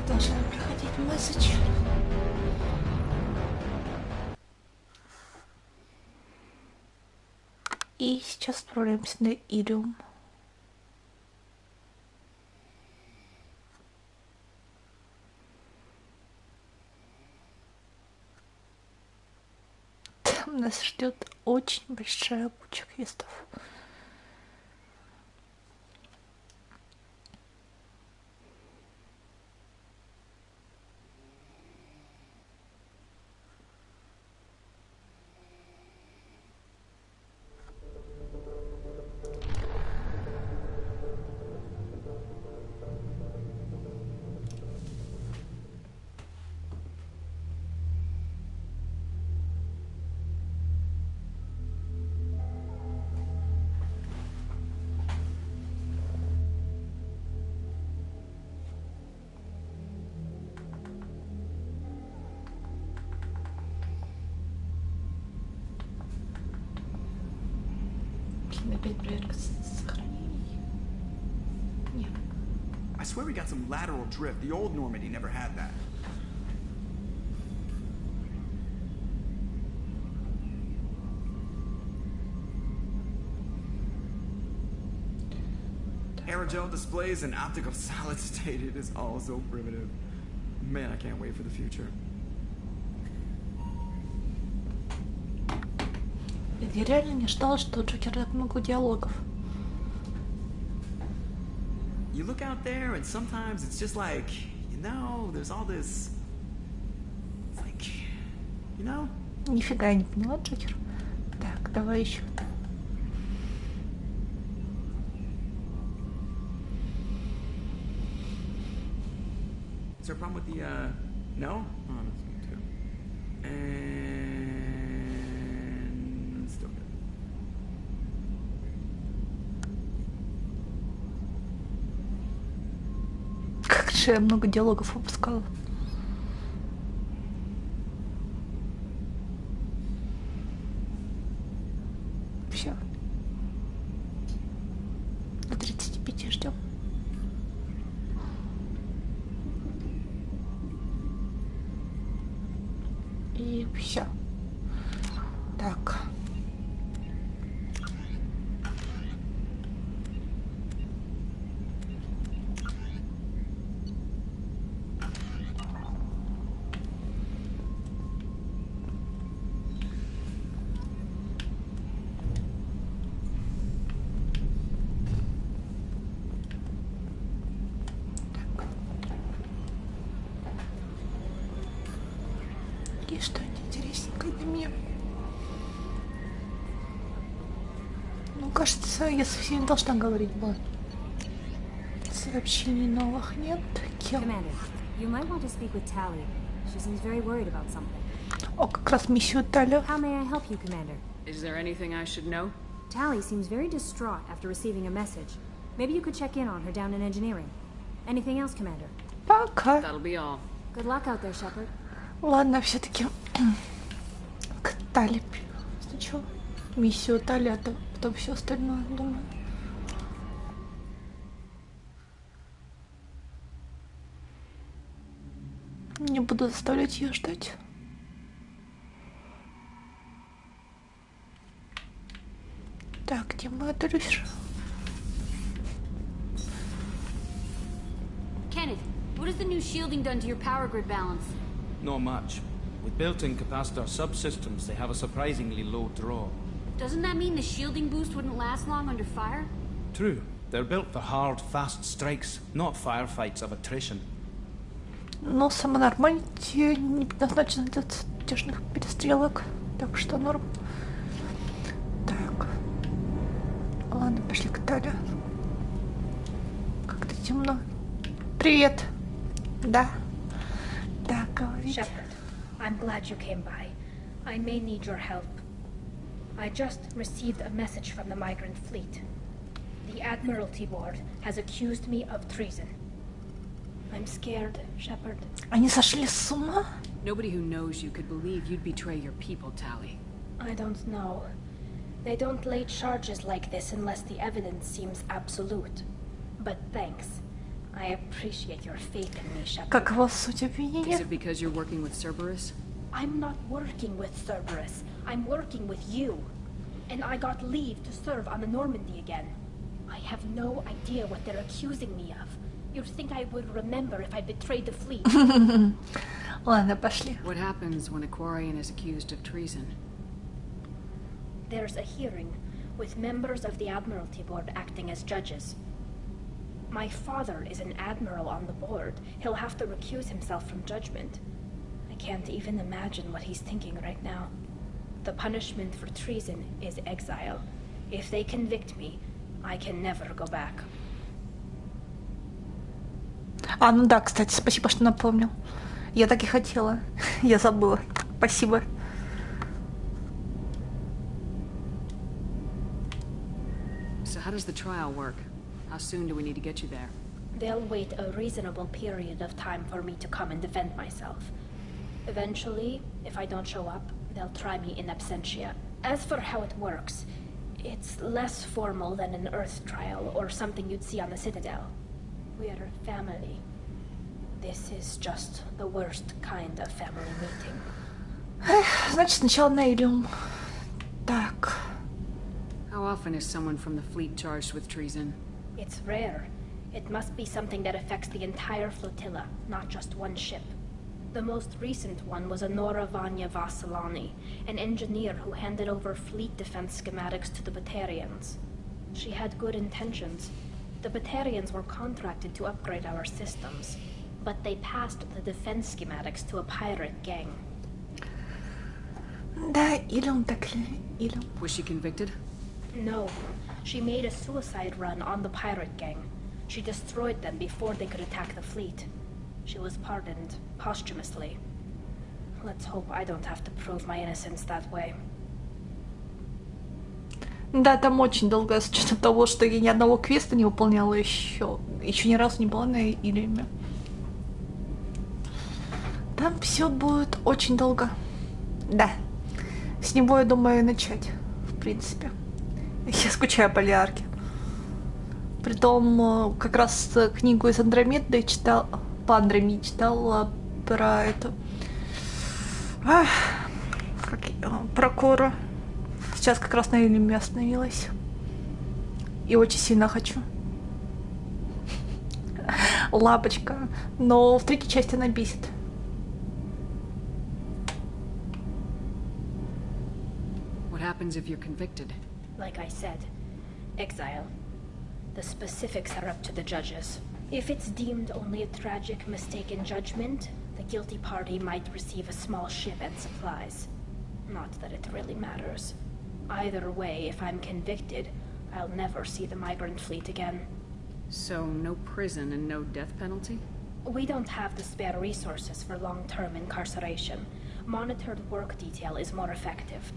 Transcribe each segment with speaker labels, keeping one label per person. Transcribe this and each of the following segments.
Speaker 1: Продолжаем проходить месседж. И сейчас отправляемся на Ириум. Там нас ждет очень большая куча квестов. Опять проверка сохранений. Нет.
Speaker 2: I swear we got some lateral drift. The old Normandy never had that. Aerogel displays and optical solid state. It is all so primitive. Man, I can't wait for the future.
Speaker 1: Я реально не ждала, что у Джокера так много диалогов.
Speaker 2: You look out there, and sometimes it's just like, you know, there's all this. It's like, you know?
Speaker 1: Нифига я не поняла, Джокер. Так, давай еще.
Speaker 2: Is there a problem with the, no? Oh, that's good too. And still good.
Speaker 1: Как же я много диалогов упускала. Все. До 35 ждем. И все. Так. И что-нибудь интересненькое для меня. Ну, кажется, я совсем не должна говорить было. Сообщений новых нет.
Speaker 3: Commander, you might want to speak with Tally. She seems very worried about something.
Speaker 1: О, как раз миссию Таля.
Speaker 3: How may I help you, Commander?
Speaker 4: Is there anything I should know?
Speaker 3: Tally seems very distraught after receiving a message. Maybe you could check in on her down in engineering. Anything else, Commander?
Speaker 1: Пока.
Speaker 4: That'll be all.
Speaker 3: Good luck out there, Shepard.
Speaker 1: Ладно, все-таки к Тали сначала миссию Тали, а потом все остальное, думаю. Не буду заставлять ее ждать. Так, где моя Люся?
Speaker 5: Kenneth, what has the new shielding done to your power grid balance?
Speaker 6: Not much. With built-in capacitor subsystems, they have a surprisingly low draw.
Speaker 5: Doesn't that mean the shielding boost wouldn't last long under fire?
Speaker 6: True. They're built for hard, fast strikes, not firefights of attrition.
Speaker 1: Но самонормально не предназначен для тяжных перестрелок, так что норм. Так. Ладно, пошли к Тале. Как-то темно. Привет. Да. Да, говорите.
Speaker 7: Shepard, I'm glad you came by. I may need your help. I just received a message from the migrant fleet. The Admiralty Board has accused me of treason. I'm scared, Shepard.
Speaker 1: Они сошли с ума?
Speaker 4: Nobody who knows you could believe you'd betray your people, Tally.
Speaker 7: I don't know. They don't lay charges like this unless the evidence seems absolute. But thanks. I appreciate your faith in me, Shepard.
Speaker 1: Какова суть
Speaker 4: Is
Speaker 1: обвинения?
Speaker 4: it because you're working with Cerberus?
Speaker 7: I'm not working with Cerberus. I'm working with you. And I got leave to serve on the Normandy again. I have no idea what they're accusing me of. You'd think I would remember if I betrayed the fleet.
Speaker 1: Ладно, пошли.
Speaker 4: What happens when a Quarian is accused of treason?
Speaker 7: There's a hearing with members of the Admiralty Board acting as judges. My father is an admiral on the board. He'll have to recuse himself from judgment. I can't even imagine what he's thinking right now. The punishment for treason is exile. If they convict me, I can never go back.
Speaker 1: А, ну да, кстати, спасибо, что напомнил. Я так и хотела. Я забыла. Спасибо.
Speaker 4: So how does the trial work? How soon do we need to get you there?
Speaker 7: They'll wait a reasonable period of time for me to come and defend myself. Eventually, if I don't show up, they'll try me in absentia. As for how it works, it's less formal than an Earth trial or something you'd see on the Citadel. We're family. This is just the worst kind of family meeting.
Speaker 1: Эх, значит, сначала на Илиум. Так.
Speaker 4: How often is someone from the fleet charged with treason?
Speaker 7: It's rare. It must be something that affects the entire flotilla, not just one ship. The most recent one was Honora Vanya Vassilani, an engineer who handed over fleet defense schematics to the Batarians. She had good intentions. The Batarians were contracted to upgrade our systems, but they passed the defense schematics to a pirate gang.
Speaker 1: Да, Илиум так ли? Илиум.
Speaker 4: Was she convicted?
Speaker 7: No, she made a suicide run on the pirate gang. She destroyed them before they could attack the fleet. She was pardoned posthumously. Let's hope I don't have to prove my innocence that way.
Speaker 1: Да, там очень долго, с учетом того, что я ни одного квеста не выполняла еще. Еще ни разу не была на Илиуме. Там все будет очень долго. Да. С него, я думаю, начать, в принципе. Я скучаю по Лиарке. Притом, как раз книгу из Андромеды читал, по Андромеде читала про эту... про Кору. Сейчас как раз на Илиуме остановилась. И очень сильно хочу. Лапочка. Но в третьей части она бесит.
Speaker 4: What happens if you're convicted?
Speaker 7: Like I said, exile. The specifics are up to the judges. If it's deemed only a tragic mistake in judgment, the guilty party might receive a small ship and supplies. Not that it really matters. Either way, if I'm convicted, I'll never see the migrant fleet again.
Speaker 4: So no prison and no death penalty?
Speaker 7: We don't have the spare resources for long-term incarceration. Monitored work detail is more effective.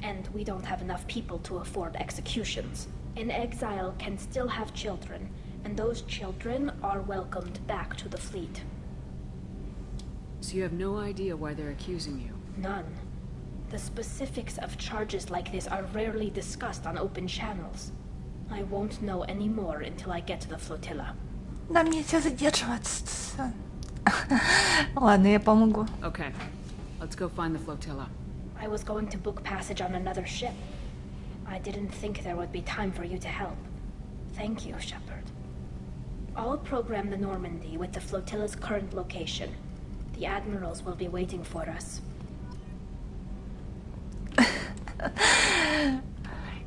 Speaker 7: And we don't have enough people to afford executions. An exile can still have children, and those children are welcomed back to the fleet.
Speaker 4: So you have no idea why they're accusing you?
Speaker 7: None. The specifics of charges like this are rarely discussed on open channels. I won't know any more until I get to the flotilla.
Speaker 1: Нам нельзя задерживаться. Ладно, я помогу.
Speaker 4: Okay, let's go find the flotilla.
Speaker 7: I was going to book passage on another ship. I didn't think there would be time for you to help. Thank you, Shepard. I'll program the Normandy with the flotilla's current location. The admirals will be waiting for us.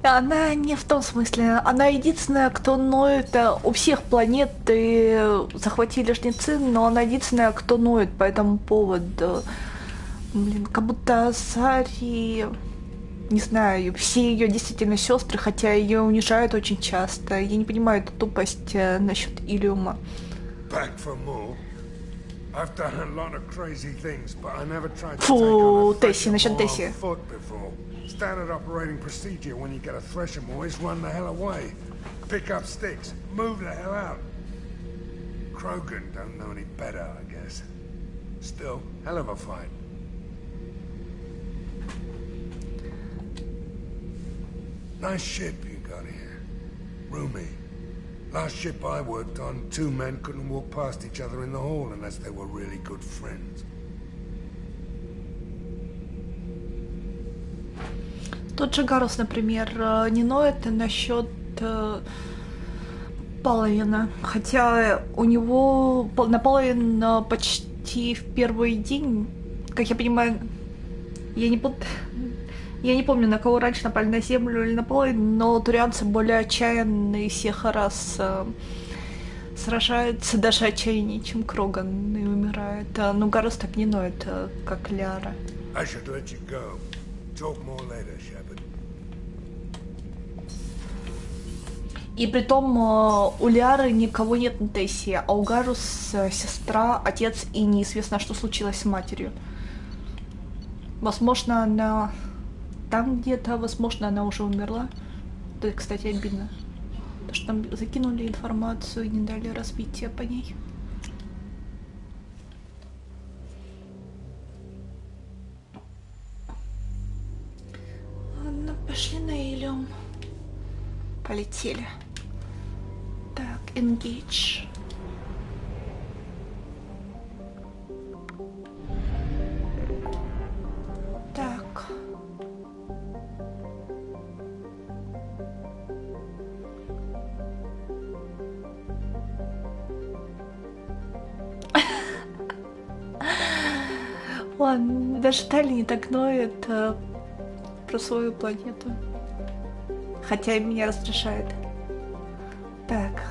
Speaker 1: Она не в том смысле. Она единственная, кто ноет у всех планет и захватили жнецы, но она единственная, кто ноет по этому поводу. Блин, как будто Сари, не знаю, все ее действительно сестры, хотя ее унижают очень часто. Я не понимаю эту тупость насчет Илиума. Фу, Тесси, насчет Тесси.
Speaker 8: Standard operating procedure when you get a Threshamore is run the hell away. Pick up sticks, move the hell out. Krogan don't know any better, I guess. Still, hell of a fight. Nice ship you got here. Roomy. Last ship I worked on, 2 men couldn't walk past each other in the hall unless they were really good friends.
Speaker 1: Тот же Гарус, например, не ноет насчет Палавина, хотя у него на Палавин почти в первый день, как я понимаю, я не помню, на кого раньше напали, на Землю или на Палавин, но турианцы более отчаянные всех раз сражаются даже отчаяннее, чем Кроган, и умирает. Но Гарус так не ноет, как Ляра.
Speaker 8: I should let you go. Talk more later, Shepard.
Speaker 1: И притом у Ляры никого нет на Тессе, а у Гарус сестра, отец и неизвестно, что случилось с матерью. Возможно, она там где-то, возможно, она уже умерла. Это, кстати, обидно. То, что там закинули информацию и не дали развития по ней. Ладно, пошли на Илиум. Полетели. Так, engage. Так. Ладно, даже Тали не так ноет про свою планету. Хотя и меня раздражает. Так.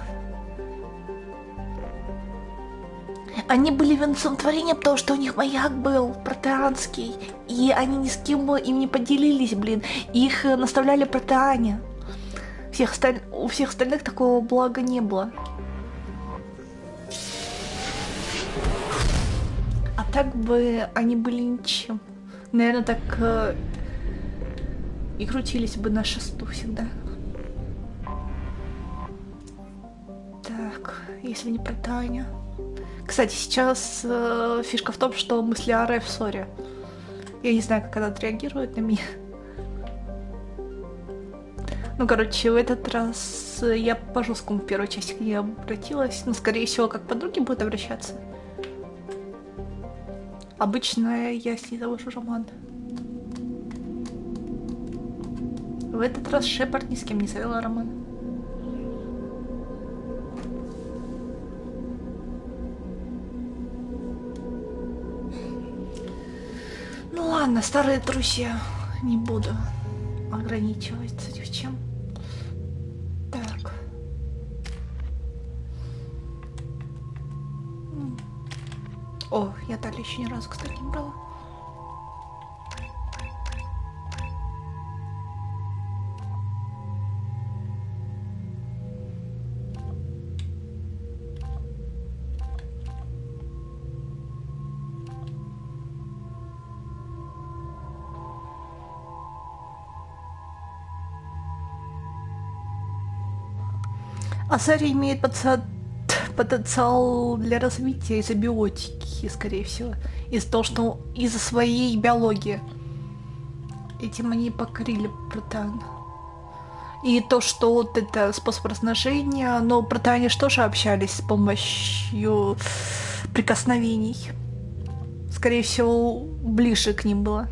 Speaker 1: Они были венцом творения, потому что у них маяк был протеанский. И они ни с кем им не поделились, блин. Их наставляли протеане. У всех остальных такого блага не было. А так бы они были ничем. Наверное, так и крутились бы на шесту всегда. Так, если не про Таню. Кстати, сейчас фишка в том, что мы с Лиарой в ссоре. Я не знаю, как она отреагирует на меня. Ну, короче, в этот раз я по жесткому в первой части к ней обратилась. Но, скорее всего, как подруги будут обращаться. Обычно я с ней завожу роман. В этот раз Шепард ни с кем не завела роман. Ну ладно, старые друзья. Не буду ограничиваться ни в чем. Так. О, я Тали еще ни разу, кстати, не брала. Асари имеет потенциал для развития из-за биотики, скорее всего. Из-за своей биологии. Этим они покорили протеан. И то, что вот это способ размножения, но протеане же тоже общались с помощью прикосновений. Скорее всего, ближе к ним было.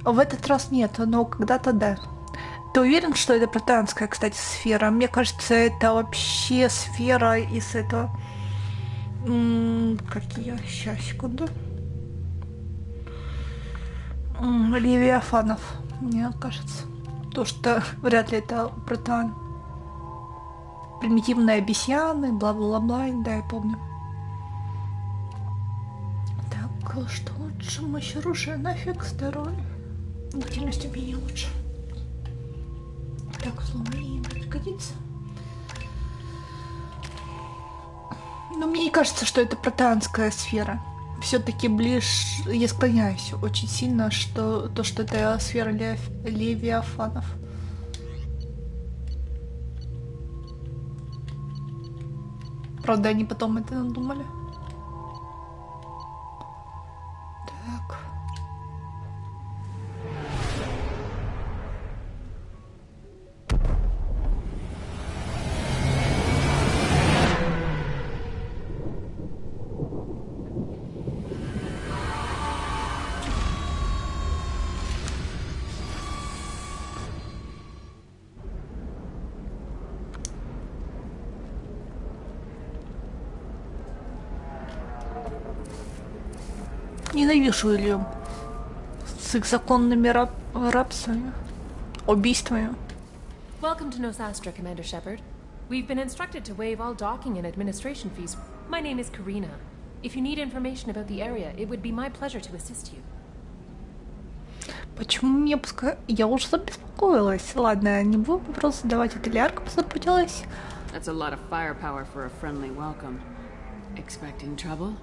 Speaker 1: В этот раз нет, но когда-то да. Ты уверен, что это протеанская, кстати, сфера? Мне кажется, это вообще сфера из этого... Как я... Сейчас, секунду. Левиафанов, мне кажется. То, что вряд ли это протеан. Примитивные обезьяны, бла-бла-бла, да, я помню. Так, что лучше? Мощь оружия, нафиг, здоровье. Длительность убийства лучше. Так, сломление пригодится. Но мне не кажется, что это протеанская сфера. Все-таки ближе, я склоняюсь очень сильно, что это сфера левиафанов. Правда, они потом это надумали. Так. Ненавижу Илью с их законными рабствами, убийствами.
Speaker 9: Welcome to Nosastra, Commander Shepard. We've been instructed to waive all docking and administration fees. My name is Karina. If you need information about the area, it would be my pleasure to assist you.
Speaker 1: Почему мне пускай... Я уже забеспокоилась. Ладно, не буду вопрос задавать. Это Лиарка позаботилась.
Speaker 4: That's a lot of firepower for a friendly welcome. Expecting trouble?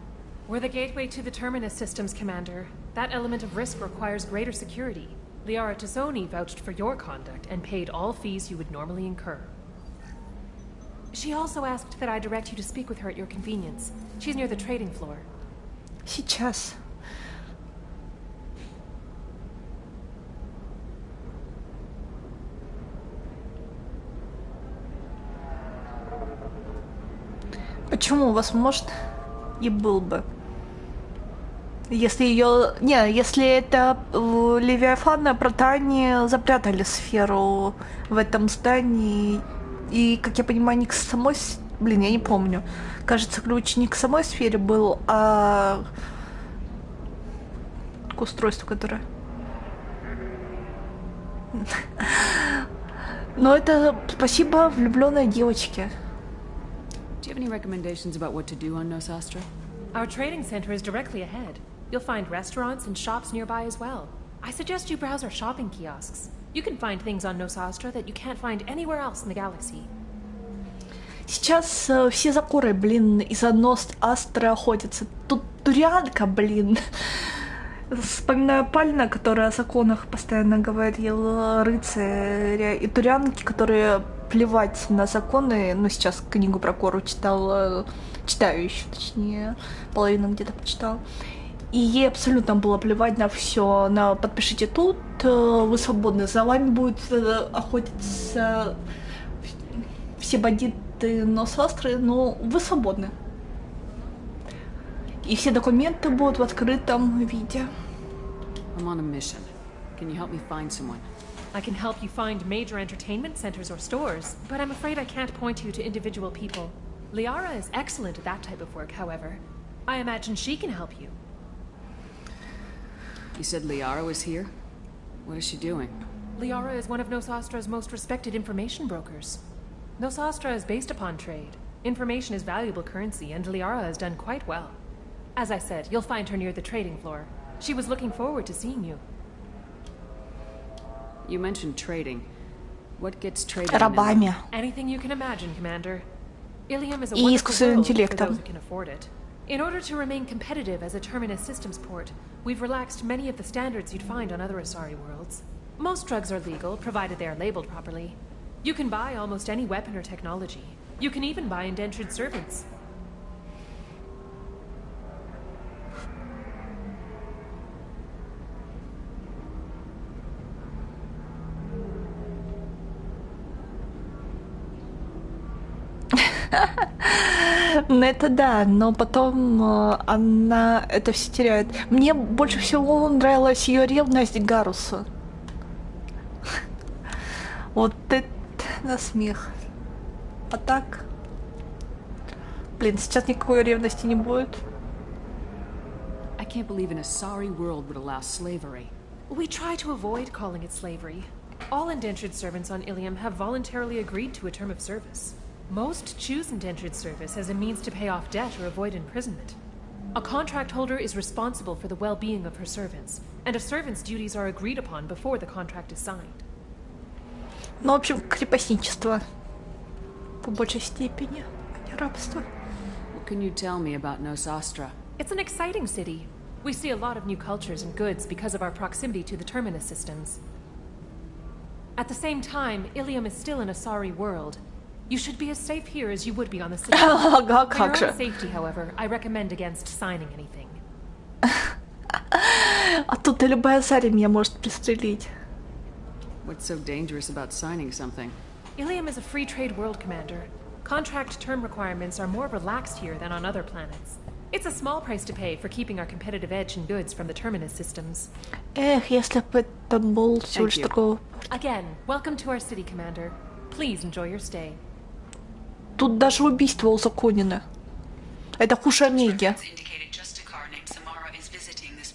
Speaker 9: We're the gateway to the Terminus systems, Commander. That element of risk requires greater security. Liara Tassoni vouched for your conduct and paid all fees you would normally incur. She also asked that I direct you to speak with her at your convenience. She's near the trading floor.
Speaker 1: Сейчас. Почему у вас, может, и был бы? Если ее... Не, если это Левиафана, Протане запрятали сферу в этом здании. И, как я понимаю, не к самой... Блин, я не помню. Кажется, ключ не к самой сфере был, а к устройству, которое... Но это спасибо влюбленной девочке.
Speaker 4: Do you have any recommendations about what to do on Nosastra?
Speaker 9: Our trading center is directly ahead. You'll find restaurants and shops nearby as well. I suggest you browse our shopping kiosks. You can find things on Nosastra that you can't find anywhere else in the galaxy.
Speaker 1: Сейчас все за Корой, блин, из-за Ностастры охотятся. Тут Турианка, блин. Вспоминаю Пальна, который о законах постоянно говорил, рыцаря, и Турианки, которые плевать на законы, ну, сейчас книгу про Кору читал, читаю еще, точнее, половину где-то почитал. И ей абсолютно было плевать на все. На подпишите тут, вы свободны, за вами будут охотиться все бандиты Носастры, но вы свободны. И все документы будут в открытом виде.
Speaker 4: I'm on a mission. Can you help me find someone?
Speaker 9: I can help you find major entertainment centers or stores, but I'm afraid I can't point you to individual people. Liara is excellent at that type of work, however. I imagine she can help you.
Speaker 4: You said Liara was here? What is she doing?
Speaker 9: Liara is one of Nosastra's most respected information brokers. Nosastra is based upon trade. Information is valuable currency, and Liara has done quite well. As I said, you'll find her near the trading floor. She was looking forward to seeing you.
Speaker 4: You mentioned trading. What gets traded?
Speaker 1: Рабами.
Speaker 9: Anything you can imagine, Commander. Ilium is a
Speaker 1: И
Speaker 9: wonderful
Speaker 1: искусственным
Speaker 9: world for
Speaker 1: интеллектом.
Speaker 9: those who can afford it. In order to remain competitive as a Terminus systems port, we've relaxed many of the standards you'd find on other Asari worlds. Most drugs are legal, provided they are labeled properly. You can buy almost any weapon or technology. You can even buy indentured servants.
Speaker 1: Ну это да, но потом она это все теряет. Мне больше всего нравилась ее ревность к Гарусу. Вот это на смех. А так... Блин, сейчас никакой ревности не будет.
Speaker 4: I can't believe an Asari world would allow slavery.
Speaker 9: We try to avoid calling it slavery. All indentured servants on Ilium have voluntarily agreed to a term of service. Most choose indentured service as a means to pay off debt or avoid imprisonment. A contract holder is responsible for the well-being of her servants, and a servant's duties are agreed upon before the contract is signed.
Speaker 1: Ну, в общем, крепостничество. По большей степени, а не рабство.
Speaker 4: What can you tell me about Nosastra?
Speaker 9: It's an exciting city. We see a lot of new cultures and goods because of our proximity to the Terminus systems. At the same time, Ilium is still an Asari world. You should be as safe here as you would be on the city.
Speaker 1: Ага,
Speaker 9: For
Speaker 1: как
Speaker 9: your own
Speaker 1: же.
Speaker 9: safety, however, I recommend against signing anything.
Speaker 1: А тут и любая Асари меня может пристрелить.
Speaker 4: What's so dangerous about signing something?
Speaker 9: Ilium is a free trade world, Commander. Contract term requirements are more relaxed here than on other planets. It's a small price to pay for keeping our competitive edge in goods from the Terminus systems.
Speaker 1: Эх, если бы это был всего лишь
Speaker 4: Thank you.
Speaker 1: такого...
Speaker 9: Again, welcome to our city, Commander. Please enjoy your stay.
Speaker 1: Тут даже убийства узаконены. Это хуже Омеги.
Speaker 10: indicated Justicar named Samara is visiting this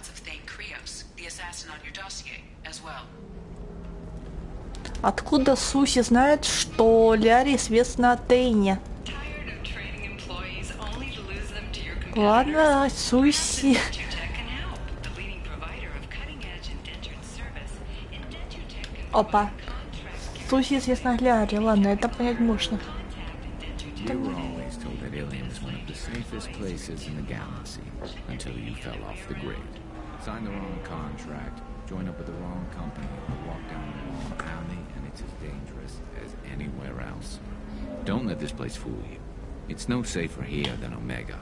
Speaker 4: whereabouts of Thane Krios, the assassin on your dossier, as well.
Speaker 1: Откуда Суси знает, что Ляре известно о Тейне? Ладно, Суси. Опа. Суси известно о Ляре. Ладно, это понять можно.
Speaker 10: You were always told that Ilium is one of the safest places in the galaxy until you fell off the grid. Signed the wrong contract, joined up with the wrong company, walked down the wrong alley, and it's as dangerous as anywhere else. Don't let this place fool you. It's no safer here than Omega.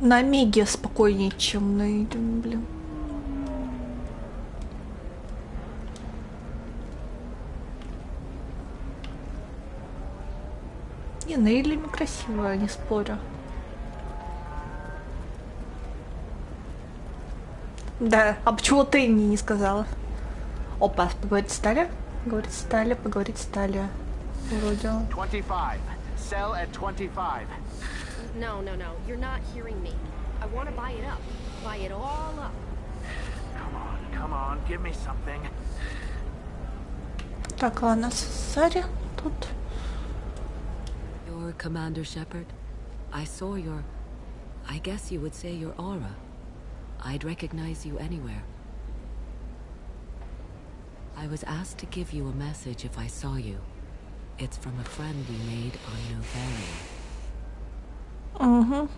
Speaker 1: На Омеге спокойнее, чем на Илиуме, блин. Не, на Илиуме красиво, не спорю. Да, а почему ты мне не сказала? Опа, поговорить стали? Поговорить стали, поговорить стали. Вроде.
Speaker 11: 25. Sell at 25.
Speaker 5: No, you're not hearing me. I want to buy it up. Buy it all up.
Speaker 11: Come on, give me something.
Speaker 1: Так, ладно, Сари тут.
Speaker 12: You're Commander Shepard. I saw your... I guess you would say your aura. I'd recognize you anywhere. I was asked to give you a message if I saw you. It's from a friend we made on Novaria.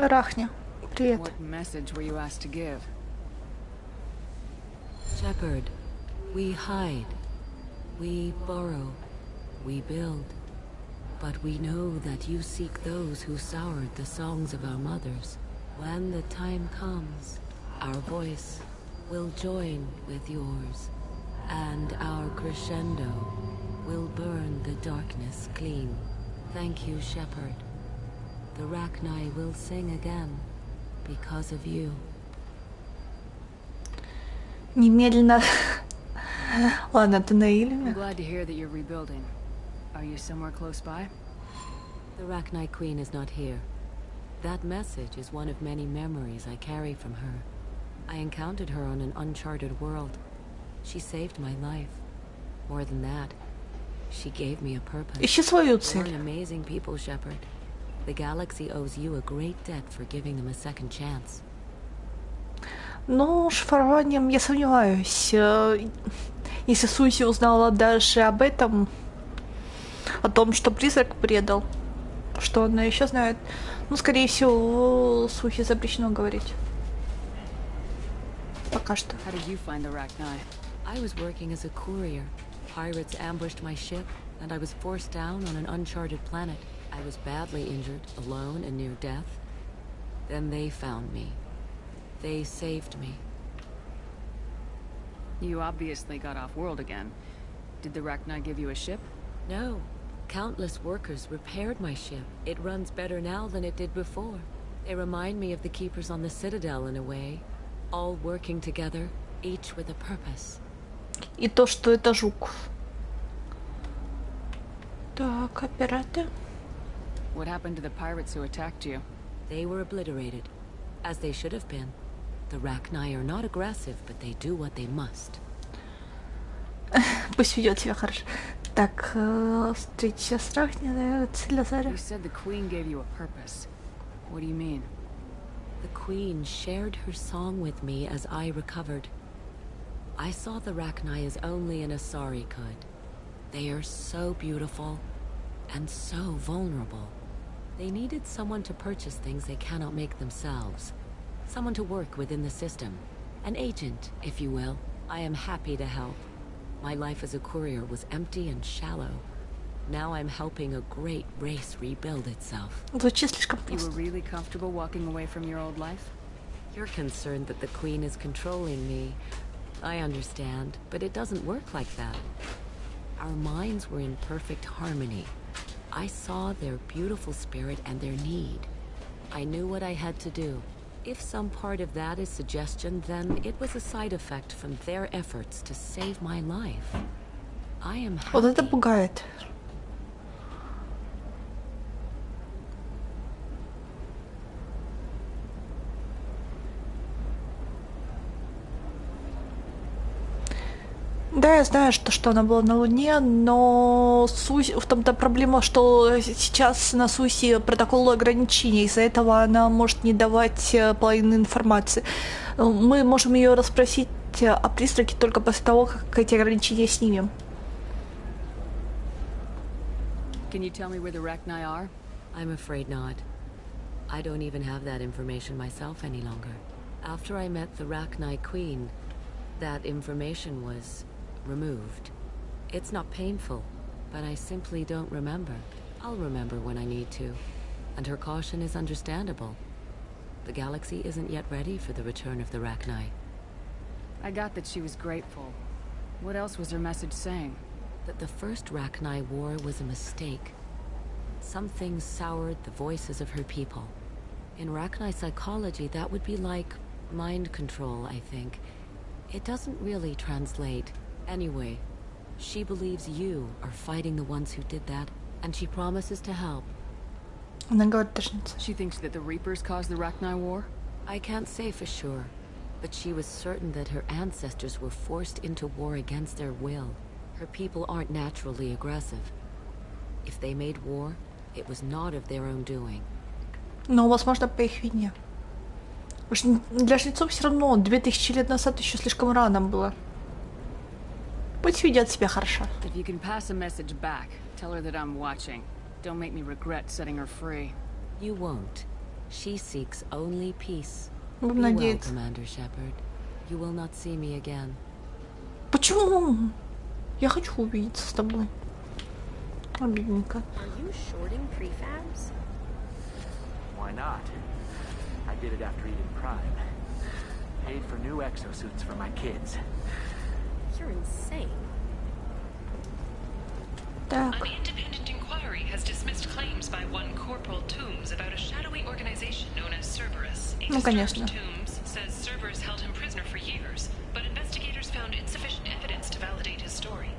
Speaker 1: Рахня, привет.
Speaker 4: What message were you asked to give?
Speaker 12: Shepard, we hide. We borrow. We build. But we know that you seek those who soured the songs of our mothers. When the time comes, our voice will join with yours, and our crescendo will burn the darkness clean. Thank you, Shepard. The Rachni will sing again because of you.
Speaker 1: Немедленно. Ладно, ты на Илиуме.
Speaker 4: I'm glad to hear that you're rebuilding. Are you somewhere close by?
Speaker 12: The Rachni Queen is not here. That message is one of many memories I carry from her. I encountered her on an uncharted world. She saved my life. More than that, she gave me a purpose.
Speaker 1: Ищи свою
Speaker 12: You're
Speaker 1: цель.
Speaker 12: an amazing people, Shepard. The galaxy owes you a great debt for giving them a second chance.
Speaker 1: Ну, шифрованием я сомневаюсь. Если Суси узнала даже об этом, о том, что призрак предал, что она еще знает, ну, скорее всего, Суси запрещено говорить. Пока что.
Speaker 4: How did you find the Rachni?
Speaker 12: I was working as a courier. Pirates ambushed my ship, and I was forced down on an uncharted planet. I was badly injured, alone and near death. Then they found me. They saved me.
Speaker 4: You obviously got off world again. Did the Rachni give you a ship?
Speaker 12: No. Countless workers repaired my ship. It runs better now than it did before. They remind me of the Keepers on the Citadel in a way. All working together, each with a purpose.
Speaker 1: И то, что это жук. Так, оператор.
Speaker 4: What happened to the pirates who attacked you?
Speaker 12: They were obliterated, as they should have been. The Rachni are not aggressive, but they do what they must.
Speaker 1: Пусть ведет себя хорошо. Так, встреча с Рахней, цель Лазаря.
Speaker 4: You said the Queen gave you a purpose. What do you mean?
Speaker 12: The Queen shared her song with me as I recovered. I saw the Rachni as only an Asari could. They are so beautiful and so vulnerable. They needed someone to purchase things they cannot make themselves. Someone to work within the system. An agent, if you will. I am happy to help. My life as a courier was empty and shallow. Now I'm helping a great race rebuild itself.
Speaker 1: Звучит слишком
Speaker 4: You
Speaker 1: просто.
Speaker 4: were really comfortable walking away from your old life?
Speaker 12: You're concerned that the Queen is controlling me. I understand, but it doesn't work like that. Our minds were in perfect harmony. I saw their beautiful spirit and their need. I knew what I had to do. If some part of that is suggestion, then it was a side effect from their efforts to save my life. I am
Speaker 1: Вот это
Speaker 12: happy.
Speaker 1: пугает. Да, я знаю, что она была на Луне, но в том-то проблема, что сейчас на Суси протокол ограничений, из-за этого она может не давать половину информации. Мы можем ее расспросить о призраке только после того, как эти ограничения снимем.
Speaker 4: Can you tell me where the Rachni are?
Speaker 12: I'm afraid not. I don't even have that information myself any longer. After I met the Rachni Queen, that information was removed. It's not painful, but I simply don't remember. I'll remember when I need to. And her caution is understandable. The galaxy isn't yet ready for the return of the Rachni.
Speaker 4: I got that she was grateful. What else was her message saying?
Speaker 12: That the first Rachni war was a mistake. Some things soured the voices of her people. In Rachni psychology, that would be like mind control, I think. It doesn't really translate. Anyway, she believes you are fighting the ones who did that, and she promises to help.
Speaker 4: She thinks that the Reapers caused the Rachni War?
Speaker 12: I can't say for sure, but she was certain that her ancestors were forced into war against their will. Her people aren't naturally aggressive. If they made war, it was not of their own doing.
Speaker 1: Но, возможно, по их вине. Для жрецов все равно 2000 лет назад еще слишком рано было. Пусть ведет себя хорошо.
Speaker 4: If you can pass a message back, tell her that I'm watching. Don't make me regret setting her free.
Speaker 12: You won't. She seeks only peace.
Speaker 1: Be
Speaker 12: well, Commander Shepard. You will not see me again.
Speaker 1: Почему? Я хочу увидеться с тобой. Обидненько.
Speaker 5: Are you shorting prefabs?
Speaker 11: Why not? I did it after Eden Prime. Paid for new exosuits for my kids.
Speaker 5: You're insane.
Speaker 1: Так.
Speaker 13: An independent inquiry has dismissed claims by one Corporal Toombs about a shadowy organization known as Cerberus.
Speaker 1: Ну, конечно.
Speaker 13: Toombs says Cerberus held him prisoner for years, but investigators found insufficient evidence to validate his story.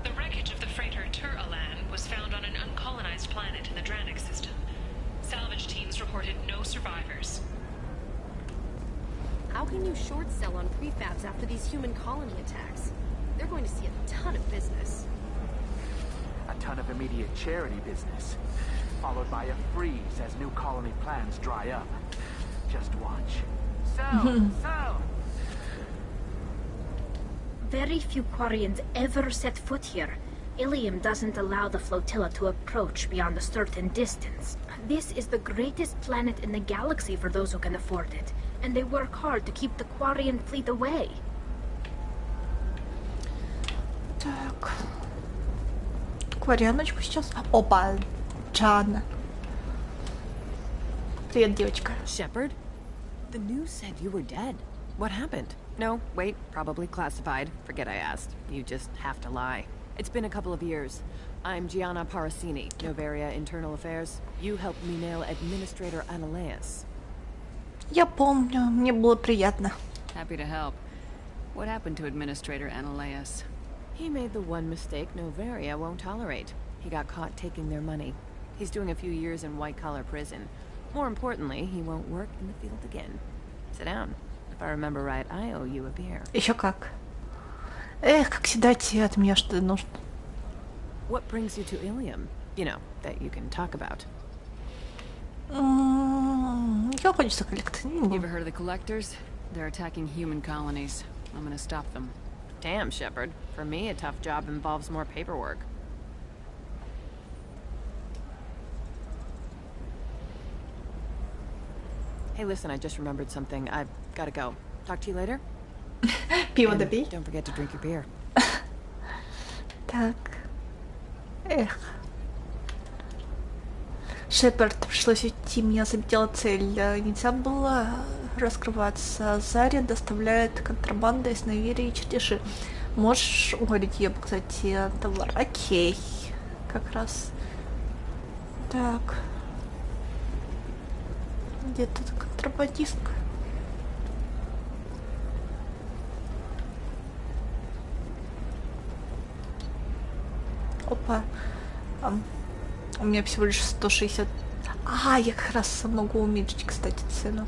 Speaker 13: The wreckage of the freighter Tur-Alan was found on an uncolonized planet in the Dranik system. Salvage teams reported no survivors.
Speaker 5: How can you short sell on prefabs after these human colony attacks? They're going to see a ton of business.
Speaker 11: A ton of immediate charity business, followed by a freeze as new colony plans dry up. Just watch. Sell!
Speaker 7: Very few Quarians ever set foot here. Ilium doesn't allow the flotilla to approach beyond a certain distance. This is the greatest planet in the galaxy for those who can afford it, and they work hard to keep the Quarian fleet away.
Speaker 1: Так. Кваряночку сейчас. Опа, Джанна. Привет, девочка.
Speaker 14: Shepard? The news said you were dead. What happened? No, wait, probably classified. Forget I asked. You just have to lie. It's been a couple of years. I'm Gianna Parasini, Noveria Internal Affairs. You helped me nail Administrator Analeas.
Speaker 1: Я помню, мне было приятно.
Speaker 4: Happy to help. What happened to Administrator Analeas?
Speaker 14: He made the one mistake Noveria won't tolerate. He got caught taking their money. He's doing a few years in white-collar prison. More importantly, he won't work in the field again. Sit down. If I remember right, I owe you a beer.
Speaker 1: Еще как. Эх, как всегда тебе от меня что-то нужно.
Speaker 14: What brings you to Ilium? You know, that you can talk about.
Speaker 1: Я хочется коллекционировать.
Speaker 4: You ever heard of the Collectors? They're attacking human colonies. I'm gonna stop them.
Speaker 14: Damn, Shepard. For me, a tough job involves more paperwork. Hey, listen, I just remembered something. I've gotta go. Talk to you later?
Speaker 1: Пиво допей.
Speaker 14: Don't forget to drink your beer.
Speaker 1: Так. Эх. Шепард, пришлось идти, меня заметила цель. Нельзя было раскрываться. Заря доставляет контрабанда из Наверии и чертежи. Можешь уговорить ее показать товар? Окей. Как раз. Так. Где тут контрабандистка? Опа. У меня всего лишь 160. А, я как раз могу уменьшить, кстати, цену.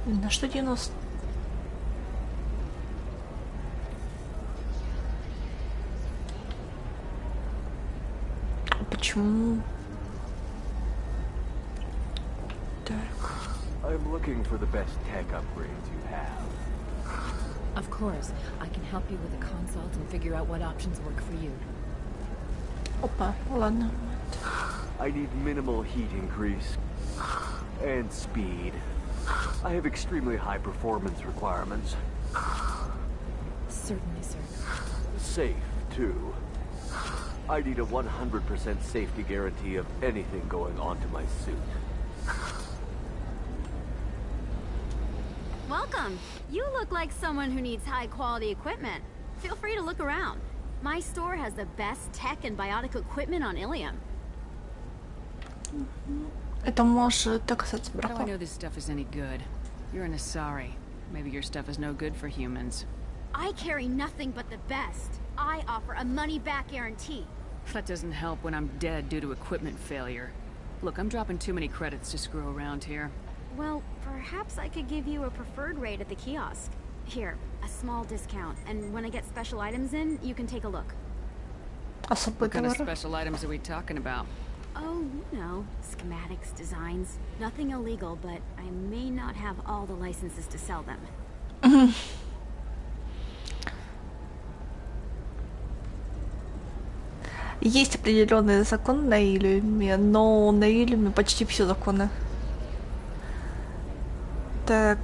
Speaker 1: На что 90? почему? Так.
Speaker 15: I'm looking for the best tech upgrades you have.
Speaker 14: Of course, I can help you with a consult and figure out what options work for you.
Speaker 1: Опа, ладно.
Speaker 15: I need minimal heat increase and speed. I have extremely high performance requirements.
Speaker 14: Certainly, sir.
Speaker 15: Safe, too. I need a 100% safety guarantee of anything going onto my suit.
Speaker 16: Welcome. You look like someone who needs high-quality equipment. Feel free to look around. My store has the best tech and biotic equipment on Ilium.
Speaker 1: Это может оказаться
Speaker 4: How do I
Speaker 1: браком.
Speaker 4: know this stuff is any good? You're an Asari. Maybe your stuff is no good for humans.
Speaker 16: I carry nothing but the best. I offer a money-back guarantee.
Speaker 4: That doesn't help when I'm dead due to equipment failure. Look, I'm dropping too many credits to screw around here.
Speaker 16: Well, perhaps I could give you a preferred rate at the kiosk. Here, a small discount, and when I get special items in, you can take a look.
Speaker 4: What kind of special items are we talking about?
Speaker 16: Oh, you know, schematics, designs. Nothing illegal, but I may not have all the licenses to sell them.
Speaker 1: Есть определенные законы на Илиуме, но на Илиуме почти все законы. Так.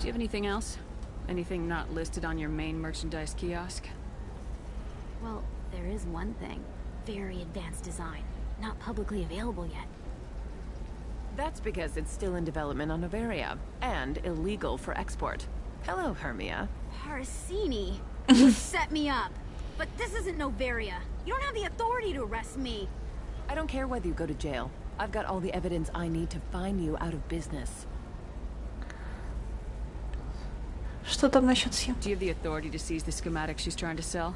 Speaker 4: Do you have anything else? Anything not listed on your main merchandise kiosk?
Speaker 16: Well, there is one thing. Very advanced design. Not publicly available yet.
Speaker 14: That's because it's still in development on Noveria, and illegal for export. Hello, Hermia.
Speaker 16: Parsini, you set me up. But this isn't Noveria. You don't have the authority to arrest me.
Speaker 14: I don't care whether you go to jail. I've got all the evidence I need to find you out of business.
Speaker 1: Что там насчет съем?
Speaker 4: Do you have the authority to seize the schematics she's trying to sell?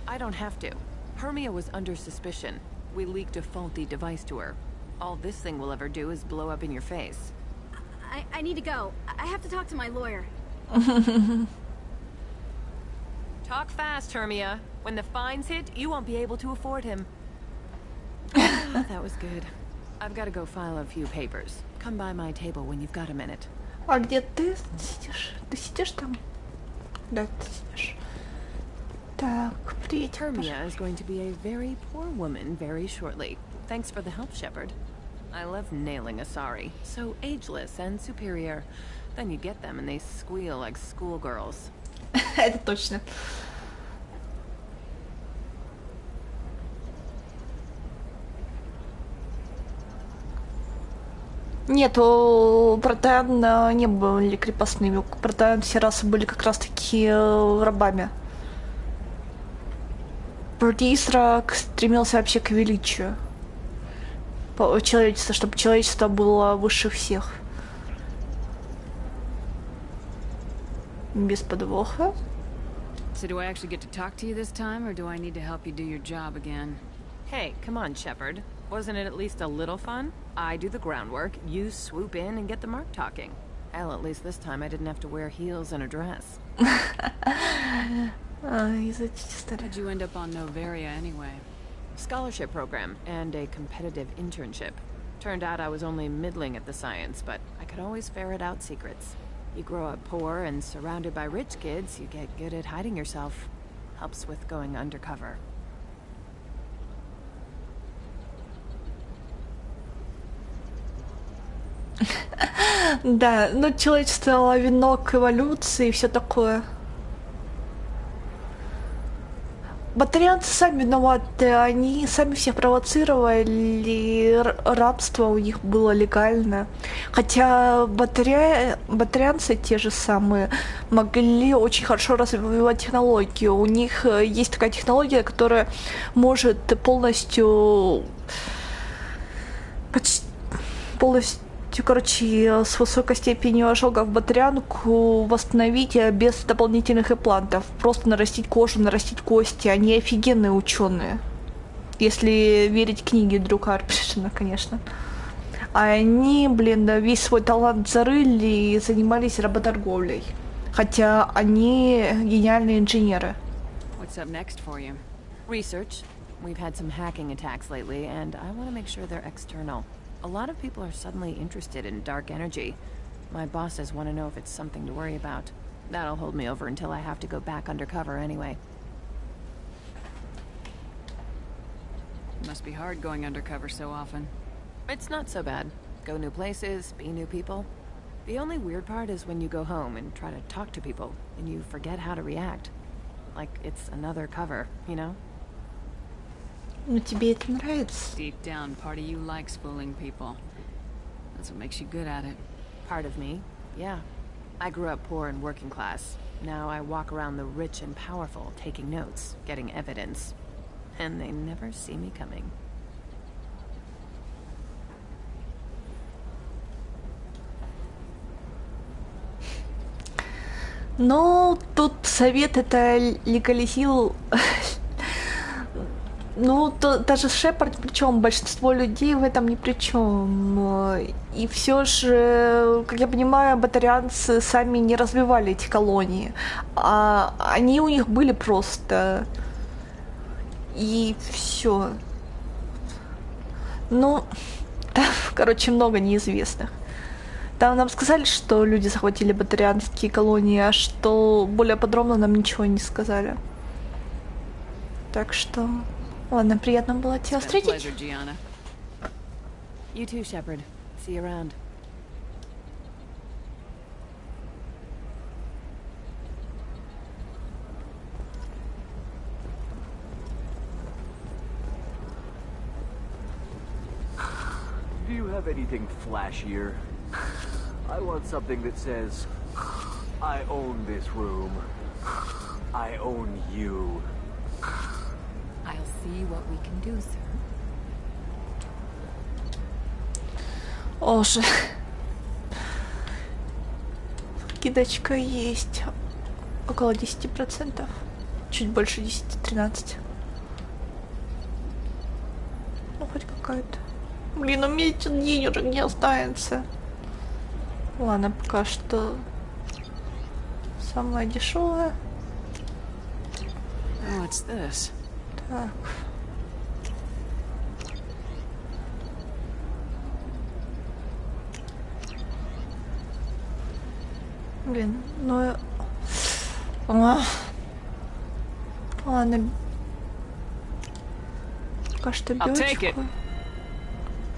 Speaker 14: I don't have to. Hermia was under suspicion. We leaked a faulty device to her. All this thing will ever do is blow up in your face.
Speaker 16: I need to go. I have to talk to my lawyer.
Speaker 14: Talk fast, Hermia. When the fines hit, you won't be able to afford him. That was good. I've got to go file a few papers. Come by my table when you've got a minute.
Speaker 1: А где ты сидишь? Ты сидишь там? Да, ты сидишь. Так, приедь.
Speaker 14: Hermia is going to be a very poor woman very shortly. Thanks for the help, Shepard. I love nailing Asari. So ageless and superior. Then you get them and they squeal like schoolgirls.
Speaker 1: Это точно. Нет, у Протеан не были крепостными. У Протеан все расы были как раз-таки рабами. Протеистра стремился вообще к величию человечества, чтобы человечество было выше всех. Без подвоха.
Speaker 4: So do I actually get to talk to you this time, or do I need to help you do your job again?
Speaker 14: Hey, come on, Shepard. Wasn't it at least a little fun? I do the groundwork, you swoop in and get the mark talking. Hell, at least this time I didn't have to wear heels and a dress.
Speaker 4: How'd you end up on Noveria anyway?
Speaker 14: Scholarship program and a competitive internship. Turned out I was only middling at the science, but I could always ferret out secrets. You grow up poor and surrounded by rich kids, you get good at hiding yourself. Helps with going undercover.
Speaker 1: Да, ну человечество венок эволюции и все такое. Батарианцы сами виноваты, они сами всех провоцировали, рабство у них было легально. Хотя батарианцы те же самые могли очень хорошо развивать технологию. У них есть такая технология, которая может полностью, короче, с высокой степенью ожогов батарианку восстановить без дополнительных имплантов. Просто нарастить кожу, нарастить кости. Они офигенные ученые. Если верить книге Дрю Карпишина, конечно. А они, блин, весь свой талант зарыли и занимались работорговлей. Хотя они гениальные инженеры.
Speaker 4: What's up next for you?
Speaker 14: Research. We've had some hacking attacks lately, and I want to make sure they're external. A lot of people are suddenly interested in dark energy. My bosses want to know if it's something to worry about. That'll hold me over until I have to go back undercover anyway.
Speaker 4: Must be hard going undercover so often.
Speaker 14: It's not so bad. Go new places, be new people. The only weird part is when you go home and try to talk to people, and you forget how to react. Like it's another cover, you know?
Speaker 1: Ну тебе это нравится?
Speaker 4: Deep down, part of you likes fooling people. That's what makes you good at it.
Speaker 14: Part of me, yeah. I grew up poor and working class. Now I walk around the rich and powerful, taking notes, getting evidence. And they never see me coming.
Speaker 1: Ну, тут совет это легализил. Ну, даже Шепард, причем большинство людей в этом ни при чем. И все же, как я понимаю, батарианцы сами не развивали эти колонии. А они у них были просто. И все. Ну, там, короче, много неизвестных. Там нам сказали, что люди захватили батарианские колонии, а что более подробно нам ничего не сказали. Так что, ладно, приятно было тебя встретить.
Speaker 14: You too, Shepard. See you around.
Speaker 15: Do you have anything flashier? I want something that says, I own this room. I own you.
Speaker 12: I'll see what we can do, sir.
Speaker 1: Оже. Скидочка есть. Около 10%. Чуть больше 10-13. Ну, хоть какая-то. Блин, у меня денежек не останется. Ладно, пока что самое дешевое.
Speaker 4: What's this?
Speaker 1: Так. Блин, ну... Ладно. Пока что бёчку.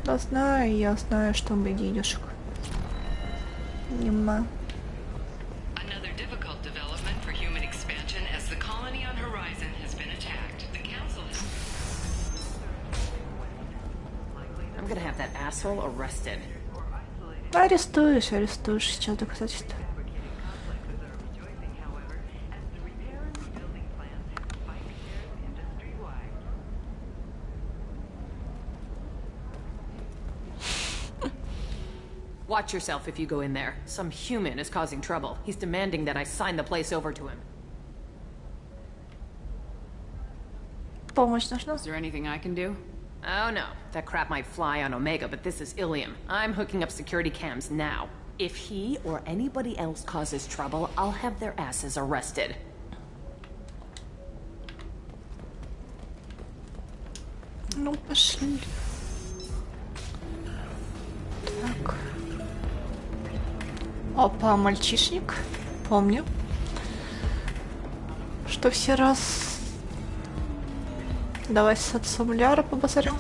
Speaker 1: Да знаю, я знаю, что у меня денежек. Нема.
Speaker 13: Another difficult development for human expansion as the colony on Horizon has been attacked. The council has...
Speaker 14: I'm gonna have that asshole arrested.
Speaker 1: Арестуешь, сейчас доказательства.
Speaker 14: Watch yourself if you go in there. Some human is causing trouble. He's demanding that I sign the place over to him.
Speaker 1: Помощь нужна?
Speaker 4: Is there anything I can do?
Speaker 14: Oh no, that crap might fly on Omega, but this is Ilium. I'm hooking up security cams now. If he or anybody else causes trouble, I'll have their asses arrested.
Speaker 1: Ну, пошли. Так. Опа, мальчишник. Помню. Что все раз... Давай с отцом Ляра побазарим.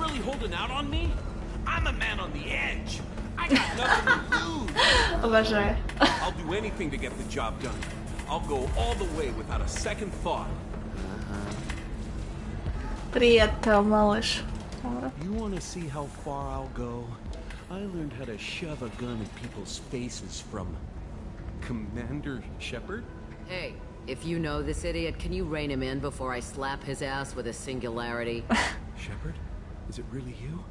Speaker 1: Обожаю.
Speaker 17: I'll do anything to get the job done. I'll go all the way without a second thought.
Speaker 1: Привет, малыш.
Speaker 17: You want to see how far I'll go? I learned how to shove a gun in people's faces from Commander Shepard.
Speaker 12: Hey, if you know this idiot, can you rein him in before I slap his ass with a singularity?
Speaker 17: Shepard? Is it really you?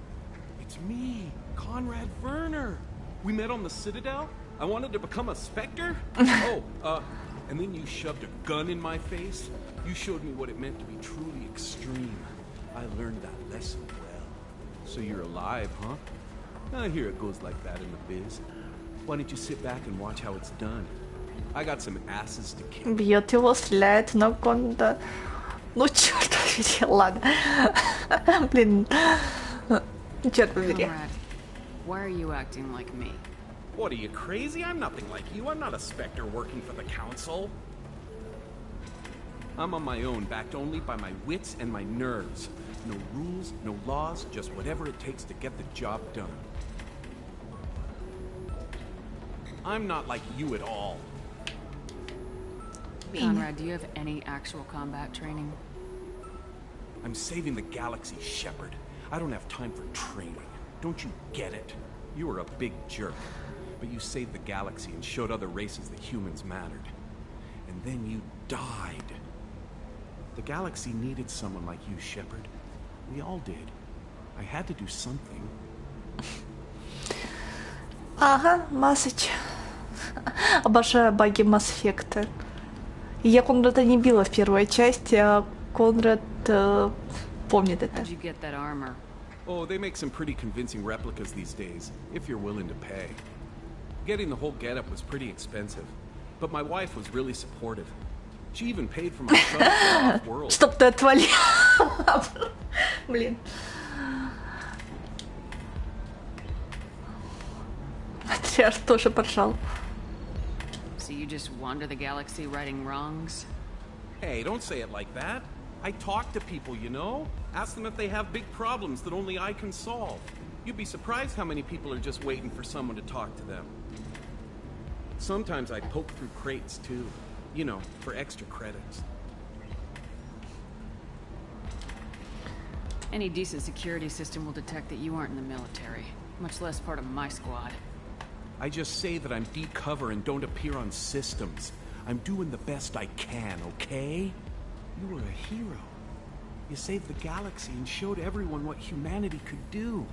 Speaker 17: It's me, Conrad Werner. We met on the Citadel. I wanted to become a Spectre. And then you shoved a gun in my face. You showed me what it meant to be truly extreme. I learned that lesson well. So you're alive, huh? I hear it goes like that in the biz. Why don't you sit back and watch how it's done? I got some asses to kick.
Speaker 1: Бьет его, стреляет, но Конрад... Ну, черт побери, ладно. Блин. Черт побери.
Speaker 4: Conrad, why are you acting like me?
Speaker 17: What, are you crazy? I'm nothing like you. I'm not a Spectre working for the Council. I'm on my own, backed only by my wits and my nerves. No rules, no laws, just whatever it takes to get the job done. I'm not like you at all.
Speaker 4: Conrad, do you have any actual combat training?
Speaker 17: I'm saving the galaxy, Shepard. I don't have time for training. Don't you get it? You were a big jerk, but you saved the galaxy and showed other races that humans mattered. And then you died. The galaxy needed someone like you, Shepard. We all did. I had to do something.
Speaker 1: Ага, Массыч. Обожаю баги Mass Effect. Я Конрада не била в первой части, а Конрад помнит это.
Speaker 4: How'd you get that armor?
Speaker 17: Oh, they make some pretty convincing replicas these days, if you're willing to pay. Getting the whole getup was pretty expensive, but my wife was really supportive. She even paid for my son to go off-world.
Speaker 1: Чтоб ты отвалил. Блин. Матриарх тоже поржал.
Speaker 4: So you just wander the galaxy righting wrongs?
Speaker 17: Hey, don't say it like that. I talk to people, you know? Ask them if they have big problems that only I can solve. You'd be surprised how many people are just waiting for someone to talk to them. Sometimes I poke through crates, too. You know, for extra credits.
Speaker 4: Any decent security system will detect that you aren't in the military, much less part of my squad.
Speaker 17: I just say that I'm deep cover and don't appear on systems. I'm doing the best I can, okay? You were a hero. You saved the galaxy and showed everyone what humanity could do.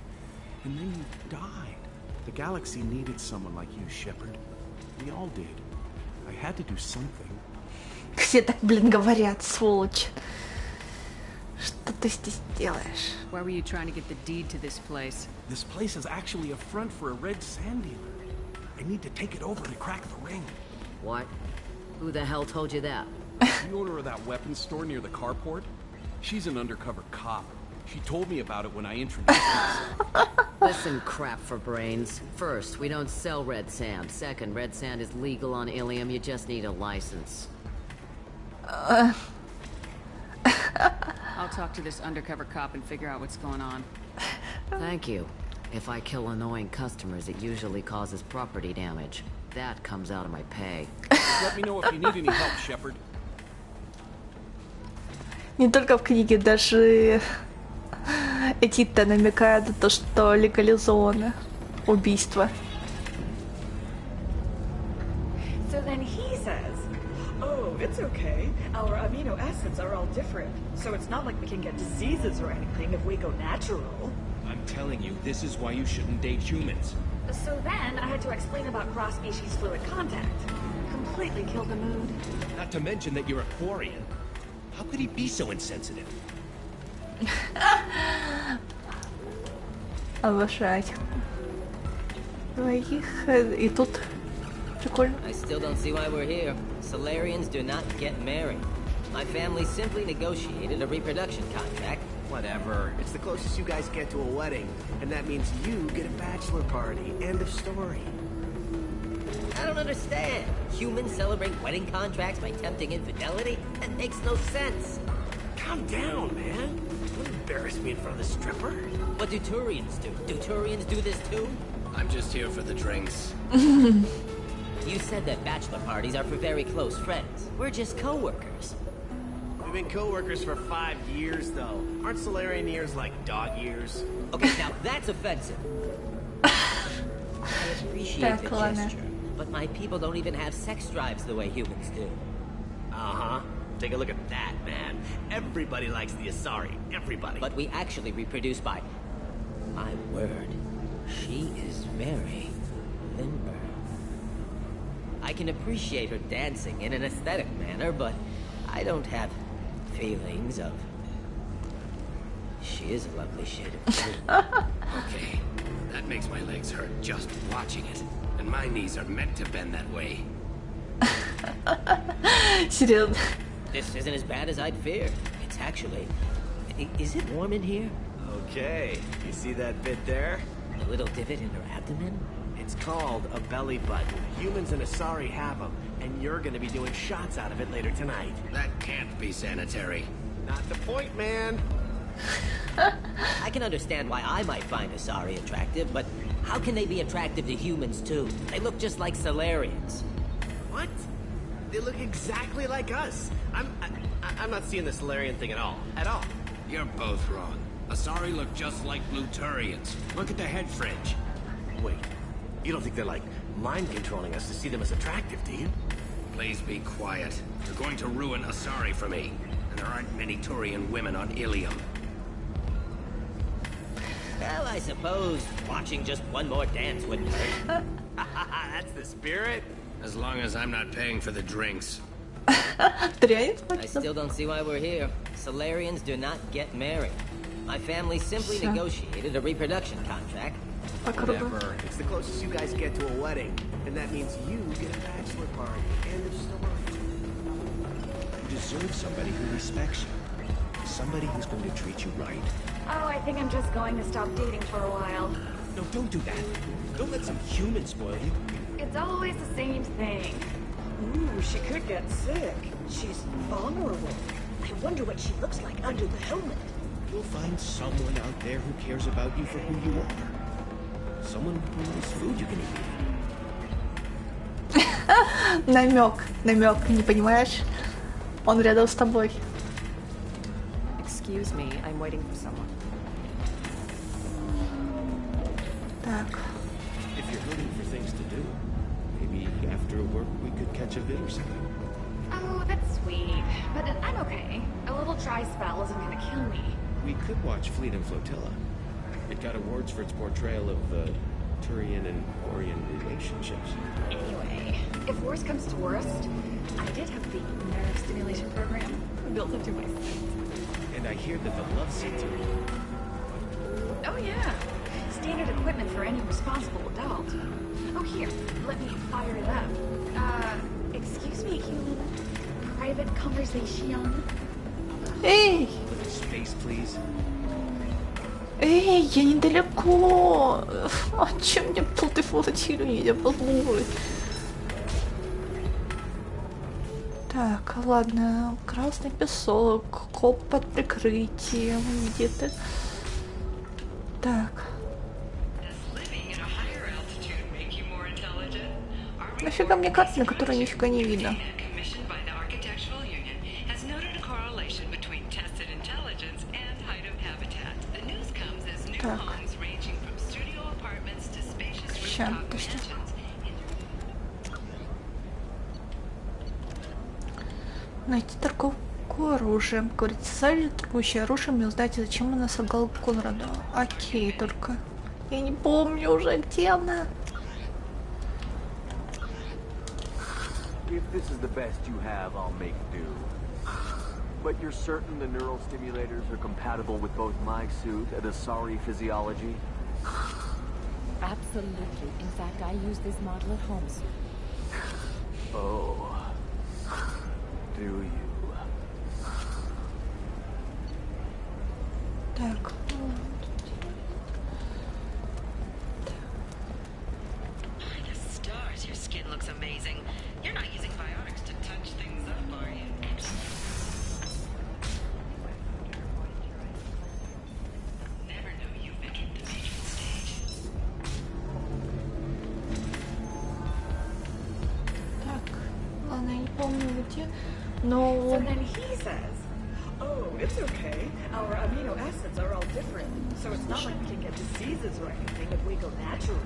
Speaker 17: And then you died. The galaxy needed someone like you, Shepard. We all did. I had to do something.
Speaker 1: Все так, блин, говорят, сволочь. Что ты здесь делаешь?
Speaker 4: Why were you trying to get the deed to this place?
Speaker 17: This place is actually a front for a red sand dealer. I need to take it over to crack the ring.
Speaker 18: What? Who the hell told you that?
Speaker 17: The owner of that weapons store near the carport? She's an undercover cop. She told me about it when I introduced myself.
Speaker 18: Listen, crap for brains. First, we don't sell red sand. Second, red sand is legal on Ilium. You just need a license.
Speaker 4: I'll talk to this undercover cop and figure out what's going on.
Speaker 18: Thank you. If I kill annoying customers, it usually causes property damage. That comes out of my pay.
Speaker 17: Let me know if you need any help, Shepard.
Speaker 1: Не только в книге, даже Эдита намекает на то, что легализовано убийство.
Speaker 19: So then he says, oh, it's okay. Our amino acids are all different. So it's not like we can get diseases or anything if we go natural.
Speaker 6: I'm telling you, this is why you shouldn't date humans.
Speaker 19: So then I had to explain about cross-species fluid contact. Completely killed the mood.
Speaker 6: Not to mention that you're a Quarian. How could he be so insensitive?
Speaker 1: Обожаю. И тут прикольно.
Speaker 18: I still don't see why we're here. Solarians do not get married. My family simply negotiated a reproduction contract.
Speaker 20: Whatever. It's the closest you guys get to a wedding. And that means you get a bachelor party. End of story.
Speaker 18: I don't understand. Humans celebrate wedding contracts by tempting infidelity? That makes no sense.
Speaker 20: Calm down, man. Don't embarrass me in front of the stripper.
Speaker 18: What do Turians do? Do Turians do this too?
Speaker 20: I'm just here for the drinks.
Speaker 18: You said that bachelor parties are for very close friends. We're just co-workers.
Speaker 20: We've been co-workers for 5 years, though. Aren't Solarian years like dog years?
Speaker 18: Okay, now that's offensive. I appreciate the gesture, but my people don't even have sex drives the way humans do.
Speaker 20: Uh-huh. Take a look at that, man. Everybody likes the Asari. Everybody.
Speaker 18: But we actually reproduce by... My word. She is very limber. I can appreciate her dancing in an aesthetic manner, but I don't have feelings of... She is a lovely shade of blue.
Speaker 20: Okay. That makes my legs hurt just watching it. And my knees are meant to bend that way.
Speaker 1: Серьезно.
Speaker 18: This isn't as bad as I'd feared. It's actually... Is it warm in here?
Speaker 20: Okay, you see that bit there?
Speaker 18: A little divot in her abdomen?
Speaker 20: It's called a belly button. Humans and Asari have them, and you're gonna be doing shots out of it later tonight.
Speaker 21: That can't be sanitary.
Speaker 20: Not the point, man.
Speaker 18: I can understand why I might find Asari attractive, but how can they be attractive to humans too? They look just like Solarians.
Speaker 20: What? They look exactly like us. I'm not seeing the Solarian thing at all. At all.
Speaker 21: You're both wrong. Asari look just like Bluturians. Look at the head fringe.
Speaker 20: Wait, you don't think they're like mind controlling us to see them as attractive, do you?
Speaker 21: Please be quiet. You're going to ruin Asari for me. And there aren't many Turian women on Ilium.
Speaker 18: Well, I suppose watching just one more dance wouldn't hurt.
Speaker 20: That's the spirit.
Speaker 21: As long as I'm not paying for the drinks.
Speaker 18: I still don't see why we're here. Solarians do not get married. My family simply negotiated a reproduction contract.
Speaker 20: Whatever. It's the closest you guys get to a wedding. And that means you get a bachelor party. End of story.
Speaker 22: You deserve somebody who respects you. Somebody who's going to treat you right.
Speaker 19: Oh, I think I'm just going to stop dating for a while.
Speaker 22: No, don't do that. Don't let some human spoil you.
Speaker 19: It's always the same thing. Ooh, she could get sick. She's vulnerable. I wonder what she looks like under the helmet.
Speaker 22: You'll find someone out there who cares about you for who you are. Someone who knows food you can eat.
Speaker 1: Намек, не понимаешь? Он рядом с тобой.
Speaker 14: Excuse me, I'm waiting for someone.
Speaker 1: Так.
Speaker 22: If you're looking for things to do, maybe after work we could catch a vid or something.
Speaker 19: Oh, that's sweet. But I'm okay. A little dry spell isn't gonna kill me.
Speaker 22: We could watch Fleet and Flotilla. It got awards for its portrayal of the Turian and Quarian relationships.
Speaker 19: Anyway, if worse comes to worst, I did have the nerve stimulation program built into my suit.
Speaker 22: And I hear that the love seats are...
Speaker 19: Oh yeah. Standard equipment for any responsible adult. Oh here, let me fire it up. Excuse me, human. Private conversation.
Speaker 1: Эй!
Speaker 22: Space, please.
Speaker 1: Эй, я недалеко. А чем мне тут и фототирует? Я послушаю. Так, ладно. Красный песок. Коп под прикрытием. Где ты? Так. Нафига мне карта, на которой нифига не видно? Так. Ща, точно. Найти торговку оружием. Говорит, Сари, торгующая оружием, и узнайте, зачем она солгала Конраду. Окей, только... Я не помню уже, где она.
Speaker 15: If this is the best you have, I'll make do. But you're certain the neural stimulators are compatible with both my suit and Asari physiology?
Speaker 23: Absolutely. In fact, I use this model at home.
Speaker 15: Oh. Do you?
Speaker 1: Так.
Speaker 13: Stars, your skin looks amazing. You're not using biotics to touch things up, are you? Never knew you entered the matron stage.
Speaker 1: Так, ладно, я не помню где, но...
Speaker 19: So then he says, oh, it's okay. Our amino acids are all different. So it's not like we can get diseases or anything if we go natural.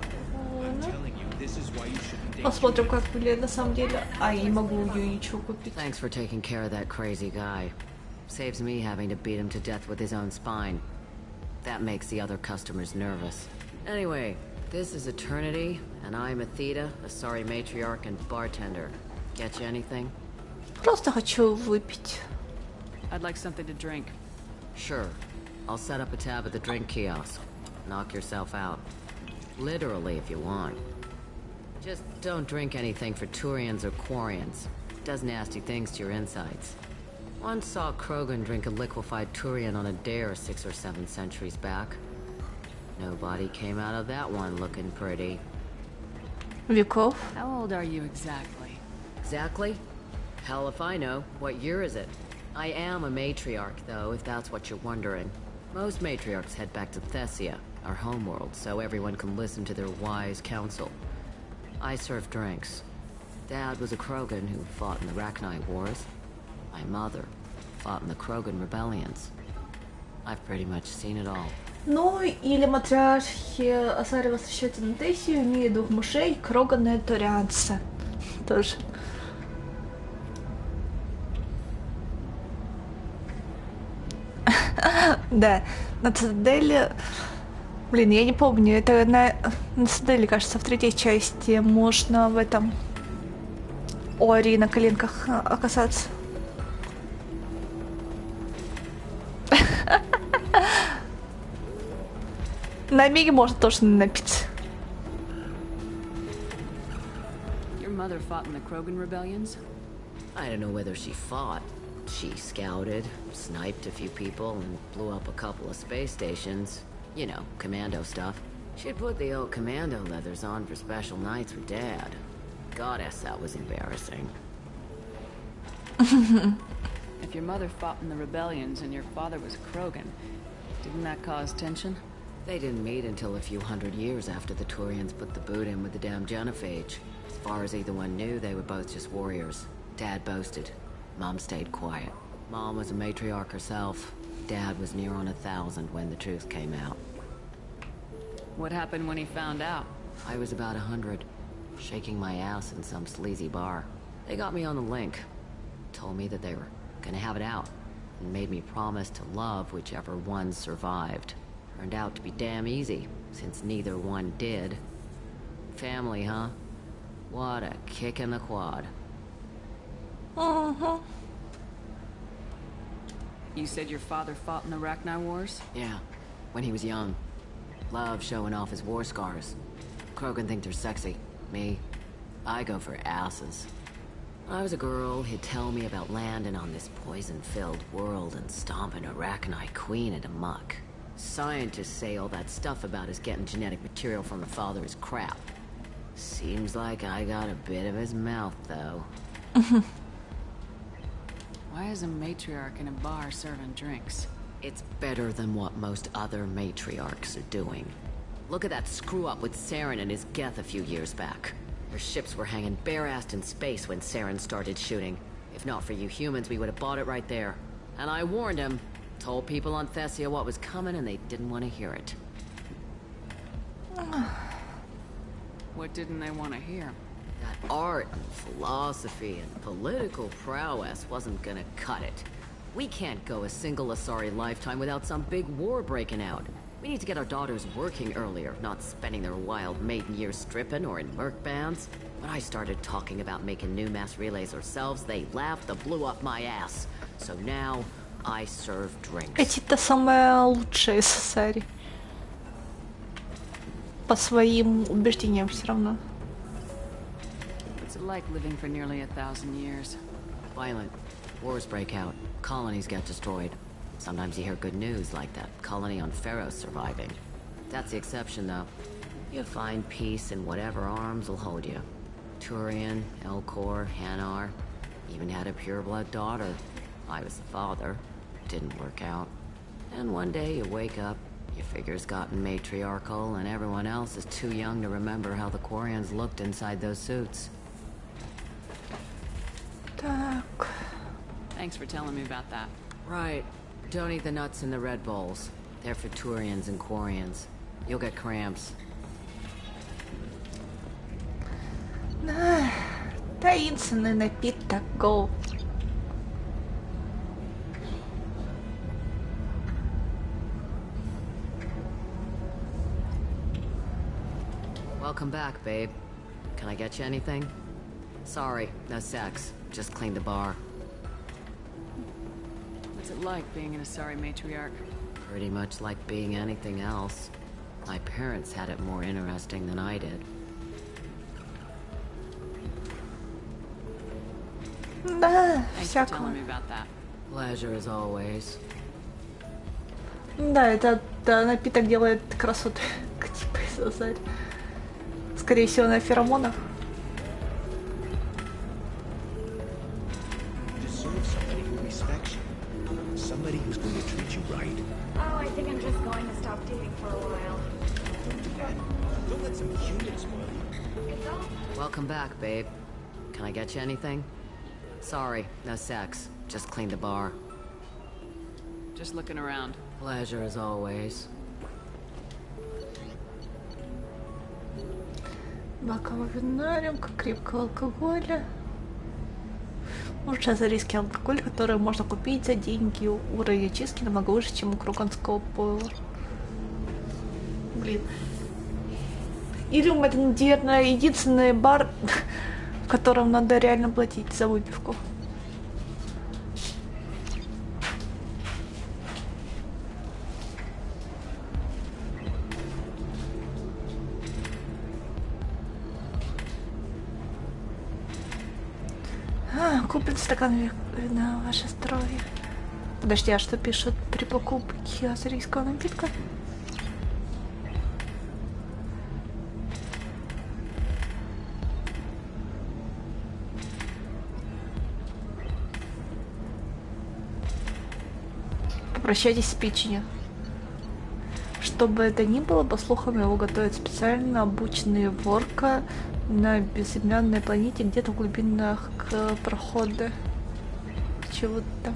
Speaker 22: I'm telling you, this is why you shouldn't date.
Speaker 1: Посмотрим, как выглядит на самом деле. А я не могу у нее ничего купить.
Speaker 12: Thanks for taking care of that crazy guy. Saves me having to beat him to death with his own spine. That makes the other customers nervous. Anyway, this is Eternity, and I'm Athena, Asari matriarch and bartender. Get you anything?
Speaker 1: Просто хочу выпить.
Speaker 4: I'd like something to drink.
Speaker 12: Sure. I'll set up a tab at the drink kiosk. Knock yourself out. Literally, if you want. Just don't drink anything for Turians or Quarians. Does nasty things to your insides. Once saw Krogan drink a liquefied Turian on a dare 6 or 7 centuries back. Nobody came out of that one looking pretty.
Speaker 1: Веков?
Speaker 4: How old are you exactly?
Speaker 12: Exactly? Hell if I know. What year is it? I am a matriarch, though, if that's what you're wondering. Most matriarchs head back to Thessia, our homeworld, so everyone can listen to their wise counsel. I serve drinks. Dad was a Krogan who fought in the Rachni Wars. My mother fought in the Krogan rebellions. I've pretty much seen it all.
Speaker 1: Ну, или матриархи Асари возвращаются на Тессию, имея 2 мужей, Кроганы и Торианцы. Тоже. Да, на Цитадели... Блин, я не помню, это на Цитадели, кажется, в 3-й части можно в этом... Ори на коленках оказаться. На Омеге можно тоже напиться.
Speaker 4: Your mother fought in the Krogan rebellions?
Speaker 12: I don't know whether she fought. She scouted, sniped a few people, and blew up a couple of space stations. You know, commando stuff. She'd put the old commando leathers on for special nights with Dad. Goddess, that was embarrassing.
Speaker 4: If your mother fought in the rebellions and your father was Krogan, didn't that cause tension?
Speaker 12: They didn't meet until a few hundred years after the Turians put the boot in with the damn Genophage. As far as either one knew, they were both just warriors. Dad boasted. Mom stayed quiet. Mom was a matriarch herself. Dad was near on 1,000 when the truth came out.
Speaker 4: What happened when he found out?
Speaker 12: I was about 100, shaking my ass in some sleazy bar. They got me on the link. Told me that they were gonna have it out, and made me promise to love whichever one survived. Turned out to be damn easy, since neither one did. Family, huh? What a kick in the quad.
Speaker 1: Uh-huh.
Speaker 4: You said your father fought in the Rachni Wars?
Speaker 12: Yeah, when he was young. Loved showing off his war scars. Krogan think they're sexy. Me, I go for asses. When I was a girl, he'd tell me about landing on this poison-filled world and stomping a Rachni queen into muck. Scientists say all that stuff about us getting genetic material from her father is crap. Seems like I got a bit of his mouth, though.
Speaker 4: Why is a matriarch in a bar serving drinks?
Speaker 12: It's better than what most other matriarchs are doing. Look at that screw-up with Saren and his Geth a few years back. Their ships were hanging bare-assed in space when Saren started shooting. If not for you humans, we would have bought it right there. And I warned him. Told people on Thessia what was coming and they didn't want to hear it.
Speaker 4: What didn't they want to hear?
Speaker 12: That art and philosophy and political prowess wasn't gonna cut it. We can't go a single Asari lifetime without some big war breaking out. We need to get our daughters working earlier, not spending their wild maiden years stripping or in merc bands. When I started talking about making new mass relays ourselves, they laughed and blew up my ass. So now, I serve drinks.
Speaker 1: Эти-то самые лучшие Асари. По своим убеждениям все равно.
Speaker 4: What's it like living for nearly 1,000 years?
Speaker 12: Violent. Wars break out. Colonies get destroyed. Sometimes you hear good news, like that colony on Pharaoh surviving. That's the exception, though. You find peace in whatever arms will hold you. Turian, Elcor, Hanar. Even had a pureblood daughter. I was the father. Didn't work out. And one day you wake up, your figure's gotten matriarchal, and everyone else is too young to remember how the Quarians looked inside those suits.
Speaker 1: Так.
Speaker 4: Thanks for telling me about that.
Speaker 12: Right. Don't eat the nuts in the Red Bowls. They're for Turians and Quarians. You'll get cramps.
Speaker 1: Таинственный напиток, go.
Speaker 12: Welcome back, babe. Can I get you anything? Sorry, no sex. Just cleaned the bar.
Speaker 4: What's it like being an Asari matriarch?
Speaker 12: Pretty much like being anything else. My parents had it more interesting than I did.
Speaker 1: Да,
Speaker 4: Thanks for
Speaker 1: всякого.
Speaker 4: telling me about that.
Speaker 12: Pleasure as always.
Speaker 1: Да, этот напиток делает красоту. Типа создать. Скорее всего, на феромонах.
Speaker 20: Deserve somebody who respects you. Somebody who's going to treat you right.
Speaker 19: Oh, I think I'm just going to stop dating for a while.
Speaker 20: Don't do that. Don't let some humans spoil you.
Speaker 19: It's all
Speaker 12: Welcome back, babe. Can I get you anything? Sorry, no sex. Just cleaned the bar.
Speaker 4: Just looking around.
Speaker 12: Pleasure as always.
Speaker 1: Баковый вина, рюмка крепкого алкоголя. Лучше за риски алкоголь, который можно купить за деньги. Уровень очистки намного выше, чем у кроконского пойла. Блин. Илюм — это, наверное, единственный бар, в котором надо реально платить за выпивку. Куплен стакан вина, ваше здоровье. Подожди, а что пишут при покупке азерийского напитка? Попрощайтесь с печенью. Что бы это ни было, по слухам, его готовят специально обученные ворка на безымянной планете, где-то в глубинах прохода. Чего-то.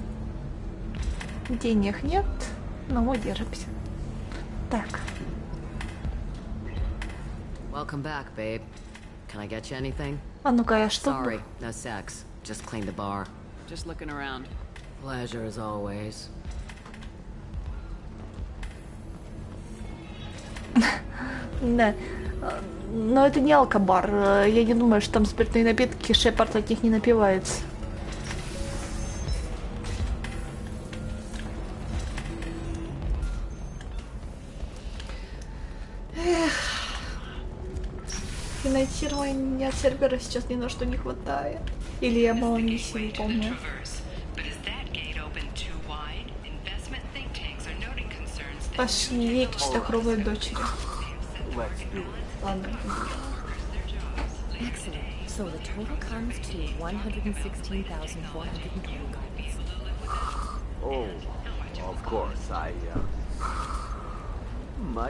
Speaker 1: Денег нет, но мы держимся. Так.
Speaker 12: Welcome back, babe. Can I get you anything?
Speaker 1: А ну-ка, я что?
Speaker 12: Sorry, no sex. Just cleaned the bar.
Speaker 4: Just looking around.
Speaker 12: Pleasure as always.
Speaker 1: Да. Но это не алкобар. Я не думаю, что там спиртные напитки, Шепард от них не напивается. Эх. Финансирования сервера сейчас ни на что не хватает. Или я мало миссий выполняю. Пошли к чистокровной дочери. Ладно.
Speaker 23: Excellent. So the total comes to 116,420 copies.
Speaker 15: Oh, of course. I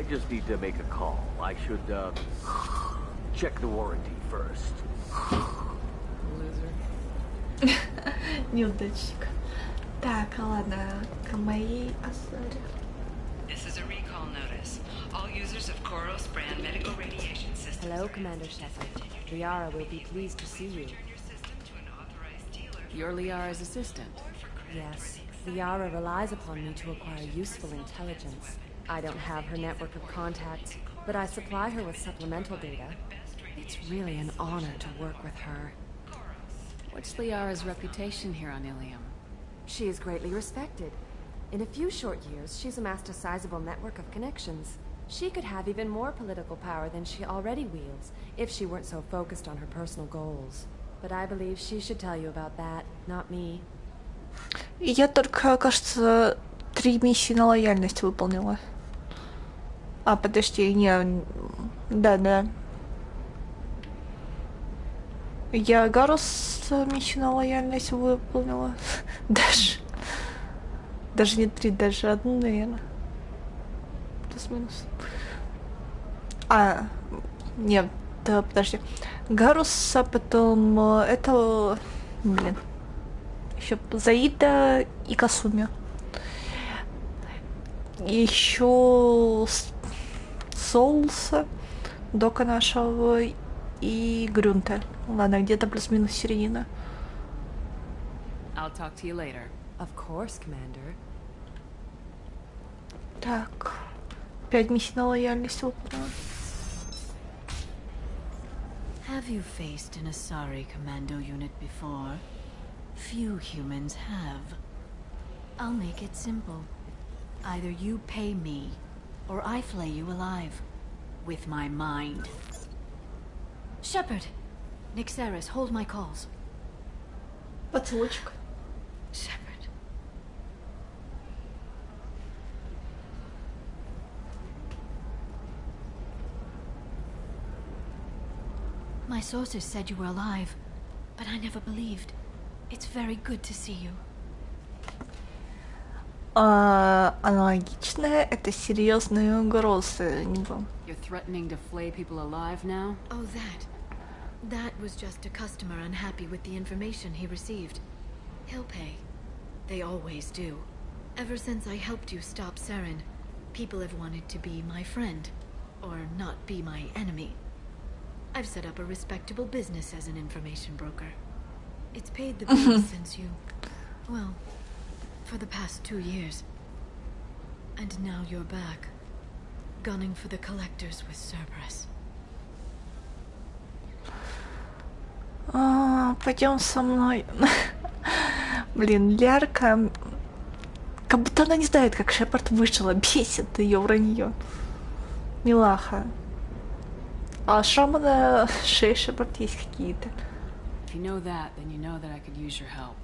Speaker 15: just need to make a call. I should, check the warranty first.
Speaker 4: Loser.
Speaker 1: Неудачник. Так, ладно, к моей Азаре.
Speaker 13: This is a recall notice. All users of Koros brand medical radiation systems.
Speaker 23: Hello, Commander Shepard. Liara will be pleased to see you.
Speaker 4: You're Liara's assistant.
Speaker 23: Yes, Liara relies upon me to acquire useful intelligence. I don't have her network of contacts, but I supply her with supplemental data. It's really an honor to work with her.
Speaker 4: What's Liara's reputation here on Ilium?
Speaker 23: She is greatly respected. In a few short years, she's amassed a sizable network of connections. She could have even more political power than she already wields, if she weren't so focused on her personal goals. But I believe she should tell you about that, not me.
Speaker 1: Я только, кажется, 3 миссии на лояльность выполнила. А, подожди, не... Да. Я Гарус миссию на лояльность выполнила. Даже не 3, даже 1, наверное. Плюс-минус. А, нет, да, подожди. Гаруса, потом это... Блин. Еще Заида и Касуми. Еще Соулса, Дока нашего и Грюнта. Ладно, где-то плюс-минус середина.
Speaker 4: I'll talk to you later.
Speaker 23: Of course, Commander.
Speaker 1: Так. 5 миссий на лояльность выполнила.
Speaker 2: Have you faced an Asari commando unit before? Few humans have. I'll make it simple. Either you pay me, or I flay you alive. With my mind. Shepard! Nixeris, hold my calls.
Speaker 1: Поцелуйчик.
Speaker 2: Shepard. My sources said you were alive, but I never believed. It's very good to see you.
Speaker 1: Аналогичная — это серьезные угрозы.
Speaker 4: You're threatening to flay people alive now?
Speaker 2: Oh, that. That was just a customer unhappy with the information he received. He'll pay. They always do. Ever since I helped you stop Saren, people have wanted to be my friend, or not be my enemy. I've set up a respectable business as an information broker. It's paid the bills since you... well, for the past 2 years. And now you're back, gunning for the collectors with Cerberus.
Speaker 1: Пойдем со мной. Блин, Лярка... Как будто она не знает, как Шепард вышла. Бесит ее вранье. Милаха. А шрамы на шее Шепард есть какие-то.
Speaker 4: If you know that, then you know that I could use your help.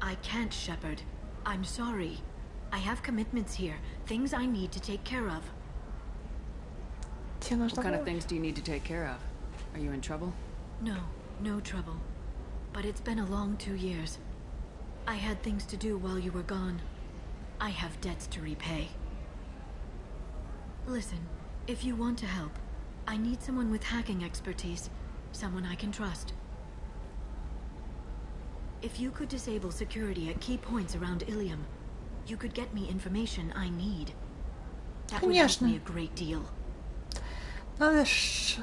Speaker 2: I can't, Shepard. I'm sorry. I have commitments here. Things I need to take care of.
Speaker 4: What kind of things do you need to take care of? Are you in trouble?
Speaker 2: No, no trouble. But it's been a long 2 years. I had things to do while you were gone. I have debts to repay. Listen, if you want to help, I need someone with hacking expertise. Someone I can trust. If you could disable security at key points around Ilium, you could get me information I need. That would help me a great deal.
Speaker 1: Надо ж...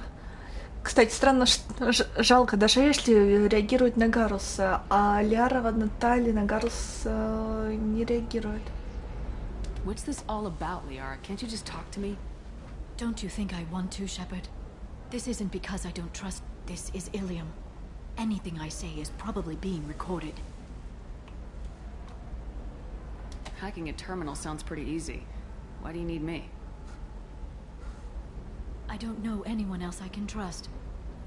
Speaker 1: Кстати, странно, жалко, даже если реагирует на Гаруса, а Лиара Наталья на Гарус не реагирует.
Speaker 4: What's this all about, Liara? Can't you just talk to me?
Speaker 2: Don't you think I want to, Shepard? This isn't because I don't trust. This is Ilium. Anything I say is probably being recorded.
Speaker 4: Hacking a terminal sounds pretty easy. Why do you need me?
Speaker 2: I don't know anyone else I can trust.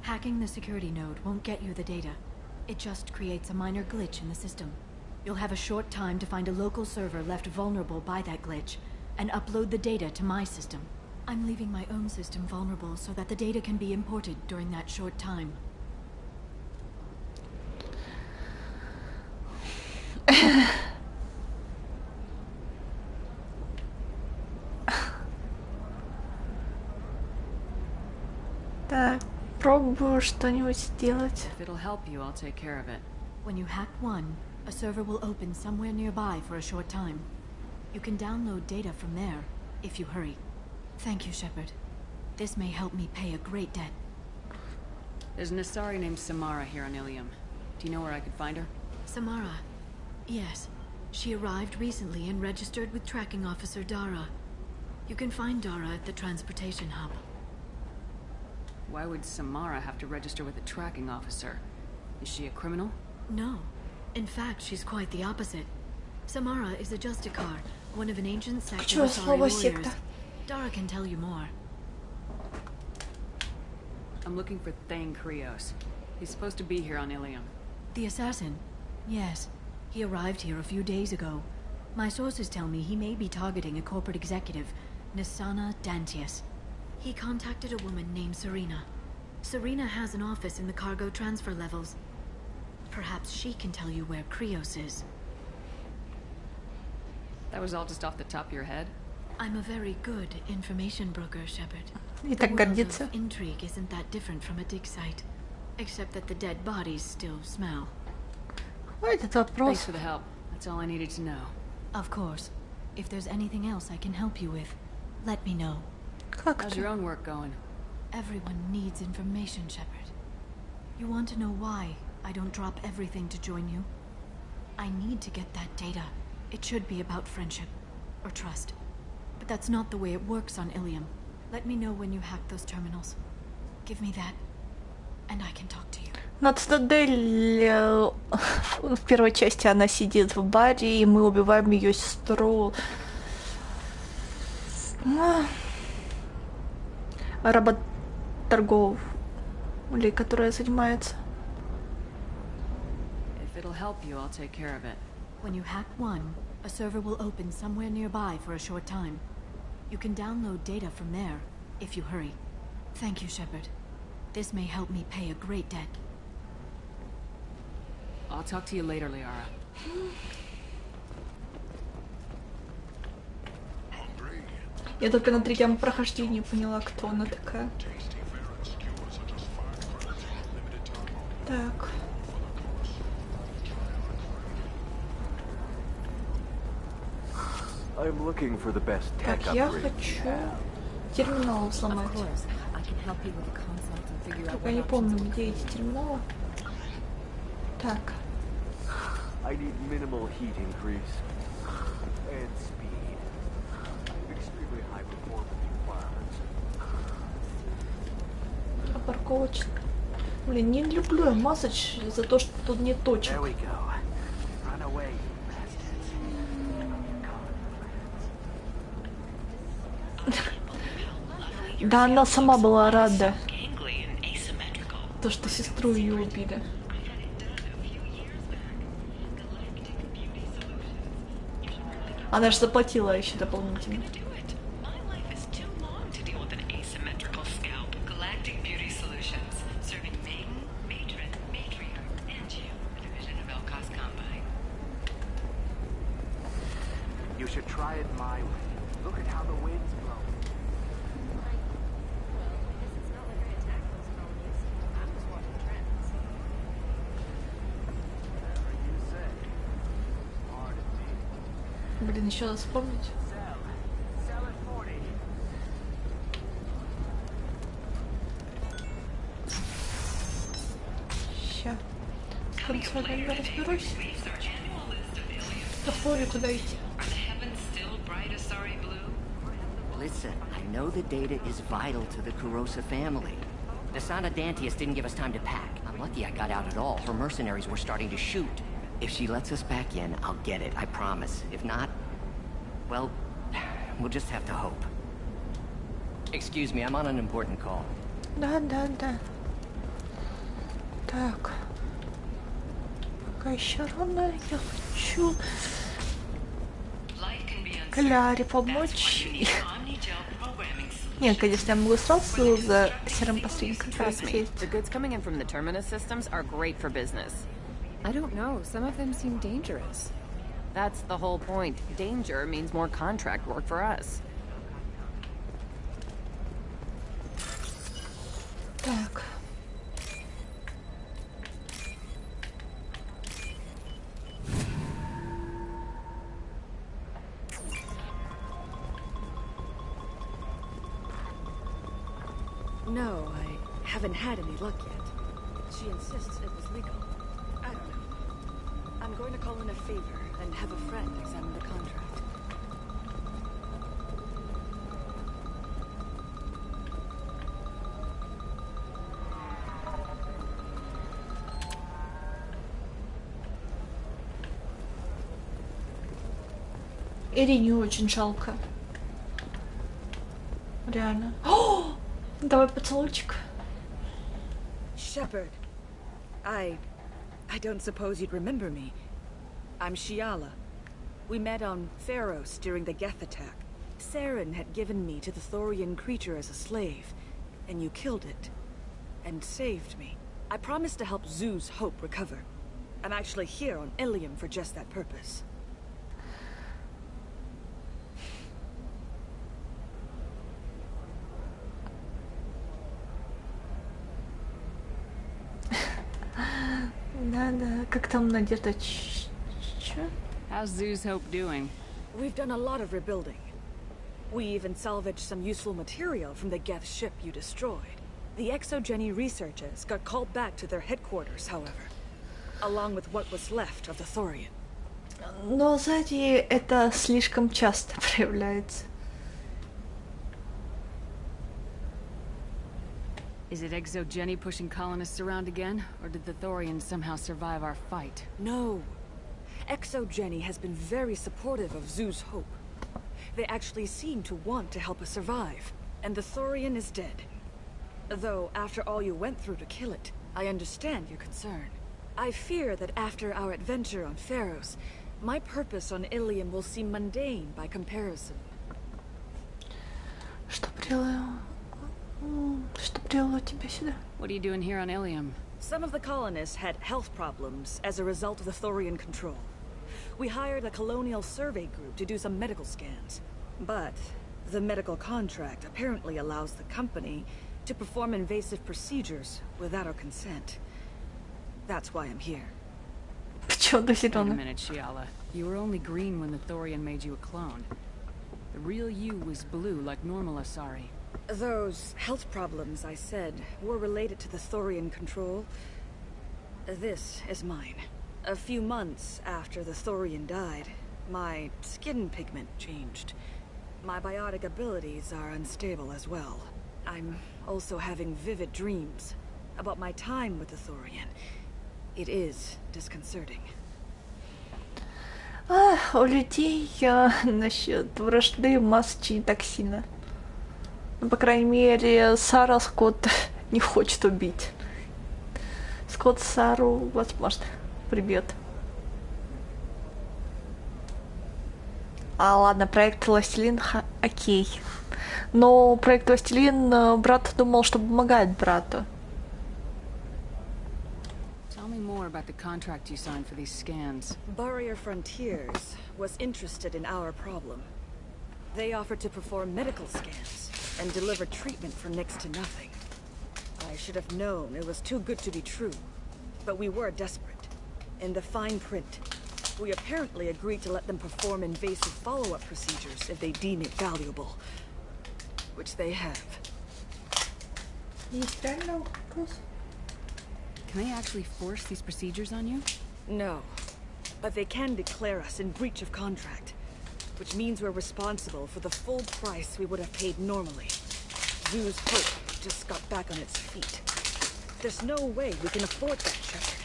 Speaker 2: Hacking the security node won't get you the data. It just creates a minor glitch in the system. You'll have a short time to find a local server left vulnerable by that glitch, and upload the data to my system. I'm leaving my own system vulnerable so that the data can be imported during that short time.
Speaker 1: Так, пробую что-нибудь сделать.
Speaker 4: If it'll help you, I'll take care of it.
Speaker 2: When you hack one, a server will open somewhere nearby for a short time. You can download data from there, if you hurry. Thank you, Shepard. This may help me pay a great debt.
Speaker 4: There's an Asari named Samara here on Ilium. Do you know where I could find her?
Speaker 2: Samara? Yes. She arrived recently and registered with Tracking Officer Dara. You can find Dara at the transportation hub.
Speaker 4: Why would Samara have to register with a tracking officer? Is she a criminal?
Speaker 2: No. In fact, she's quite the opposite. Samara is a Justicar, one of an ancient sect of Asari warriors. Dara can tell you more.
Speaker 4: I'm looking for Thane Krios. He's supposed to be here on Ilium.
Speaker 2: The assassin? Yes. He arrived here a few days ago. My sources tell me he may be targeting a corporate executive, Nisana Dantius. He contacted a woman named Serena. Serena has an office in the cargo transfer levels. Perhaps she can tell you where Krios is.
Speaker 4: That was all just off the top of your head?
Speaker 2: I'm a very good information broker, Shepard.
Speaker 1: И так гордится.
Speaker 2: Intrigue isn't that different from a dig site, except that the dead bodies still smell.
Speaker 1: Этот вопрос.
Speaker 4: Thanks for the help. That's all I needed to know.
Speaker 2: Of course. If there's anything else I can help you with, let me know.
Speaker 4: How's your own work going?
Speaker 2: Everyone needs information, Shepard. You want to know why I don't drop everything to join you? I need to get that data. It should be about friendship or trust. But that's not the way it works on Ilium. Let me know when you hack those terminals. Give me that, and I can talk to you.
Speaker 1: На Цитадель в первой части она сидит в баре, и мы убиваем ее сестру. Работорговлей, которая занимается.
Speaker 14: it'll help you, I'll take care of it.
Speaker 2: When you hack one, a server will open somewhere nearby for a short time. You can download data from there, if you hurry. Thank you, Shepard. This may help me pay a great debt.
Speaker 4: I'll talk to you later, Liara.
Speaker 1: Я только на третьем прохождении поняла, кто она такая. Так.
Speaker 15: I'm looking for the best tech
Speaker 1: Так, я
Speaker 15: upgrade.
Speaker 1: хочу терминал сломать. Только я не помню, где эти терминалы. Так.
Speaker 15: I need minimal heat increase and speed. Extremely high performance requirements.
Speaker 1: Парковочный. Блин, не люблю я Массач за то, что тут нет точек. Да она сама была рада, то, что сестру ее убили. Она же заплатила еще дополнительно.
Speaker 11: You should try it my way. Look at how the wind's blowing.
Speaker 1: Блин, еще надо вспомнить. Ща. С консолями разберусь. По полю куда идти?
Speaker 18: Listen, I know the data is vital to the Kurosa family. Nasana Dantius didn't give us time to pack. I'm lucky I got out at all. Her mercenaries were starting to shoot. If she lets us back in, I'll get it, I promise. If not, well, we'll just have to hope. Excuse me, I'm on an important call.
Speaker 1: Да. Так. Пока еще рано, я хочу Кляре помочь. Нет, конечно, я могу сразу за серым посредником.
Speaker 14: Trust me, the goods coming in from the Terminus systems are great for business. I don't know, some of them seem dangerous. That's the whole point. Danger means more contract work for us.
Speaker 1: Так.
Speaker 19: No, I haven't had any luck yet. She insists it was legal. I don't know. I'm going to call in a favor and have a friend examine the contract.
Speaker 1: Ирине очень жалко. Реально. О! Давай поцелуйчик.
Speaker 19: Shepard, I don't suppose you'd remember me. I'm Shiala. We met on Pharos during the Geth attack. Saren had given me to the Thorian creature as a slave, and you killed it. And saved me. I promised to help Zeus Hope recover. I'm actually here on Ilium for just that purpose.
Speaker 1: Да, как там Надежда?
Speaker 4: How's Zeus Hope doing?
Speaker 19: We've done a lot of rebuilding. We even salvaged some useful material from the Geth ship you destroyed. The Exogeny researchers got called back to their headquarters, however, along with what was left of the Thorian.
Speaker 1: Но сзади это слишком часто проявляется.
Speaker 4: Is it Exogeny pushing colonists around again, or did the Thorians somehow survive our fight?
Speaker 19: No. Exogeny has been very supportive of Zeus Hope. They actually seem to want to help us survive, and the Thorian is dead. Though, after all you went through to kill it, I understand your concern. I fear that after our adventure on Pharos, my purpose on Ilium will seem mundane by comparison.
Speaker 1: Что привело тебя сюда?
Speaker 4: What are you doing here on Ilium?
Speaker 19: Some of the colonists had health problems as a result of the Thorian control. We hired a colonial survey group to do some medical scans. But the medical contract apparently allows the company to perform invasive procedures without our consent. That's why I'm here.
Speaker 4: Wait a minute, Shiala. You were only green when the Thorian made you a clone. The real you was blue, like normal Asari.
Speaker 19: Those health problems I said were related to the Thorian control. This is mine. A few months after the Thorian died, my skin pigment changed. My biotic abilities are unstable as well. I'm also having vivid dreams about my time with the Thorian. It is disconcerting.
Speaker 1: У людей насчет вражды масочки не так сильно. Ну, по крайней мере, Сара Скотт не хочет убить. Скотт Сару, возможно, прибьет. Ладно, проект «Властелин» окей. Но проект «Властелин» брат думал, что помогает брату.
Speaker 4: Tell me more about the contract you signed for these scans.
Speaker 19: Barrier Frontiers was interested in our problem. They offered to perform medical scans and deliver treatment for next to nothing. I should have known it was too good to be true, but we were desperate. In the fine print, we apparently agreed to let them perform invasive follow-up procedures if they deem it valuable. Which they have.
Speaker 4: Can they actually force these procedures on you?
Speaker 19: No, but they can declare us in breach of contract, which means we're responsible for the full price we would have paid normally. Zoo's hope just got back on its feet. There's no way we can afford that, Shepard.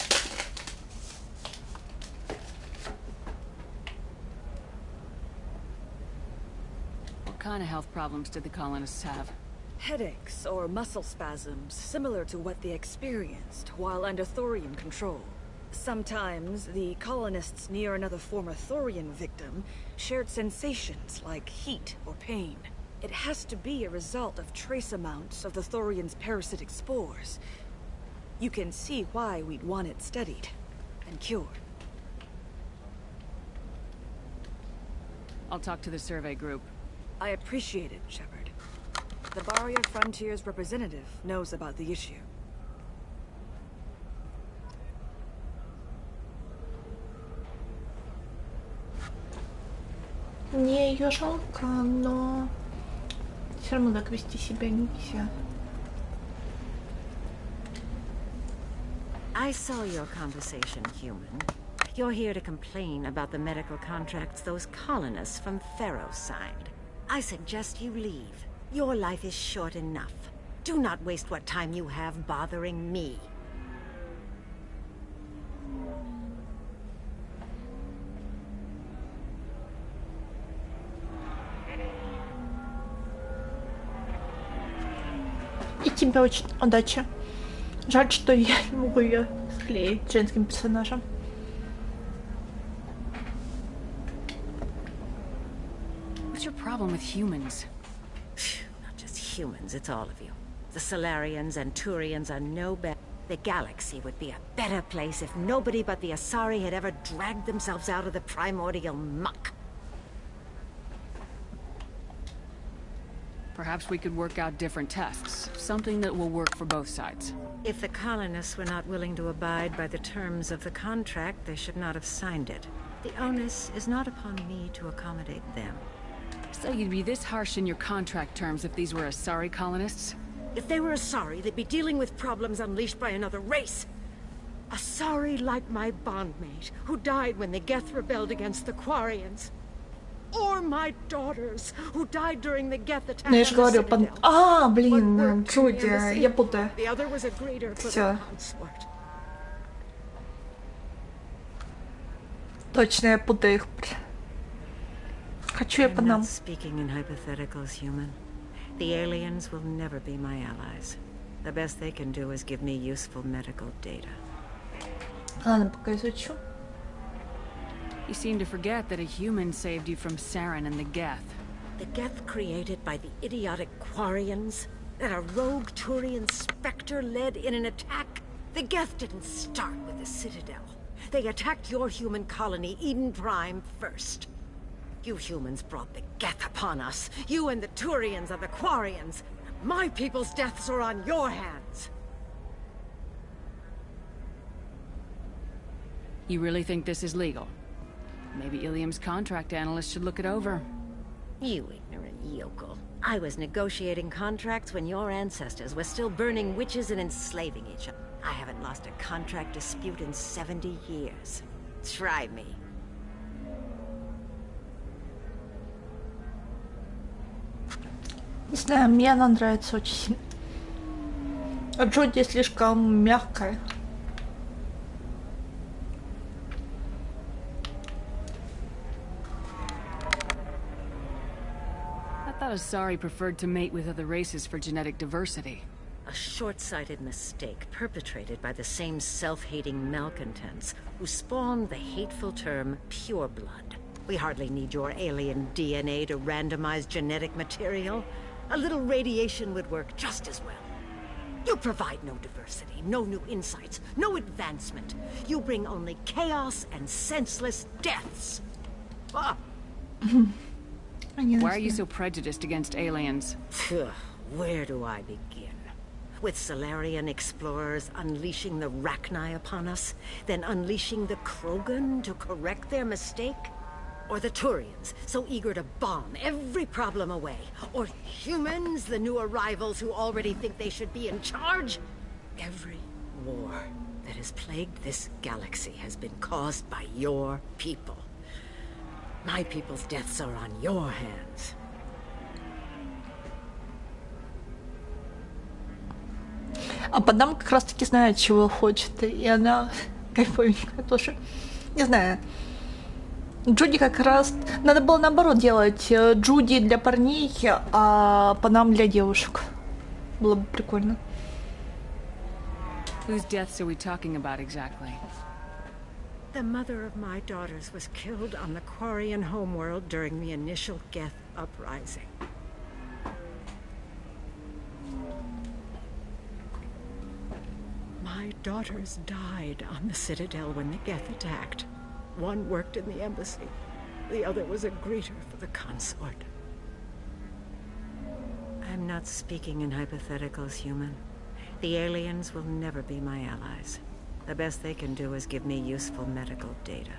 Speaker 4: What kind of health problems did the colonists have?
Speaker 19: Headaches or muscle spasms, similar to what they experienced while under Thorian control. Sometimes, the colonists near another former Thorian victim shared sensations like heat or pain. It has to be a result of trace amounts of the Thorian's parasitic spores. You can see why we'd want it studied and cured.
Speaker 4: I'll talk to the survey group.
Speaker 19: I appreciate it, Shepard. The Barrier Frontiers representative knows about the issue.
Speaker 1: Мне ее жалко, но все равно так вести себя нельзя.
Speaker 3: I saw your conversation, human. You're here to complain about the medical contracts those colonists from Pharos signed. I suggest you leave. Your life is short enough. Do not waste what time you have bothering me.
Speaker 1: И тебе очень удачи. Жаль, что я не могу ее склеить женским персонажем.
Speaker 4: What's your problem with humans?
Speaker 3: Not just humans, it's all of you. The Solarians and Turians are no better. The galaxy would be a better place if nobody but the Asari had ever dragged themselves out of the primordial muck.
Speaker 4: Perhaps we could work out different tests. Something that will work for both sides.
Speaker 3: If the colonists were not willing to abide by the terms of the contract, they should not have signed it. The onus is not upon me to accommodate them.
Speaker 4: So you'd be this harsh in your contract terms if these were Asari colonists?
Speaker 3: If they were Asari, they'd be dealing with problems unleashed by another race. Asari like my bondmate, who died when the Geth rebelled against the Quarians. Or my daughters, who died during the Geth attack.
Speaker 1: Ну я же говорю, блин, Джуди, я путаю.
Speaker 3: The other was a greater for
Speaker 1: Всё.
Speaker 3: the consort.
Speaker 1: Точно, я путаю их. Хочу я по
Speaker 3: I'm
Speaker 1: нам.
Speaker 3: not speaking in hypotheticals, human. The aliens will never be my allies. The best they can do is give me useful medical data.
Speaker 1: Ладно, пока изучу.
Speaker 4: You seem to forget that a human saved you from Saren and the Geth.
Speaker 3: The Geth created by the idiotic Quarians? That a rogue Turian Spectre led in an attack? The Geth didn't start with the Citadel. They attacked your human colony, Eden Prime, first. You humans brought the Geth upon us. You and the Turians are the Quarians. My people's deaths are on your hands.
Speaker 4: You really think this is legal? Maybe Ilium's contract analyst should look it over.
Speaker 3: You ignorant yokel. I was negotiating contracts when your ancestors were still burning witches and enslaving each other. I haven't lost a contract dispute in 70 years. Try me.
Speaker 1: Не знаю, мне она нравится очень сильно. А Джоди слишком мягкая.
Speaker 4: I thought Asari preferred to mate with other races for genetic diversity.
Speaker 3: A short-sighted mistake perpetrated by the same self-hating malcontents who spawned the hateful term pureblood. We hardly need your alien DNA to randomize genetic material. A little radiation would work just as well. You provide no diversity, no new insights, no advancement. You bring only chaos and senseless deaths. Ah.
Speaker 4: Why are you so prejudiced against aliens?
Speaker 3: Where do I begin? With Solarian explorers unleashing the Rachni upon us, then unleashing the Krogan to correct their mistake? Or the Turians, so eager to bomb every problem away? Or humans, the new arrivals who already think they should be in charge? Every war that has plagued this galaxy has been caused by your people. My people's deaths are on your hands.
Speaker 1: А Падам как раз таки знает, чего хочет, и она кайфовенькая тоже. Не знаю. Джуди как раз... Надо было наоборот делать. Джуди для парней, а Падам для девушек. Было бы прикольно.
Speaker 4: Whose deaths are we talking about exactly?
Speaker 3: The mother of my daughters was killed on the Quarian homeworld during the initial Geth uprising. My daughters died on the Citadel when the Geth attacked. One worked in the embassy. The other was a greeter for the consort. I'm not speaking in hypotheticals, human. The aliens will never be my allies. The best they can do is give me useful medical data.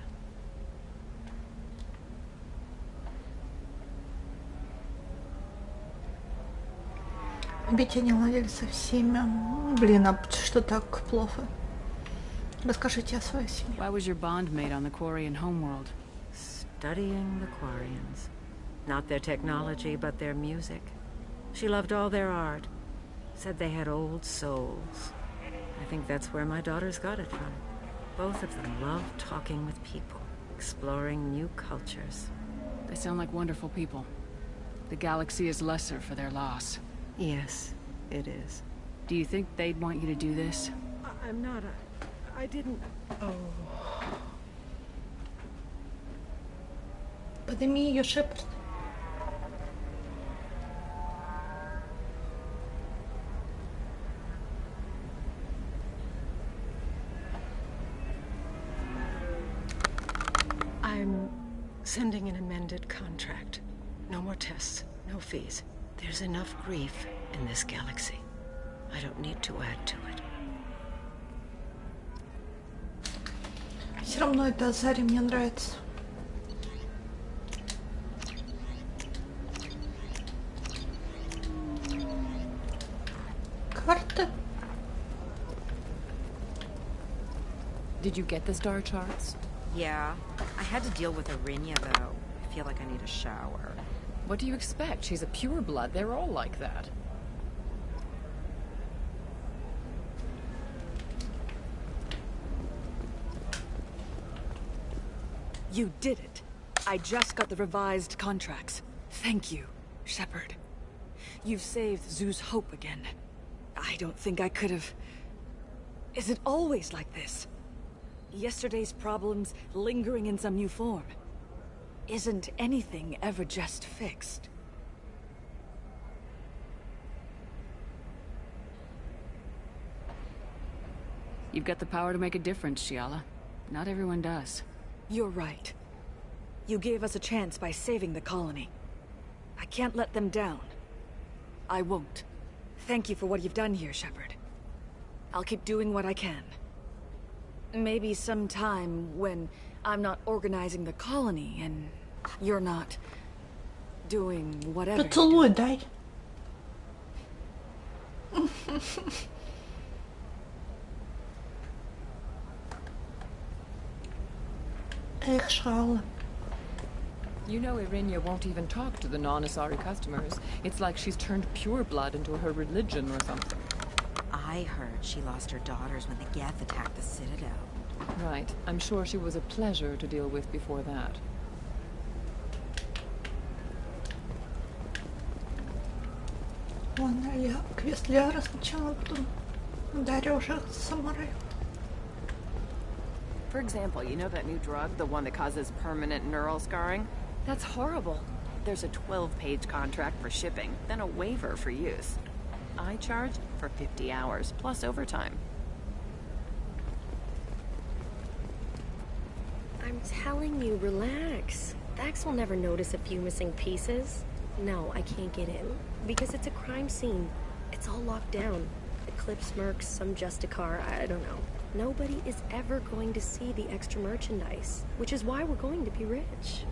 Speaker 1: Ведь они ладили со всеми. Блин, а что так плохо? Расскажите о своей семье.
Speaker 4: Why was your bond made on the Quarian homeworld?
Speaker 3: Studying the Quarians. Not their technology, but their music. She loved all their art. Said they had old souls. I think that's where my daughters got it from. Both of them love talking with people, exploring new cultures.
Speaker 4: They sound like wonderful people. The galaxy is lesser for their loss.
Speaker 3: Yes, it is.
Speaker 4: Do you think they'd want you to do this?
Speaker 3: I'm not I didn't... Oh...
Speaker 1: Подними ее, Шепард.
Speaker 3: I'm sending an amended contract. No more tests, no fees. There's enough grief in this galaxy. I don't need to add to it.
Speaker 1: Все равно это Азари мне нравится. Карта.
Speaker 14: Did you get the star charts?
Speaker 8: Yeah. I had to deal with Arinya, though. I feel like I need a shower.
Speaker 14: What do you expect? She's a pureblood. They're all like that.
Speaker 19: You did it. I just got the revised contracts. Thank you, Shepard. You've saved Zoo's hope again. I don't think I could have... Is it always like this? Yesterday's problems lingering in some new form. Isn't anything ever just fixed?
Speaker 4: You've got the power to make a difference, Shiala. Not everyone does.
Speaker 19: You're right. You gave us a chance by saving the colony. I can't let them down. I won't. Thank you for what you've done here, Shepard. I'll keep doing what I can. Maybe sometime when I'm not organizing the colony and you're not doing whatever.
Speaker 1: Поцелуй дай. Эх, Шиала.
Speaker 14: You know Irinia won't even talk to the non-Asari customers. It's like she's turned pureblood into her religion or something.
Speaker 8: I heard she lost her daughters when the Geth attacked the Citadel.
Speaker 14: Right. I'm sure she was a pleasure to deal with before that.
Speaker 1: Ладно, я квест Лиара сначала, потом Дарья уже самурай.
Speaker 14: For example, you know that new drug, the one that causes permanent neural scarring? That's horrible. There's a 12-page contract for shipping, then a waiver for use. I charge for 50 hours, plus overtime.
Speaker 5: I'm telling you, relax. Vax will never notice a few missing pieces. No, I can't get in, because it's a crime scene. It's all locked down. Eclipse mercs, some Justicar, I don't know. Nobody is ever going to see the extra merchandise, which is why we're going to be rich.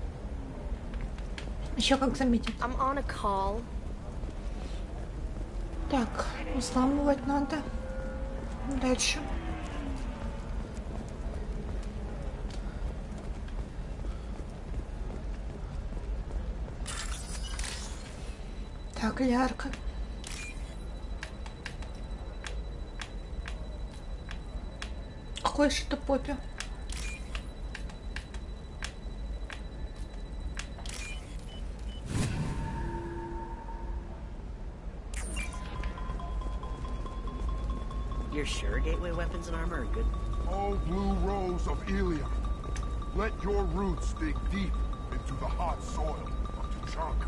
Speaker 1: Еще как заметить.
Speaker 5: I'm on a call.
Speaker 1: Так, взламывать надо. Дальше. Так, Лиарка. Какой же это попе?
Speaker 20: You're sure gateway weapons and armor are good?
Speaker 9: Oh, blue rose of Ilium, let your roots dig deep into the hot soil of Tuchanka.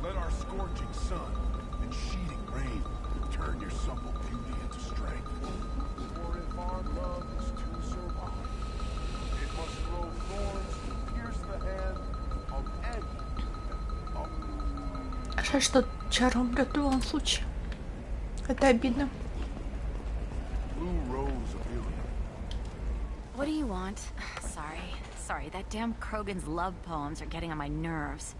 Speaker 9: Let our scorching sun and sheeting rain turn your supple beauty into strength. For if our love is to survive, it must throw thorns to pierce the hand of any.
Speaker 1: Жаль, что Чара умрет в любом случае. Это обидно.
Speaker 2: What do you want? Sorry, that damn Krogan's love poems are getting on my nerves.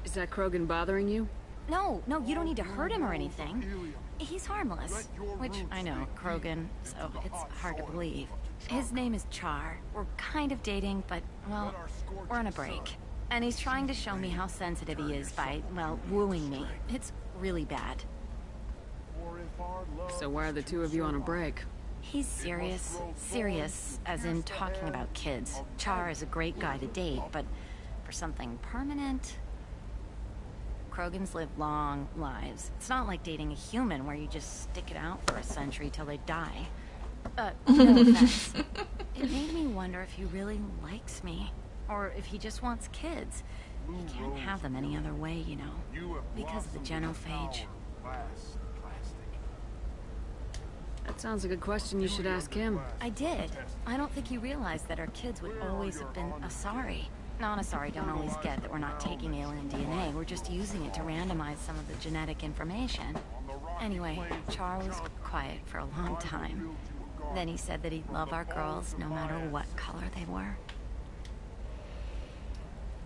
Speaker 4: Is that Krogan bothering you?
Speaker 2: No, you don't need to hurt him or anything. He's harmless. Which, I know, Krogan, so it's hard to believe. His name is Char. We're kind of dating, but, well, we're on a break. And he's trying to show me how sensitive he is by, well, wooing me. It's really bad.
Speaker 4: So why are the two of you on a break?
Speaker 2: He's serious. Serious, as in talking about kids. Char is a great guy to date, but for something permanent... Krogans live long lives. It's not like dating a human where you just stick it out for a century till they die. No offense. It made me wonder if he really likes me. Or if he just wants kids. He can't have them any other way, you know. Because of the genophage.
Speaker 4: That sounds like a question you should ask him.
Speaker 2: I did. I don't think he realized that our kids would always have been Asari. Non-Asari don't always get that we're not taking alien DNA, we're just using it to randomize some of the genetic information. Anyway, Char was quiet for a long time. Then he said that he'd love our girls no matter what color they were.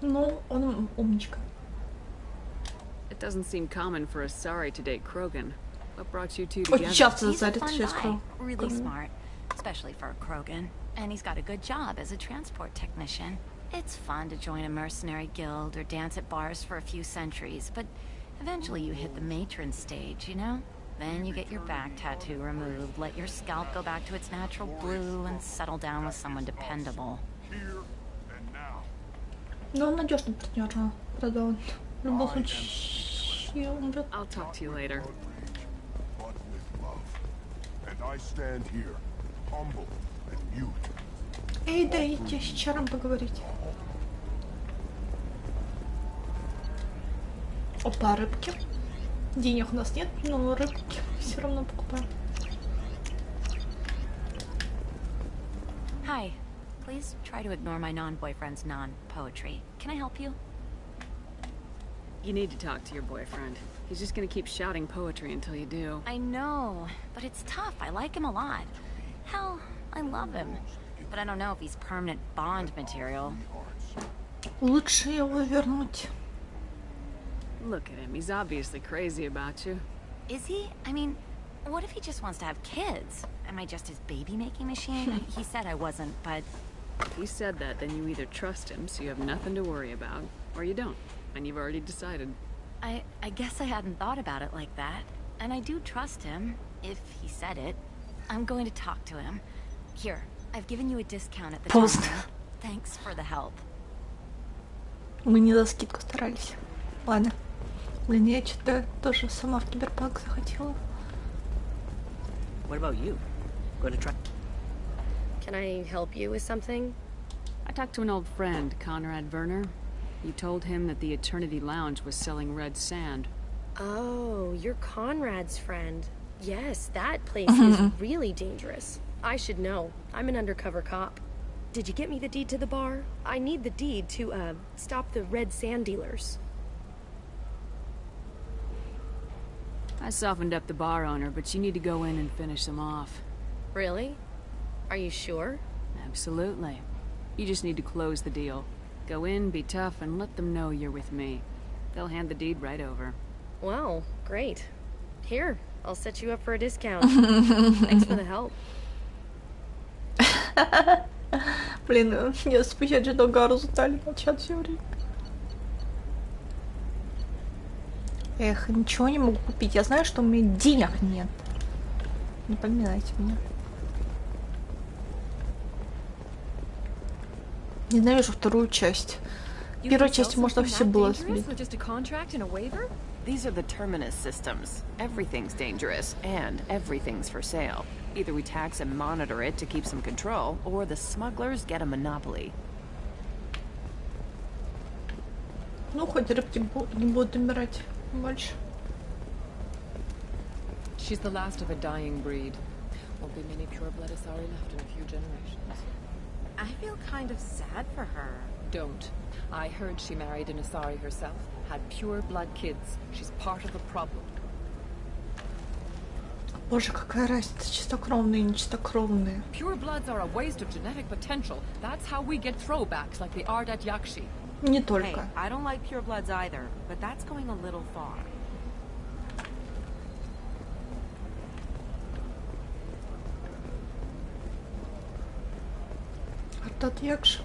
Speaker 1: Ну, он умничка.
Speaker 4: It doesn't seem common for Asari to date Krogan. What brought you two together?
Speaker 2: He's a fun guy, really smart, especially for a Krogan. And he's got a good job as a transport technician. It's fun to join a mercenary guild or dance at bars for a few centuries, but eventually you hit the matron stage, you know? Then you get your back tattoo removed, let your scalp go back to its natural blue, and settle down with someone dependable.
Speaker 1: Ну, он надежный партнер, правда, он в любом случае умрет.
Speaker 4: I'll talk to you later.
Speaker 9: And I stand here, humble and mute.
Speaker 1: Эй, дайте с Чаром поговорить. Опа, рыбки. Денег у нас нет, но рыбки все равно покупаем.
Speaker 2: Hi. Please try to ignore my non-boyfriend's non-poetry. Can I help you?
Speaker 4: You need to talk to your boyfriend. He's just gonna keep shouting poetry until you do.
Speaker 2: I know, but it's tough. I like him a lot. Hell, I love him. But I don't know if he's permanent Bond material.
Speaker 1: Лучше его вернуть.
Speaker 4: Look at him. He's obviously crazy about you.
Speaker 2: Is he? I mean, what if he just wants to have kids? Am I just his baby-making machine? He said I wasn't, but...
Speaker 4: If he said that, then you either trust him, so you have nothing to worry about, or you don't, and you've already decided.
Speaker 2: I guess I hadn't thought about it like that. And I do trust him, if he said it. I'm going to talk to him. Here, I've given you a discount at the
Speaker 1: Поздно.
Speaker 2: time. Thanks for the help.
Speaker 1: Мы не за скидку старались. Ладно. Блин, я что-то тоже сама в киберпанк захотела.
Speaker 18: What about you? Going to try?
Speaker 5: Can I help you with something?
Speaker 4: I talked to an old friend, Conrad Werner. You told him that the Eternity Lounge was selling red sand.
Speaker 5: Oh, you're Conrad's friend. Yes, that place is really dangerous. I should know. I'm an undercover cop. Did you get me the deed to the bar? I need the deed to, stop the red sand dealers.
Speaker 4: I softened up the bar owner, but you need to go in and finish them off.
Speaker 5: Really? Are you sure?
Speaker 4: Absolutely. You just need to close the deal. Go in, be tough, and let them know you're with me. They'll hand the deed right over.
Speaker 5: Wow, great. Here, I'll set you up for a discount. Thanks for the help.
Speaker 1: Блин, я спустя долго разутали на чат все время. Эх, ничего не могу купить. Я знаю, что у меня денег нет. Не поминайте меня. Ненавижу вторую часть. В первой части можно все было сбить.
Speaker 14: These are the Terminus systems. Everything's dangerous, and everything's for sale. Either we tax and monitor it to keep some control, or the smugglers get a monopoly.
Speaker 1: Ну, хоть рыбки не будут умирать больше.
Speaker 14: She's the last of a dying breed. Won't be many pure-blood Asari left in a few generations.
Speaker 8: I feel kind of sad for her.
Speaker 14: Don't. I heard she married an Asari herself, had pure-blood kids. She's part of the problem.
Speaker 1: Боже, какая разница, чистокровные и нечистокровные.
Speaker 14: Pure-bloods are a waste of genetic potential. That's how we get throwbacks like the Ardat Yakshi.
Speaker 1: Не только.
Speaker 8: Hey, I don't like purebloods either, but that's going a little far.
Speaker 1: Ardat Yakshi.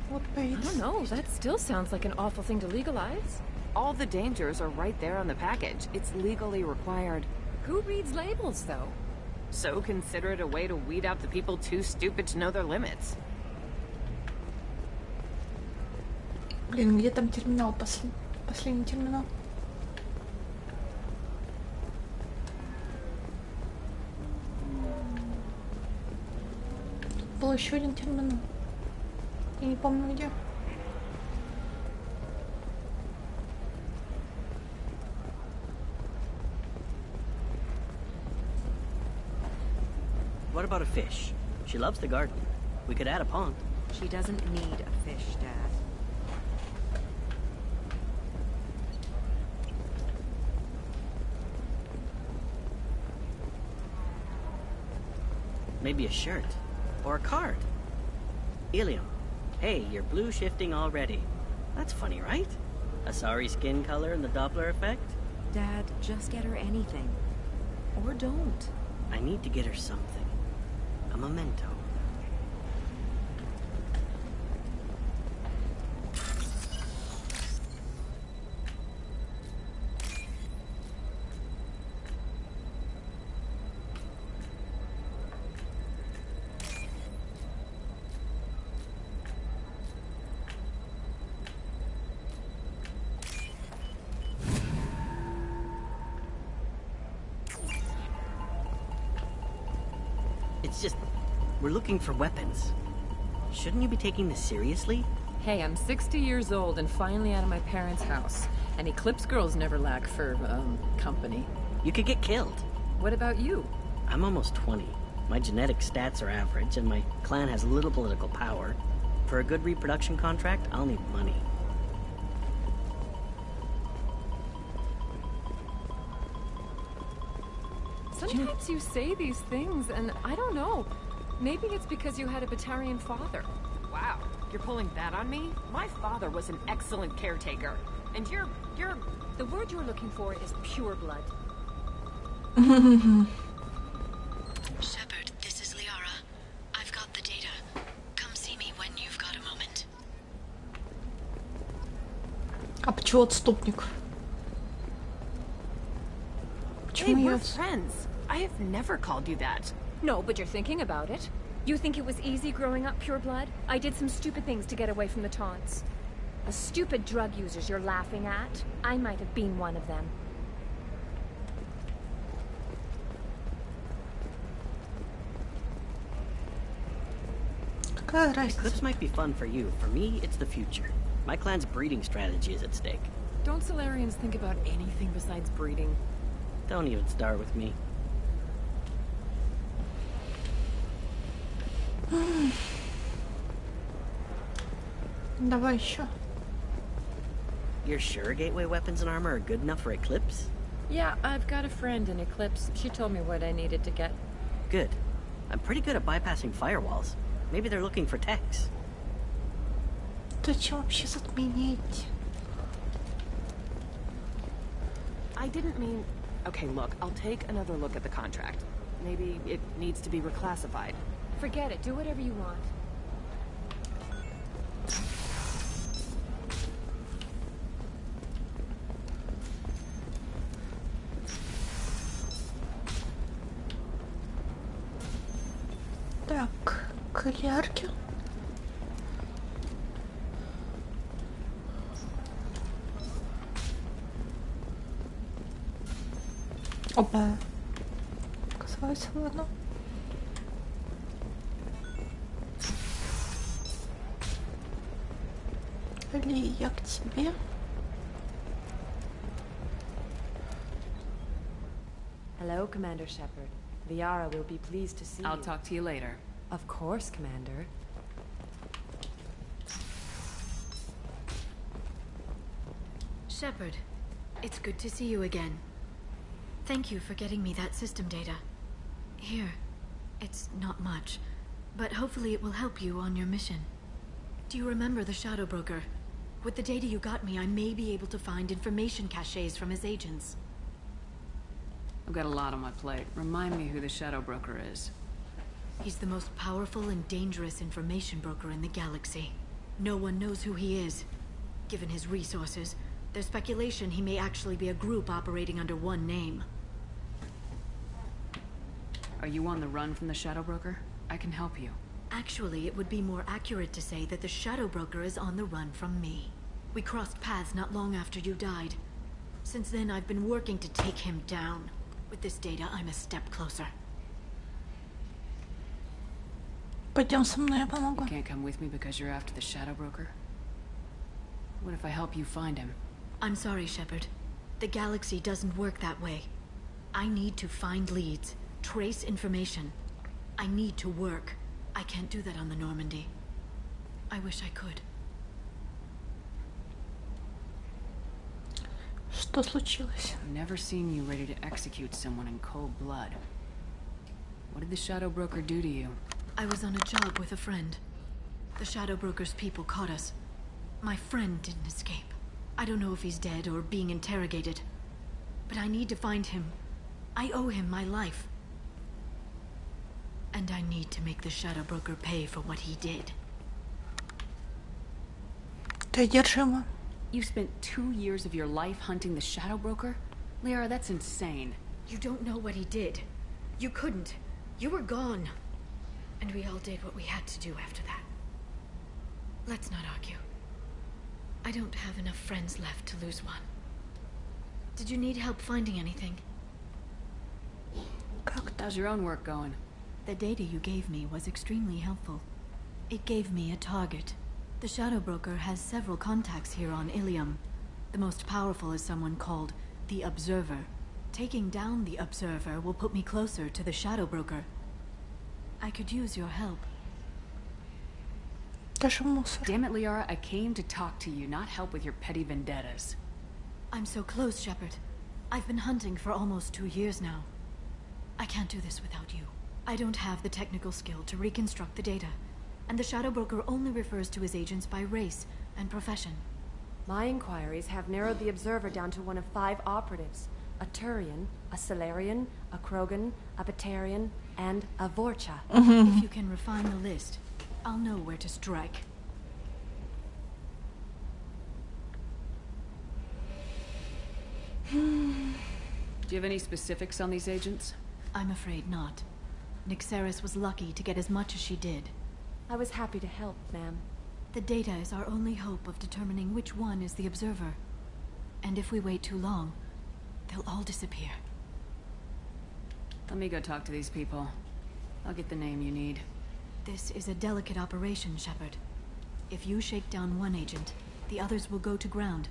Speaker 1: What
Speaker 14: I don't know, that still sounds like an awful thing to legalize. All the dangers are right there on the package. It's legally required. Who reads labels, though? So consider it a way to weed out the people too stupid to know their limits.
Speaker 1: Блин, где там терминал? Последний терминал. Тут был еще один терминал. Я не помню где.
Speaker 18: What about a fish? She loves the garden. We could add a pond.
Speaker 8: She doesn't need a fish, Dad.
Speaker 18: Maybe a shirt. Or a card. Ilium. Hey, you're blue shifting already. That's funny, right? Asari skin color and the Doppler effect?
Speaker 8: Dad, just get her anything. Or don't.
Speaker 18: I need to get her something. A memento.
Speaker 7: It's just, we're looking for weapons. Shouldn't you be taking this seriously?
Speaker 14: Hey, I'm 60 years old and finally out of my parents' house. And Eclipse girls never lack for, company.
Speaker 7: You could get killed.
Speaker 14: What about you?
Speaker 7: I'm almost 20. My genetic stats are average, and my clan has little political power. For a good reproduction contract, I'll need money.
Speaker 14: Sometimes you say these things, and I don't know. Maybe it's because you had a Batarian father. Wow, you're pulling that on me? My father was an excellent caretaker. And you're... The word you're looking for is pure blood.
Speaker 2: Shepard, this is Liara. I've got the data. Come see me when you've got a moment.
Speaker 1: А почему отступник?
Speaker 14: Hey, we're friends. I have never called you that.
Speaker 10: No, but you're thinking about it. You think it was easy growing up pure blood? I did some stupid things to get away from the taunts. The stupid drug users you're laughing at, I might have been one of them.
Speaker 7: Eclipse might be fun for you. For me, it's the future. My clan's breeding strategy is at stake.
Speaker 14: Don't Solarians think about anything besides breeding?
Speaker 7: Don't even start with me.
Speaker 1: Давай еще.
Speaker 7: You're sure gateway weapons and armor are good enough for Eclipse?
Speaker 14: Yeah, I've got a friend in Eclipse. She told me what I needed to get.
Speaker 7: Good. I'm pretty good at bypassing firewalls. Maybe they're looking for techs.
Speaker 1: Зачем вообще отменить?
Speaker 14: I didn't mean... Okay, look, I'll take another look at the contract. Maybe it needs to be reclassified.
Speaker 10: Forget it. Do whatever you want.
Speaker 1: Так, колярки. Опа. Оказалось, ладно. Ли, я к тебе.
Speaker 23: Hello, Commander Shepard. Liara will be pleased to see you.
Speaker 4: I'll talk to you later.
Speaker 23: Of course, Commander.
Speaker 2: Shepard, it's good to see you again. Thank you for getting me that system data. Here, it's not much, but hopefully it will help you on your mission. Do you remember the Shadow Broker? With the data you got me, I may be able to find information caches from his agents.
Speaker 4: I've got a lot on my plate. Remind me who the Shadow Broker is.
Speaker 2: He's the most powerful and dangerous information broker in the galaxy. No one knows who he is. Given his resources, there's speculation he may actually be a group operating under one name.
Speaker 4: Are you on the run from the Shadow Broker? I can help you.
Speaker 2: Actually, it would be more accurate to say that the Shadow Broker is on the run from me. We crossed paths not long after you died. Since then, I've been working to take him down. With this data, I'm a step closer.
Speaker 1: Пойдем со мной, я помогу.
Speaker 4: You can't come with me because you're after the Shadow Broker? What if I help you find him?
Speaker 2: I'm sorry, Shepard. The galaxy doesn't work that way. I need to find leads, trace information. I need to work. I can't do that on the Normandy. I wish I could.
Speaker 1: Что случилось?
Speaker 4: I've never seen you ready to execute someone in cold blood. What did the Shadow Broker do to you?
Speaker 2: I was on a job with a friend. The Shadow Broker's people caught us. My friend didn't escape. I don't know if he's dead or being interrogated. But I need to find him. I owe him my life. And I need to make the Shadow Broker pay for what he did.
Speaker 1: Ты одержима.
Speaker 4: You spent 2 years of your life hunting the Shadow Broker? Liara, that's insane.
Speaker 2: You don't know what he did. You couldn't. You were gone. And we all did what we had to do after that. Let's not argue. I don't have enough friends left to lose one. Did you need help finding anything?
Speaker 4: How's your own work going?
Speaker 2: The data you gave me was extremely helpful. It gave me a target. The Shadow Broker has several contacts here on Ilium. The most powerful is someone called the Observer. Taking down the Observer will put me closer to the Shadow Broker. I could use your help.
Speaker 4: Damn it, Liara, I came to talk to you, not help with your petty vendettas.
Speaker 2: I'm so close, Shepard. I've been hunting for almost 2 years now. I can't do this without you. I don't have the technical skill to reconstruct the data, and the Shadow Broker only refers to his agents by race and profession.
Speaker 23: My inquiries have narrowed the Observer down to one of 5 operatives. A Turian, a Salarian, a Krogan, a Batarian, and a Vorcha.
Speaker 2: If you can refine the list, I'll know where to strike.
Speaker 4: Do you have any specifics on these agents?
Speaker 2: I'm afraid not. Nyxeris was lucky to get as much as she did.
Speaker 23: I was happy to help, ma'am.
Speaker 2: The data is our only hope of determining which one is the Observer. And if we wait too long, they'll all disappear.
Speaker 4: Let me go talk to these people. I'll get the name you need.
Speaker 2: This is a delicate operation, Shepard. If you shake down one agent, the others will go to ground,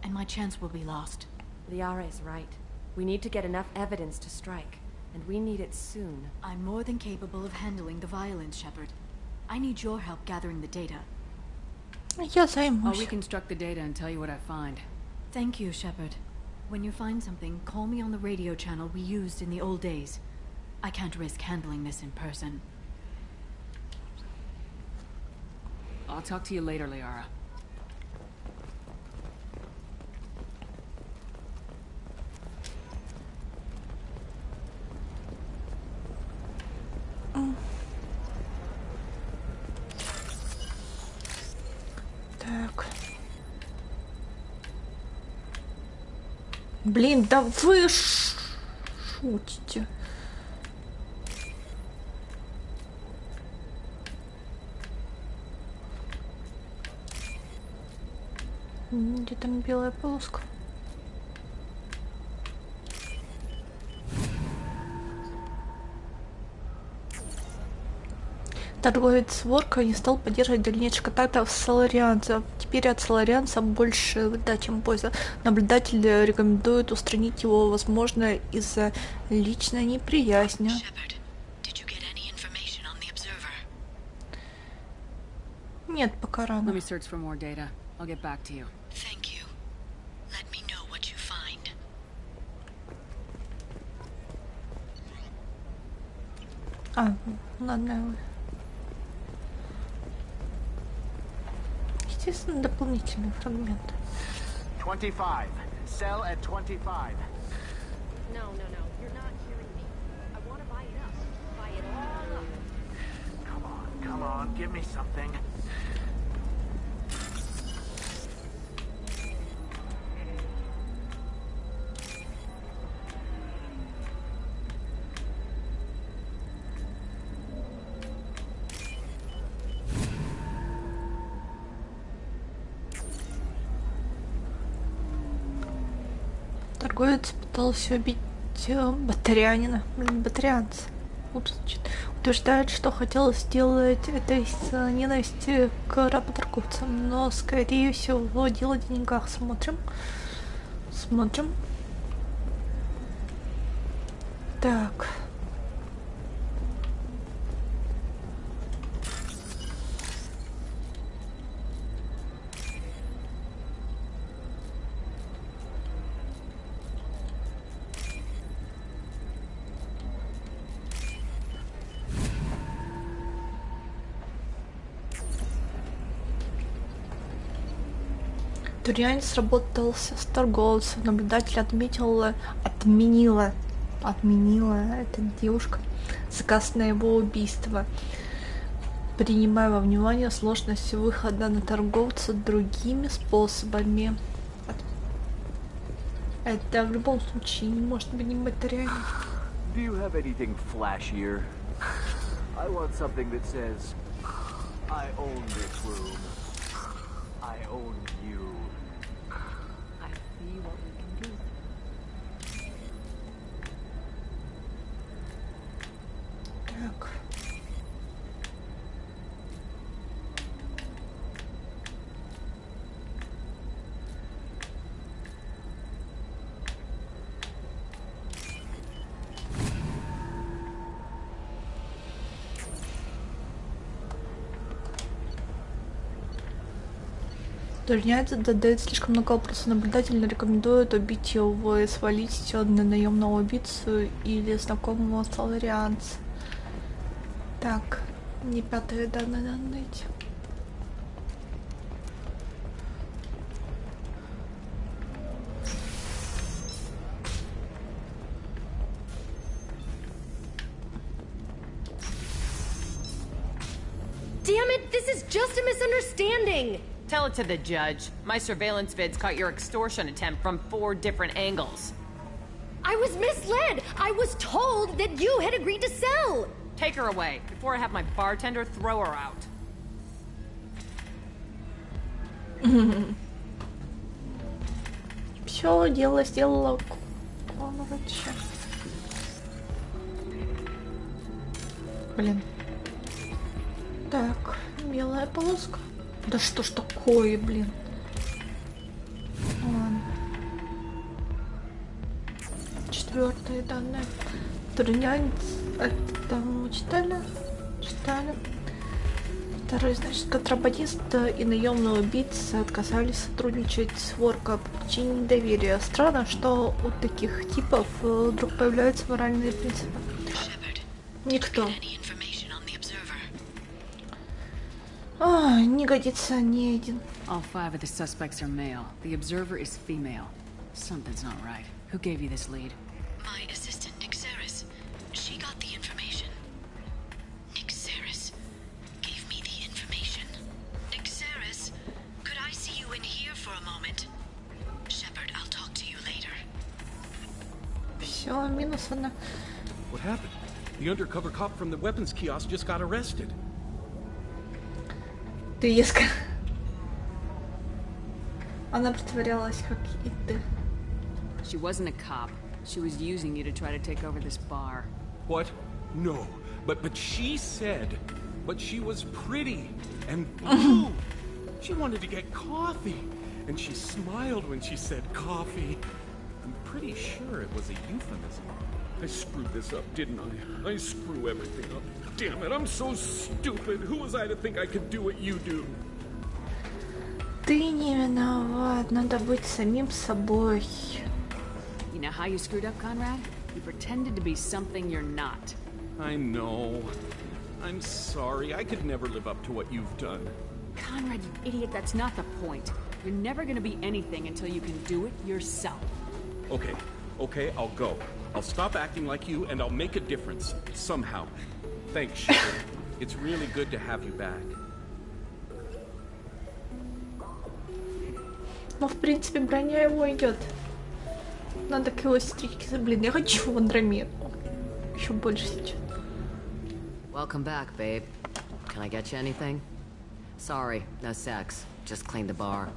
Speaker 2: and my chance will be lost.
Speaker 23: Liara is right. We need to get enough evidence to strike, and we need it soon.
Speaker 2: I'm more than capable of handling the violence, Shepard. I need your help gathering the data.
Speaker 1: Yes,
Speaker 4: I'll reconstruct the data and tell you what I find.
Speaker 2: Thank you, Shepard. When you find something, call me on the radio channel we used in the old days. I can't risk handling this in person.
Speaker 4: I'll talk to you later, Liara.
Speaker 1: Так. Блин, да вы шутите. Где там белая полоска? Торговец Ворка не стал поддерживать дальнейших контактов с соларианцем. Теперь от соларианца больше вреда, чем польза. Наблюдатель рекомендует устранить его, возможно, из-за личной неприязни. Нет, пока рано.
Speaker 4: Let me search for more data. I'll get back to you.
Speaker 2: Thank you. Let me know what you find.
Speaker 1: Ладно. Естественно, дополнительный фрагмент.
Speaker 11: 25. Sell at 25.
Speaker 5: No. You're not hearing me. I want to buy it up. Buy it all up.
Speaker 11: Come on. Give me something.
Speaker 1: Торговец пытался убить батарианина. Батарианца. Утверждает, что хотел сделать это из ненависти к работорговцам, но, скорее всего, дело в деньгах. Смотрим. Так. Турианец сработался с торговцем. Наблюдатель отменила эта девушка заказ на его убийство, принимая во внимание сложность выхода на торговца другими способами. Это в любом случае не может быть не батарея.
Speaker 15: Do you have anything flashier? I want something that says, I own this room. I own you.
Speaker 23: I see what we can do.
Speaker 1: Так. Дурняется, дает слишком много вопросов. Наблюдательно рекомендует убить его и свалить на наемного убийцу или знакомого соларианца. Так, не пятые данные надо найти.
Speaker 5: Damn it, this is just a misunderstanding!
Speaker 14: Tell it to the judge. My surveillance vids caught your extortion attempt from 4 different angles.
Speaker 5: I was misled! I was told that you had agreed to sell!
Speaker 14: Take her away, before I have my bartender throw her out.
Speaker 1: Все, дело сделала. Короче. Блин. Так, белая полоска. Да что ж такое, блин. Ладно. 4 данные. Турнянец. Это мы читали? Читали. 2, значит, контрабандист и наемный убийца отказались сотрудничать с Ворка по причине недоверия. Странно, что у таких типов вдруг появляются моральные принципы. Никто. Не годится ни один.
Speaker 4: All 5 of the suspects are male. The observer is female. Something's not right. Who gave you this lead?
Speaker 13: My assistant, Nixeris. She got the information. Nixeris gave me the information. Nixeris, could I see you in here for a moment? Shepard, I'll talk to you later.
Speaker 1: Все, минус 1.
Speaker 6: What happened? The undercover cop from the weapons kiosk just got arrested.
Speaker 1: Ты резко. Она притворялась, как и ты.
Speaker 4: She wasn't a cop. She was using you to try to take over this bar.
Speaker 6: What? No. But she said... But she was pretty and blue. She wanted to get coffee. And she smiled when she said coffee. I'm pretty sure it was a euphemism. I screwed this up, didn't I? I screw everything up. Damn it, I'm so stupid. Who was I to think I could do what you do?
Speaker 1: Ты не виноват. Надо быть самим собой.
Speaker 4: You know how you screwed up, Conrad? You pretended to be something you're not.
Speaker 6: I know. I'm sorry. I could never live up to what you've done.
Speaker 4: Conrad, you idiot, that's not the point. You're never gonna be anything until you can do it yourself.
Speaker 6: Okay, I'll go. I'll stop acting like you, and I'll make a difference. Somehow. Thanks, Shepard. It's really good to have you back.
Speaker 1: Ну, в принципе, броня его идет. Надо к его сестричке. Блин, я хочу в Андромеду. Еще больше сейчас.
Speaker 12: Welcome back, babe. Can I get you anything? Sorry, no sex. Just cleaned the bar.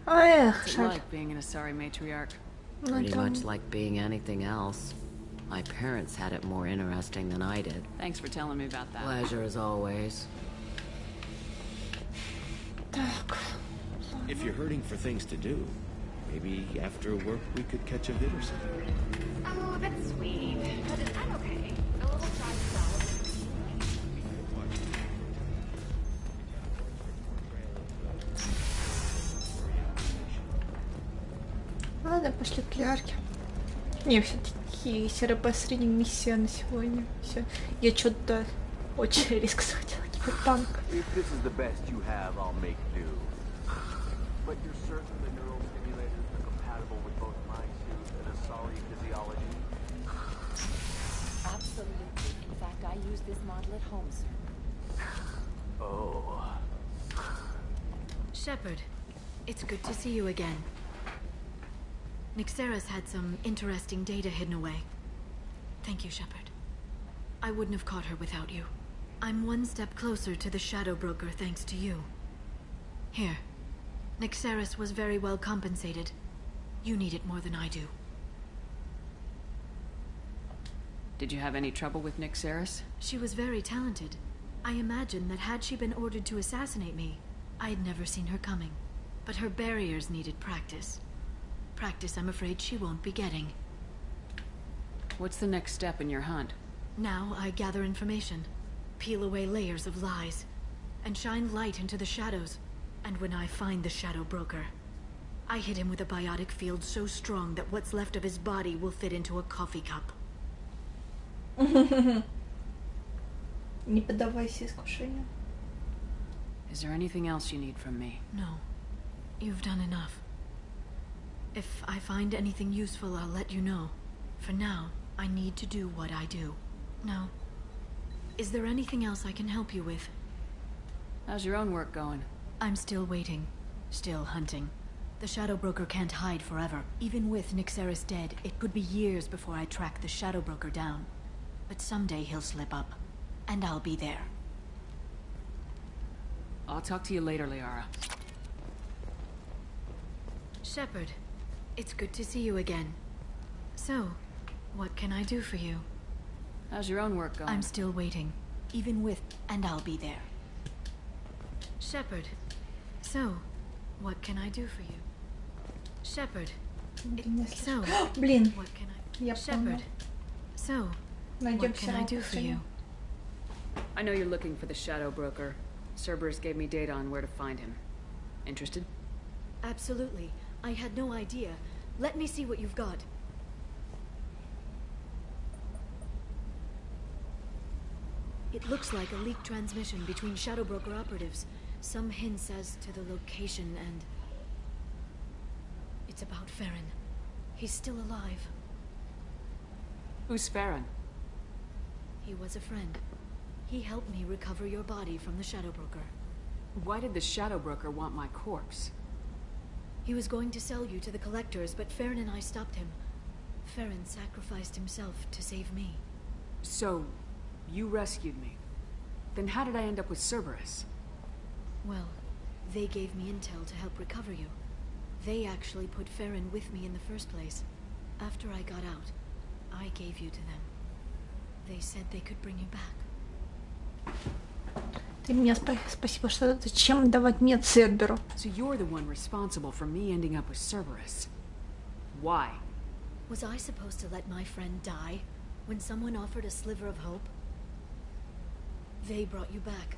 Speaker 4: What's it like being an Asari matriarch?
Speaker 12: Pretty much like being anything else. My parents had it more interesting than I did.
Speaker 4: Thanks for telling me about that.
Speaker 12: Pleasure as always.
Speaker 22: If you're hurting for things to do, maybe after work we could catch a vid or something.
Speaker 10: Oh, that's sweet. But I'm okay. A little fried salad.
Speaker 1: Ладно, пошли к Лярке. Не, все-таки СРП средняя миссия на сегодня. Все. Я что-то очень резко схватила киберпанк.
Speaker 15: If this is the best you have, I'll make do. But you're certain the neural stimulators are compatible with both my suit and Asari physiology?
Speaker 10: Absolutely. In fact, I use this model at home, sir.
Speaker 15: Oh.
Speaker 2: Shepard, it's good to see you again. Nixeris had some interesting data hidden away. Thank you, Shepard. I wouldn't have caught her without you. I'm one step closer to the Shadow Broker thanks to you. Here. Nixeris was very well compensated. You need it more than I do.
Speaker 4: Did you have any trouble with Nixeris?
Speaker 2: She was very talented. I imagine that had she been ordered to assassinate me, I had never seen her coming. But her barriers needed practice. Practice I'm afraid she won't be getting.
Speaker 4: What's the next step in your hunt?
Speaker 2: Now I gather information, peel away layers of lies, and shine light into the shadows. And when I find the Shadow Broker, I hit him with a biotic field so strong that what's left of his body will fit into a coffee cup.
Speaker 1: Не поддавайся искушению.
Speaker 4: Is there anything else you need from me?
Speaker 2: No. You've done enough. If I find anything useful, I'll let you know. For now, I need to do what I do. Now, is there anything else I can help you with?
Speaker 4: How's your own work going?
Speaker 2: I'm still waiting. Still hunting. The Shadow Broker can't hide forever. Even with Nyxeris dead, it could be years before I track the Shadow Broker down. But someday he'll slip up. And I'll be there.
Speaker 4: I'll talk to you later, Liara.
Speaker 2: Shepard, it's good to see you again. So, what can I do for you?
Speaker 4: How's your own work going?
Speaker 2: I'm still waiting. Even with... and I'll be there. Shepard, so, what can I do for you? Shepard, so,
Speaker 1: Блин,
Speaker 2: what can I...
Speaker 1: я
Speaker 2: Shepard, so, what can I do for you?
Speaker 4: I know you're looking for the Shadow Broker. Cerberus gave me data on where to find him. Interested?
Speaker 2: Absolutely. I had no idea. Let me see what you've got. It looks like a leaked transmission between Shadow Broker operatives. Some hints as to the location and... It's about Farron. He's still alive.
Speaker 4: Who's Farron?
Speaker 2: He was a friend. He helped me recover your body from the Shadow Broker.
Speaker 4: Why did the Shadow Broker want my corpse?
Speaker 2: He was going to sell you to the Collectors, but Farron and I stopped him. Farron sacrificed himself to save me.
Speaker 4: So, you rescued me. Then how did I end up with Cerberus?
Speaker 2: Well, they gave me intel to help recover you. They actually put Farron with me in the first place. After I got out, I gave you to them. They said they could bring you back.
Speaker 1: Ты мне спасибо, что зачем давать мне Церберу?
Speaker 4: So you're the one responsible for me ending up with Cerberus. Why?
Speaker 2: Was I supposed to let my friend die when someone offered a sliver of hope? They brought you back,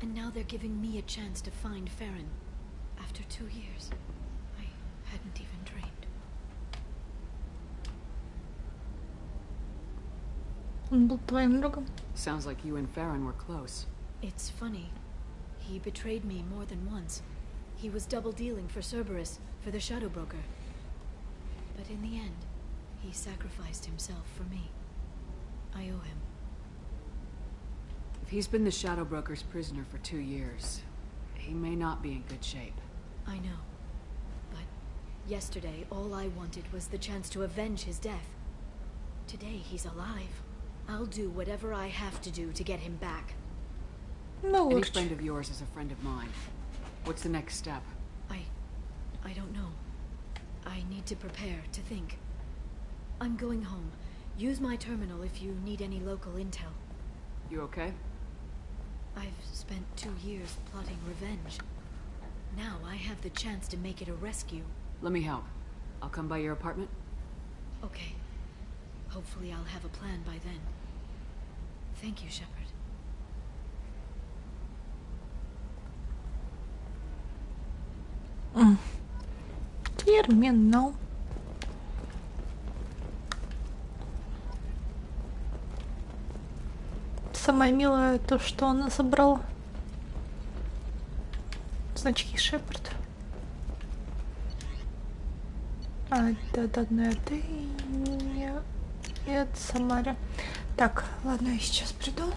Speaker 2: and now they're giving me a chance to find Farron. After 2 years, I hadn't even dreamed.
Speaker 1: Он был твоим другом.
Speaker 4: Sounds like you and Farron were close.
Speaker 2: It's funny. He betrayed me more than once. He was double-dealing for Cerberus, for the Shadow Broker. But in the end, he sacrificed himself for me. I owe him.
Speaker 4: If he's been the Shadow Broker's prisoner for 2 years, he may not be in good shape.
Speaker 2: I know. But yesterday, all I wanted was the chance to avenge his death. Today, he's alive. I'll do whatever I have to do to get him back.
Speaker 1: No,
Speaker 4: any friend of yours is a friend of mine. What's the next step?
Speaker 2: I don't know. I need to prepare, to think. I'm going home. Use my terminal if you need any local intel.
Speaker 4: You okay?
Speaker 2: I've spent 2 years plotting revenge. Now I have the chance to make it a rescue.
Speaker 4: Let me help. I'll come by your apartment.
Speaker 2: Okay. Hopefully I'll have a plan by then. Thank you, Shepard.
Speaker 1: Терминал. Самое милое то, что она забрала. Значки Шепард. Это не это Самара. Так, ладно, я сейчас приду.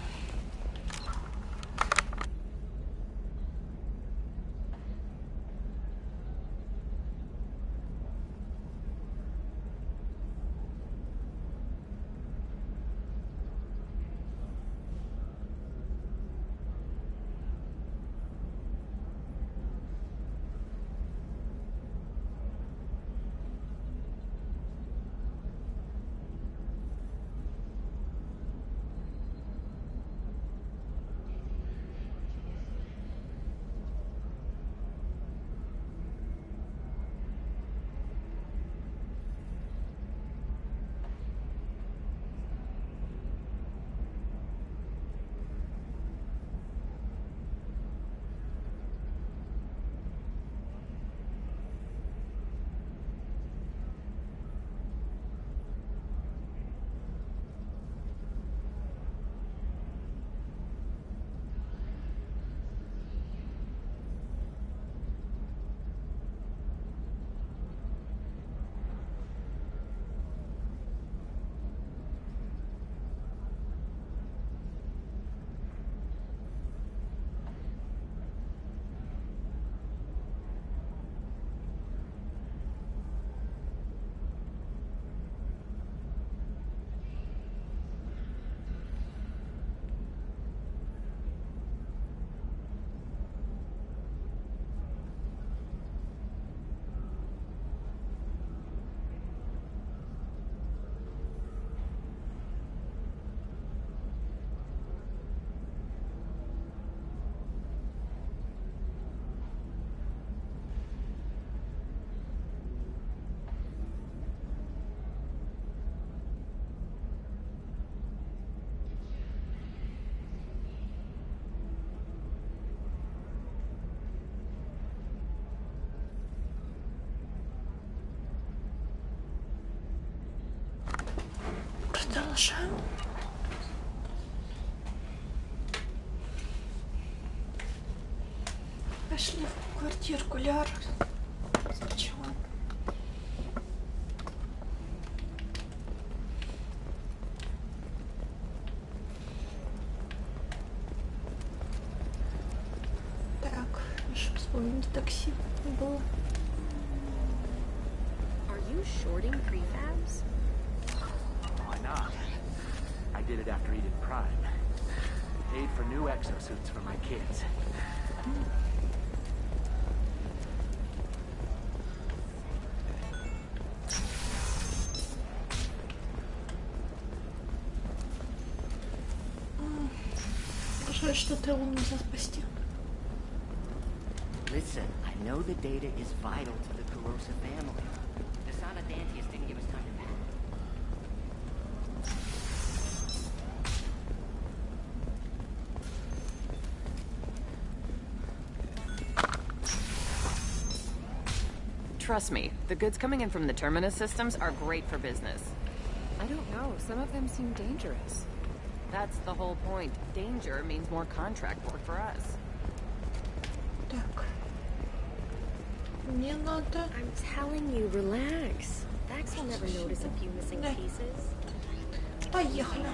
Speaker 1: Продолжаем. Пошли в квартирку Ляр. Сначала. Так, еще вспомнить такси было.
Speaker 5: Are you shorting prefabs?
Speaker 11: Why not? I did it after Eden Prime. Paid for new exosuits for my kids.
Speaker 1: Жаль, что ты его нельзя спасти.
Speaker 18: Listen, I know the data is vital to the Corrosa family. The son of Dantius didn't give us time to pack.
Speaker 14: Trust me, the goods coming in from the Terminus systems are great for business. I don't know, some of them seem dangerous. That's the whole point. Danger means more contract work for us.
Speaker 1: Так. Мне надо...
Speaker 5: I'm telling you, relax. Vax will never notice a few missing pieces.
Speaker 1: Поехали.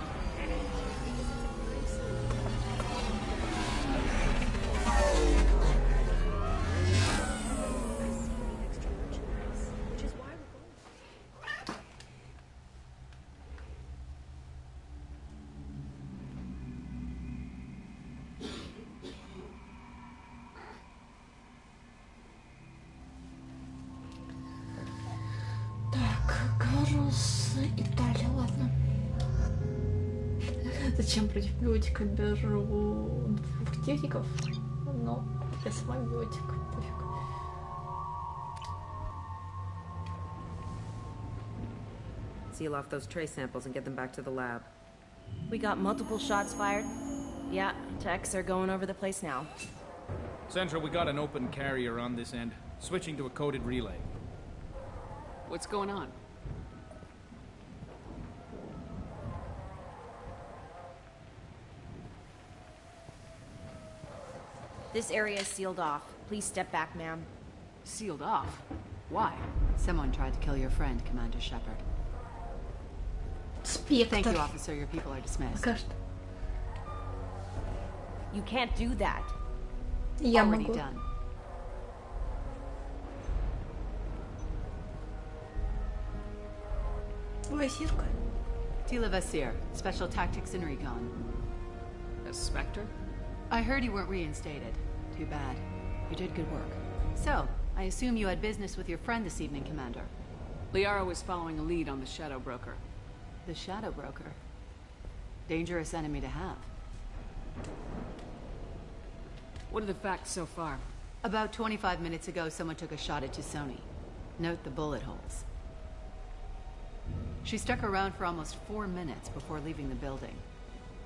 Speaker 1: Италия, ладно. Зачем против биотика беру двух техников? Но я сама биотик. Пофиг.
Speaker 8: Seal off those trace samples and get them back to the lab.
Speaker 16: We got multiple shots fired. Yeah, techs are going over the place now.
Speaker 17: Central, we got an open carrier on this end. Switching to a coded relay.
Speaker 4: What's going on?
Speaker 16: This area is sealed off. Please step back, ma'am.
Speaker 4: Sealed off? Why?
Speaker 21: Someone tried to kill your friend, Commander Shepard.
Speaker 1: Spectre.
Speaker 21: Thank you, officer. Your people are dismissed.
Speaker 16: You can't do that.
Speaker 1: Я
Speaker 21: Already
Speaker 1: могу.
Speaker 21: done.
Speaker 1: Васирка.
Speaker 21: Tila Vasir, Special Tactics and Recon.
Speaker 4: A Spectre?
Speaker 21: I heard you weren't reinstated. Too bad. You did good work. So, I assume you had business with your friend this evening, Commander.
Speaker 4: Liara was following a lead on the Shadow Broker.
Speaker 21: The Shadow Broker? Dangerous enemy to have.
Speaker 4: What are the facts so far?
Speaker 21: About 25 minutes ago, someone took a shot at Tusoni. Note the bullet holes. She stuck around for almost 4 minutes before leaving the building.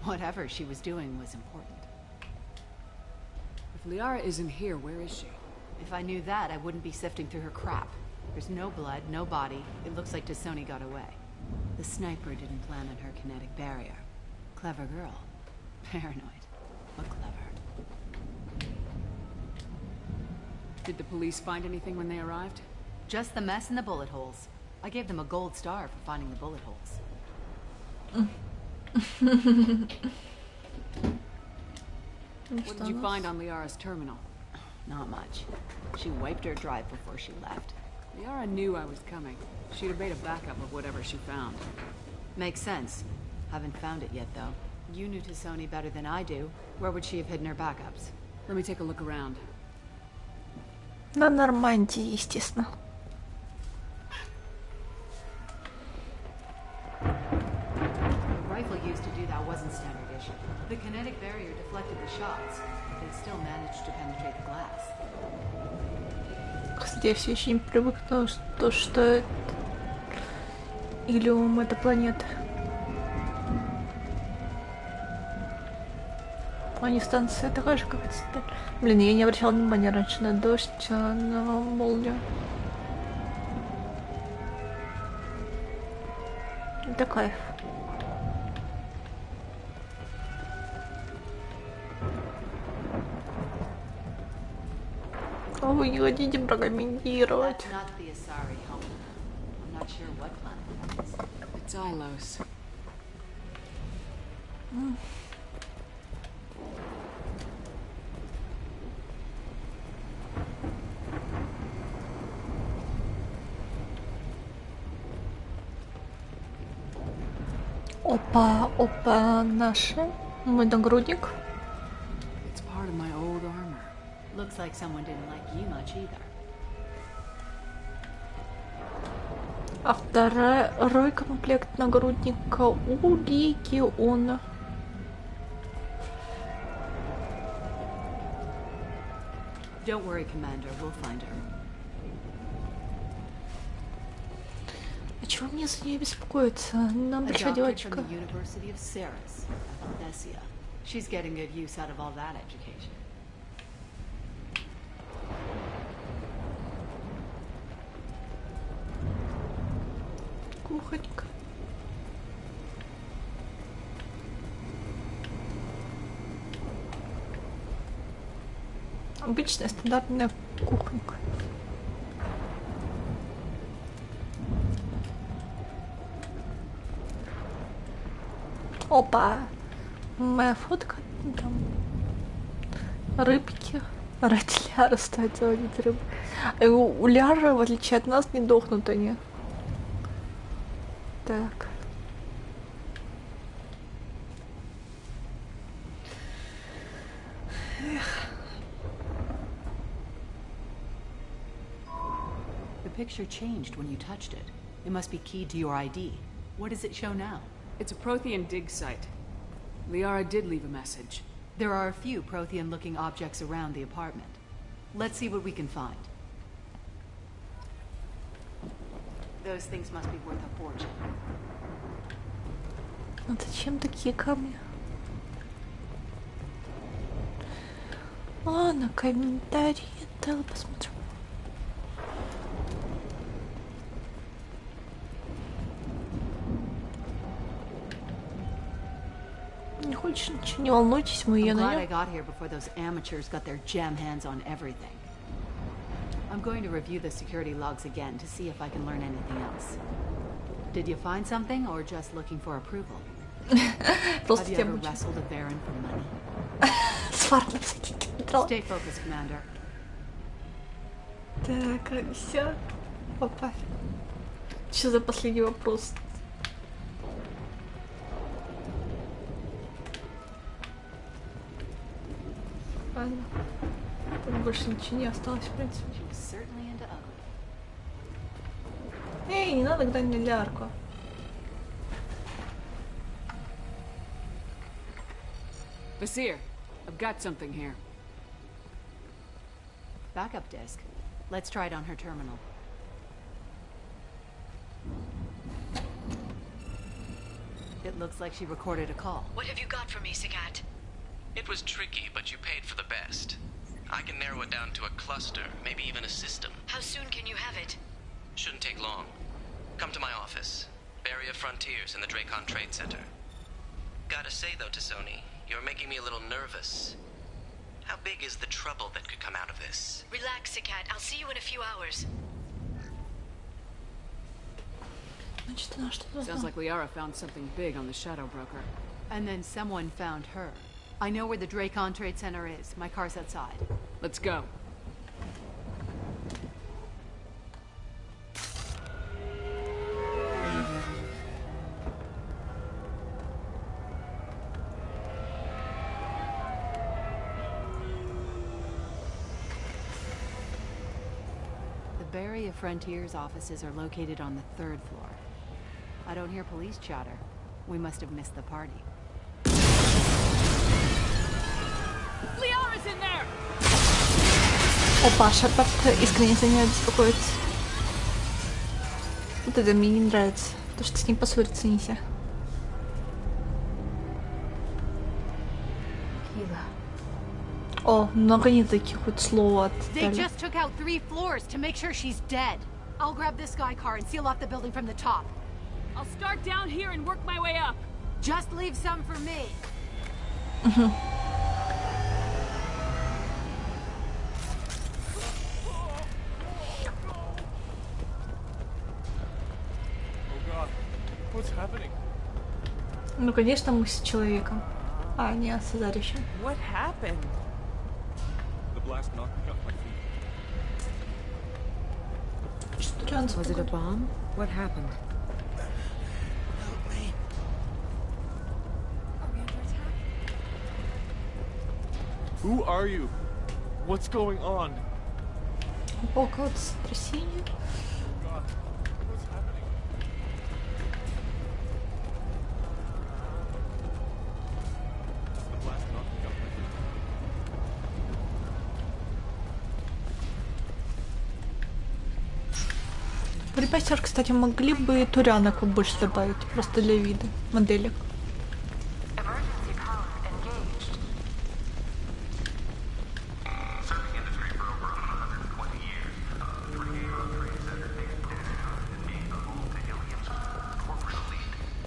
Speaker 21: Whatever she was doing was important.
Speaker 4: If Liara isn't here, where is she?
Speaker 21: If I knew that, I wouldn't be sifting through her crap. There's no blood, no body. It looks like Tusoni got away. The sniper didn't plan on her kinetic barrier. Clever girl. Paranoid, but clever.
Speaker 4: Did the police find anything when they arrived?
Speaker 21: Just the mess and the bullet holes. I gave them a gold star for finding the bullet holes.
Speaker 4: What did you find on Liara's terminal?
Speaker 21: Not much. She wiped her drive before she left.
Speaker 4: Liara knew I was coming. She'd have made a backup of whatever she found.
Speaker 21: Makes sense. Haven't found it yet, though. You knew Tusoni better than I do. Where would she have hidden her backups?
Speaker 4: Let me take a look around.
Speaker 1: На Нормандии, естественно.
Speaker 21: The rifle used to do that wasn't standard issue. The kinetic barrier deflected the shots, but they still managed to penetrate the glass.
Speaker 1: Кстати, я все еще не привыкну, что Илиум — это планета. А не станция такая же, как Цитадель. Блин, я не обращала внимания раньше на дождь, на молнию. Это кайф. Вы не хотите прокомментировать?
Speaker 21: That's not the Asari home. I'm not sure what planet it is.
Speaker 14: It's Ilos.
Speaker 1: Опа, опа, наши. Мой нагрудник.
Speaker 14: It's part of my old armor.
Speaker 21: Looks like someone didn't like you much either.
Speaker 1: А второй комплект нагрудника у Легиона.
Speaker 21: Don't worry, Commander. We'll find her.
Speaker 1: А чего мне за нее беспокоиться? Нам большая девочка.
Speaker 21: From the University of Ceres, Thesia. She's getting good use out of all that education.
Speaker 1: Кухонька. Обычная стандартная кухонька. Опа! Моя фотка там. Рыбки. Ради Ляра стоит заводить рыбу. У Ляра, в отличие от нас, не дохнут они. Так.
Speaker 21: The picture changed when you touched it. It must be keyed to your ID. What does it show now?
Speaker 14: It's a Prothean dig site. Liara did leave a message.
Speaker 21: There are a few Prothean-looking objects around the apartment. Let's see what we can find. Those things must be worth a fortune.
Speaker 1: А зачем такие камни? А, на комментарии. Давай посмотрим. Не хочешь ничего, не волнуйтесь, мы ее
Speaker 21: I'm glad I
Speaker 1: найдем.
Speaker 21: got here before those amateurs got their gem hands on everything. I'm going to review the security logs again to see if I can learn anything else. Did you find something, or just looking for approval? Have you ever wrestled a Baron for money? Stay focused, Commander.
Speaker 1: Так, все. Опа. Что за последний вопрос? Ладно. Тут больше ничего не осталось, в принципе. Эй, не надо гнать мне лярку.
Speaker 14: Vasir, I've got something here.
Speaker 21: Backup disk. Let's try it on her terminal. It looks like she recorded a call.
Speaker 13: What have you got for me, Sagat?
Speaker 22: It was tricky, but you paid for the best. I can narrow it down to a cluster, maybe even a system.
Speaker 13: How soon can you have it?
Speaker 22: Shouldn't take long. Come to my office. Barrier Frontiers in the Dracon Trade Center. Gotta say though, Tassoni, you're making me a little nervous. How big is the trouble that could come out of this?
Speaker 13: Relax, Sagat. I'll see you in a few hours.
Speaker 14: Sounds like Liara found something big on the Shadow Broker.
Speaker 21: And then someone found her. I know where the Dracon Trade Center is. My car's outside.
Speaker 14: Let's go.
Speaker 21: The Barrier Frontiers offices are located on the 3rd floor. I don't hear police chatter. We must have missed the party.
Speaker 14: Liara's in there!
Speaker 1: Опа, Шепард искренне за нее беспокоится. Вот это мне не нравится. То, что с ним поссориться нельзя. О, наконец-таки хоть слово
Speaker 5: They
Speaker 1: отдали.
Speaker 5: just took out 3 floors to make sure she's dead. I'll grab this Sky car and seal off the building from the top.
Speaker 14: I'll start down here and work my way up.
Speaker 5: Just leave some for me.
Speaker 1: Ну, конечно, мы с человеком, а не с Азарищем.
Speaker 14: What happened?
Speaker 6: The blast knocked me off my feet.
Speaker 14: Was it a bomb? What happened?
Speaker 6: Who are you? What's going on?
Speaker 1: Полка от сотрясения. Репастер, кстати, могли бы турянок больше добавить, просто для вида, моделек.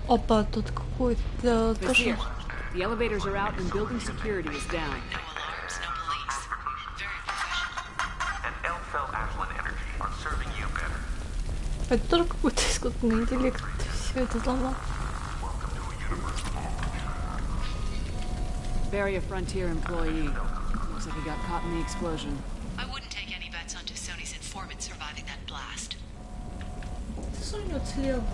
Speaker 1: Опа, тут какой-то тоже...
Speaker 4: The elevators are out and building security is down.
Speaker 1: Это тоже какой-то искусственный интеллект все это сломал.
Speaker 4: Barrier Frontier employee. Looks like he got caught in the explosion.
Speaker 13: I wouldn't take any bets on Sony's informant surviving that blast.
Speaker 1: Соня уцелел.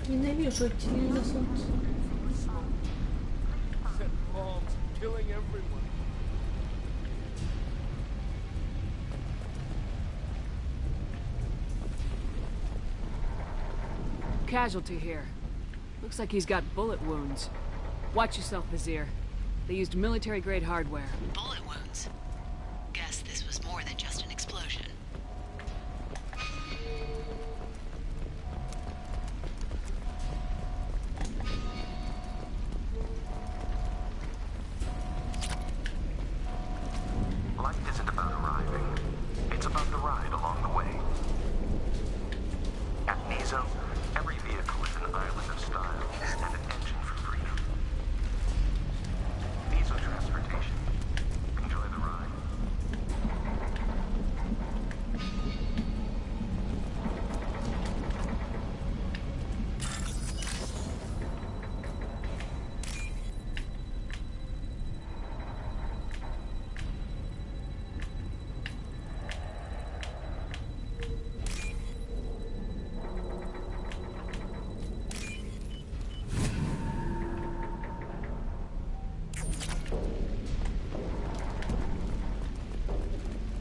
Speaker 1: Ненавижу эти на солнце.
Speaker 6: Killing everyone.
Speaker 4: Casualty here. Looks like he's got bullet wounds. Watch yourself, Vizier. They used military-grade hardware.
Speaker 13: Bullet wounds? Guess this was more than just an explosion.
Speaker 11: Life isn't about arriving. It's about the ride along the way. At Nizo, every vehicle is an island of style and an engine for freedom. Nizo Transportation. Enjoy the ride.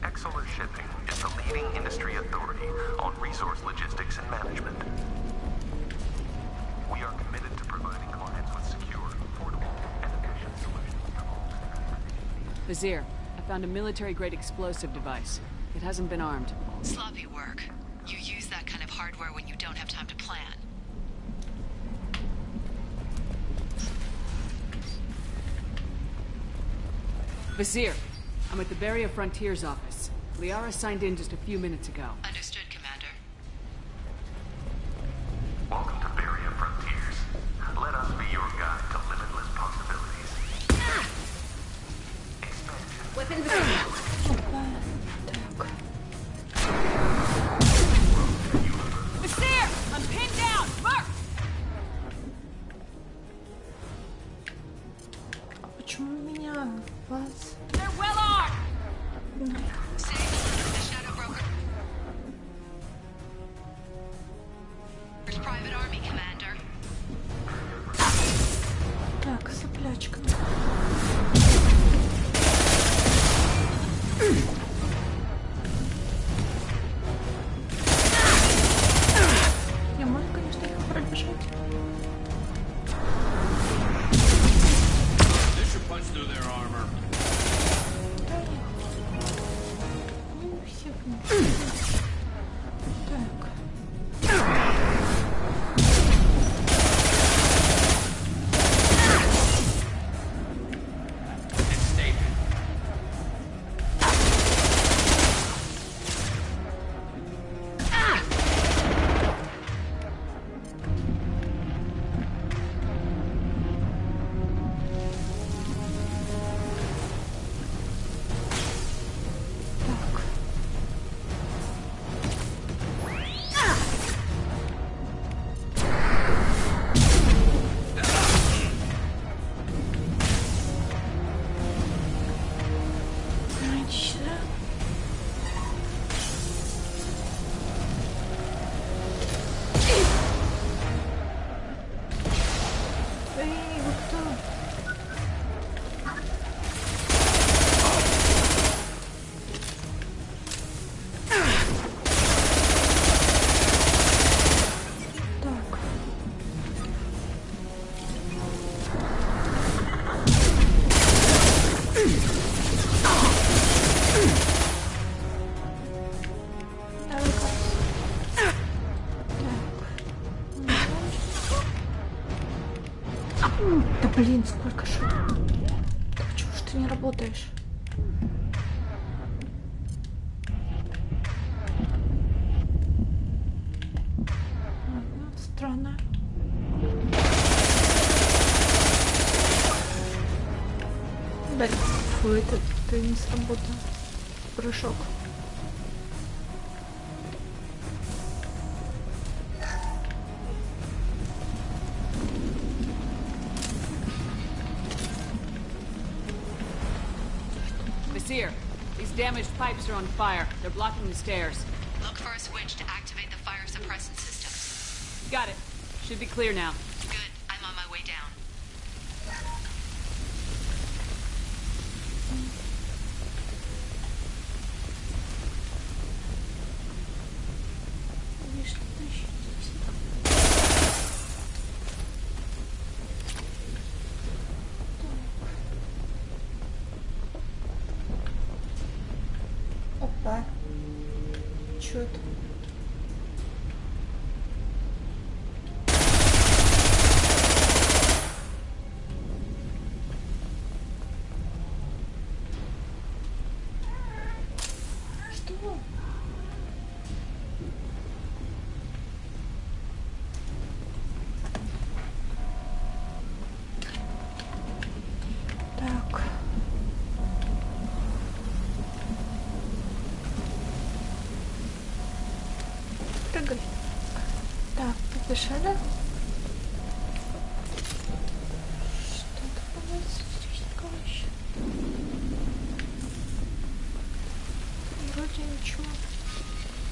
Speaker 11: Exolar Shipping is the leading industry authority on resource logistics and management. We are committed to providing clients with secure, affordable, and efficient solutions.
Speaker 4: Vizier, I found a military-grade explosive device. It hasn't been armed.
Speaker 13: Sloppy work. You use that kind of hardware when you don't have time to plan.
Speaker 4: Vizier, I'm at the Barrier Frontier's office. Liara signed in just a few minutes ago.
Speaker 13: Understood, Commander.
Speaker 11: Welcome to Barrier Frontiers. Let us be your guide to limitless possibilities.
Speaker 16: Weapons ready.
Speaker 4: Vizier! I'm pinned down! Mark!
Speaker 1: Почему меня вас?
Speaker 4: They're well armed!
Speaker 13: The Shadow Broker. Private Army.
Speaker 1: Да блин, сколько же. Так чего ж ты не работаешь? Странно. Да, фу, это не сработал. Прыжок.
Speaker 4: Vizier, these damaged pipes are on fire. They're blocking the stairs.
Speaker 13: Look for a switch to activate the fire suppressant system.
Speaker 4: Got it. Should be clear now.
Speaker 13: Good. I'm on my way down.
Speaker 1: Опа. Чё это? Что? Так. Прыгай. Так, побежали. Что такое здесь еще? Вроде ничего.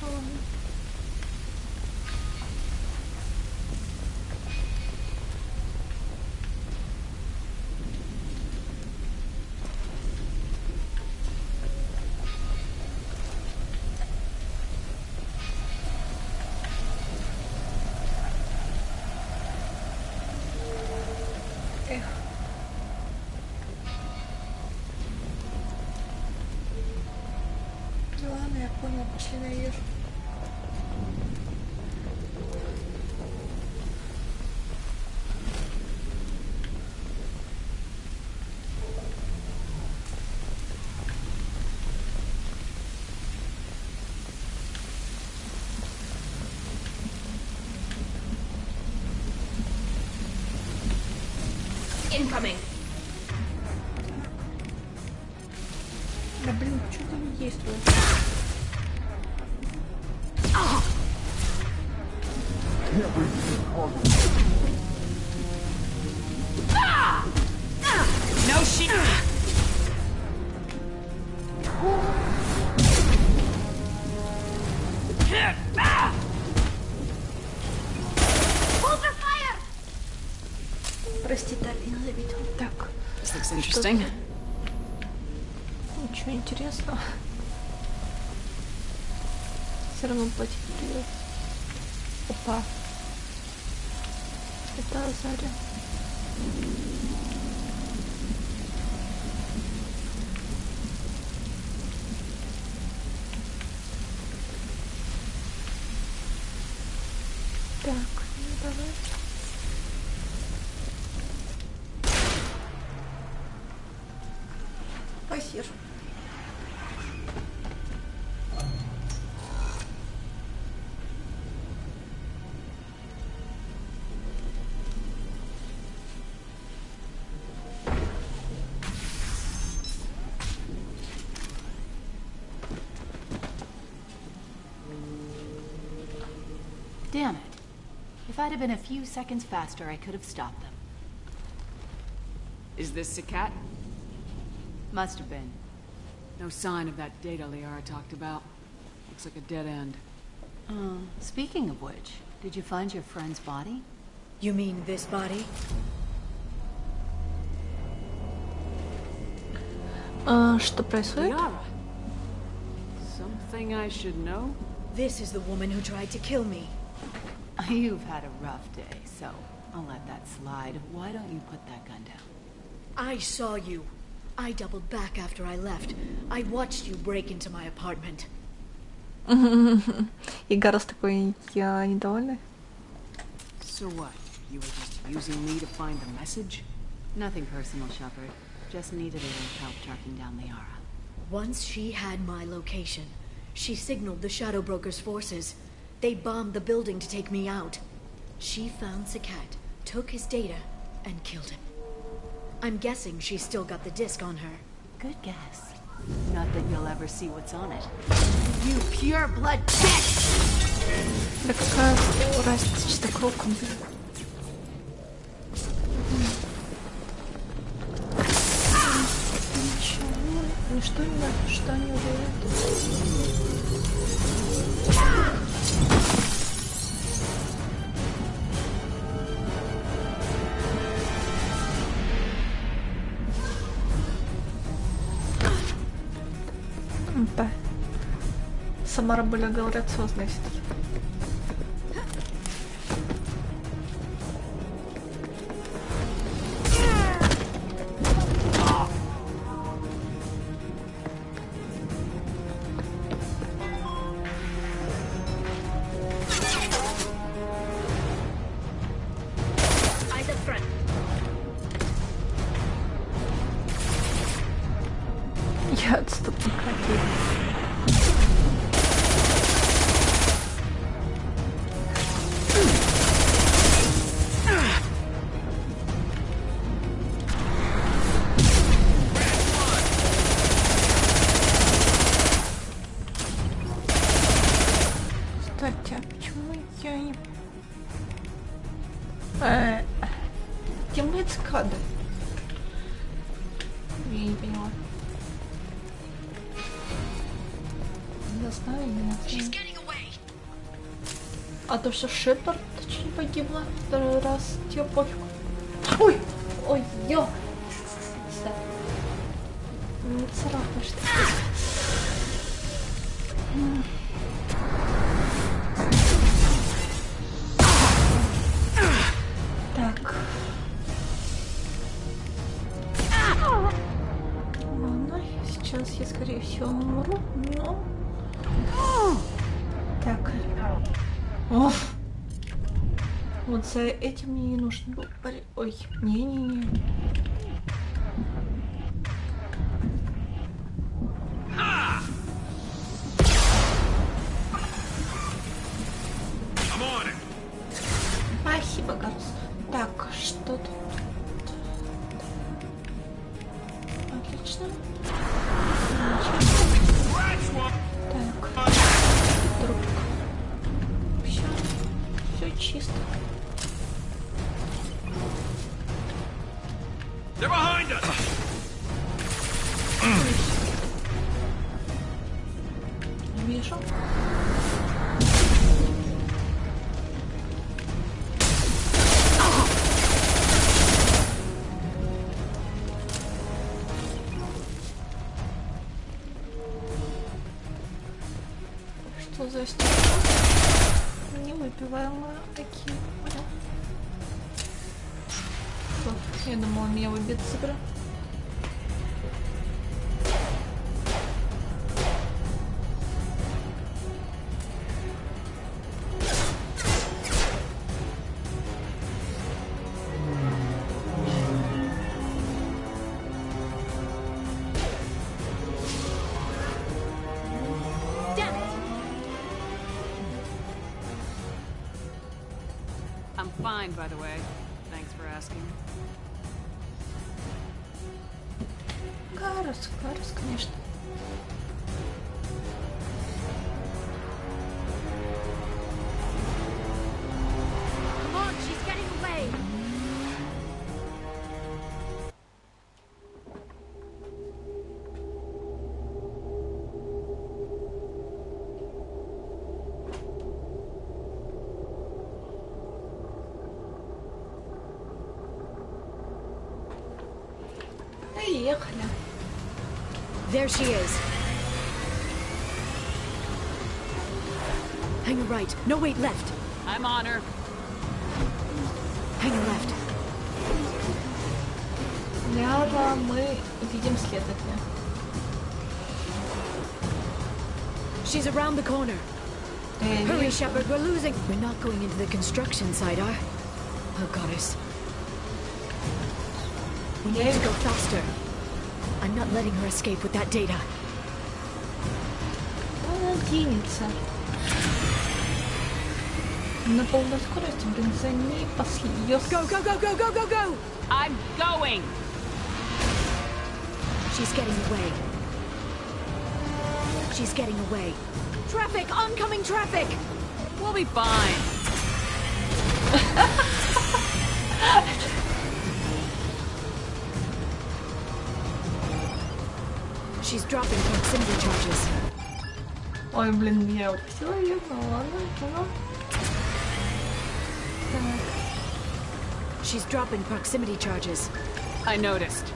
Speaker 1: Ладно. Эх. Ну ладно, я понял, пошли наверх.
Speaker 13: Incoming.
Speaker 1: Да блин, что-то не действует.
Speaker 4: No shit.
Speaker 1: Прости, Таля, не заметил. Так.
Speaker 4: This looks interesting.
Speaker 1: Ничего интересного. Все равно платить придется. Опа. Это Азария. Так, ну давай. Кассир.
Speaker 21: Damn it. If I'd have been a few seconds faster, I could have stopped them.
Speaker 4: Is this Sakat?
Speaker 21: Must have been.
Speaker 4: No sign of that data Liara talked about. Looks like a dead end.
Speaker 21: Speaking of which, did you find your friend's body?
Speaker 2: You mean this body?
Speaker 1: Что происходит?
Speaker 4: Liara. Something I should know?
Speaker 2: This is the woman who tried to kill me.
Speaker 21: You've had a rough day, so I'll let that slide. Why don't you put that gun down?
Speaker 2: I saw you. I doubled back after I left. I watched you break into my apartment.
Speaker 1: И Гарус такой, я недовольный.
Speaker 4: So what? You were just using me to find the message?
Speaker 21: Nothing personal, Shepard. Just needed a little help tracking down Liara.
Speaker 2: Once she had my location, she signaled the Shadow Broker's forces. They bombed the building to take me out. She found Sakat, took his data, and killed him. I'm guessing she's still got the disc on her.
Speaker 21: Good guess. Not that you'll ever see what's on it. You pure blood bitch!
Speaker 1: Да какая разница, чистокровком, блин. Ничто не надо, что они уже... Да. Самара были, говорят, созданы все-таки. Я отступник один. Кстати, а почему я не... Тиммейт Скады. Я не поняла. Не знаю, не знаю. А то, что Шепард чуть не погибла второй раз, тебе пофигу. Ой! Ой, ё! Не царапаешь ты. Так. Ладно, сейчас я, скорее всего, умру, но... Так. Оф. Вот за этим мне не нужно было парить. Ой, не-не-не. Спасибо, Гарс. Так, что тут? Отлично. Так. Друг. Все чисто.
Speaker 6: They're behind us.
Speaker 1: Вижу. Что за стекло? Невыпиваемые такие. Я думала, меня выбьет с игры.
Speaker 4: I'm fine, by the way. Thanks for asking.
Speaker 1: Гарус, конечно.
Speaker 2: Come on, she's getting away.
Speaker 1: Приехали.
Speaker 2: There she is. Hang a right. No, wait, left.
Speaker 4: I'm on her.
Speaker 2: Hang a left.
Speaker 1: Ляра, мы видим след от нее.
Speaker 2: She's around the corner. Hurry, Shepard, we're losing. We're not going into the construction site, are? Mother Goddess. We need to go faster. I'm not letting her escape with that data.
Speaker 1: Она денется. На полной скорости бензин не послез.
Speaker 14: Go, go, go, go, go, go, go! I'm going!
Speaker 2: She's getting away. She's getting away. Traffic! Oncoming traffic!
Speaker 14: We'll be fine.
Speaker 2: She's dropping proximity charges.
Speaker 1: Ой, блин, я упустила ее, ну ладно, понял. Так.
Speaker 2: She's dropping proximity charges.
Speaker 14: I noticed.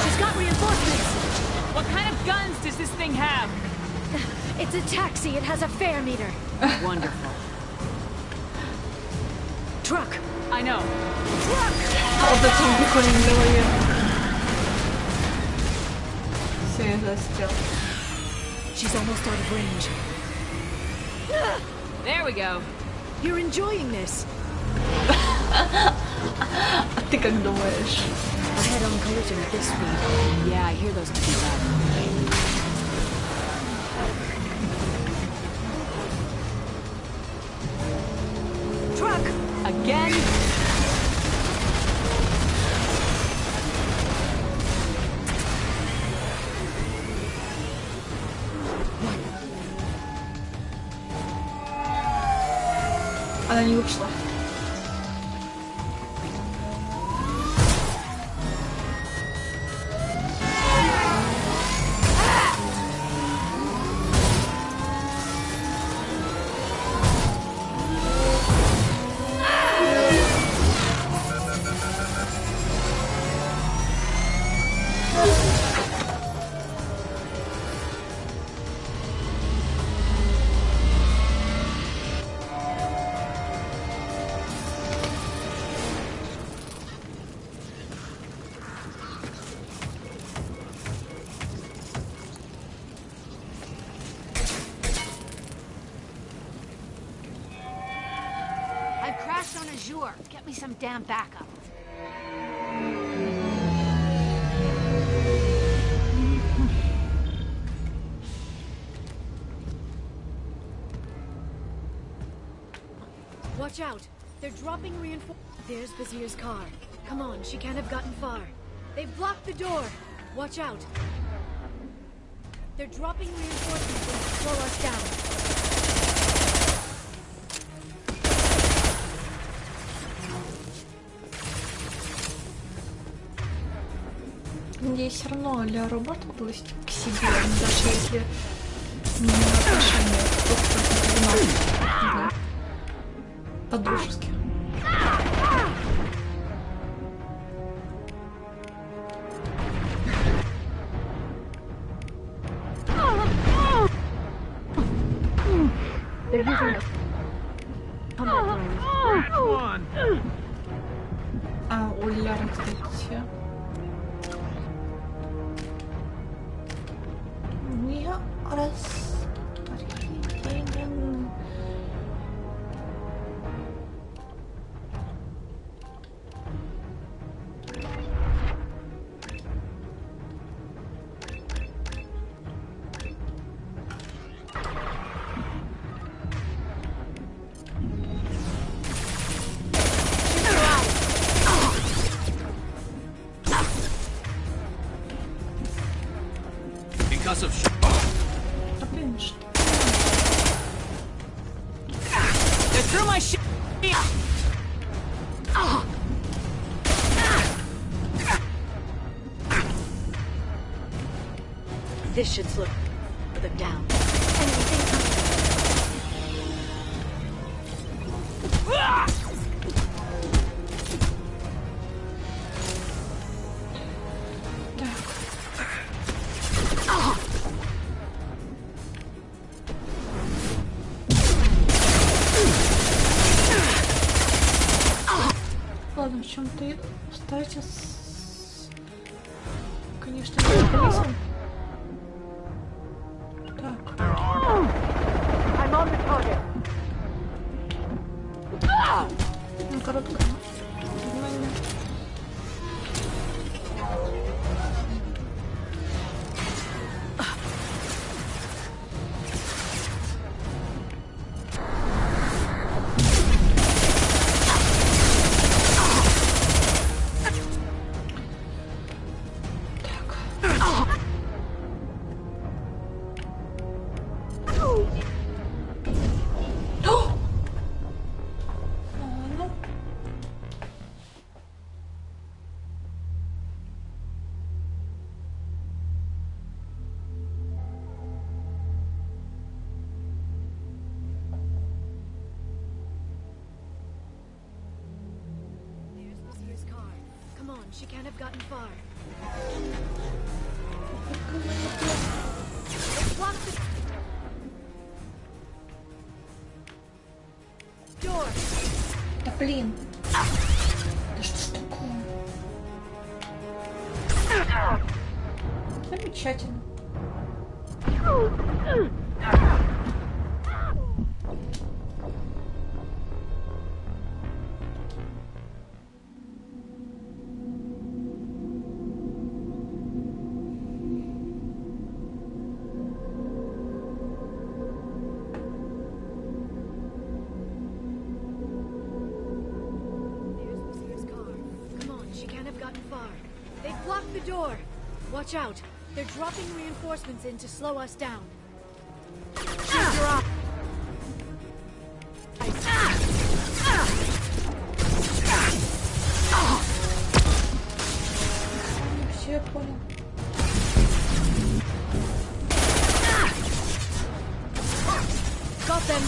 Speaker 2: She's got reinforcements!
Speaker 14: What kind of guns does this thing have?
Speaker 2: It's a taxi. It has a fare meter.
Speaker 14: Wonderful.
Speaker 2: Truck!
Speaker 14: I know.
Speaker 2: Truck!
Speaker 1: Вот этим прикольным голове. Все, я застел.
Speaker 2: She's almost out of range.
Speaker 14: There we go.
Speaker 2: You're enjoying this.
Speaker 1: А ты как думаешь?
Speaker 2: A head-on collision at this speed.
Speaker 14: Yeah, I hear those pretty bad.
Speaker 2: Truck!
Speaker 14: Again?
Speaker 1: Она не ушла.
Speaker 21: I've crashed on Azure. Get me some damn backup.
Speaker 2: Watch out! They're dropping reinforcements. There's Bazir's car. Come on, she can't have gotten far. They've blocked the door. Watch out! They're dropping reinforcements and slow us down.
Speaker 1: Надеюсь, все равно Ля Робот близок к себе, даже если не отношения, просто по-дружески.
Speaker 2: They're using a combat drones.
Speaker 1: А у Ляра, кстати, не распределен.
Speaker 6: Because of
Speaker 14: They're through my shit.
Speaker 2: This should slow them down.
Speaker 1: Ладно, в чем-то иду. Постарайтесь конечно, не повесим. Так. Ну, коротко. Нормально.
Speaker 5: Come on, she can't have gotten far. Block the door.
Speaker 1: Да блин. Да что ж такое? Замечательно.
Speaker 5: They've blocked the door. Watch out. They're dropping reinforcements in to slow us down. Choose your op.
Speaker 1: Все, я понял.
Speaker 5: Got them.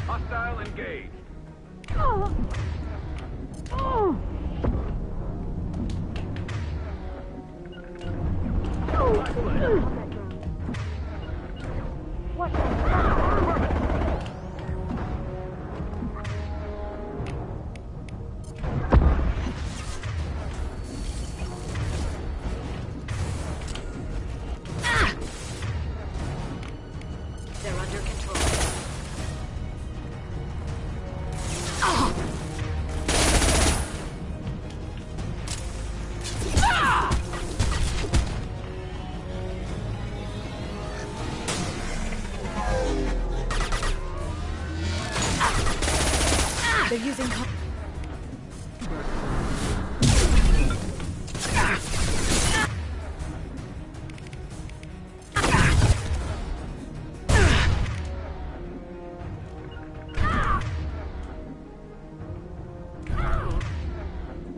Speaker 11: Hostile engaged.
Speaker 5: They're under control. They're using.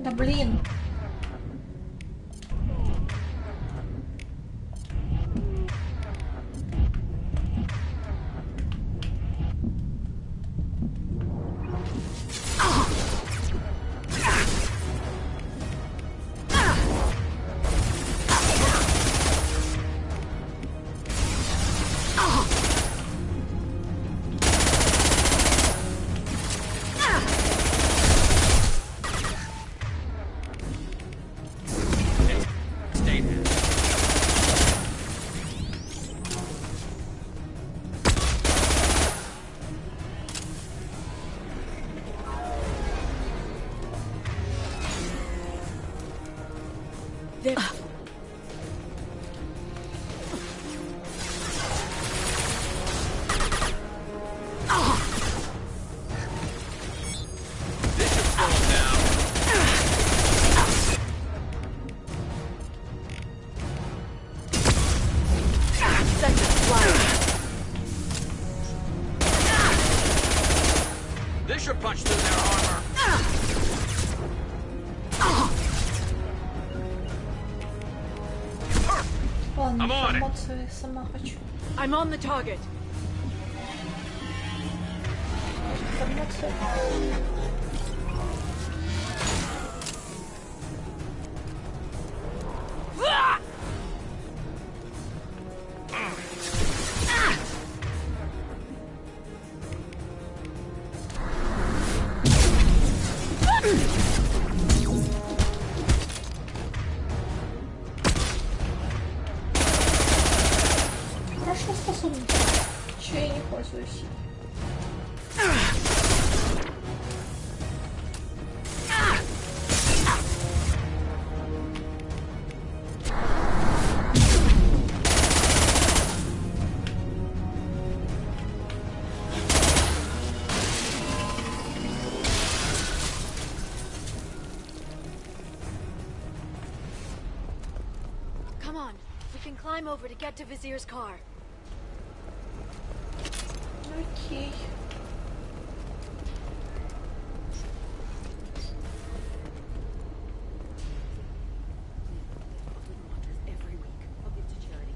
Speaker 1: Да блин.
Speaker 11: This should punch through their armor.
Speaker 1: Ладно,
Speaker 11: I'm on it.
Speaker 1: эмоции сама хочу.
Speaker 14: I'm on the target.
Speaker 1: Информация. Хорошо способность. Чего я не пользуюсь?
Speaker 5: Come on, we can climb over to get to Vizier's car.
Speaker 1: Окей.
Speaker 8: Every week. I'll give to charity.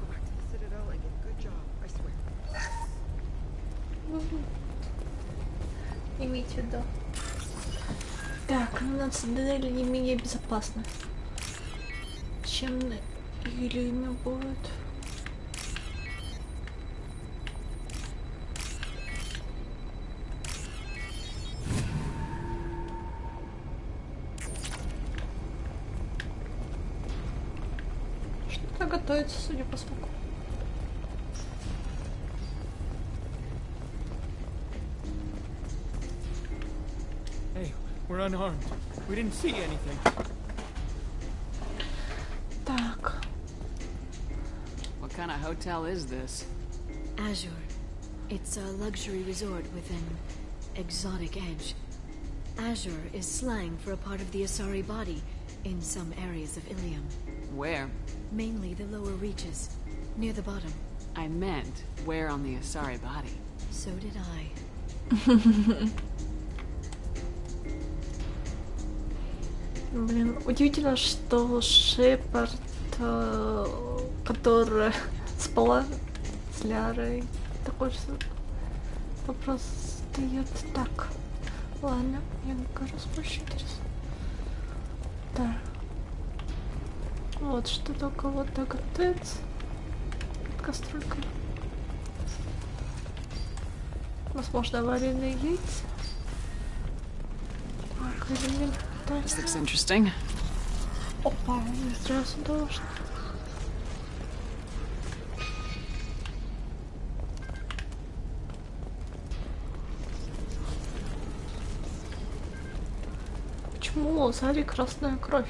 Speaker 8: Go back to the Citadel and get a good job, I swear.
Speaker 1: Имейте в виду. Так, на цитадели не менее безопасно, чем на Илиуме будет. Что-то готовится, судя по звуку.
Speaker 17: Hey, we're unarmed. We didn't see anything.
Speaker 1: Так.
Speaker 4: What kind of hotel is this?
Speaker 2: Azure. It's a luxury resort with an exotic edge. Azure is slang for a part of the Asari body in some areas of Ilium.
Speaker 4: Where?
Speaker 2: Mainly the lower reaches, near the bottom.
Speaker 4: I meant, where on the Asari body?
Speaker 2: So did I.
Speaker 1: Блин, удивительно, что Шепард, которая спала с Лярой, такой же вопрос стоит. Так, ладно, я гораздо больше интересно. Да. Вот что-то у кого-то готовится под кастрюлькой. Возможно, вареные яйца. Так, или
Speaker 4: This looks interesting.
Speaker 1: опа, не сразу дождь. Почему у Азари красная кровь?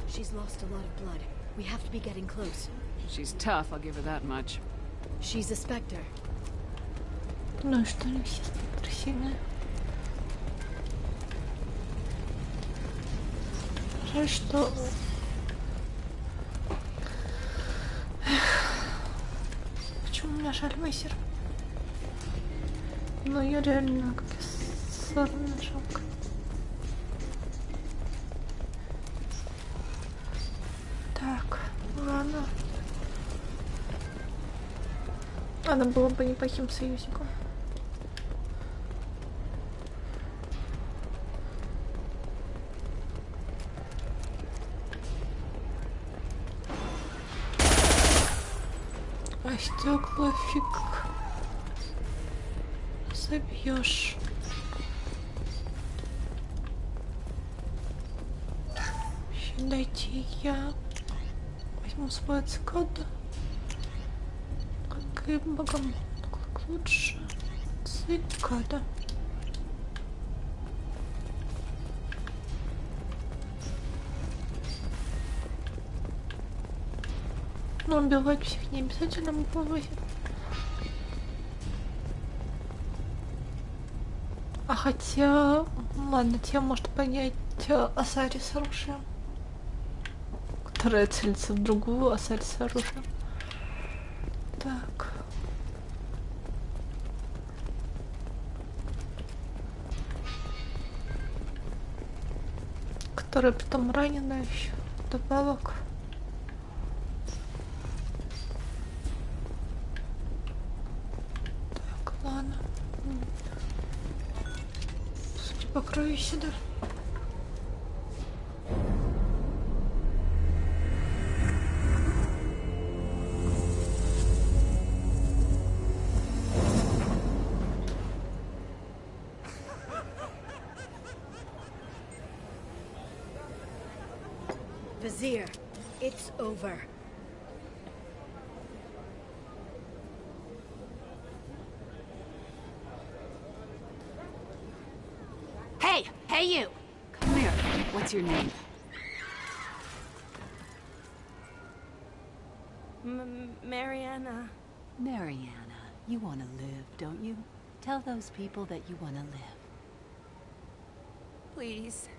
Speaker 2: She's lost a lot of blood. We have to be getting close.
Speaker 4: She's tough, I'll give her that much.
Speaker 2: She's a Spectre.
Speaker 1: Ну и что, они все красивые. Жаль, что... Почему у меня жаль мессер? Ну я реально как сорная жалко. Так, ладно. Она была бы неплохим союзником. А стекла фиг забьешь. Дайте я возьму свой цикада. и богомол. Как лучше. Цикада. Но убивать всех не обязательно бывает. А хотя... Ладно, тебе может понять Асари с оружием. Которая целится в другую Асари с оружием. Так. Которая потом ранена еще. Добавок. Так, ладно. Судя по крови сюда.
Speaker 5: Vizier, it's over.
Speaker 21: Hey! Hey, you! Come here. What's your name?
Speaker 23: Mariana.
Speaker 21: Mariana. You want to live, don't you? Tell those people that you want to live.
Speaker 23: Please.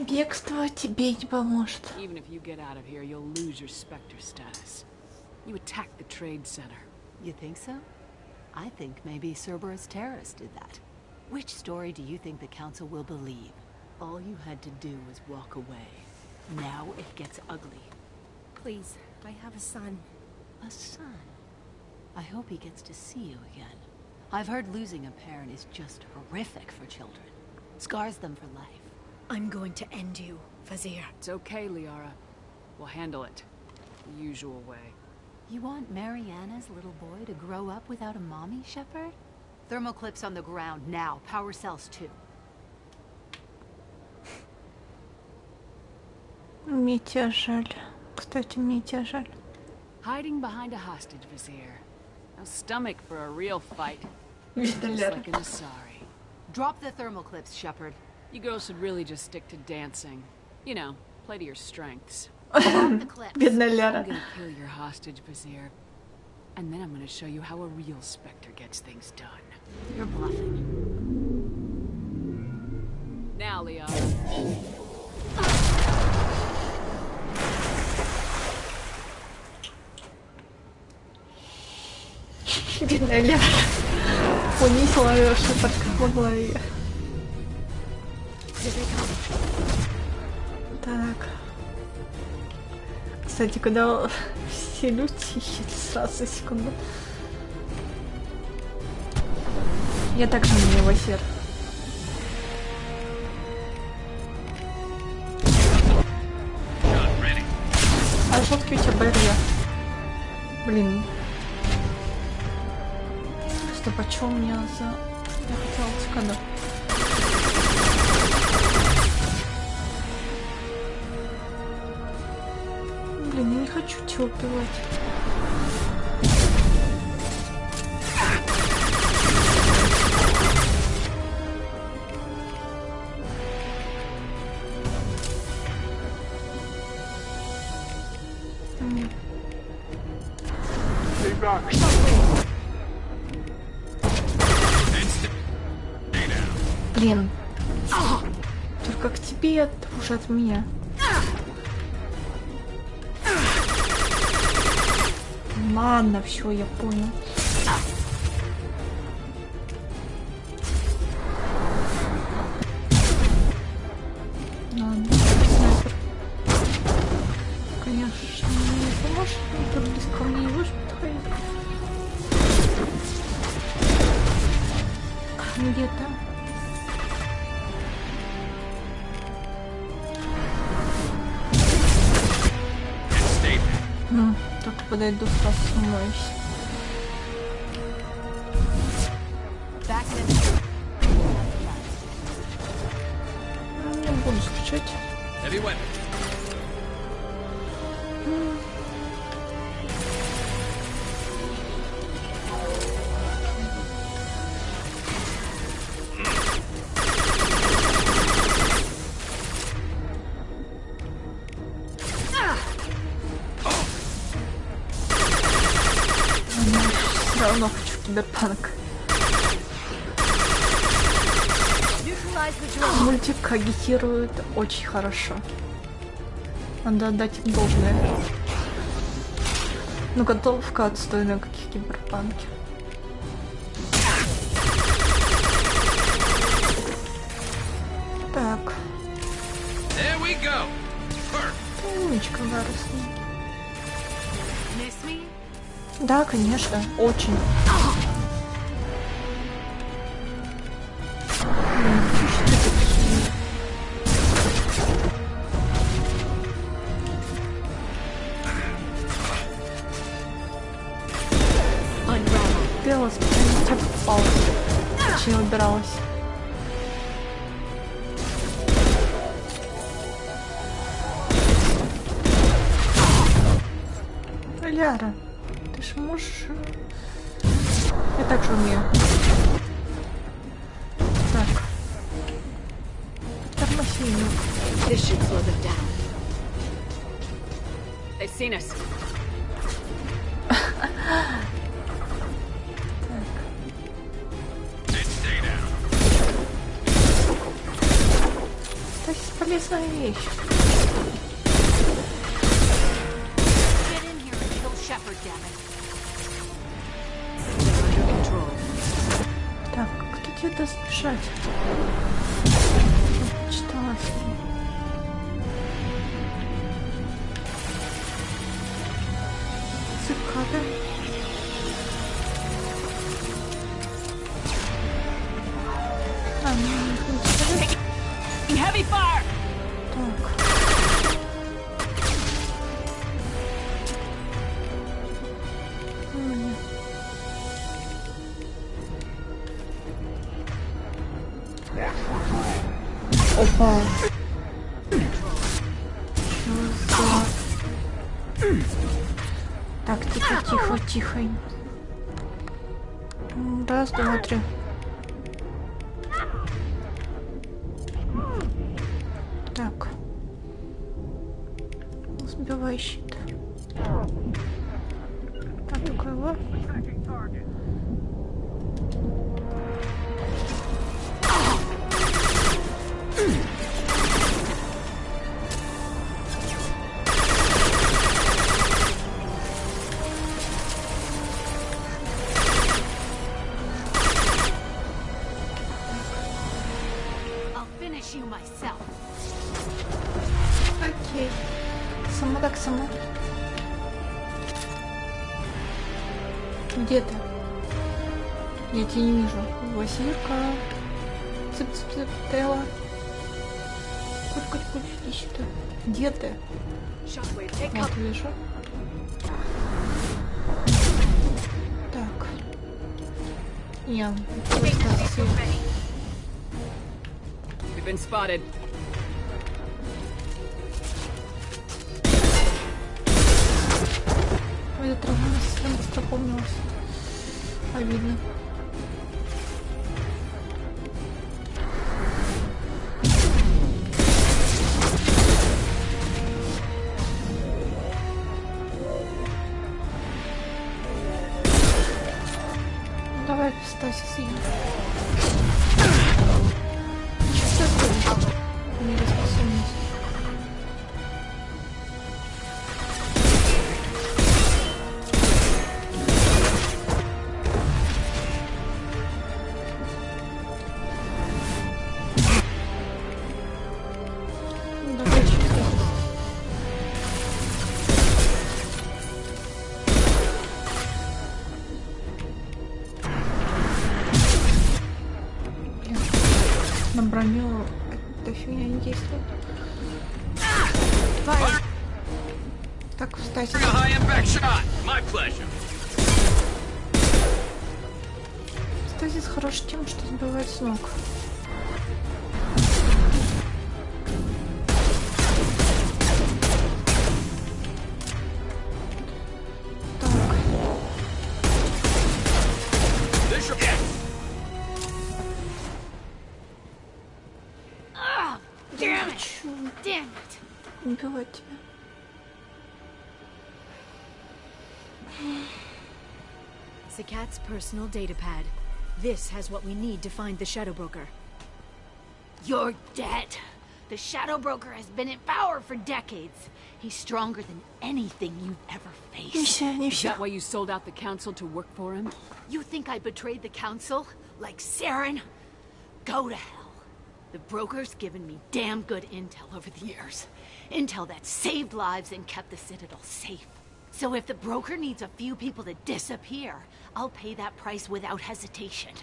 Speaker 1: Бегство тебе не поможет.
Speaker 4: Even if you get out of here, you'll lose your Spectre status. You attacked the trade center.
Speaker 21: You think so? I think maybe Cerberus terrorists did that. Which story do you think the Council will believe? All you had to do was walk away. Now it gets ugly.
Speaker 23: Please, I have a son.
Speaker 21: A son? I hope he gets to see you again. I've heard losing a parent is just horrific for children. Scars them for life.
Speaker 5: I'm going to end you, Vizier.
Speaker 4: It's okay, Liara. We'll handle it. The usual way.
Speaker 21: You want Mariana's little boy to grow up without a mommy, Shepard? Thermoclips on the ground now. Power cells too.
Speaker 1: Мне тебя жаль. Кстати, мне тебя жаль.
Speaker 4: Hiding behind a hostage, Vizier. No stomach for a real fight.
Speaker 1: Just
Speaker 4: like an Asari.
Speaker 21: Drop the thermoclips, Shepard.
Speaker 4: You girls should really just stick to dancing. You know, play to your strengths.
Speaker 1: Бедная Ляра.
Speaker 4: I'm gonna kill your hostage, Vizier. And then I'm gonna show you how a real Spectre gets things done.
Speaker 21: You're bluffing.
Speaker 4: Now, Liara.
Speaker 1: Бедная Ляра. Унизила ее Шепард как могла ее. Так. Кстати, когда все люди ищут сразу, секунду. Я также не его сер. А шутки у тебя Берия. Блин. Стоп, а чё у меня за... Я хотела цикаду. Блин, я не хочу тебя убивать. Блин. Только к тебе, это уже от меня. Ладно, все, я понял. Ладно, снайпер. Конечно, не поможет, но так близко мне не будешь подходить. Где-то. Только подойду, сразу сомнуюсь. Не буду скучать. равно хочу киберпанк. Мультик агитирует очень хорошо. Надо отдать им должное. Ну, готовка отстойная, как и киберпанки. Так. Умничка, Гаррison. Да, конечно, очень. Белла специально тебя попалась. Точнее, убиралась. Ляра, ты ж можешь... Я так же умею. Так. Тормози меня.
Speaker 4: This should slow them down. They've seen us.
Speaker 1: Это бесполезная вещь. Так, кто тебе даст бежать? Читала фильм. Цикады. А, ну, не
Speaker 4: Heavy fire!
Speaker 1: Так. Опа. Так, тихо, тихо, тихо. Раз, два, три. Так. Сбивай щит. А такой вот. Окей. Сама так сама. Где ты? Я тебя не вижу. Василька. Цып-цып-цып. Телла. Куть-куть-куть. Иди сюда. Где ты? Вот, вижу. Так. Я.
Speaker 4: We've been spotted.
Speaker 1: Ой, это прям быстро помнилось. Обидно. Давай, Стасис, съем. Что ты? Неспособность. Давай чисто. На броню эта фигня не действует. Так, встать. Стазис хорош тем, что сбивает с ног. Убивать тебя.
Speaker 2: Sakat's personal data pad. This has what we need to find the Shadow Broker.
Speaker 3: You're dead. The Shadow Broker has been in power for decades. He's stronger than anything you've ever faced.
Speaker 4: Is that why you sold out the Council to work for him?
Speaker 3: You think I betrayed the Council? Like Saren? Go to hell. The Broker's given me damn good intel over the years. Intel that saved lives and kept the Citadel safe. So if the Broker needs a few people to disappear, I'll pay that price without hesitation.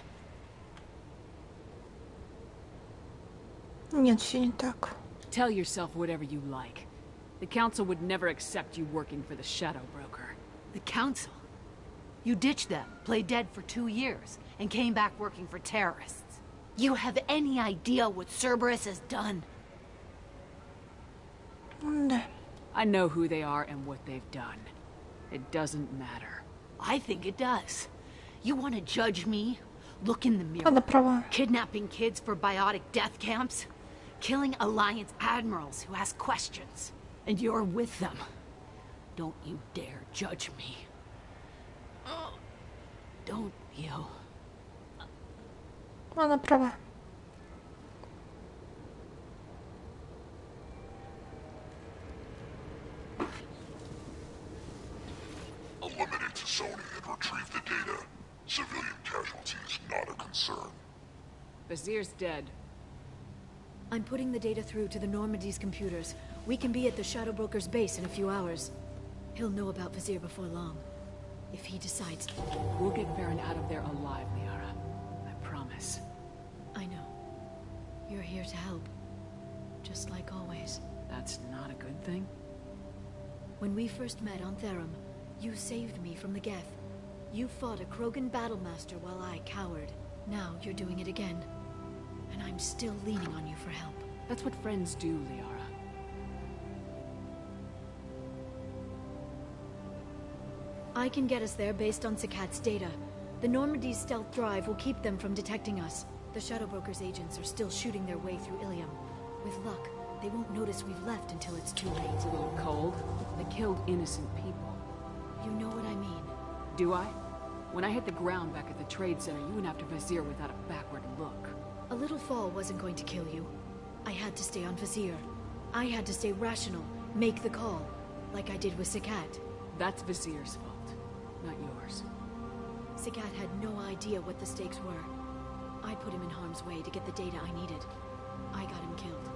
Speaker 1: Нет, все не так.
Speaker 4: Tell yourself whatever you like. The Council would never accept you working for the Shadow Broker.
Speaker 3: The Council? You ditched them, played dead for 2 years, and came back working for terrorists. You have any idea what Cerberus has done?
Speaker 1: Да.
Speaker 4: I know who they are and what they've done. It doesn't matter.
Speaker 3: I think it does. You want to judge me? Look in the mirror.
Speaker 1: Она права.
Speaker 3: Kidnapping kids for biotic death camps? Killing Alliance admirals who ask questions. And you're with them. Don't you dare judge me. Don't you?
Speaker 1: Она права.
Speaker 9: Eliminate Sony and retrieve the data. Civilian casualties not a concern.
Speaker 4: Vizier's dead.
Speaker 2: I'm putting the data through to the Normandy's computers. We can be at the Shadow Broker's base in a few hours. He'll know about Vizier before long. If he decides...
Speaker 4: We'll get Farron out of there alive, Liara. I promise.
Speaker 2: I know. You're here to help. Just like always.
Speaker 4: That's not a good thing?
Speaker 2: When we first met on Therum, you saved me from the Geth. You fought a Krogan battlemaster while I cowered. Now you're doing it again. And I'm still leaning on you for help.
Speaker 4: That's what friends do, Liara.
Speaker 2: I can get us there based on Sakat's data. The Normandy's stealth drive will keep them from detecting us. The Shadow Broker's agents are still shooting their way through Ilium. With luck, they won't notice we've left until it's too late.
Speaker 4: It's a little cold. They killed innocent people.
Speaker 2: You know what I mean.
Speaker 4: Do I? When I hit the ground back at the trade center, you went after Vizier without a backward look.
Speaker 2: A little fall wasn't going to kill you. I had to stay on Vizier. I had to stay rational, make the call, like I did with Sakat.
Speaker 4: That's Vizier's fault, not yours.
Speaker 2: Sakat had no idea what the stakes were. I put him in harm's way to get the data I needed. I got him killed.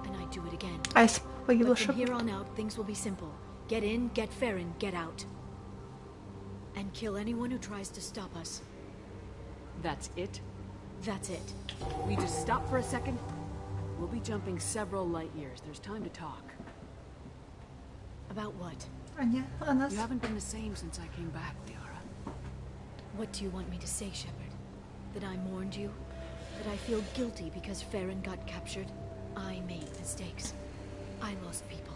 Speaker 2: And I'd do it again. But from here on out, things will be simple. Get in, get Farron, get out. And kill anyone who tries to stop us.
Speaker 4: That's it?
Speaker 2: That's it.
Speaker 4: We just stop for a second? We'll be jumping several light years. There's time to talk.
Speaker 2: About what?
Speaker 4: You haven't been the same since I came back, Liara.
Speaker 2: What do you want me to say, Shepard? That I mourned you? That I feel guilty because Farron got captured? I made mistakes. I lost people.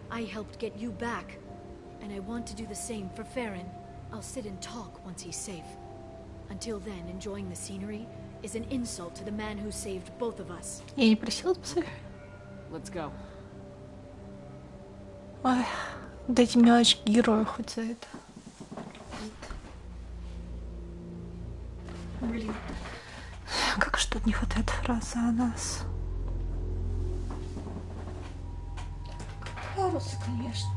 Speaker 2: I helped get you back. And I want to do the same for Farron. I'll sit and talk once he's safe. Until then, enjoying the scenery is an insult to the man who saved both of us.
Speaker 1: Я не просила псы.
Speaker 4: Let's go.
Speaker 1: Ой, дайте мне очки героя хоть за это. Блин. Как же тут не хватает фразы о нас. Карус, конечно.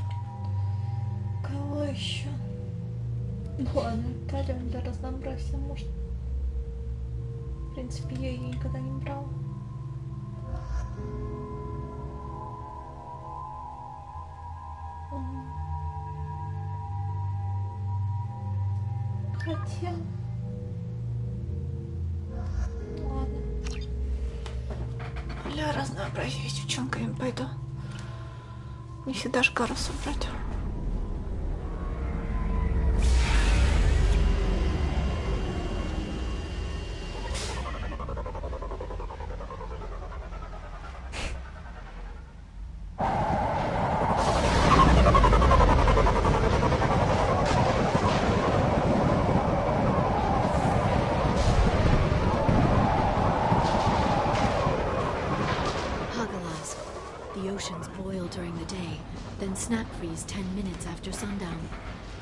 Speaker 1: Кого еще? Ну ладно, Талион для разнообразия может. В принципе, я ее никогда не брала. Хотя... Ладно. Для разнообразия с девчонками пойду. Не всегда же Карусу брать.
Speaker 2: Snap freeze 10 minutes after sundown.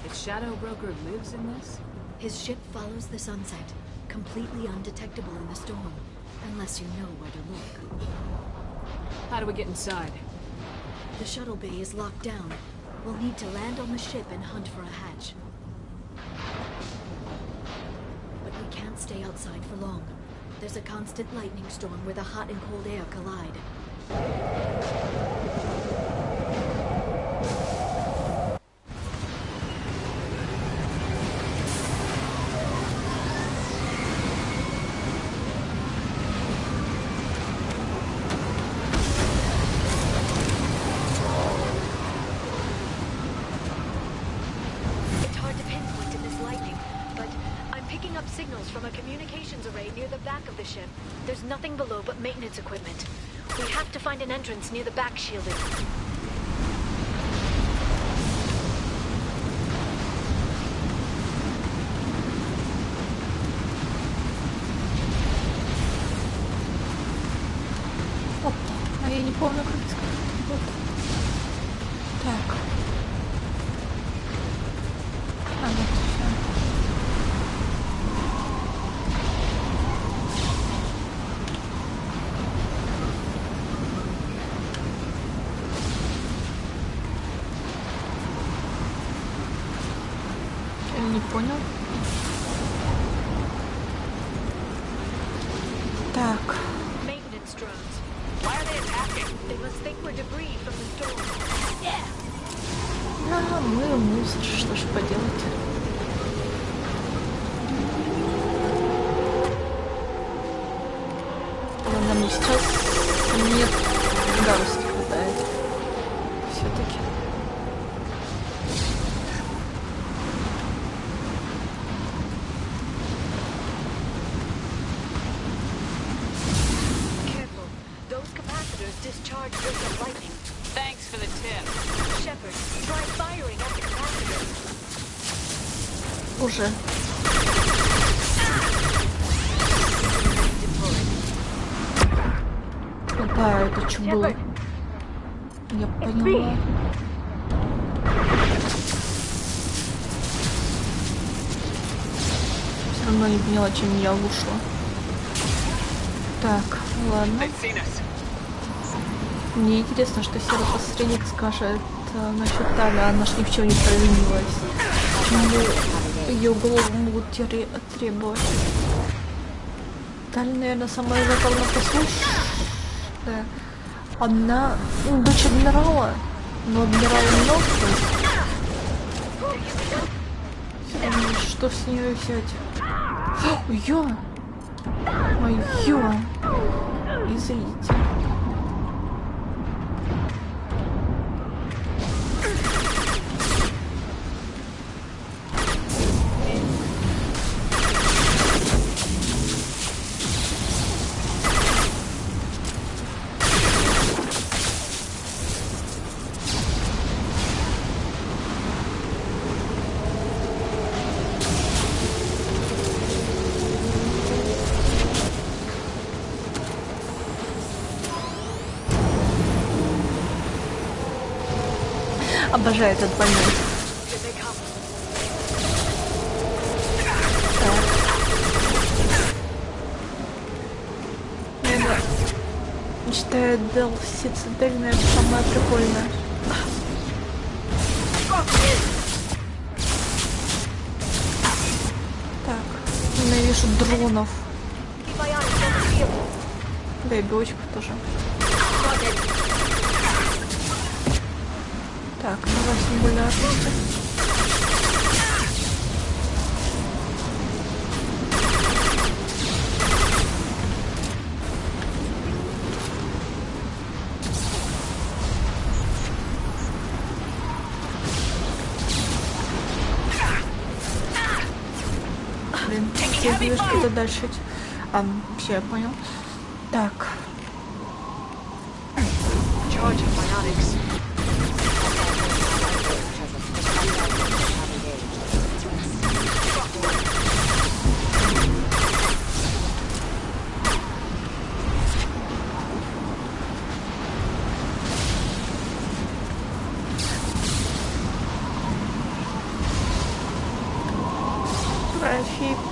Speaker 4: The Shadow Broker lives in this?
Speaker 2: His ship follows the sunset, completely undetectable in the storm, unless you know where to look.
Speaker 4: How do we get inside?
Speaker 2: The shuttle bay is locked down. We'll need to land on the ship and hunt for a hatch. But we can't stay outside for long. There's a constant lightning storm where the hot and cold air collide. There's nothing below but maintenance equipment. We have to find an entrance near the back shielding.
Speaker 1: Опа, а я не помню, как это сказать. Вот. Так. А, вот все. Не понял. Так. А, мы мусор, что ж поделать. Ладно, мне сейчас нет гадости хватает. Все-таки.
Speaker 4: Thanks for the tip.
Speaker 2: Shepard, try firing at the capacitor.
Speaker 1: Уже. Да, это что было? Я поняла. Все равно не поняла, чем я ушла. Так, ладно. Мне интересно, что серый посредник скажет насчет Тали, она ж ни в чем не провинилась. Почему ее голову могут требовать? Тали, наверное, самая законопослушная. Она дочь адмирала, но адмирал мертвый. Что с нее взять? Ё! Ё! Извините. Обожаю этот момент. Так. Я считаю, Delphi цитадельная самая прикольная. Так, ненавижу дронов. Да и бочку тоже. Так, давай сингулярности. Блин, все движки-то дальше. Все, я понял. Так.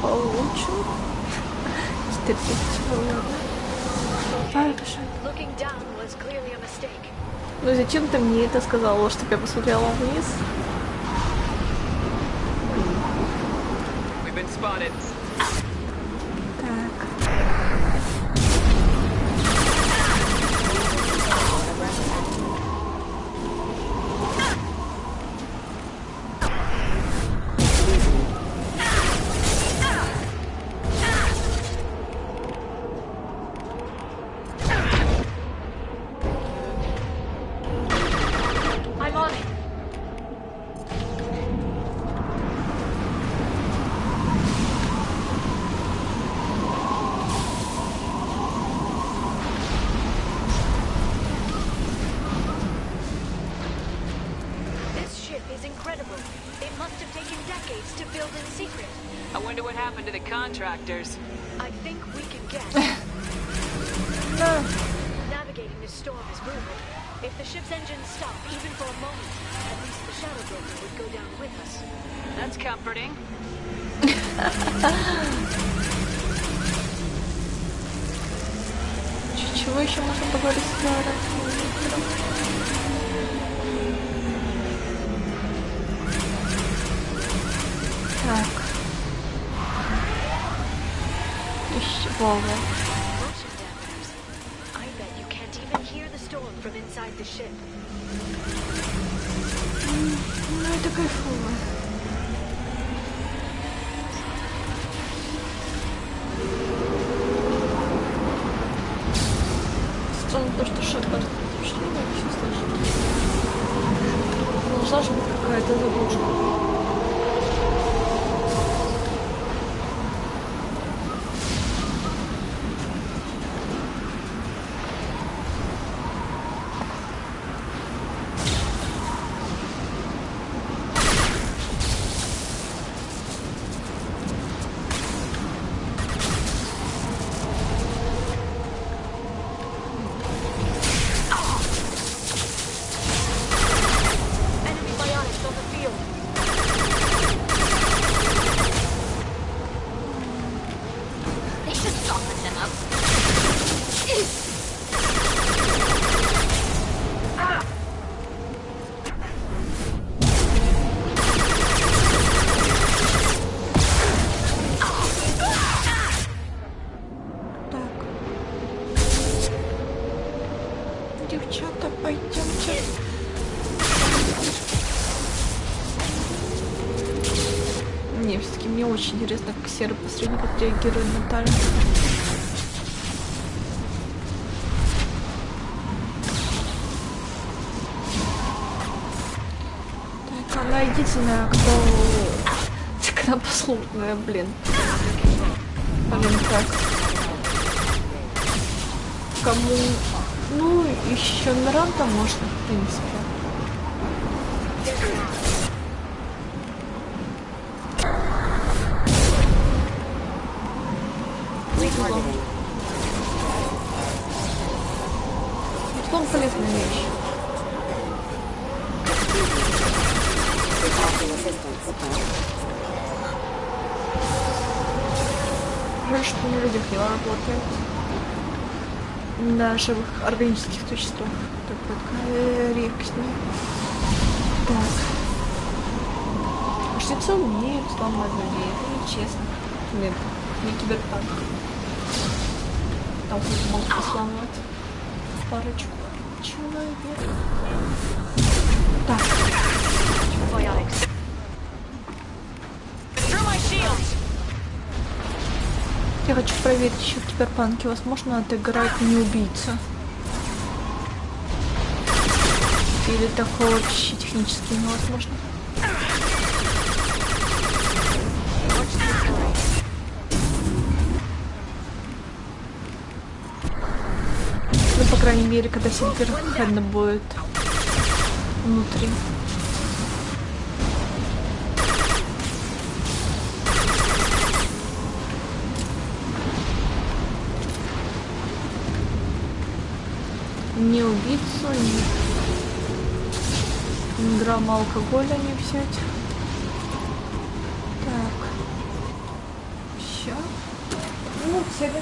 Speaker 1: Получим. 40. Ну и зачем ты мне это сказала, чтобы я посмотрела вниз?
Speaker 2: Contractors. I think we can guess. Navigating this storm is brutal. If the ship's engines stop, even for a moment, at least the Shadow Broker would go down with us. That's comforting.
Speaker 1: Чего еще можно поговорить с Ларой? Так. Вова.
Speaker 2: I bet you can't even hear the storm from inside the ship.
Speaker 1: Ну это кайфово. Странно то, что Шепард что вообще слышит. Должна же быть какая-то заглушка. Девчата, пойдемте. Не, все-таки мне очень интересно, как серый посредник отреагирует на Талю. Так, она единственная, кто послушная, блин. Скажем так. Кому... Ну, еще Миранда можно, в принципе. Слон полезная вещь. Жаль, что на людях не работает. На живых органических существах. Так, вот, рек с ней. Так. Жрецы умеют сломать людей, это нечестно. Нет, не киберпанк. Там хоть могут сломать парочку человек. Так. Я хочу проверить еще в киберпанке. Возможно, отыграть не убийца. Или такое вообще технически невозможно. Ну, по крайней мере, когда Сильверхеда будет внутри. Не убийцу, ни грамма алкоголя не взять. Так. Все. Ну, тебе.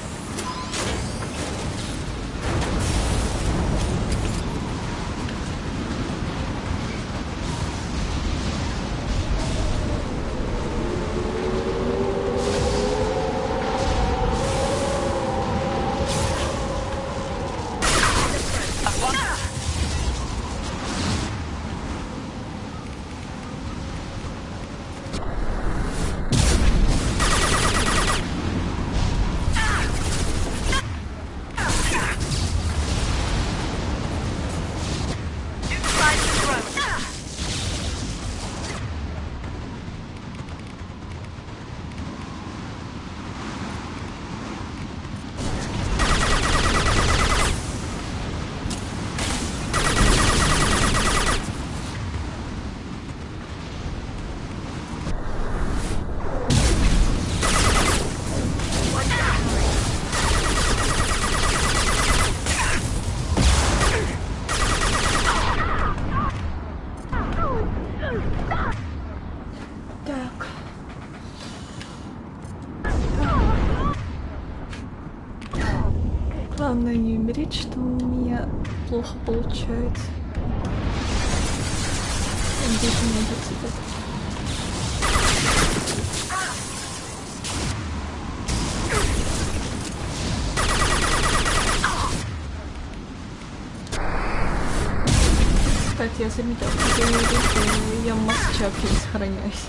Speaker 1: Главное не умереть, что у меня плохо получается. Надеюсь, у меня зацепит. Кстати, я заметила, что я в масчапе не сохраняюсь.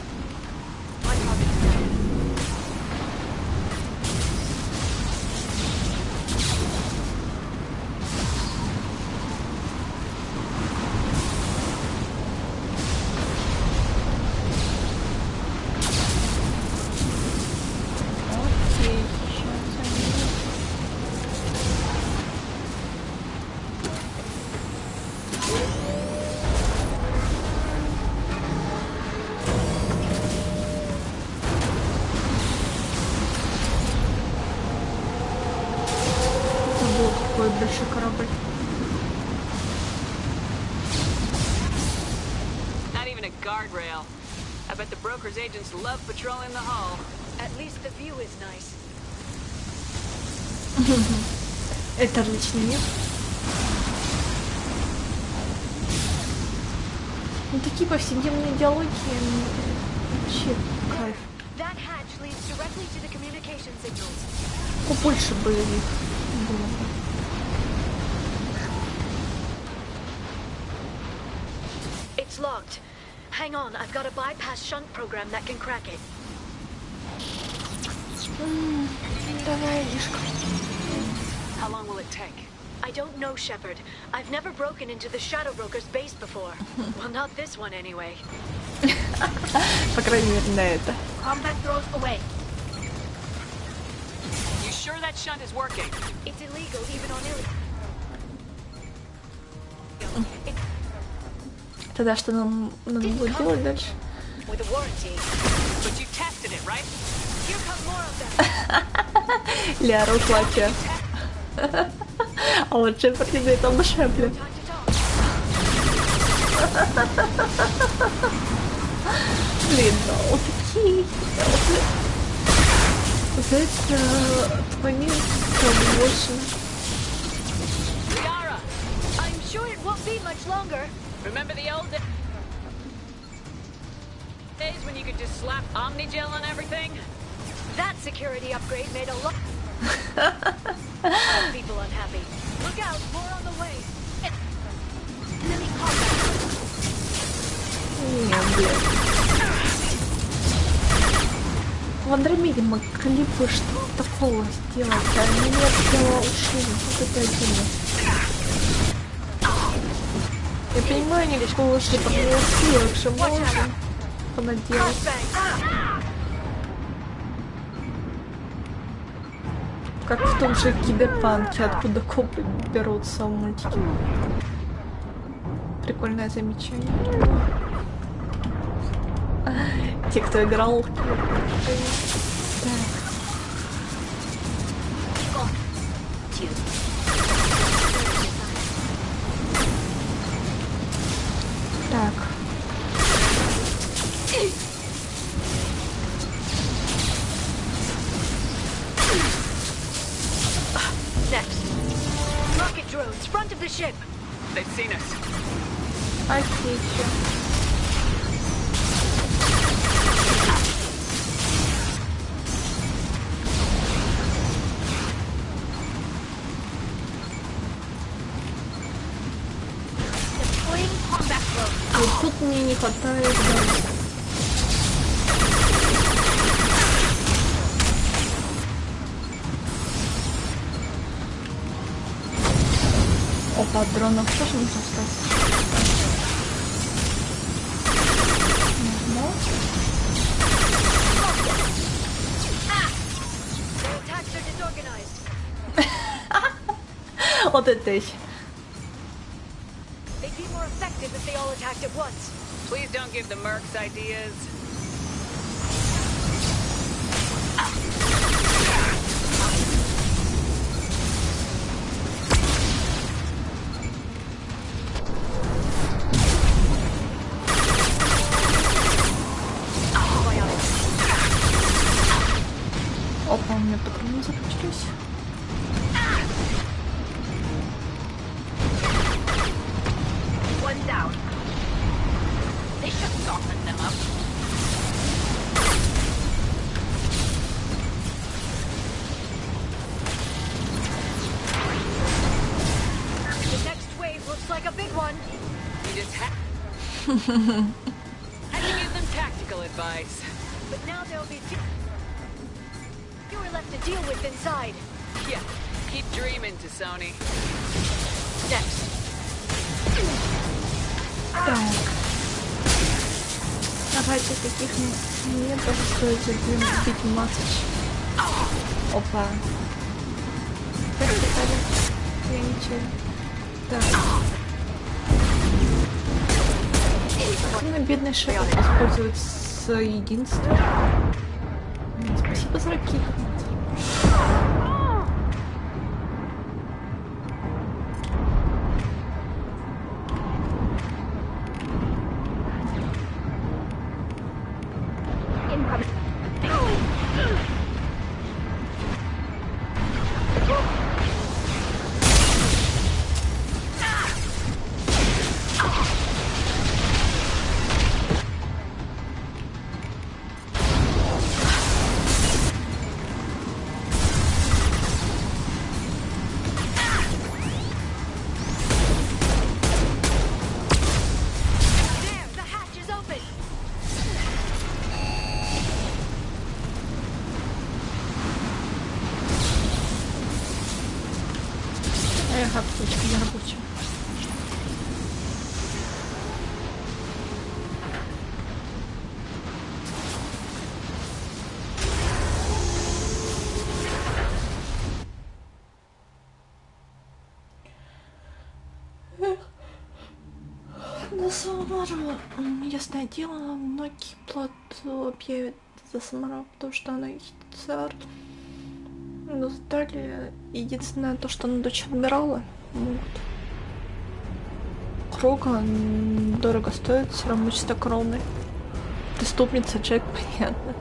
Speaker 1: Большой корабль.
Speaker 14: Not even a guardrail. I bet the broker's agents love patrolling the hull.
Speaker 3: At least the view is nice.
Speaker 1: Это отличный мир. Ну такие повседневные диалоги, вообще кайф.
Speaker 3: That hatch leads directly to the communication signals.
Speaker 1: Побольше бы их было.
Speaker 3: It's locked. Hang on, I've got a bypass shunt program that can crack it.
Speaker 1: Давай, Лишка.
Speaker 14: How long will it take?
Speaker 3: I don't know, Shepard. I've never broken into the Shadow Broker's base before. Well, not this one anyway.
Speaker 1: По крайней мере, на это.
Speaker 3: Combat throws away.
Speaker 14: You sure that shunt is working?
Speaker 3: It's illegal even on
Speaker 1: Тогда что нам надо будет делать дальше?
Speaker 3: with a warranty.
Speaker 14: But you tested it, right?
Speaker 3: Here come more of them.
Speaker 1: Ляра ушла че. А вот Шепард не там на шепле. Блин, да, вот такие. За это отклонил больше.
Speaker 14: Liara,
Speaker 3: I'm sure it won't be much longer.
Speaker 14: remember the old days when you could just slap Omnigel on everything?
Speaker 3: That security upgrade made a lot of people unhappy. Look out, more on the way. Enemy combat.
Speaker 1: Нет, блин. В Андромеде могли бы что-то такого сделать, а они не сделали, ушли. Вот это отдельно. Я понимаю, никакого лучше проголосила, что можно понаделать. Как в том же Киберпанке, откуда копы берутся в мультике. Прикольное замечание. Те, кто играл в Киберпанк. Так. Отлично. Вот тут мне не хватает. Опа, дронов тоже нужно встать. Вот это еще.
Speaker 7: They'd be more effective if they all attacked at once.
Speaker 4: Please don't give the mercs ideas.
Speaker 1: Опа, у меня патроны закончились.
Speaker 7: One down. They should soften them up. The next wave looks like a big one.
Speaker 4: You just had to give them tactical advice.
Speaker 7: But now there'll be fewer left to deal with inside.
Speaker 4: Yeah, keep dreaming, Sony.
Speaker 7: Next.
Speaker 1: Так. Давайте таких нет, даже стоит забить масочки. Опа. Я ничего. Так. Ну, бедный шеф использует с единством. Спасибо за ракету. Птичка нерабочая. На Самару, ясное дело, многие плод объявят за Самару, потому что она царь. Но сдали единственное то, что она дочь адмирала. Вот. Круга дорого стоит, все равно чистокровный. Преступница Джек, понятно.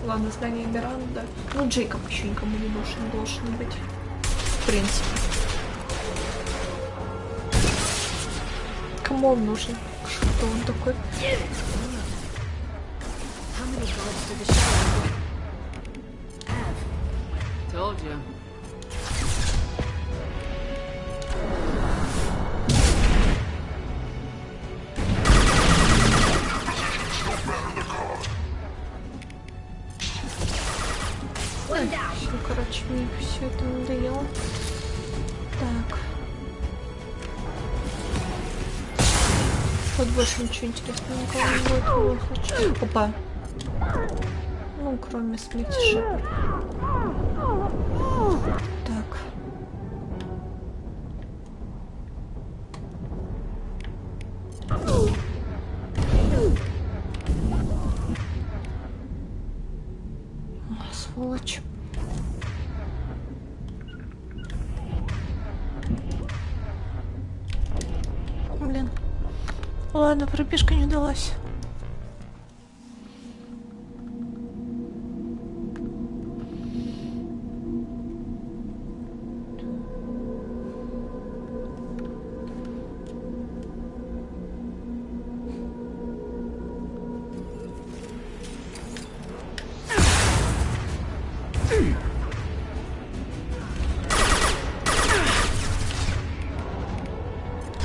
Speaker 1: Ладно, знание Миранда. Ну, Джейкоб еще никому не должен быть. В принципе. Кому он нужен? Что он такой?
Speaker 4: Told you.
Speaker 1: Ну, короче, мне все это надоело. Так. Вот больше ничего интересного никого не будет. Опа. Ну, кроме смертиша. Так. Сволочь. Блин. Ладно, пробежка не удалась.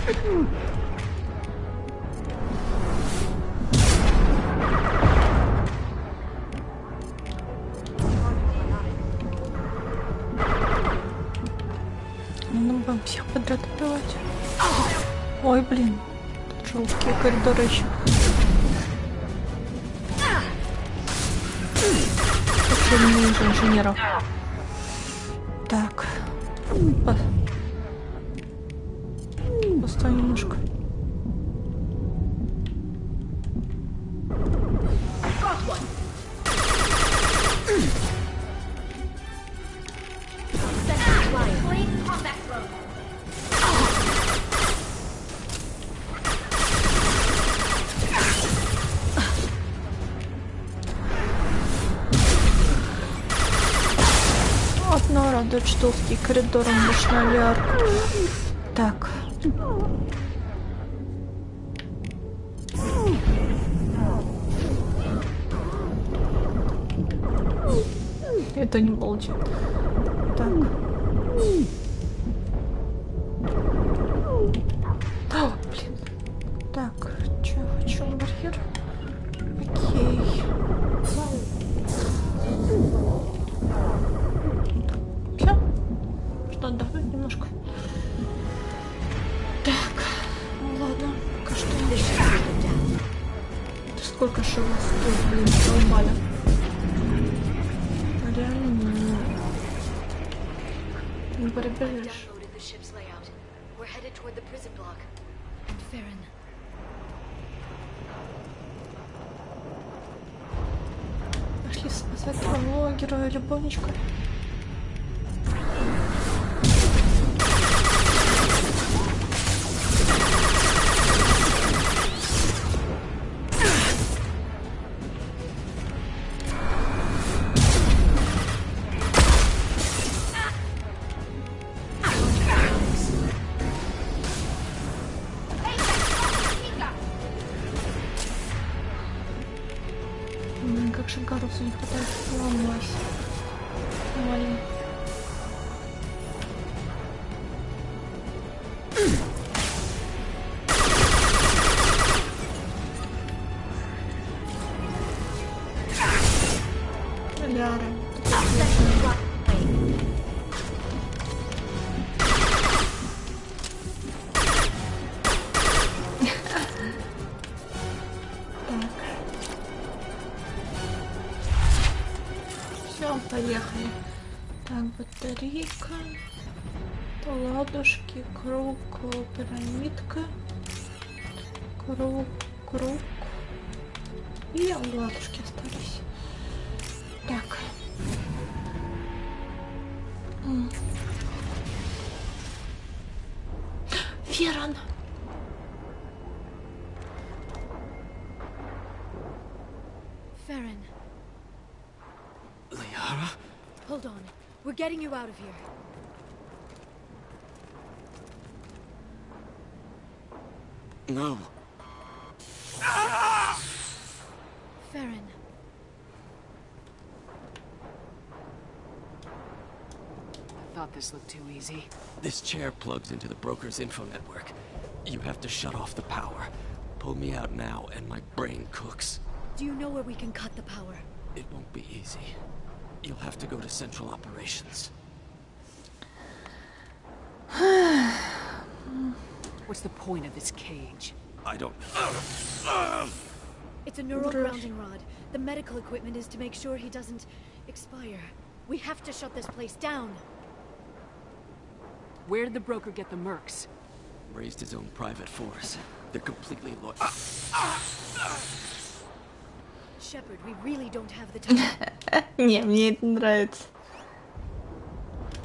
Speaker 1: Ну, будем всех подряд убивать. Ой, блин. Тут жесткие коридоры еще. Очень инженеров. Так. Постой немножко. Одно радует, что узкий коридор мощной арку. Так. Это не получит. Так. О, блин. Так, что я хочу? Барьер. Окей. Все? Что, отдохнуть немножко? Так. Ну ладно, пока что. Это сколько же у вас тут, блин, долбали? Реально не перебежишь. Пошли спасать твоего героя-любовничка. Как же Гарусу не хватает сломать. Маленький. Ляра. Поехали. Так, батарейка, ладушки, круг, пирамидка, круг. И ладушки остались. Так. Ферран.
Speaker 3: Farron.
Speaker 6: Liara?
Speaker 3: Hold on. We're getting you out of here.
Speaker 6: No.
Speaker 3: Farron.
Speaker 4: I thought this looked too easy.
Speaker 6: This chair plugs into the broker's info network. You have to shut off the power. Pull me out now and my brain cooks.
Speaker 3: Do you know where we can cut the power?
Speaker 6: It won't be easy. You'll have to go to Central Operations.
Speaker 4: What's the point of this cage?
Speaker 6: I don't...
Speaker 3: It's a neural grounding rod. The medical equipment is to make sure he doesn't expire. We have to shut this place down.
Speaker 4: Where did the broker get the mercs?
Speaker 6: Raised his own private force. They're completely loyal.
Speaker 3: Shepard, we really don't have the time.
Speaker 1: Не, мне это нравится.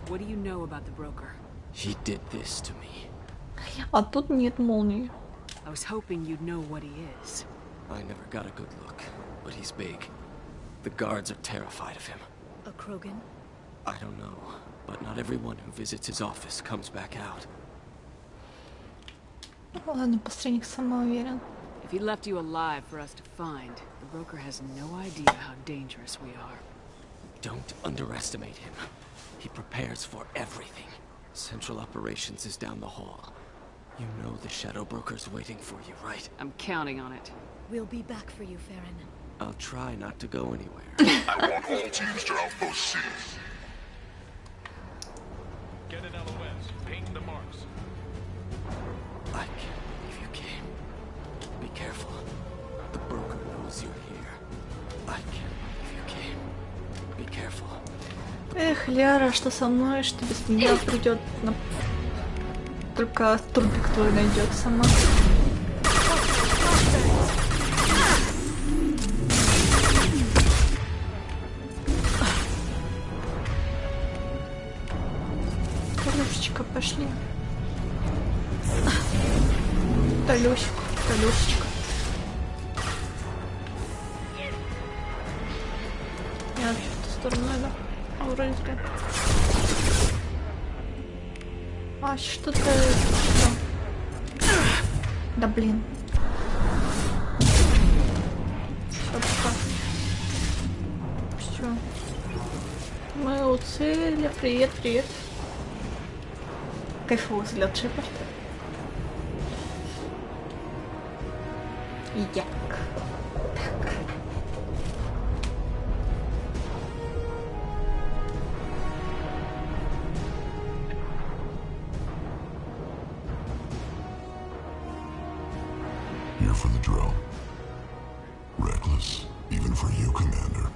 Speaker 4: What do you know about the broker?
Speaker 6: He did this to me.
Speaker 1: А тут нет молнии.
Speaker 4: I was hoping you'd know what he is.
Speaker 6: I never got a good look, but he's big. The guards are terrified of him.
Speaker 3: A Krogan?
Speaker 6: I don't know, but not everyone who visits his office comes back out.
Speaker 1: Ладно, посредник самоуверен.
Speaker 4: If he left you alive for us to find, the broker has no idea how dangerous we are.
Speaker 6: Don't underestimate him. He prepares for everything. Central Operations is down the hall.
Speaker 15: You know the Shadow Broker's waiting for you, right?
Speaker 4: I'm counting on it.
Speaker 2: We'll be back for you, Farron.
Speaker 15: I'll try not to go anywhere.
Speaker 9: I want all teams to Outpost C.
Speaker 17: Get an LOS. Paint the marks.
Speaker 15: I can't believe you came. Be careful. The broker knows you're here. I can't believe you came. Be careful.
Speaker 1: Эх, Ляра, что со мной, что без меня придет на... Только трупик твой найдет сама. Талюшечка, пошли. Талюшечка, Талюшечка. Я вообще в ту сторону иду. А вроде как. А что-то... Да блин. Всё, пока. Всё. Мы у цели. Привет, привет. Кайфовый взлет, Шепард. Як. Так.
Speaker 9: Here for the drill. Reckless, even for you, Commander.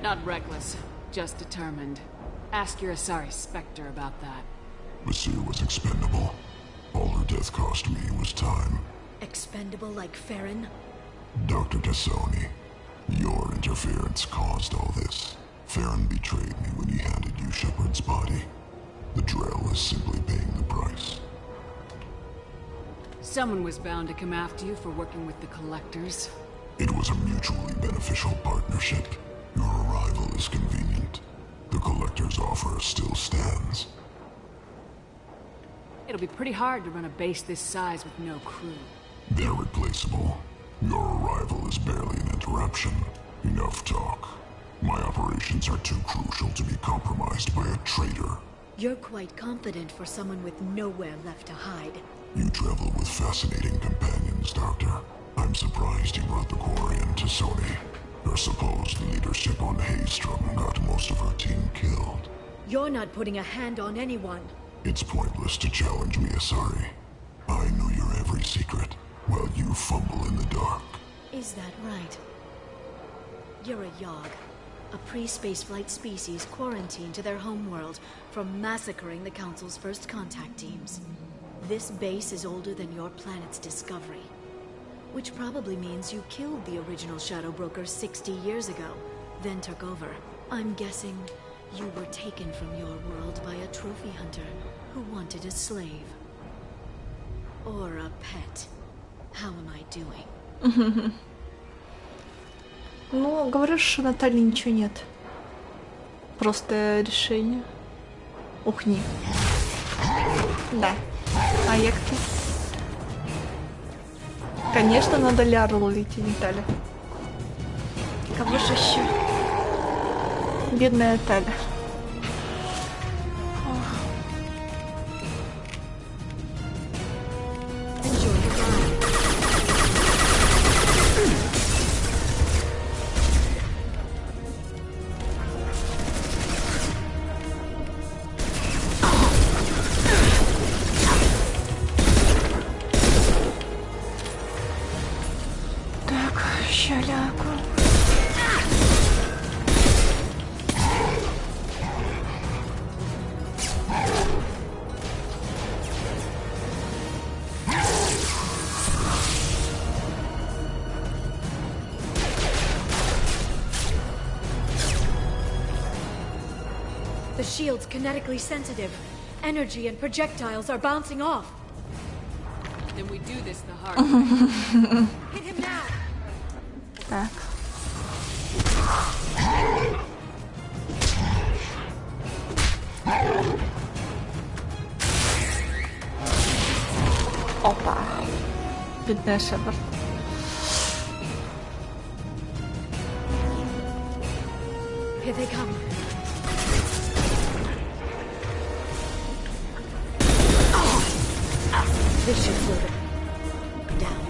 Speaker 4: Not reckless, just determined. Ask your Asari Spectre about that.
Speaker 9: Masir was expendable. All her death cost me was time.
Speaker 2: Expendable like Farron?
Speaker 9: Dr. Tassoni, your interference caused all this. Farron betrayed me when he handed you Shepard's body. The Drell is simply paying the price.
Speaker 4: Someone was bound to come after you for working with the Collectors.
Speaker 9: It was a mutually beneficial partnership. Your arrival is convenient. The Collector's offer still stands.
Speaker 4: It'll be pretty hard to run a base this size with no crew.
Speaker 9: They're replaceable. Your arrival is barely an interruption. Enough talk. My operations are too crucial to be compromised by a traitor.
Speaker 2: You're quite confident for someone with nowhere left to hide.
Speaker 9: You travel with fascinating companions, Doctor. I'm surprised you brought the quarry in Tassoni. Her supposed leadership on Haystrom got most of her team killed.
Speaker 2: You're not putting a hand on anyone.
Speaker 9: It's pointless to challenge me, Asari. I know your every secret, while you fumble in the dark.
Speaker 2: Is that right? You're a Yogg, a pre-spaceflight species quarantined to their homeworld from massacring the Council's first contact teams. This base is older than your planet's discovery, which probably means you killed the original Shadow Broker 60 years ago, then took over. I'm guessing you were taken from your world by a trophy hunter who wanted a slave. Or a pet. How am I doing?
Speaker 1: Ну, говоришь, что Натальи ничего нет. Просто решение. Ухни. Да. А як ты? Конечно, надо Ляру ловить, не Таля. Кого же еще? Бедная Таля.
Speaker 2: The shield's kinetically sensitive. Energy and projectiles are bouncing off.
Speaker 4: Then we do this the hard way.
Speaker 2: Hit him now!
Speaker 1: Так. Опа. Бедная Шепард.
Speaker 2: Here they come.
Speaker 3: This should slow them down.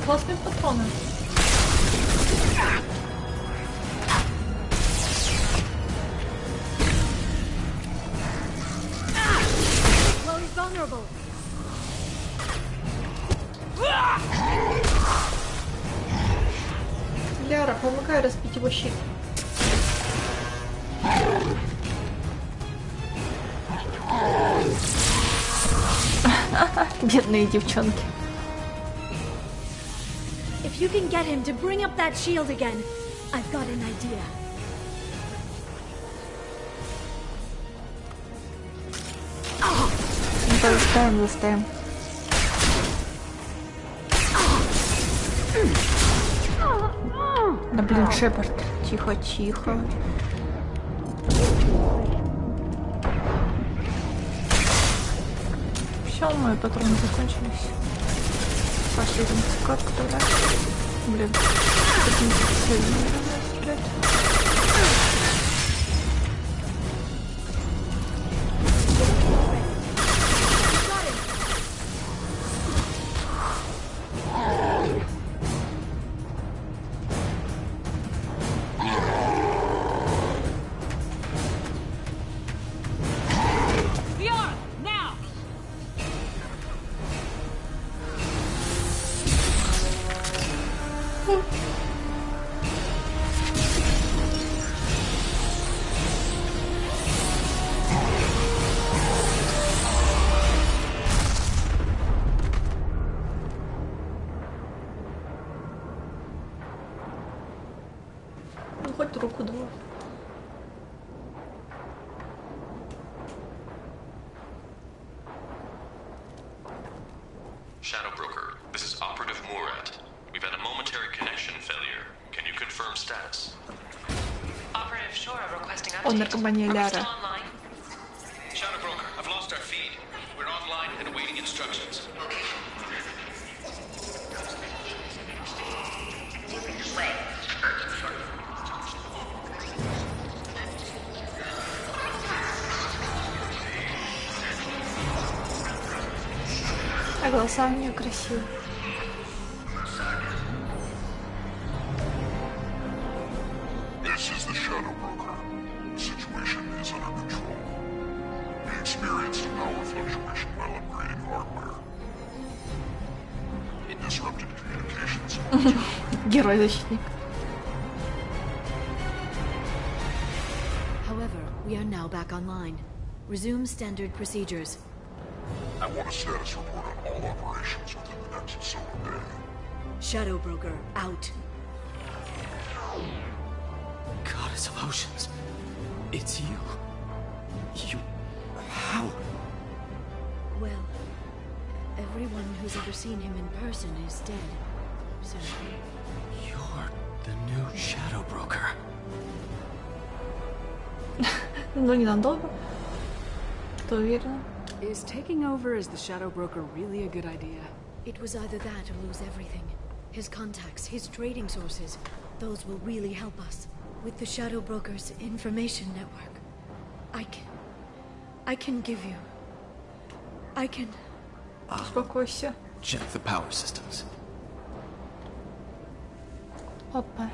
Speaker 1: Классные патроны.
Speaker 3: Chloe's vulnerable.
Speaker 1: Ляра, помогай разбить его щит. Бедные девчонки.
Speaker 3: If you can get him to bring up that shield again, I've got an idea.
Speaker 1: Заставим. Да блин, Шепард. Тихо. Все, мои патроны закончились. Пошли там цикадку тогда. Блин, таким сильным стрелять. Хоть руку два.
Speaker 12: Shadow Broker, this is Operative Murat. We've had a momentary connection failure. Can you confirm status?
Speaker 13: Operative Shora requesting update.
Speaker 1: Он наркомания Ляра.
Speaker 12: Shadow Broker, I've lost our feed. We're online and awaiting instructions.
Speaker 1: А голоса у нее красивые.
Speaker 9: This is the Shadow Broker. The situation is under control. We experienced a power fluctuation while upgrading hardware. It disrupted communications.
Speaker 1: Герой-защитник.
Speaker 3: However, we are now back online. Resume standard procedures.
Speaker 9: I want a status report on all operations within the next solar day.
Speaker 3: Shadow Broker, out.
Speaker 6: Goddess of Oceans. It's you. You... How?
Speaker 3: Well, everyone who's ever seen him in person is dead. So...
Speaker 6: You're the new Shadow Broker.
Speaker 1: Ну, ненадолго. Кто уверен?
Speaker 4: Is taking over as the Shadow Broker really a good idea?
Speaker 3: It was either that or lose everything. His contacts, his trading sources, those will really help us. With the Shadow Broker's information network, I can give you... I can...
Speaker 1: Успокойся.
Speaker 6: Check the power systems.
Speaker 1: Опа.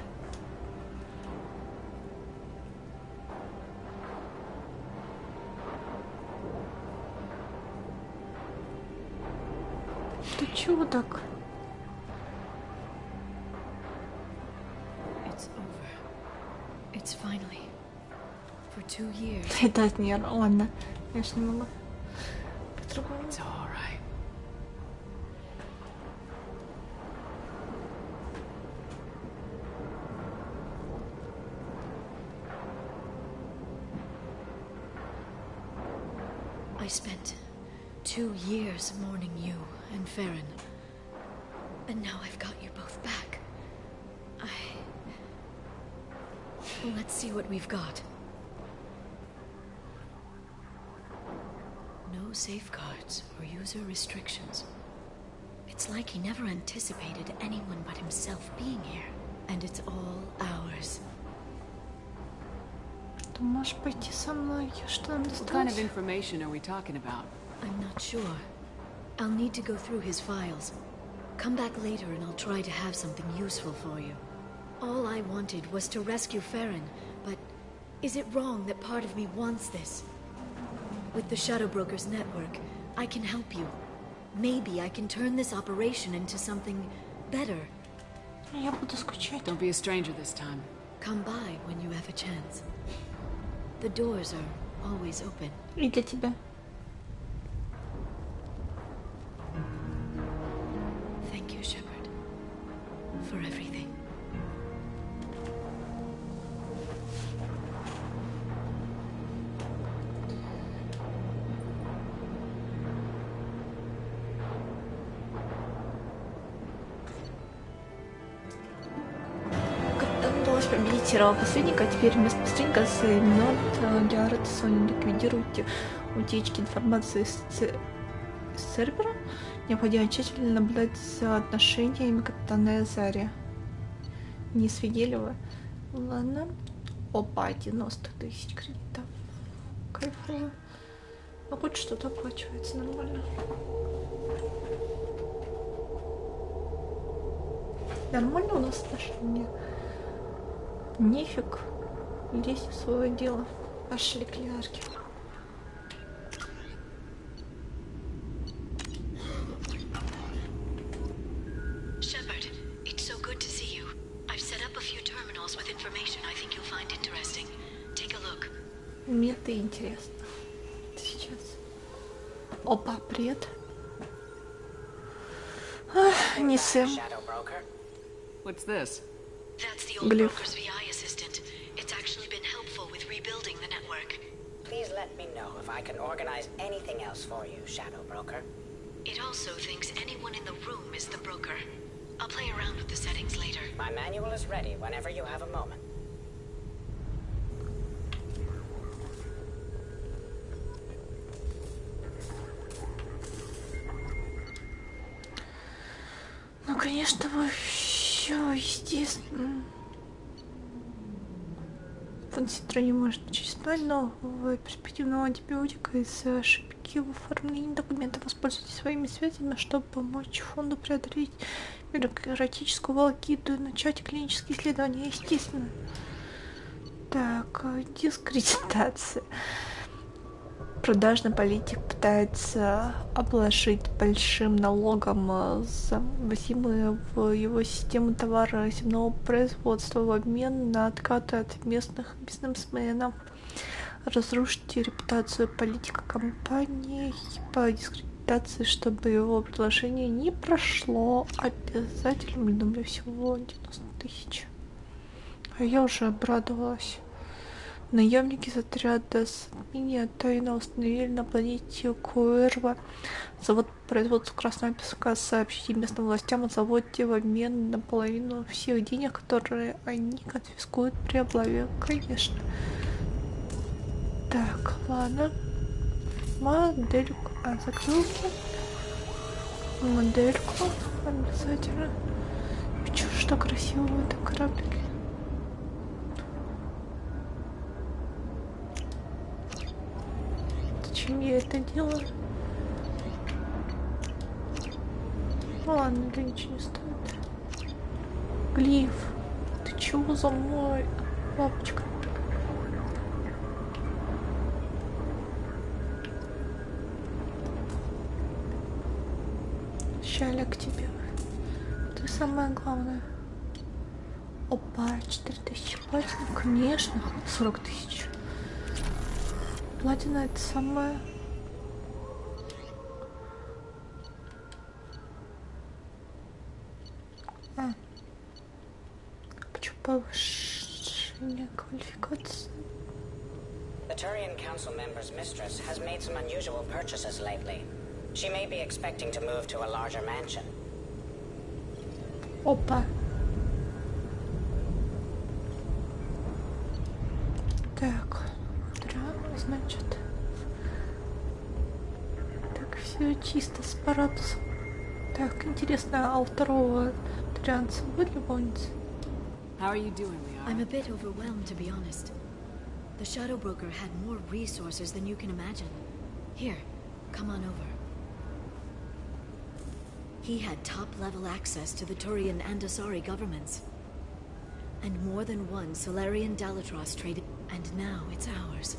Speaker 1: Ты чего так?
Speaker 3: It's over. It's finally. For 2 years.
Speaker 1: Это от нее. Ладно. Я ж не могу. По-другому.
Speaker 6: It's all right.
Speaker 3: I spent 2 years mourning you and Farron. And now I've got you both back.
Speaker 2: Let's see what we've got. No safeguards or user restrictions. It's like he never anticipated anyone but himself being here. And it's all ours.
Speaker 1: Ты можешь пойти со мной? Что нам
Speaker 4: What kind
Speaker 1: досталось?
Speaker 4: of information are we talking about?
Speaker 2: I'm not sure. I'll need to go through his files. Come back later and I'll try to have something useful for you. All I wanted was to rescue Farron, but is it wrong that part of me wants this? With the Shadow Brokers network, I can help you. Maybe I can turn this operation into something better.
Speaker 1: Я буду скучать.
Speaker 4: Don't be a stranger this time.
Speaker 2: Come by when you have a chance. The doors are always open.
Speaker 1: И для тебя.
Speaker 2: Thank you, Shepard, for everything.
Speaker 1: Удалось победить серого посредника, а теперь вместо посредника займет Гаррет Сони. Ликвидируйте утечки информации с сервера. Необходимо тщательно наблюдать за отношениями капитана Азария. Не свидели вы? Ладно. Опа, 90 тысяч кредитов. Кайфово. Ну хоть что-то оплачивается нормально. Нормально у нас отношения. Нифиг. Лезь в свое дело. Пошли к Лиарке.
Speaker 2: Shepard, it's so good to see you. I've set up a few terminals with information I think you'll find interesting. Take a look.
Speaker 1: Мне это интересно. Сейчас. Опа, привет. Не Сэм.
Speaker 4: What's this?
Speaker 2: That's the old broker's VI assistant. It's actually been helpful with rebuilding the network.
Speaker 10: Please let me know if I can organize anything else for you, Shadow Broker.
Speaker 2: It also thinks anyone in the room is the broker. I'll play around with the settings later.
Speaker 10: My manual is ready whenever you have a moment.
Speaker 1: Ну, конечно, вообще, естественно. Функция не может начать нового перспективного антибиотика из-за ошибки в оформлении документов. Воспользуйтесь своими связями, чтобы помочь фонду преодолеть бюрократическую волокиту и начать клинические исследования, естественно. Так, дискредитация. Продажный политик пытается обложить большим налогом завозимые в его систему товары земного производства в обмен на откаты от местных бизнесменов, разрушить репутацию политика компании по дискредитации, чтобы его предложение не прошло. Обязательно, думаю, всего 90 тысяч. А я уже обрадовалась. Наемники из отряда Садмини тайно установили на планете Куэрва завод по производству красного песка. Сообщите местным властям о заводе в обмен на половину всех денег, которые они конфискуют при облаве. Конечно. Так, ладно. Модельку. Закрылки. Модельку. Обязательно. Чё ж так красиво в этом кораблике. Зачем я это делаю? Ну ладно, для ничего не стоит. Глиф, ты чего за мной, папочка? Щаля к тебе. Ты самое главное. Опа, 4000 платина, конечно, 40 тысяч. Платина это самое. Почему повышение квалификации?
Speaker 10: The Turian Council member's mistress has made some unusual purchases lately. She may be expecting to move to a larger mansion.
Speaker 1: Опа. Так, значит. Так, все чисто с Паратусом. Так, интересно, а у второго трианца будет любовница?
Speaker 2: How are you doing, Liara? I'm a bit overwhelmed, to be honest. The Shadow Broker had more resources than you can imagine. Here, come on over. He had top-level access to the Turian and Asari governments. And more than one Solarian Dalatros traded, and now it's ours.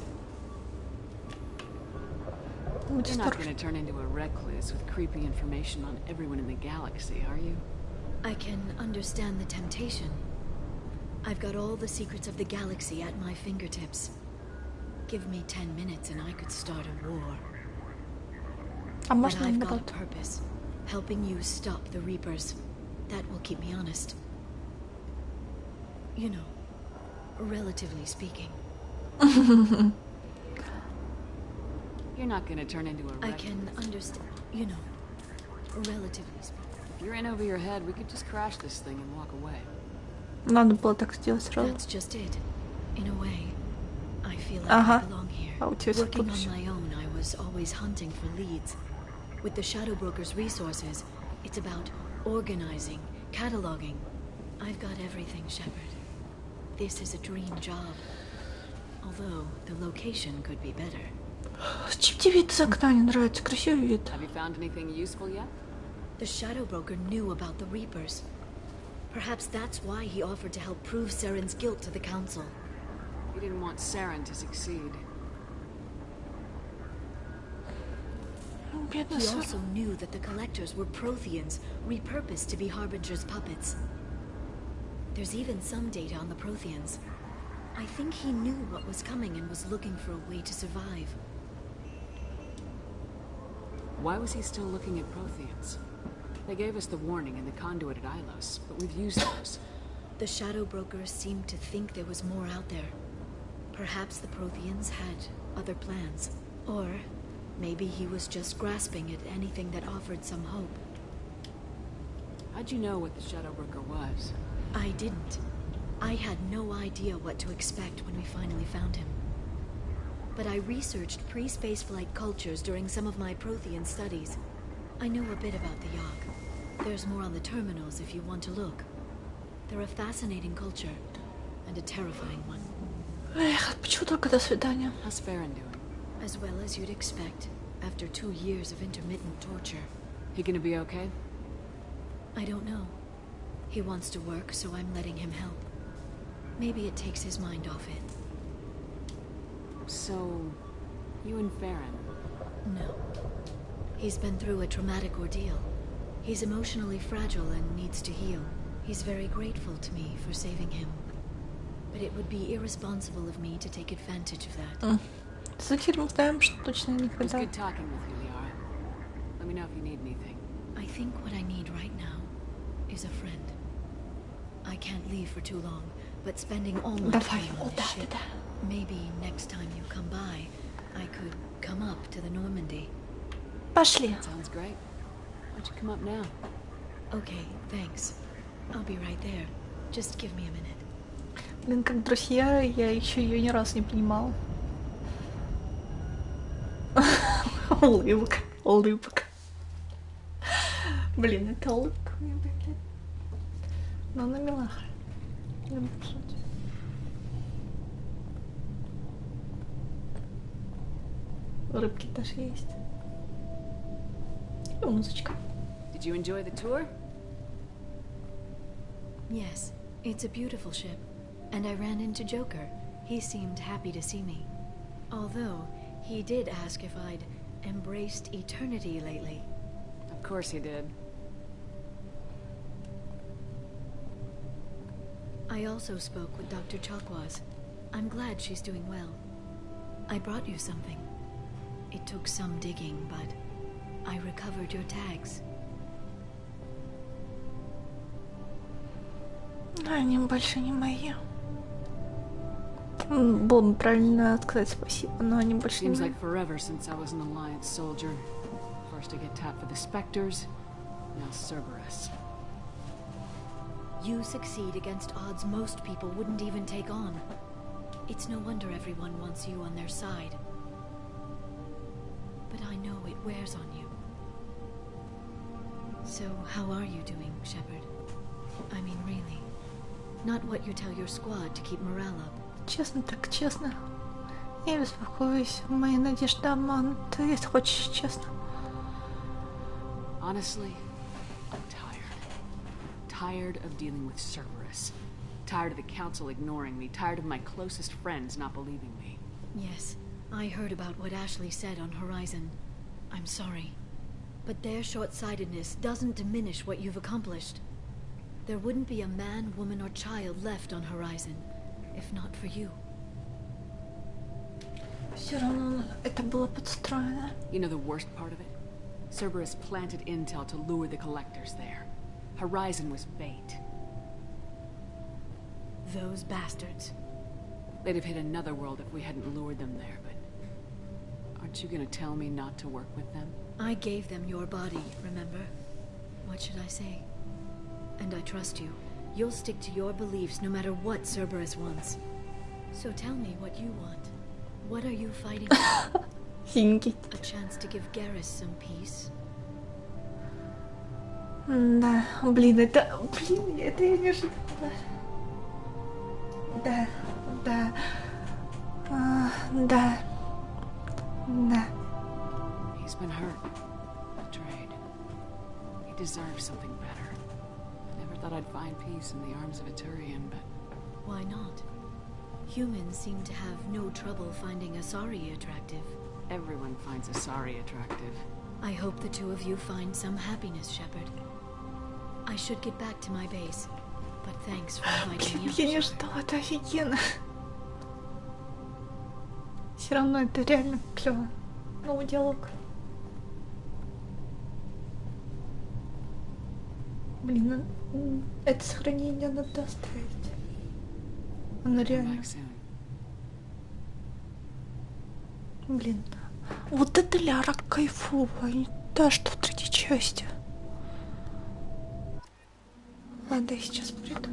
Speaker 4: You're not going to turn into a recluse with creepy information on everyone in the galaxy, are you?
Speaker 2: I can understand the temptation. I've got all the secrets of the galaxy at my fingertips. Give me 10 minutes and I could start a war. But I've got a purpose. Helping you stop the Reapers. That will keep me honest. You know, relatively speaking.
Speaker 4: You're not gonna turn into a recluse.
Speaker 2: I can understand, you know, relatively speaking.
Speaker 4: If you're in over your head, we could just crash this thing and walk away.
Speaker 1: Надо было так сделать сразу.
Speaker 2: That's just it. In a way, I feel like I belong here. Working on my own, I was always hunting for leads. With the Shadow Broker's resources, it's about organizing, cataloging. I've got everything, Shepard. This is a dream job. Although, the location could be better.
Speaker 1: Чипти вид из окна не нравится, красивый вид.
Speaker 4: Have you found anything useful yet?
Speaker 2: The Shadow Broker knew about the Reapers. Perhaps that's why he offered to help prove Saren's guilt to the Council.
Speaker 4: He didn't want Saren to succeed.
Speaker 2: He also knew that the Collectors were Protheans, repurposed to be Harbinger's puppets. There's even some data on the Protheans. I think he knew what was coming and was looking for a way to survive.
Speaker 4: Why was he still looking at Protheans? They gave us the warning in the conduit at Ilos, but we've used those.
Speaker 2: The Shadow Broker seemed to think there was more out there. Perhaps the Protheans had other plans. Or maybe he was just grasping at anything that offered some hope.
Speaker 4: How'd you know what the Shadow Broker was?
Speaker 2: I didn't. I had no idea what to expect when we finally found him. But I researched pre-spaceflight cultures during some of my Prothean studies. I know a bit about the Yogg. There's more on the terminals if you want to look. They're a fascinating culture, and a terrifying one.
Speaker 1: Эх, почему только до свидания?
Speaker 4: How's Farron doing?
Speaker 2: As well as you'd expect, after 2 years of intermittent torture.
Speaker 4: He gonna be okay?
Speaker 2: I don't know. He wants to work, so I'm letting him help. Maybe it takes his mind off it.
Speaker 4: So, you and Farron?
Speaker 2: No. He's been through a traumatic ordeal. He's emotionally fragile and needs to heal. He's very grateful to me for saving him. But it would be irresponsible of me to take advantage of that.
Speaker 1: За фильм знаем, что точно
Speaker 4: It was
Speaker 1: никогда.
Speaker 4: good talking with you, Liara. Let me know if you need anything.
Speaker 2: I think what I need right now is a friend. I can't leave for too long, but spending all my time on this ship. Maybe next time you come by, I could come up to the Normandy.
Speaker 1: Пошли.
Speaker 4: Sounds great. Why don't you come up now?
Speaker 2: Okay, thanks. I'll be right there. Just give me a minute.
Speaker 1: Блин, как друзья, я еще ее ни разу не понимала. Улыбка, улыбка. Блин, это улыбка мне, блин. Но она милаха. Люблю шутить. Рыбки даже есть. И музычка.
Speaker 4: Did you enjoy the tour?
Speaker 2: Yes, it's a beautiful ship. And I ran into Joker. He seemed happy to see me. Although, he did ask if I'd embraced eternity lately.
Speaker 4: Of course he did.
Speaker 2: I also spoke with Dr. Chalkwaz. I'm glad she's doing well. I brought you something. It took some digging, but I recovered your tags.
Speaker 1: Они больше не мои. Было бы правильно сказать спасибо, но они больше не
Speaker 4: Seems
Speaker 1: мои.
Speaker 4: like forever since I was an Alliance soldier. First I get tapped for the Spectres, now Cerberus.
Speaker 2: You succeed against odds most people wouldn't even take on. It's no wonder everyone wants you on their side. But I know it wears on you. So, how are you doing, Shepard? I mean, really. Not what you tell your squad to keep morale up.
Speaker 1: Честно так, честно. Я беспокоюсь. Мои надежды обманут, если хочешь честно.
Speaker 4: Honestly, I'm tired. Tired of dealing with Cerberus. Tired of the Council ignoring me. Tired of my closest friends not believing me.
Speaker 2: Yes, I heard about what Ashley said on Horizon. I'm sorry. But their short-sightedness doesn't diminish what you've accomplished. There wouldn't be a man, woman, or child left on Horizon, if not for you.
Speaker 1: Все равно это было подстроено.
Speaker 4: You know the worst part of it? Cerberus planted intel to lure the collectors there. Horizon was bait.
Speaker 2: Those bastards.
Speaker 4: They'd have hit another world if we hadn't lured them there, but... Aren't you gonna tell me not to work with them?
Speaker 2: I gave them your body, remember? What should I say? And I trust you. You'll stick to your beliefs no matter what Cerberus wants. So tell me what you want. What are you fighting for? A chance to give Garrus some peace?
Speaker 1: Да, блин, это я не ожидала. Да. Да.
Speaker 4: He's been hurt. Betrayed. He deserves something better. I never thought I'd find peace in the arms of a Turian, but...
Speaker 2: Why not? Humans seem to have no trouble finding Asari attractive.
Speaker 4: Everyone finds Asari attractive.
Speaker 2: I hope the two of you find some happiness, Shepard. I should get back to my base, but thanks for inviting me.
Speaker 1: Я не ждала, это офигенно. Все равно это реально клево. Новый диалог. Блин, это сохранение надо оставить. Оно реально. Блин, вот это Ляра кайфовая, не та, что в третьей части. Ладно, я сейчас приду.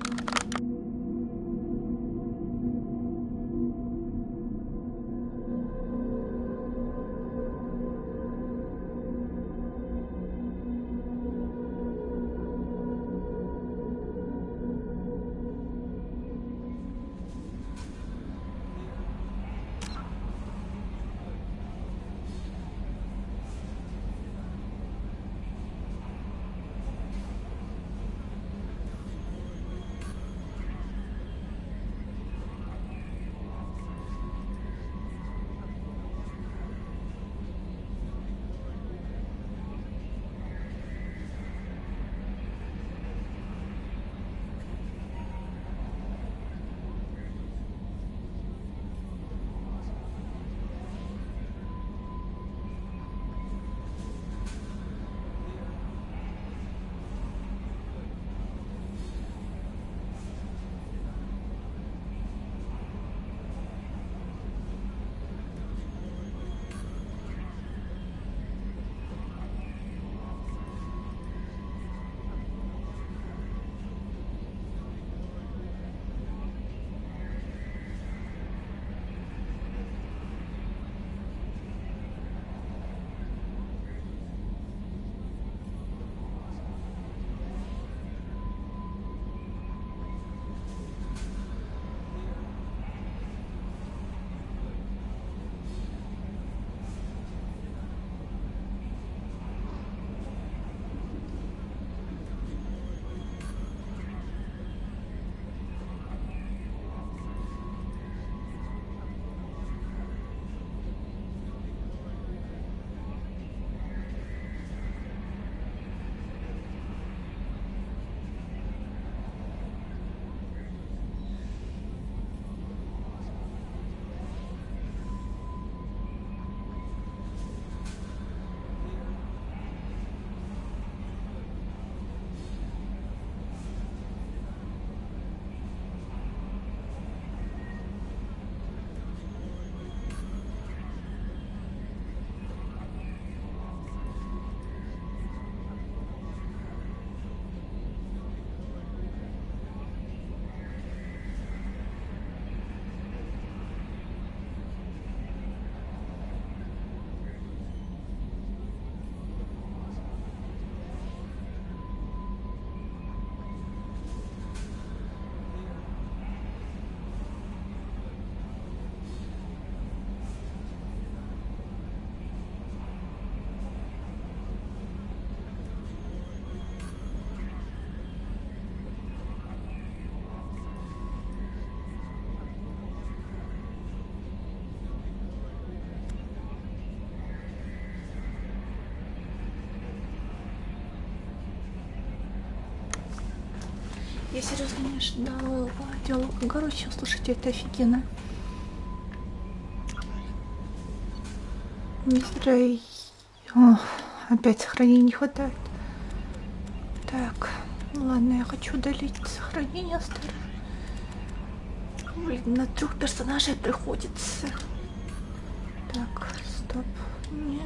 Speaker 1: Я серьезно не ожидала диалога. Короче, слушайте, это офигенно. Не зря опять сохранения не хватает. Так, ладно, я хочу удалить сохранение старое. Блин, на 3 персонажей приходится. Так, стоп. Не.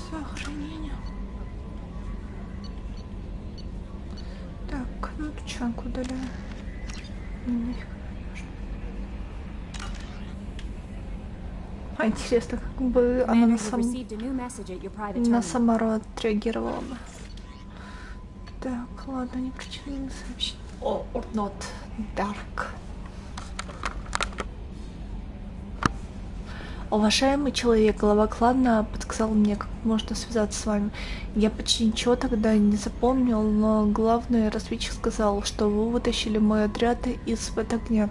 Speaker 1: Сохранение. Так, ну тучанку удаляю. А интересно, как бы она на самород отреагировала бы. Так, ладно, не причинили сообщение. О, not dark. Уважаемый человек, глава клана подсказал мне, как можно связаться с вами. Я почти ничего тогда не запомнил, но главный разведчик сказал, что вы вытащили мой отряд из-под огня.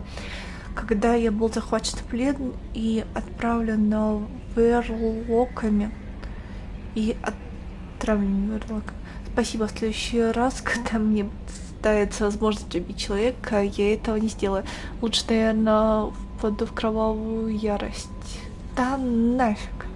Speaker 1: Когда я был захвачен в плен и отправлен на верлоками и отравлен верлоками. Спасибо, в следующий раз, когда мне ставится возможность убить человека, я этого не сделаю. Лучше, наверное, впаду в кровавую ярость. Да нафиг.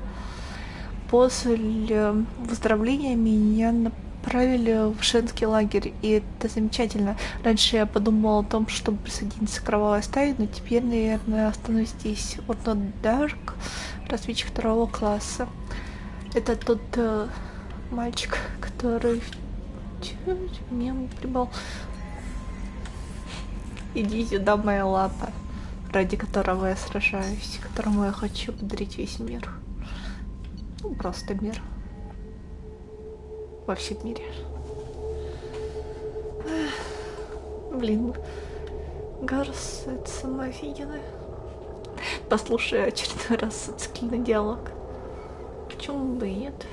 Speaker 1: После выздоровления меня направили в женский лагерь, и это замечательно. Раньше я подумала о том, чтобы присоединиться к кровавой стае, но теперь, наверное, останусь здесь. Вот Dark, разведчик 2 класса. Это тот мальчик, который мне прибыл. Иди сюда, моя лапа, ради которого я сражаюсь, которому я хочу подарить весь мир. Ну, просто мир. Во всем мире. Блин. Гарс, это самое офигенное. Послушай очередной раз зацикленный диалог. Почему бы и нет?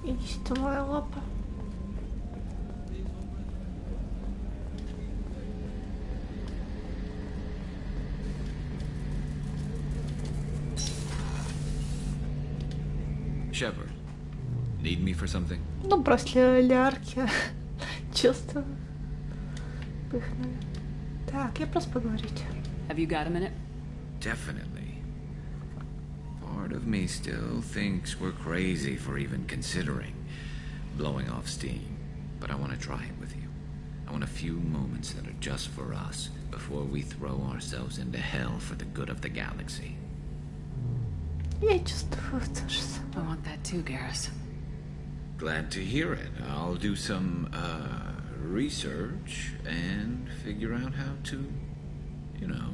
Speaker 1: Иди сюда, моя лапа.
Speaker 18: Shepard, need me for something?
Speaker 1: Ну, после лярки чувства пыхнули. Так, я просто поговорить.
Speaker 4: Have you got a minute?
Speaker 18: Definitely. Part of me still thinks we're crazy for even considering blowing off steam, but I want to try it with you. I want a few moments that are just for us before we throw ourselves into hell for the good of the galaxy.
Speaker 1: Я чувствую то же самое.
Speaker 4: I want that too, Garrus.
Speaker 18: Glad to hear it. I'll do some, research and figure out how to, you know...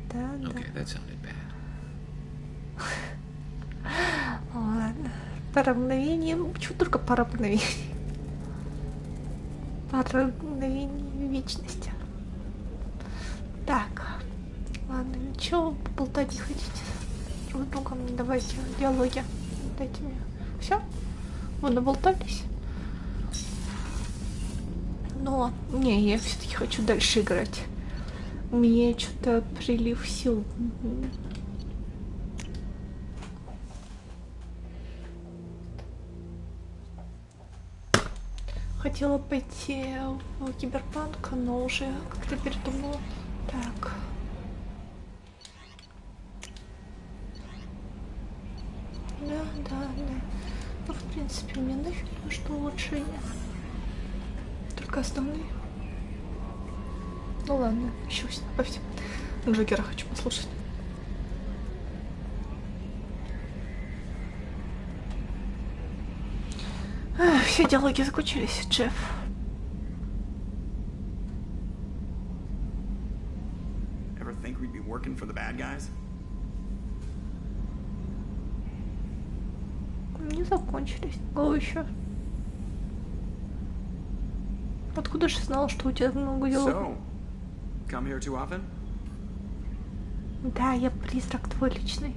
Speaker 1: Да,
Speaker 18: okay, that sounded bad.
Speaker 1: Ладно. Пара мгновений. Почему только пара мгновений? Пара мгновений вечности. Так. Ладно, ничего, поболтать не хотите? Друг с другом давайте диалоги. Дайте мне. Все? Вы наболтались? Но не, я все-таки хочу дальше играть. У меня что-то прилив сил. Хотела пойти в Киберпанк, но уже как-то передумала. Так. Да. Ну, в принципе, мне нафиг что улучшение. Только основные. Ну ладно, еще добавьте. Джокера хочу послушать. Все диалоги закончились, Джефф.
Speaker 19: Ever think we'd be working for the bad guys?
Speaker 1: Не закончились. Го еще. Откуда же знал, что у тебя много дел?
Speaker 19: So, come here too often?
Speaker 1: Да, я призрак твой личный.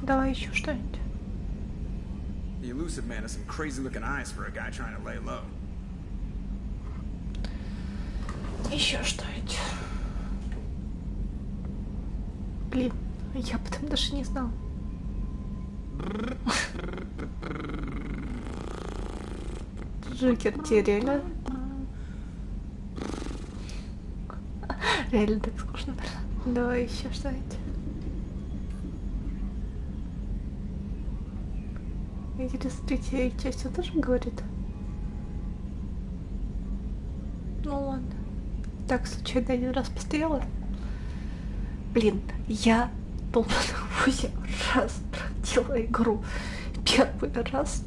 Speaker 1: Давай еще что-нибудь.
Speaker 19: The elusive man has some crazy-looking eyes for a guy trying to lay low.
Speaker 1: Еще что-нибудь. Блин, я об этом даже не знал. Джокер, тебе реально? Реально так скучно. Давай еще что-нибудь. Интересно, третья часть он тоже говорит? Ну ладно. Так, случайно один раз постояла. Блин, я долго 8 раз проходила игру. Первый раз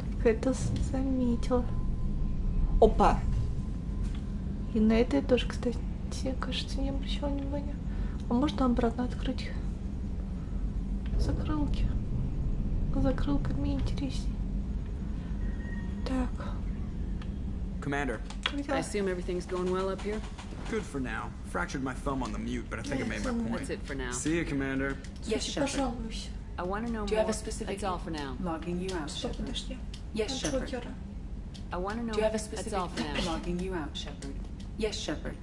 Speaker 1: только это заметила. Опа! И на это я тоже, кстати, кажется, не обращала внимания. А можно обратно открыть закрылки? Закрылками интереснее. Так.
Speaker 19: Commander.
Speaker 4: I assume everything's going well up here?
Speaker 19: Good for now. Fractured my thumb on the mute, but I think I made my point.
Speaker 4: That's it for now.
Speaker 19: See you, Commander.
Speaker 7: Yes, Shepard.
Speaker 4: I want to know
Speaker 7: Do you
Speaker 4: more.
Speaker 7: have a specific...
Speaker 4: That's all for now.
Speaker 7: Logging you out, Shepard. Yes, Shepard.
Speaker 4: I want to know...
Speaker 7: Do you have a
Speaker 4: That's
Speaker 7: specific...
Speaker 4: all for now.
Speaker 7: Logging you out, Shepard. Yes, Shepard.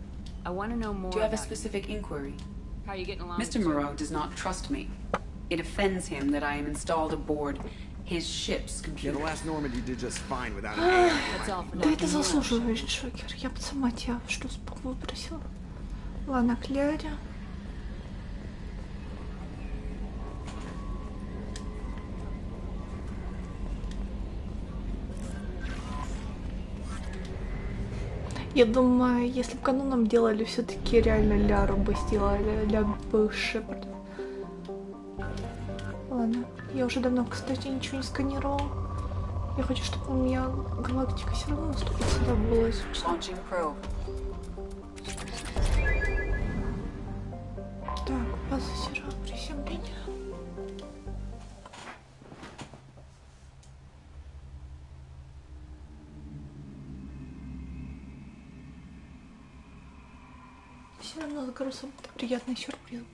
Speaker 4: I want to know more.
Speaker 7: Do you have a
Speaker 4: about
Speaker 7: specific inquiry?
Speaker 4: How are you getting along?
Speaker 7: Mr. Moreau does not trust me. It offends him that I am installed aboard his ship's computer.
Speaker 19: Yeah, the last Normandy did just fine without an AI.
Speaker 4: That's all for now.
Speaker 1: Да это заслуживаешь, Джокер. Я бы сама тебя что с бог выбросила. Ладно, Кляре. Я думаю, если бы каноном делали, все-таки реально Ляру бы сделали, Ля бы Шепард. Ладно, я уже давно, кстати, ничего не сканировала. Я хочу, чтобы у меня галактика все равно наступит сюда была изучена. Так, база зера приземления. Все равно с грузом это приятный сюрприз был.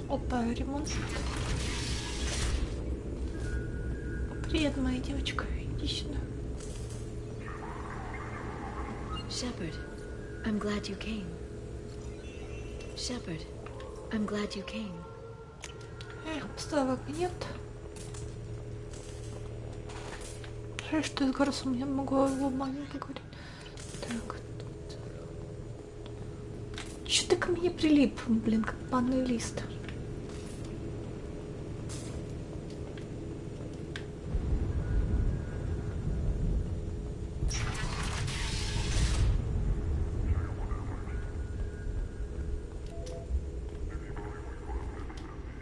Speaker 1: Опа, ремонт. Привет, моя девочка. Иди сюда.
Speaker 2: Shepard, I'm glad you came. Shepard, I'm glad you came.
Speaker 1: Эх, поставок нет. Жаль, что с Гарсом я могу его маленько говорить. Так. Чё ты ко мне прилип, блин, как банный лист?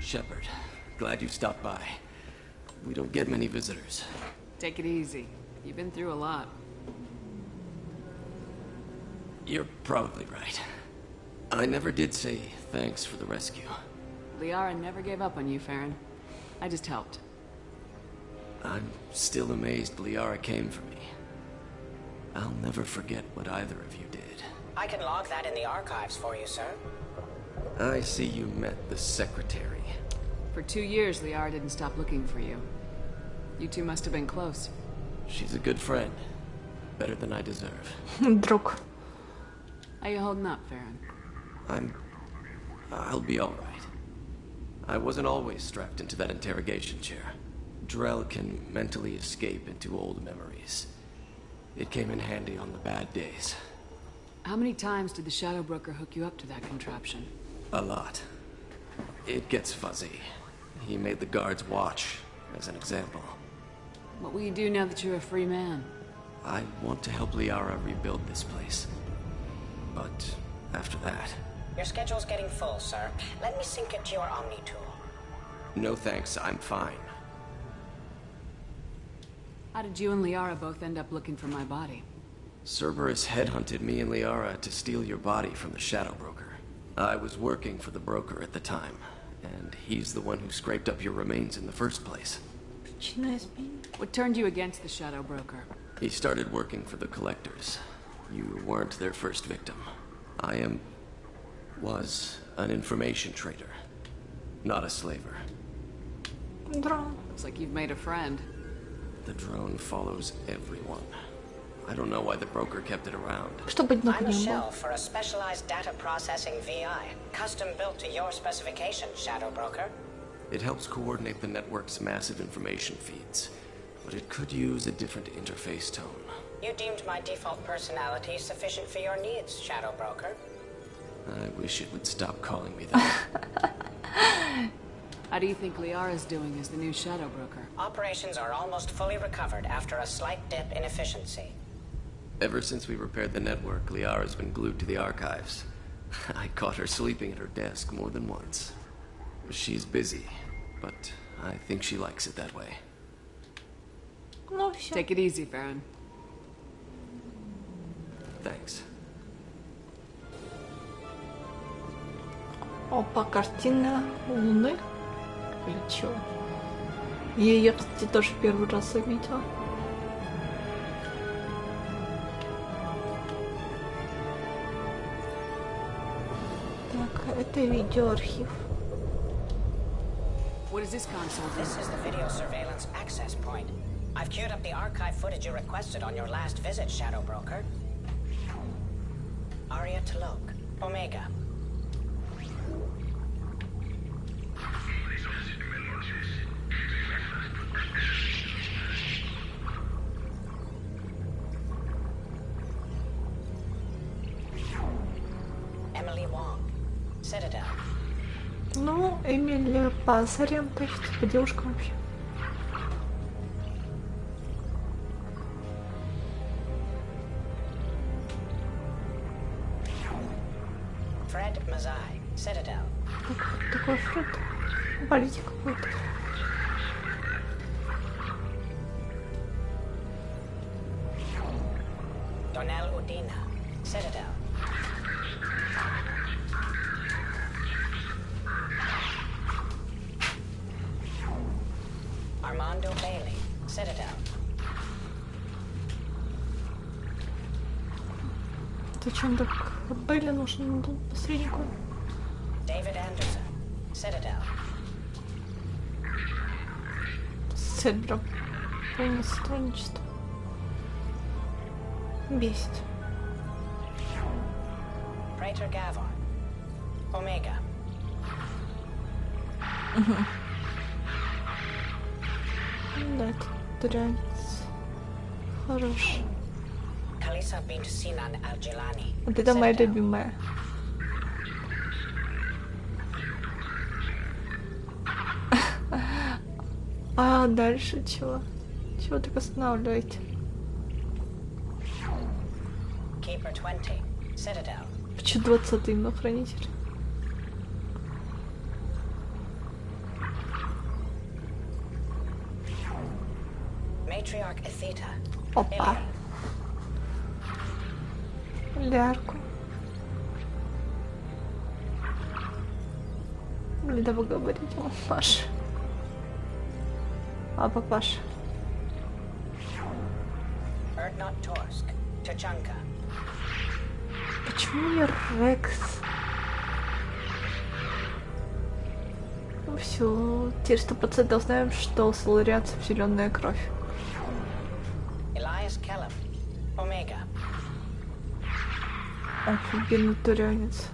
Speaker 16: Shepard, glad you stopped by. We don't get many visitors.
Speaker 4: Take it easy. You've been through a lot.
Speaker 16: You're probably right. I never did say thanks for the rescue.
Speaker 4: Liara never gave up on you, Farron. I just helped.
Speaker 16: I'm still amazed Liara came for me. I'll never forget what either of you did.
Speaker 10: I can log that in the archives for you, sir.
Speaker 16: I see you met the secretary.
Speaker 4: For 2 years, Liara didn't stop looking for you. You two must have been close.
Speaker 16: She's a good friend. Better than I deserve.
Speaker 1: Друг.
Speaker 4: How you holding up, Farron?
Speaker 16: I'll be all right. I wasn't always strapped into that interrogation chair. Drell can mentally escape into old memories. It came in handy on the bad days.
Speaker 4: How many times did the Shadow Broker hook you up to that contraption?
Speaker 16: A lot. It gets fuzzy. He made the guards watch, as an example.
Speaker 4: What will you do now that you're a free man?
Speaker 16: I want to help Liara rebuild this place. But after that...
Speaker 10: Your schedule's getting full, sir. Let me sync it to your Omni tool.
Speaker 16: No thanks, I'm fine.
Speaker 4: How did you and Liara both end up looking for my body?
Speaker 16: Cerberus headhunted me and Liara to steal your body from the Shadow Broker. I was working for the broker at the time, and he's the one who scraped up your remains in the first place.
Speaker 4: What turned you against the Shadow Broker?
Speaker 16: He started working for the Collectors. You weren't their first victim. I was an information trader, not a slaver.
Speaker 1: Drone.
Speaker 4: Looks like you've made a friend.
Speaker 16: The drone follows everyone. I don't know why the broker kept it around.
Speaker 10: I'm a shell for a specialized data processing VI, custom built to your specification, Shadow Broker.
Speaker 16: It helps coordinate the network's massive information feeds, but it could use a different interface tone.
Speaker 10: You deemed my default personality sufficient for your needs, Shadow Broker.
Speaker 16: I wish it would stop calling me that.
Speaker 21: How do you think Liara's doing as the new Shadow Broker?
Speaker 10: Operations are almost fully recovered after a slight dip in efficiency.
Speaker 16: Ever since we repaired the network, Liara's been glued to the archives. I caught her sleeping at her desk more than once. She's busy, but I think she likes it that way.
Speaker 21: Take it easy, Farron.
Speaker 16: Thanks.
Speaker 1: Опа, картина Луны. Или чё? Я, кстати, тоже первый раз заметила. Так, это видеоархив.
Speaker 21: What is this console?
Speaker 10: This is the video surveillance access point. I've queued up the archive footage you requested on your last visit, Shadow Broker. Aria Talok, Omega. Emily Wong, Citadel.
Speaker 1: Ну, Эмили по царям, то есть по девушкам вообще.
Speaker 10: Fred Mazai, Citadel.
Speaker 1: Такой Фред. Политик какой-то.
Speaker 10: Donnell Udina, Citadel. Armando Bailey, Citadel.
Speaker 1: Зачем так Бейли нужен был посреднику?
Speaker 10: David Anderson, Citadel.
Speaker 1: Цедра. Полное сотрудничество. Бесит.
Speaker 10: Praetor Gavon, Omega.
Speaker 1: Да, это нравится. Хорош.
Speaker 10: Kalisa bint Sinan Al-Jilani.
Speaker 1: Вот это моя любимая. А дальше чего? Чего так останавливаете?
Speaker 10: Keeper 20, Citadel.
Speaker 1: Почему 20-й именно хранитель?
Speaker 10: Matriarch Atheta.
Speaker 1: Опа. Лярку. Блин, да поговорить, Маша. А папаша.
Speaker 10: Erdnot Torsk, Tachanka.
Speaker 1: Почему не Рекс? Ну все, теперь 100% знаем, что у соларианцев зеленая кровь.
Speaker 10: Elias Kellum, Omega.
Speaker 1: Офигенный турянец.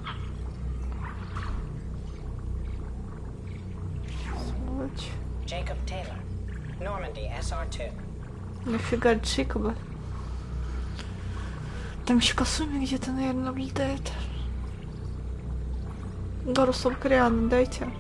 Speaker 1: Сволочь.
Speaker 10: Jacob Taylor, Normandy SR2.
Speaker 1: Нафига Джейкоба? Там еще Касуми где-то, наверное, наблюдает. Горусов Кориана дайте.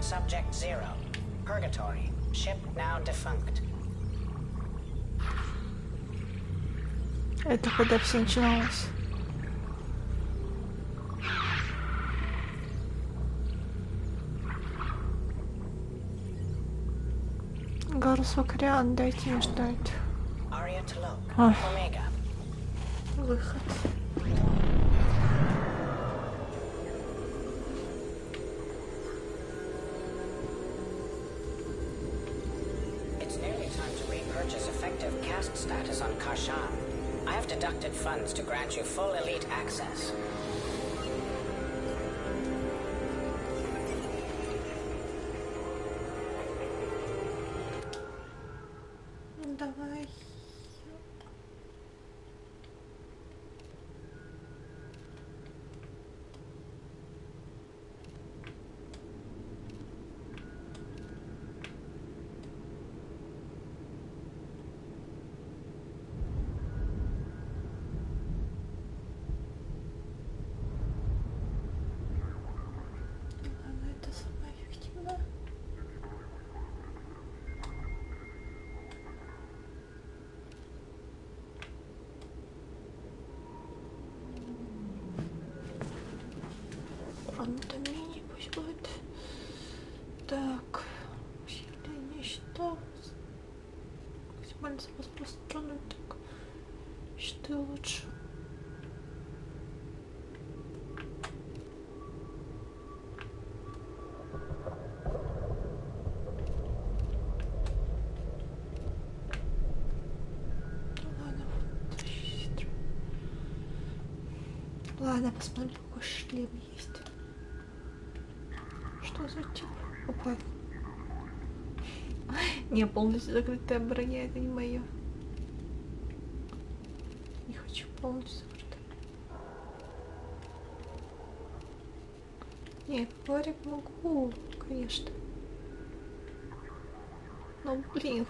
Speaker 10: Subject 0, Purgatory, ship now defunct.
Speaker 1: Это когда все начиналось. Горусов Кориана дайте мне ждать.
Speaker 10: Aria Talok,
Speaker 1: Ах.
Speaker 10: Omega.
Speaker 1: Выход.
Speaker 10: It's nearly time to repurchase effective caste status on Karshan. I have deducted funds to grant you full elite access.
Speaker 1: Давай. Это самое эффективное. Фронтомини пусть будет. Так. Усиление щита. Максимально распространенный. Так. Щиты лучше. Ладно, посмотрим, какой шлем есть. Что за тип? Опа. Не, полностью закрытая броня, это не мое. Не хочу полностью закрытая. Не, говорить могу, конечно. Но, блин.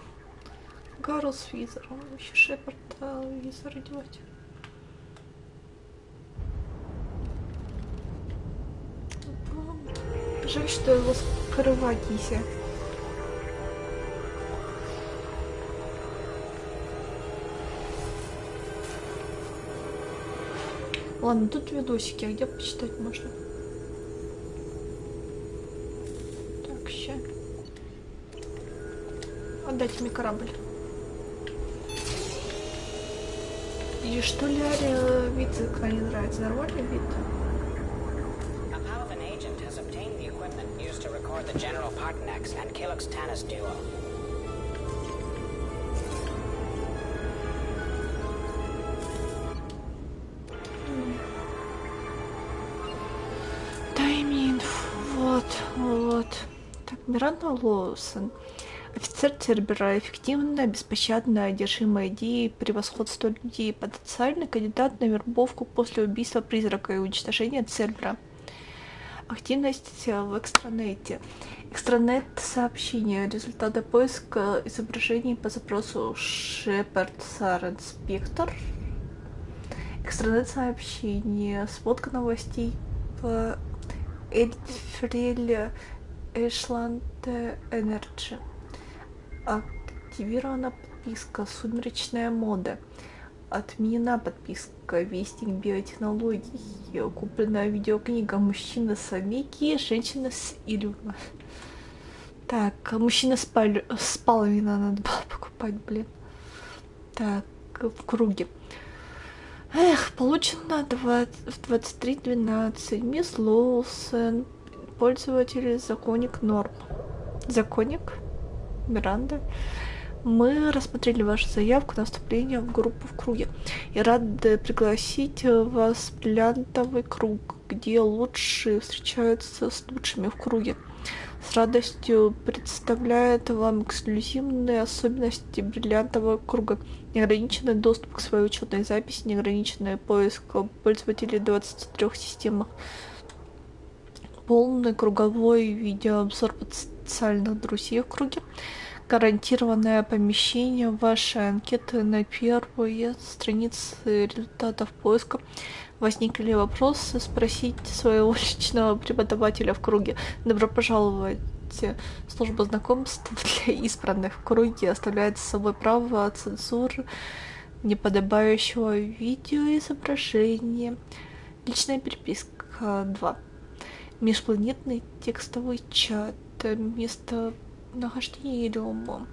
Speaker 1: Гарус Визер, он еще Шепарда Визер одевать. Жаль, что его скрывать нельзя. Ладно, тут видосики, а где почитать можно? Так, ща. Отдайте мне корабль. И что ли, вид не нравится? Нормальный вид?
Speaker 10: The General Partnex and Kilix Tanis duo.
Speaker 1: Тайминг. Вот. Так, Миранда Лоусон. Офицер Цербера, эффективная, беспощадная, одержимая идеей превосходства людей, потенциальный кандидат на вербовку после убийства призрака и уничтожения Цербера. Активность в экстранете. Экстранет сообщения. Результаты поиска изображений по запросу Шепард Сар Инспектор. Экстранет сообщения. Сводка новостей по Эльфрель Эшланд Энерджи. Активирована подписка «Сумеречная мода». Отменена подписка «Вестник биотехнологий». Куплена видеокнига «Мужчина с Омеги», «Женщина с Илюма». Так, «Мужчина с Палвина» надо было покупать, блин. Так, в круге. Эх, получено в 23:12. Мисс Лоусон, пользователь законник норм. Законник? Миранда? Мы рассмотрели вашу заявку на вступление в группу в круге и рады пригласить вас в бриллиантовый круг, где лучшие встречаются с лучшими в круге. С радостью представляет вам эксклюзивные особенности бриллиантового круга. Неограниченный доступ к своей учетной записи, неограниченный поиск пользователей в 23 системах, полный круговой видеообзор потенциальных друзей в круге, гарантированное помещение вашей анкеты на первые страницы результатов поиска. Возникли ли вопросы? Спросите своего личного преподавателя в круге. Добро пожаловать. Служба знакомств для избранных в круге оставляет за собой право цензуры неподобающего видеоизображения. Личная переписка 2. Межпланетный текстовый чат. Место нахождения Илюма.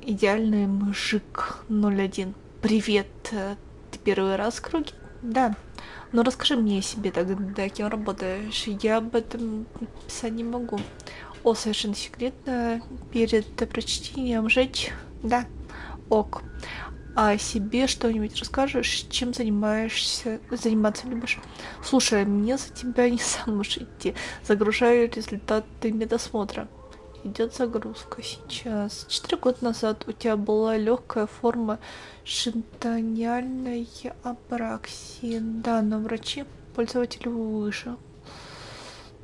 Speaker 1: Идеальный мужик 01. Привет. Ты первый раз в круге? Да. Ну расскажи мне о себе тогда, кем работаешь. Я об этом писать не могу. О, совершенно секретно. Перед прочтением жечь? Да. Ок. о себе что-нибудь расскажешь, чем заниматься любишь? Слушай, мне за тебя не замуж идти. Загружаю результаты медосмотра. Идет загрузка сейчас. 4 года назад у тебя была легкая форма шинтониальной апраксии. Да, но врачи пользователю выжил.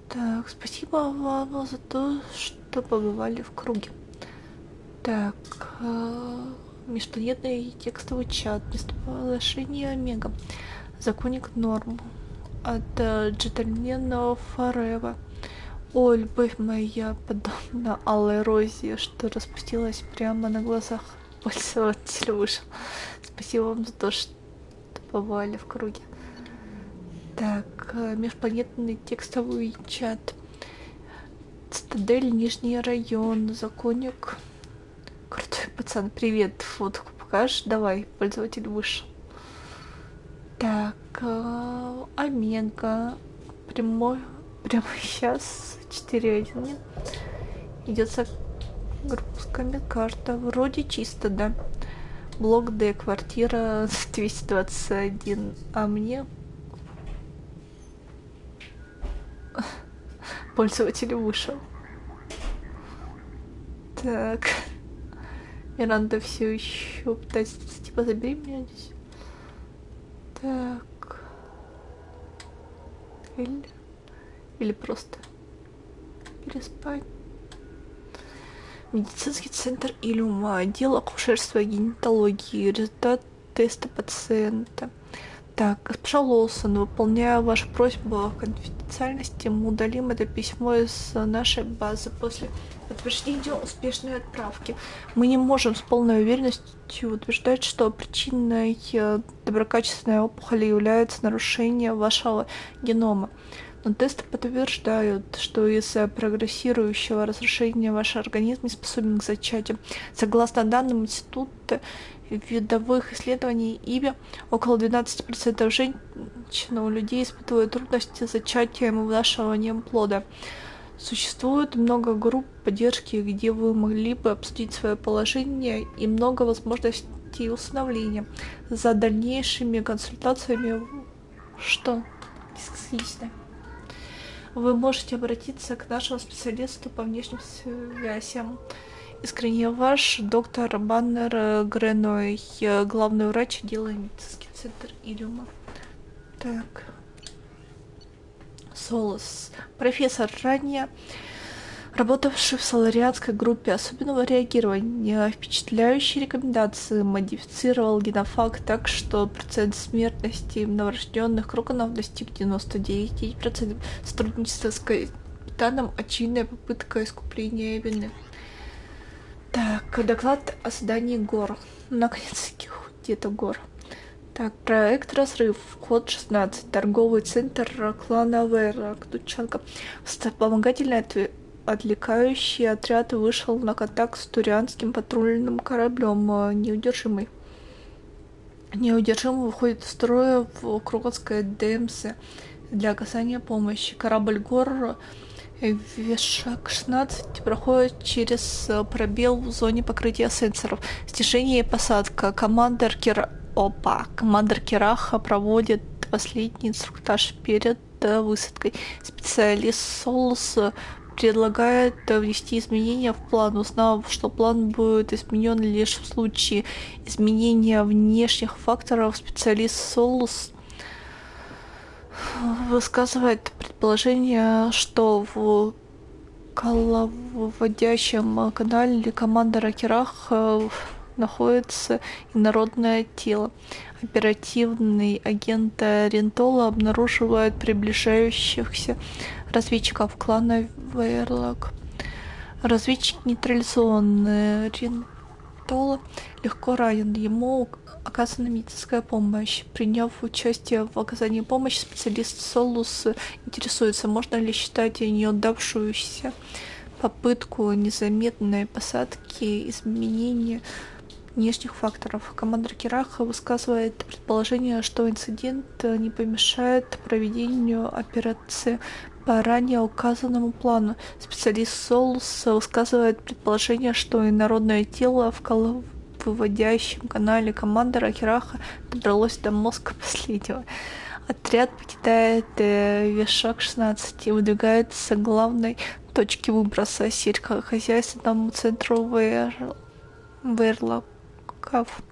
Speaker 1: Так, спасибо вам за то, что побывали в круге. Так, межпланетный текстовый чат, местоположение Омега, законник норм от джентльмена Форева. О, любовь моя, подобно алой розе, что распустилась прямо на глазах. Пользователь вышел. Спасибо вам за то, что побывали в круге. Так, межпланетный текстовый чат. Цитадель, Нижний район, законник. Крутой пацан, привет, фотку покажешь? Давай, пользователь вышел. Так, Омега, прямо сейчас 4.1 идет загрузка медкарта. Вроде чисто, да. Блок Д, квартира 221, а мне пользователь вышел. Так. Миранда все еще пытается, типа, забери меня здесь. Так. Или просто переспать. Медицинский центр Илюма. Отдел акушерства и гинекологии. Результат теста пациента. Так, госпожа Лоусон, выполняя вашу просьбу о конфиденциальности, мы удалим это письмо из нашей базы после подтверждения успешной отправки. Мы не можем с полной уверенностью утверждать, что причиной доброкачественной опухоли является нарушение вашего генома. Но тесты подтверждают, что из-за прогрессирующего разрушения ваш организм не способен к зачатию. Согласно данным Института видовых исследований ИБИ, около 12% женщин у людей испытывают трудности с зачатием вашего неплода. Существует много групп поддержки, где вы могли бы обсудить свое положение и много возможностей усыновления. За дальнейшими консультациями вы можете обратиться к нашему специалисту по внешним связям. Искренне ваш доктор Баннер Греной, главный врач отдела медицинский центр Илюма. Так. Солос. Профессор, ранее работавший в соларианской группе особенного реагирования, впечатляющие рекомендации, модифицировал генофаг так, что процент смертности новорожденных кроконов достиг 99%. Сотрудничество с капитаном — очевидная попытка искупления вины. Так, доклад о создании гор. Наконец-таки где-то гор. Так, проект «Разрыв», код 16, торговый центр клана Вера, Ктученко. Вспомогательный отвлекающий отряд вышел на контакт с турианским патрульным кораблем «Неудержимый». Неудержимый выходит из строя в Крокотской ДМС для оказания помощи. Корабль «Гор» Вешак-16 проходит через пробел в зоне покрытия сенсоров. Снижение и посадка. Командир Кираха проводит последний инструктаж перед высадкой. Специалист Солус предлагает внести изменения в план, узнав, что план будет изменен лишь в случае изменения внешних факторов. Специалист Солус высказывает предположение, что в коловыводящем канале командора Кираха находится инородное тело. Оперативный агент Рентола обнаруживает приближающихся разведчиков клана Вейрлок. Разведчик нейтрализован. Рентола легко ранен. Ему оказана медицинская помощь. Приняв участие в оказании помощи, специалист Солус интересуется, можно ли считать неудавшуюся попытку незаметной посадки изменения внешних факторов. Командир Кираха высказывает предположение, что инцидент не помешает проведению операции по ранее указанному плану. Специалист Солус высказывает предположение, что инородное тело выводящем канале командора Кираха добралось до мозга последнего. Отряд покидает Вешак-16 и выдвигается к главной точке выброса сельскохозяйственному центру Вейрлоков.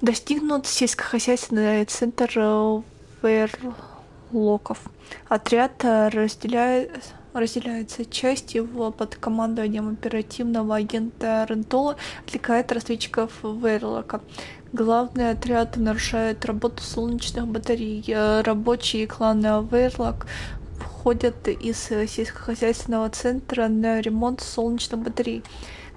Speaker 1: Достигнут сельскохозяйственный центр Вейрлоков. Отряд разделяется. Часть его под командованием оперативного агента Рентола отвлекает разведчиков Вейрлока. Главный отряд нарушает работу солнечных батарей. Рабочие клана Вейрлок входят из сельскохозяйственного центра на ремонт солнечных батарей.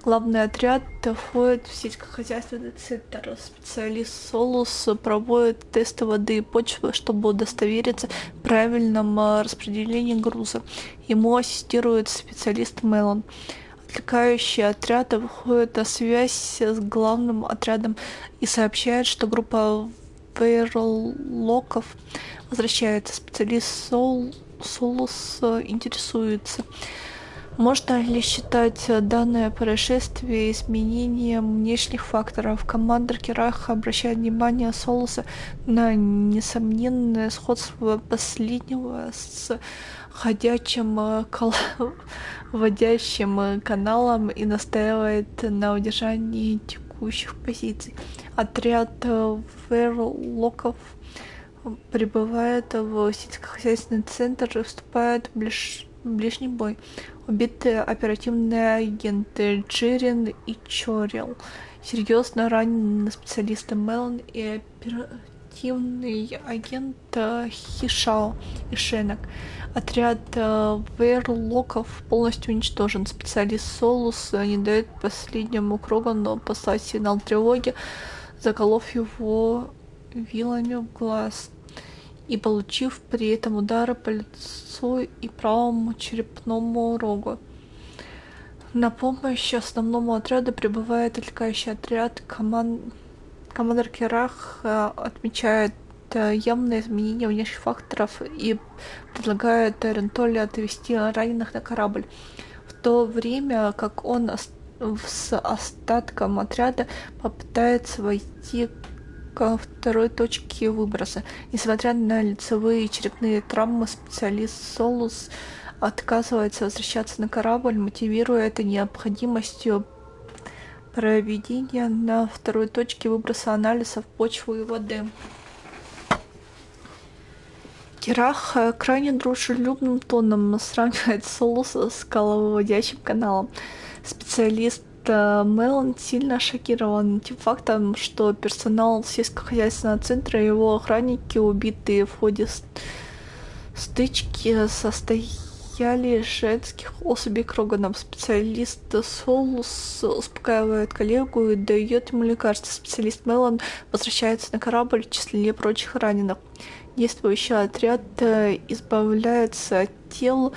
Speaker 1: Главный отряд входит в сельскохозяйственный центр. Специалист Солус проводит тесты воды и почвы, чтобы удостовериться в правильном распределении груза. Ему ассистирует специалист Мелон. Отвлекающий отряд выходит на связь с главным отрядом и сообщает, что группа Вейрлоков возвращается. Специалист Солус интересуется, можно ли считать данное происшествие изменением внешних факторов. Командор Кирах обращает внимание Солуса на несомненное сходство последнего с ходячим вводящим каналом и настаивает на удержании текущих позиций. Отряд Вейрлоков прибывает в сельскохозяйственный центр и вступает в ближний бой. Убиты оперативные агенты Джирин и Чорил. Серьезно ранены специалисты Мелон и оперативный агент Хишао и Шенок. Отряд Вейрлоков полностью уничтожен. Специалист Солус не дает последнему Крогану послать сигнал тревоги, заколов его вилами в глаз и получив при этом удары по лицу и правому черепному рогу. На помощь основному отряду прибывает отвлекающий отряд. Командор Кирах отмечает явное изменение внешних факторов и предлагает Рентоле отвезти раненых на корабль, в то время как он с остатком отряда попытается войти ко второй точке выброса. Несмотря на лицевые и черепные травмы, специалист Солус отказывается возвращаться на корабль, мотивируя это необходимостью проведения на второй точке выброса анализов почвы и воды. Кирах крайне дружелюбным тоном сравнивает Солуса с скаловыводящим каналом. Специалист Мелон сильно шокирован тем фактом, что персонал сельскохозяйственного центра и его охранники, убитые в ходе стычки, состояли из женских особей Кроганов. Специалист Солус успокаивает коллегу и дает ему лекарство. Специалист Мелон возвращается на корабль в числе прочих раненых. Действующий отряд избавляется от тел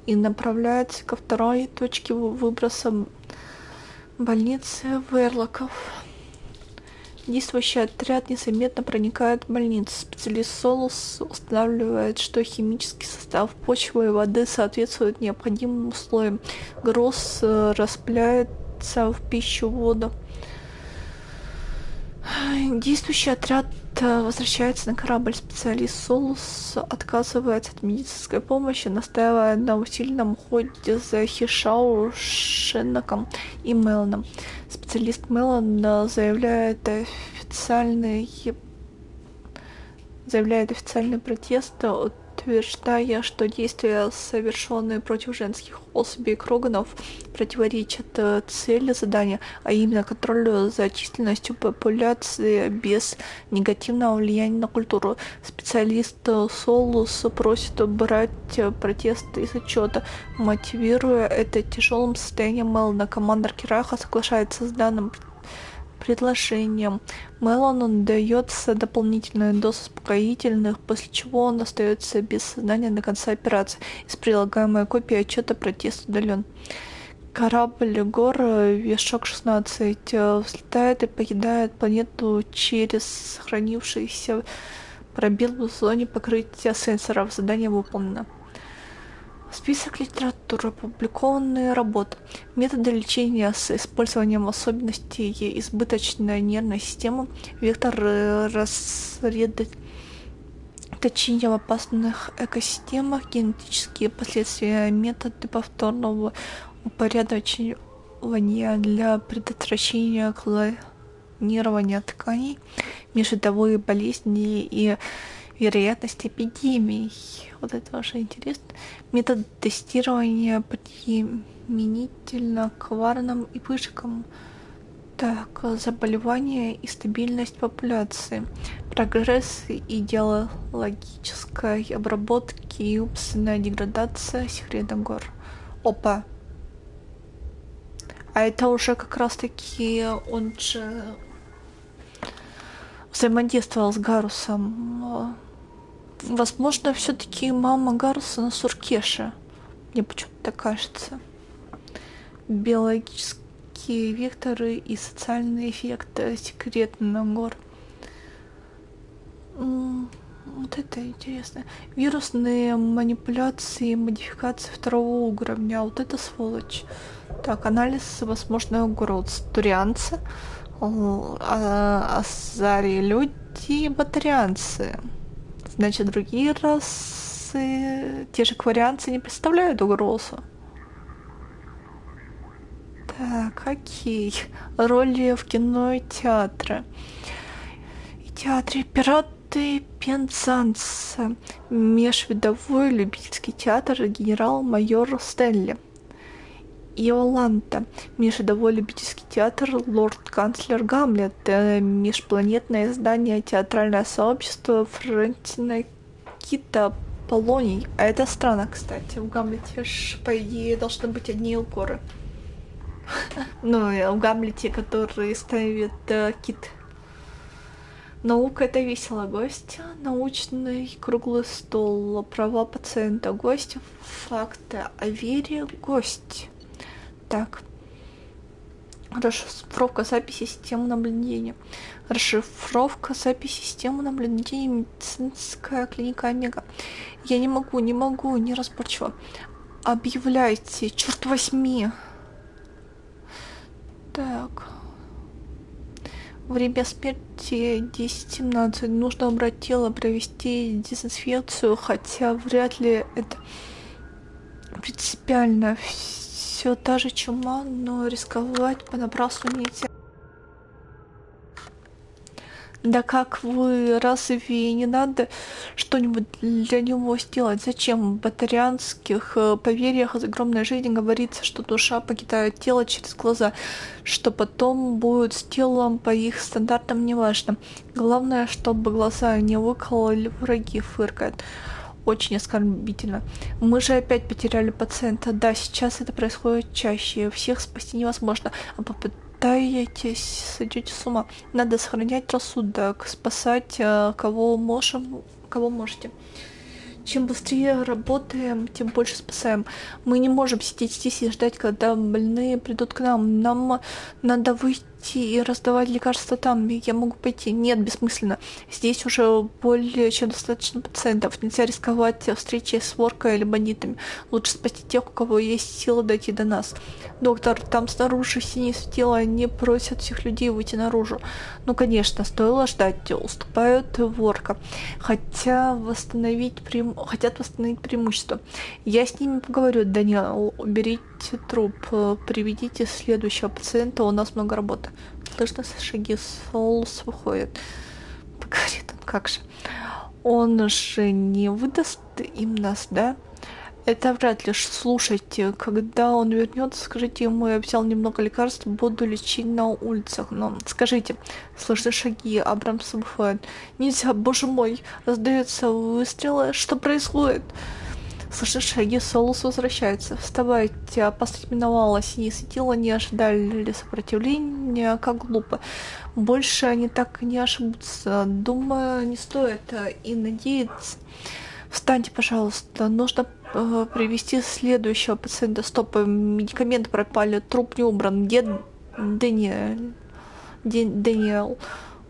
Speaker 1: и направляется ко второй точке выброса больницы Вейрлоков. Действующий отряд незаметно проникает в больницу. Специалист Солус устанавливает, что химический состав почвы и воды соответствует необходимым условиям. Груз распыляется в пищу, воду. Действующий отряд возвращается на корабль. Специалист Солус отказывается от медицинской помощи, настаивая на усиленном уходе за Хишао, Шенноком и Мелоном. Специалист Мелон заявляет официальный протест, утверждая, что действия, совершенные против женских особей Кроганов, противоречат цели задания, а именно контролю за численностью популяции без негативного влияния на культуру. Специалист Солус просит убрать протесты из отчета, мотивируя это тяжелым состоянием Мелона. Командор Кираха соглашается с данным предложением. Мелону дается дополнительная доза успокоительных, после чего он остается без сознания до конца операции. Из прилагаемой копии отчета протест удален. Корабль Гор Вешок-16 взлетает и покидает планету через сохранившийся пробел в зоне покрытия сенсоров. Задание выполнено. Список литературы, опубликованные работы. Методы лечения с использованием особенностей избыточной нервной системы, вектор рассредоточения в опасных экосистемах, генетические последствия, методы повторного упорядочивания для предотвращения клонирования тканей, межвидовые болезни и вероятность эпидемий. Вот это уже интересно. Метод тестирования применительно к варнам и пышкам. Так, заболевания и стабильность популяции. Прогресс идеологической обработки и умственная деградация секрета гор. Опа. А это уже как раз таки он же взаимодействовал с Гарусом. Возможно, все-таки мама Гаруса на Суркеше. Мне почему-то так кажется. Биологические векторы и социальные эффекты секретных гор. Вот это интересно. Вирусные манипуляции и модификации второго уровня. Вот это сволочь. Так, анализ возможных угроз. Турианцы, азари люди, батарианцы. Значит, другие расы, те же кварианцы, не представляют угрозу. Так, окей. Роли в кино и театре. И театре пираты Пензанса, межвидовой любительский театр, генерал-майор Стелли. Иоланта, межвидовой любительский театр, лорд-канцлер Гамлет, межпланетное издание театральное сообщество Френтина Кита Полоний. А это странно, кстати. В Гамлете ж, по идее, должны быть одни укоры. Ну, в Гамлете, который ставит Кит. Наука — это весело. Гость. Научный круглый стол. Права пациента. Гость. Факты о вере. Гость. Так. Расшифровка записи системы наблюдения. Расшифровка записи системы наблюдения. Медицинская клиника Омега. Я не могу, неразборчиво. Объявляйте, черт возьми. Так. Время смерти 10:17. Нужно убрать тело, провести дезинфекцию, хотя вряд ли это принципиально. Все та же чума, но рисковать понапрасну нельзя. Да как вы, разве не надо что-нибудь для него сделать? Зачем? В батарианских поверьях из огромной жизни говорится, что душа покидает тело через глаза, что потом будет с телом по их стандартам, неважно. Главное, чтобы глаза не выкололи враги, фыркает. Очень оскорбительно. Мы же опять потеряли пациента. Да, сейчас это происходит чаще. Всех спасти невозможно. А попытаетесь, сойдете с ума. Надо сохранять рассудок, спасать кого можете. Чем быстрее работаем, тем больше спасаем. Мы не можем сидеть здесь и ждать, когда больные придут к нам. Нам надо выйти и раздавать лекарства там. Я могу пойти. Нет, бессмысленно. Здесь уже более чем достаточно пациентов. Нельзя рисковать встречей с воркой или бандитами. Лучше спасти тех, у кого есть сила дойти до нас. Доктор, там снаружи синее светило, они просят всех людей выйти наружу. Ну, конечно, стоило ждать. Уступают ворка. Хотят восстановить преимущество. Я с ними поговорю. Даниэл, уберите труп, приведите следующего пациента, у нас много работы. Слышно шаги, Солус выходит. Поговорит он, как же. Он же не выдаст им нас, да? Это вряд ли. Слушайте, когда он вернется, скажите ему, я взял немного лекарств, буду лечить на улицах. Но скажите, слышны шаги, Абрамс выходит. Нельзя, боже мой, раздаются выстрелы. Что происходит? Слышны шаги, Солус возвращается. Вставайте, опасность миновала, синие светила не ожидали сопротивления, как глупо. Больше они так не ошибутся. Думаю, не стоит и надеяться. Встаньте, пожалуйста, нужно привести следующего пациента. Стоп, медикаменты пропали, труп не убран. Где Дэниел?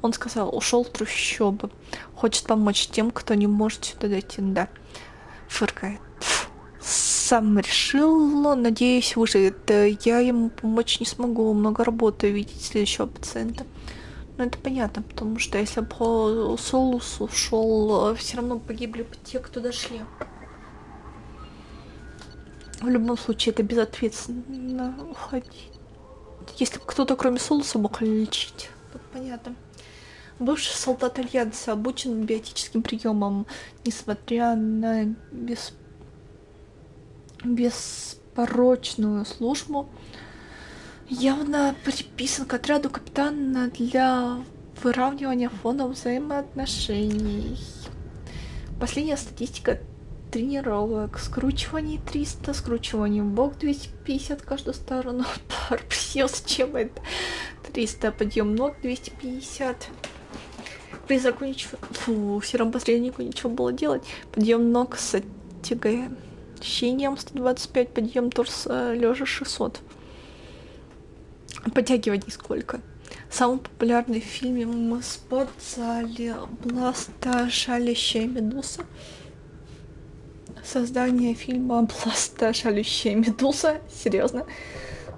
Speaker 1: Он сказал, ушел в трущобы. Хочет помочь тем, кто не может сюда дойти. Да, фыркает. сам решил, надеюсь, выживет. Я ему помочь не смогу, много работы видеть следующего пациента. Но это понятно, потому что если бы Солус ушел, все равно погибли бы те, кто дошли. В любом случае, это безответственно уходить. Если бы кто-то, кроме Солуса, мог лечить, то понятно. Бывший солдат Альянса обучен биотическим приемам, несмотря на беспорочную службу. Явно приписан к отряду капитана для выравнивания фона взаимоотношений. Последняя статистика тренировок. Скручивание 300, скручивание в бок 250 в каждую сторону. С чем это? 300, подъем ног 250. При серому посреднику ничего было делать. Подъем ног с отягощением 125, подъем торса лежа 600. Подтягивать нисколько. Самый популярный в фильме в спортзале Бласта «Шалящая медуза». Создание фильма «Бласта «Шалящая медуза». Серьезно.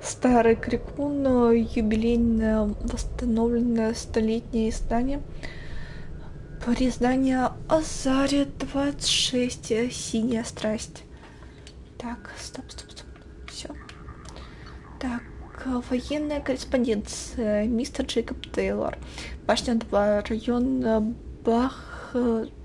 Speaker 1: Старый крикун, юбилейное восстановленное столетнее издание. Признание Азаре 26. Синяя страсть. Так, стоп. Все. Так. Военная корреспонденция. Мистер Джейкоб Тейлор. Башня 2. Район Бах-Шред.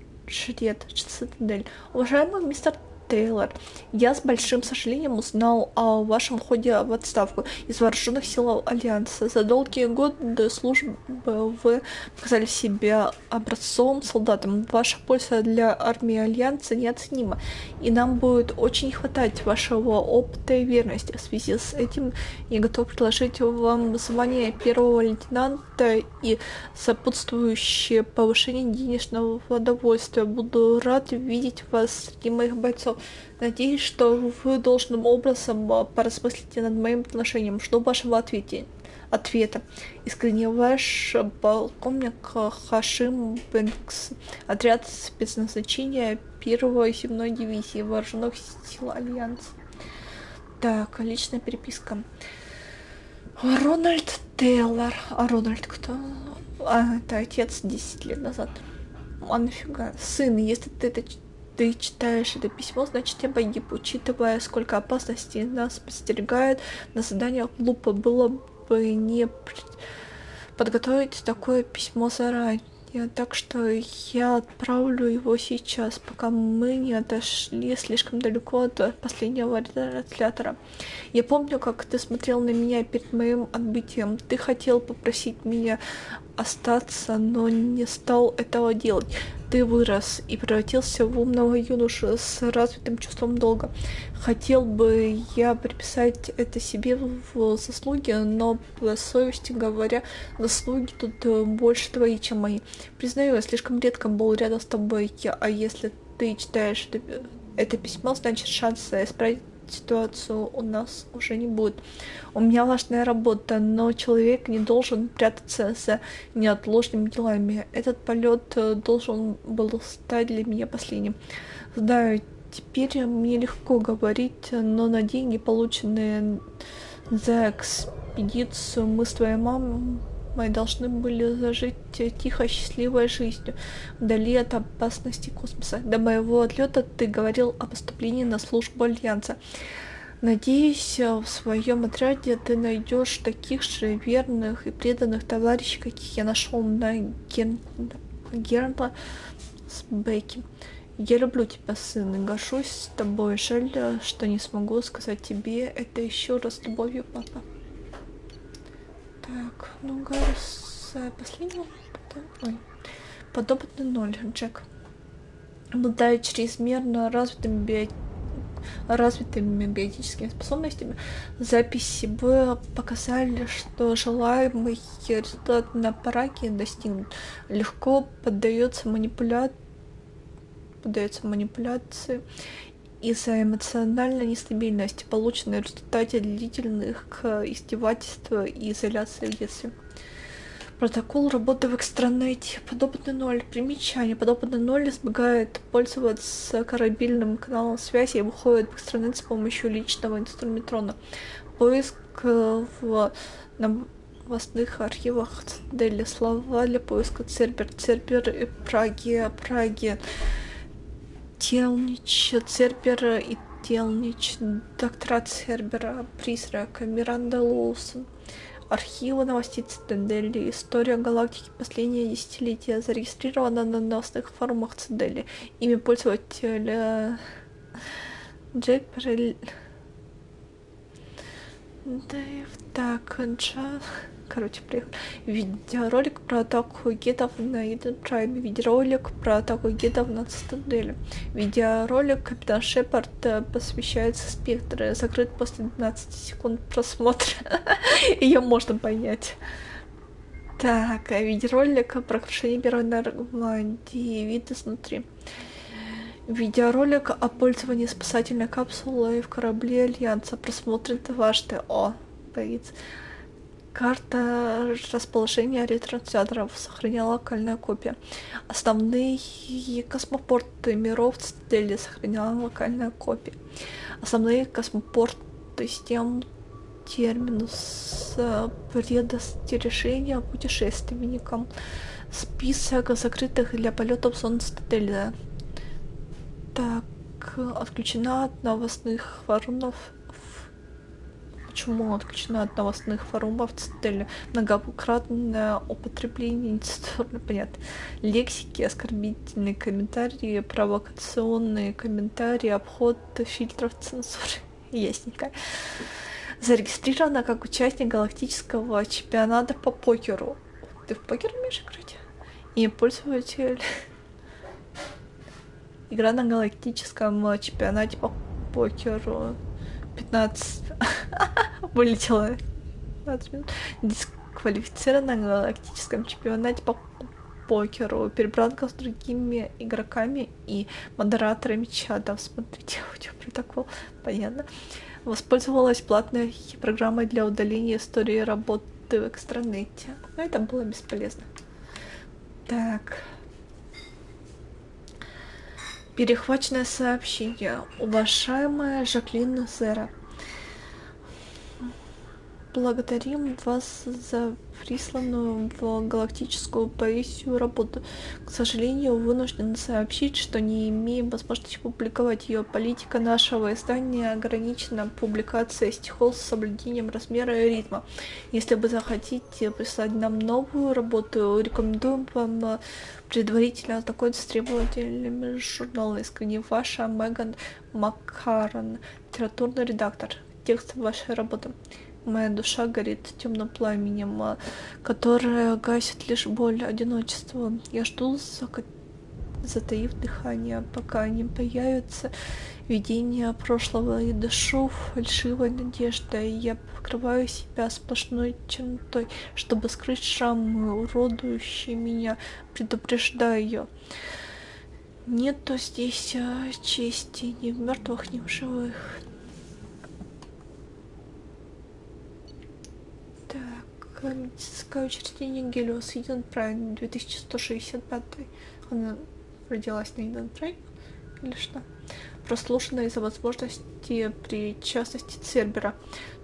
Speaker 1: Цитадель. Уважаемый мистер Тейлор, я с большим сожалением узнал о вашем ходе в отставку из вооруженных сил Альянса. За долгие годы службы вы показали себя образцовым солдатом. Ваша польза для армии Альянса неоценима, и нам будет очень не хватать вашего опыта и верности. В связи с этим я готов предложить вам звание первого лейтенанта и сопутствующее повышение денежного удовольствия. Буду рад видеть вас среди моих бойцов. Надеюсь, что вы должным образом поразмыслите над моим отношением. Жду вашего ответа. Искренне ваш полковник Хашим Бэнкс. Отряд спецназначения 1-й земной дивизии вооруженных сил Альянса. Так, личная переписка. Рональд Тейлор. А Рональд кто? Это отец 10 лет назад. А нафига? Сын, если ты читаешь это письмо, значит я погиб. Учитывая, сколько опасностей нас подстерегает на заданиях, глупо было бы не подготовить такое письмо заранее. Так что я отправлю его сейчас, пока мы не отошли слишком далеко от последнего ретранслятора. Я помню, как ты смотрел на меня перед моим отбытием. Ты хотел попросить меня остаться, но не стал этого делать. Ты вырос и превратился в умного юношу с развитым чувством долга. Хотел бы я приписать это себе в заслуги, но, по совести говоря, заслуги тут больше твои, чем мои. Признаю, я слишком редко был рядом с тобой, а если ты читаешь это письмо, значит шанса исправить ситуацию у нас уже не будет. У меня важная работа, но человек не должен прятаться за неотложными делами. Этот полет должен был стать для меня последним. Знаю, теперь мне легко говорить, но на деньги, полученные за экспедицию, мы с твоей мамой должны были зажить тихой, счастливой жизнью, вдали от опасности космоса. До моего отлета ты говорил о поступлении на службу Альянса. Надеюсь, в своем отряде ты найдешь таких же верных и преданных товарищей, каких я нашел на Гернла с Бекки. Я люблю тебя, сын, и горжусь с тобой. Жаль, что не смогу сказать тебе это еще раз с любовью, папа. Так, ну, Гаррис, последнего. Ой. Подопытный 0, Джек. Обладая чрезмерно развитыми биотическими способностями, записи боя показали, что желаемый результат на параге достигнут. Легко поддается манипуляции из-за эмоциональной нестабильности, полученной в результате длительных издевательств и изоляции в детстве. Протокол работы в экстранете. Подопытный 0. Примечание. Подопытный 0 избегает пользоваться корабельным каналом связи и выходит в экстранет с помощью личного инструментона. Поиск в новостных архивах Цитадели. Слова для поиска. Цербер. Цербер и Праги. Телнич. Цербер и Телнич. Доктора Цербера. Призрак. Миранда Лоусон. Архивы новостей Цитадели. История галактики. Последнее десятилетие. Зарегистрировано на новостных форумах Цитадели. Имя пользователя Джейпер. Дэйв. Так, короче, приехали. Видеоролик про атаку гетов на Иден Прайм. Видеоролик про атаку гетов на Цитадели. Видеоролик Капитан Шепард посвящается Спектру. Закрыт после 12 секунд просмотра. Ее можно понять. Так, видеоролик про крушение Первой Нормандии. Вид изнутри. Видеоролик о пользовании спасательной капсулой в корабле Альянса. Просмотрен дважды. О, боится. Карта расположения ретрансляторов. Сохраняла локальная копия. Основные космопорты миров Цитадели. Сохраняла локальная копия. Основные космопорты систем терминус. Предостережения путешественникам. Список закрытых для полетов зон Цитадели. Так, отключена от новостных форумов. Почему отключена от новостных форумов Цитадели? Многократное употребление нецензурной, понятно, лексики, оскорбительные комментарии, провокационные комментарии, обход фильтров цензуры. Ясненько. Зарегистрирована как участник галактического чемпионата по покеру. Ты в покер умеешь играть? И пользователь... Игра на галактическом чемпионате по покеру. 15. Вылетела. 15 минут. Дисквалифицирована на галактическом чемпионате по покеру. Перебранка с другими игроками и модераторами чатов. Смотрите аудиопротокол. Понятно. Воспользовалась платной программой для удаления истории работы в экстранете. Но это было бесполезно. Так. Перехваченное сообщение. Уважаемая Жаклин Зера, благодарим вас за присланную в галактическую поэзию работу. К сожалению, вынужден сообщить, что не имеем возможности публиковать ее. Политика нашего издания ограничена публикацией стихов с соблюдением размера и ритма. Если вы захотите прислать нам новую работу, рекомендуем вам предварительно ознакомиться с требователями журнала. Искренне ваша Меган Маккарон, литературный редактор. Текст вашей работы. Моя душа горит темным пламенем, которое гасит лишь боль, одиночество. Я жду, затаив дыхание, пока не появится видение прошлого, и дышу фальшивой надеждой. Я покрываю себя сплошной чернотой, чтобы скрыть шрамы, уродующие меня. Предупреждаю. Нету здесь чести ни в мертвых, ни в живых. Медицинское учреждение Гелиос, Иден Прайм, 2165. Она родилась на Иден Прайм или что? Прослушана из-за возможности причастности Цербера.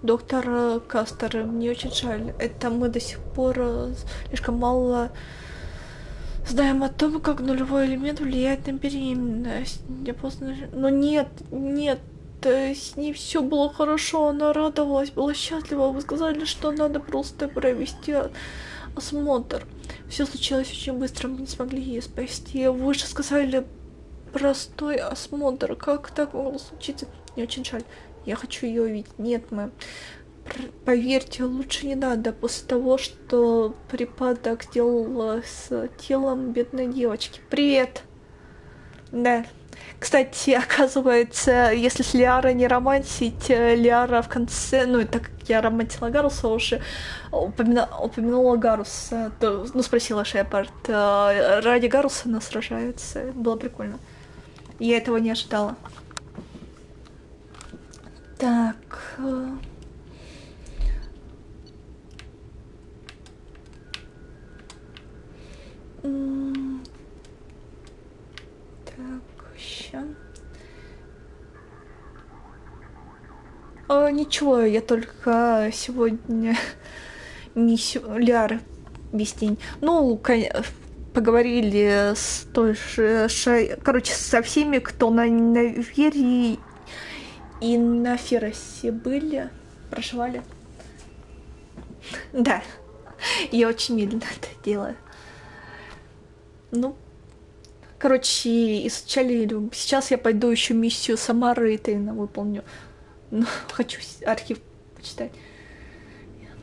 Speaker 1: Доктор Кастер, мне очень жаль. Это мы до сих пор слишком мало знаем о том, как нулевой элемент влияет на беременность. Я поздно... Но нет. С ней все было хорошо, она радовалась, была счастлива. Вы сказали, что надо просто провести осмотр. Все случилось очень быстро, мы не смогли ее спасти. Вы же сказали простой осмотр. Как так могло случиться? Мне очень жаль. Я хочу ее увидеть. Нет, мэм. Поверьте, лучше не надо. После того, что припадок сделал с телом бедной девочки. Привет. Да. Кстати, оказывается, если с Лиарой не романтить, Лиара в конце, ну, так как я романтила Гаруса уже, упомянула Гаруса, то, спросила Шепард, ради Гаруса она сражается. Было прикольно. Я этого не ожидала. Так. ничего, я только сегодня миссию Лиары весь день. Ну, поговорили с той же, короче, со всеми, кто на Вере и на Феросе были, проживали. Да, я очень медленно это делаю. Ну, короче, изучали. Сейчас я пойду еще миссию Самары и Тейна выполню. Ну, хочу архив почитать.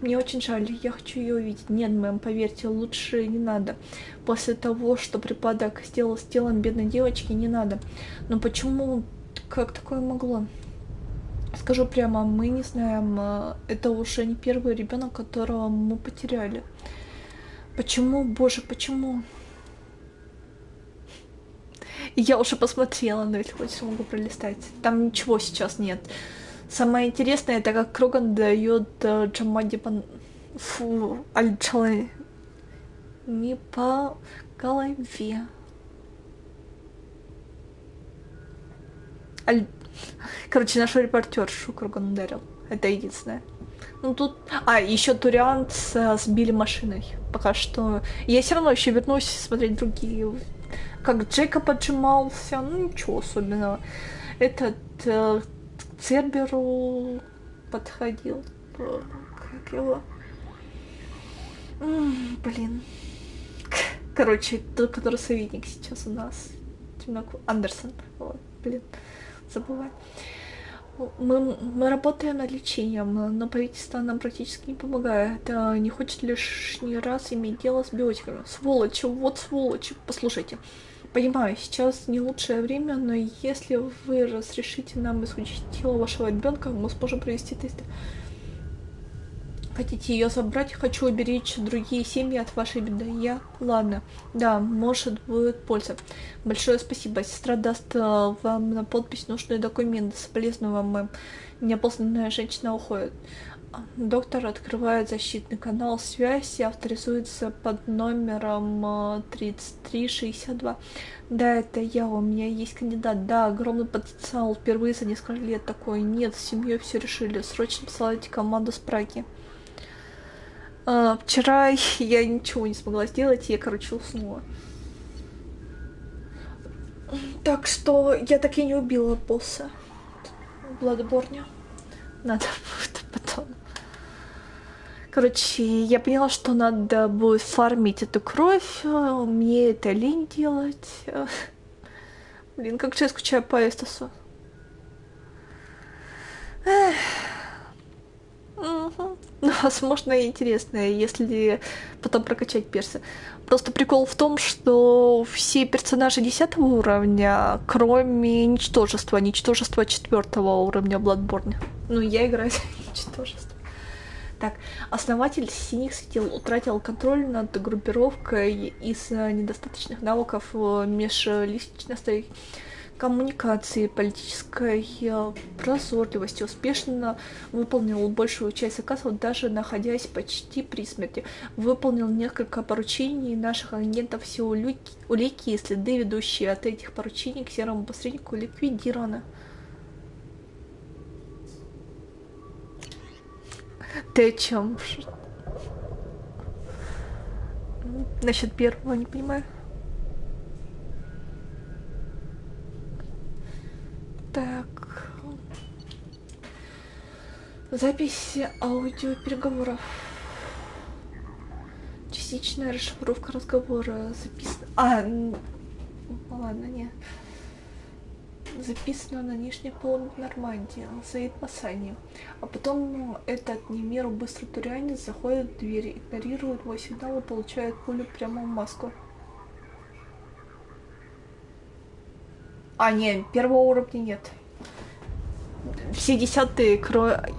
Speaker 1: Мне очень жаль, я хочу ее увидеть. Нет, мэм, поверьте, лучше не надо. После того, что припадок сделал с телом бедной девочки, не надо. Но почему, как такое могло? Скажу прямо, мы не знаем. Это уже не первый ребенок, которого мы потеряли. Почему, боже, почему? Я уже посмотрела, но если хочешь, могу пролистать. Там ничего сейчас нет. Самое интересное, это как Кроган дает Джамади Аль-Джалай не по голове. Короче, нашу репортершу Кроган ударил. Это единственное. Ну тут... еще турианца сбили машиной. Пока что... Я все равно еще вернусь смотреть другие. Как Джейка поджимался. Ну ничего особенного. Этот... к Церберу подходил. Как его? Блин. Короче, тот, который советник сейчас у нас. Андерсон. Вот, блин. Забываю. Мы работаем над лечением, но правительство нам практически не помогает. Не хочет лишний раз иметь дело с биотиками. Сволочи, вот сволочи. Послушайте. Понимаю, сейчас не лучшее время, но если вы разрешите нам изучить тело вашего ребенка, мы сможем провести тесты. Хотите ее забрать? Хочу уберечь другие семьи от вашей беды. Ладно. Да, может, будет польза. Большое спасибо. Сестра даст вам на подпись нужные документы. Соболезную вам, мэм. Неопознанная женщина уходит. Доктор открывает защитный канал связи, авторизуется под номером 3362. Да, это я, у меня есть кандидат. Да, огромный потенциал. Впервые за несколько лет такой. Нет, с семьей все решили. Срочно посылайте команду с Праги. Вчера я ничего не смогла сделать, я, короче, уснула. Так что я так и не убила босса в Бладборне. Надо будет потом. Короче, я поняла, что надо будет фармить эту кровь. Мне это лень делать. Блин, как же я скучаю по Эстасу. Угу. Ну, возможно, интересное, если потом прокачать персы. Просто прикол в том, что все персонажи 10 уровня, кроме ничтожества 4 уровня Bloodborne. Ну, я играю за ничтожество. Так, основатель Синих Светил утратил контроль над группировкой из-за недостаточных навыков межличностной коммуникации, политической прозорливости, успешно выполнил большую часть заказов, даже находясь почти при смерти. Выполнил несколько поручений наших агентов, все улики и следы, ведущие от этих поручений к серому посреднику, ликвидированы. Ты о чем? Насчет первого не понимаю. Так. Запись аудиопереговоров. Частичная расшифровка разговора записана. Ладно, нет. Записано на нижней половине Нормандии, Заид Масани. А потом этот не в меру быстрый турианец заходит в дверь, игнорирует мой сигнал и получает пулю прямо в маску. Нет, первого уровня нет. Все 10-е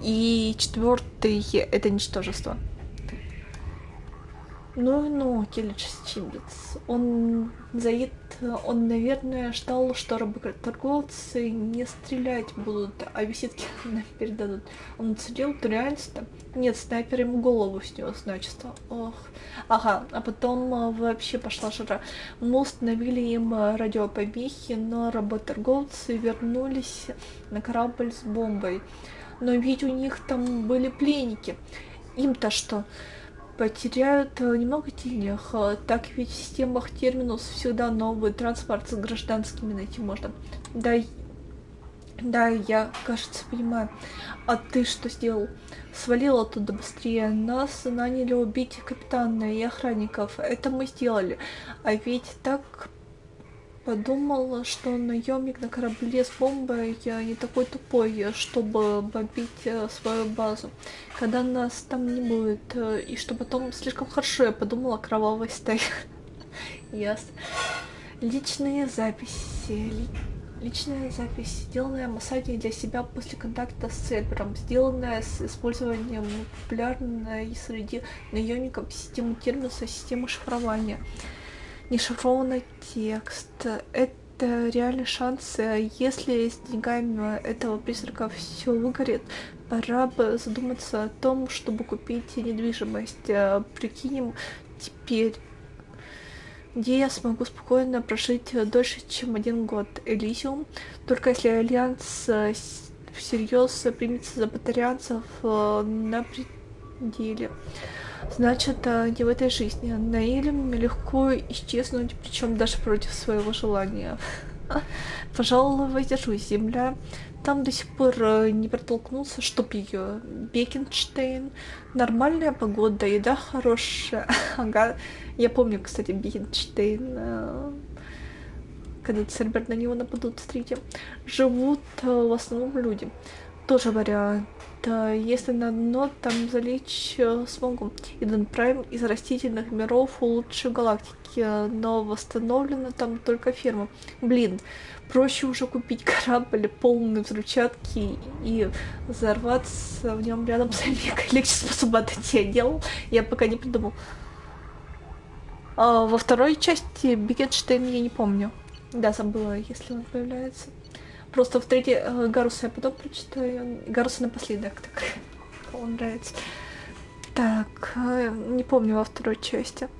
Speaker 1: и 4-е это ничтожество. Ну, Келич Чимбиц. Заид, он, наверное, ждал, что работорговцы не стрелять будут, а виситки нам передадут. Он уцелел, турианец-то. Нет, снайпер ему голову снес, значит. Ох. Ага, а потом вообще пошла жара. Мы установили им радиопомехи, но работорговцы вернулись на корабль с бомбой. Но ведь у них там были пленники. Им-то что? Потеряют немного денег. Так ведь в системах терминус всегда новый транспорт с гражданскими найти можно. Да, я, кажется, понимаю. А ты что сделал? Свалил оттуда быстрее. Нас наняли убить капитана и охранников. Это мы сделали. А ведь так подумала, что наемник на корабле с бомбой не такой тупой, чтобы бомбить свою базу, когда нас там не будет. И что потом слишком хорошо я подумала о кровавой стае. Ясно. Личная запись, сделанная Моссадом для себя после контакта с Цербером, сделанная с использованием популярной среди наемников системы терминуса, системы шифрования. Нешифрованный текст. Это реальный шанс. Если с деньгами этого призрака все выгорит, пора бы задуматься о том, чтобы купить недвижимость. Прикинем теперь, где я смогу спокойно прожить дольше, чем 1 год. Элизиум. Только если Альянс всерьез примется за батарианцев на пределе. Значит, не в этой жизни. На Илюме легко исчезнуть, причем даже против своего желания. Пожалуй, воздержусь. Земля. Там до сих пор не протолкнулся, чтоб ее. Бекенштейн. Нормальная погода, еда хорошая. Ага. Я помню, кстати, Бекенштейн. Когда Цербер на него нападут, смотрите. Живут в основном люди. Тоже вариант. Если на дно там залечь смогу. Иден Прайм из растительных миров лучше галактики, но восстановлена там только ферма. Блин, проще уже купить корабль полный взрывчатки и взорваться в нем рядом с Омегой. Легче способа отойти я делал, я пока не придумал. Во второй части Бекенштейн я не помню. Да, забыла, если он появляется. Просто в третьей Гаруса я потом прочитаю. Гаруса напоследок, так. Он нравится. Так, не помню во второй части.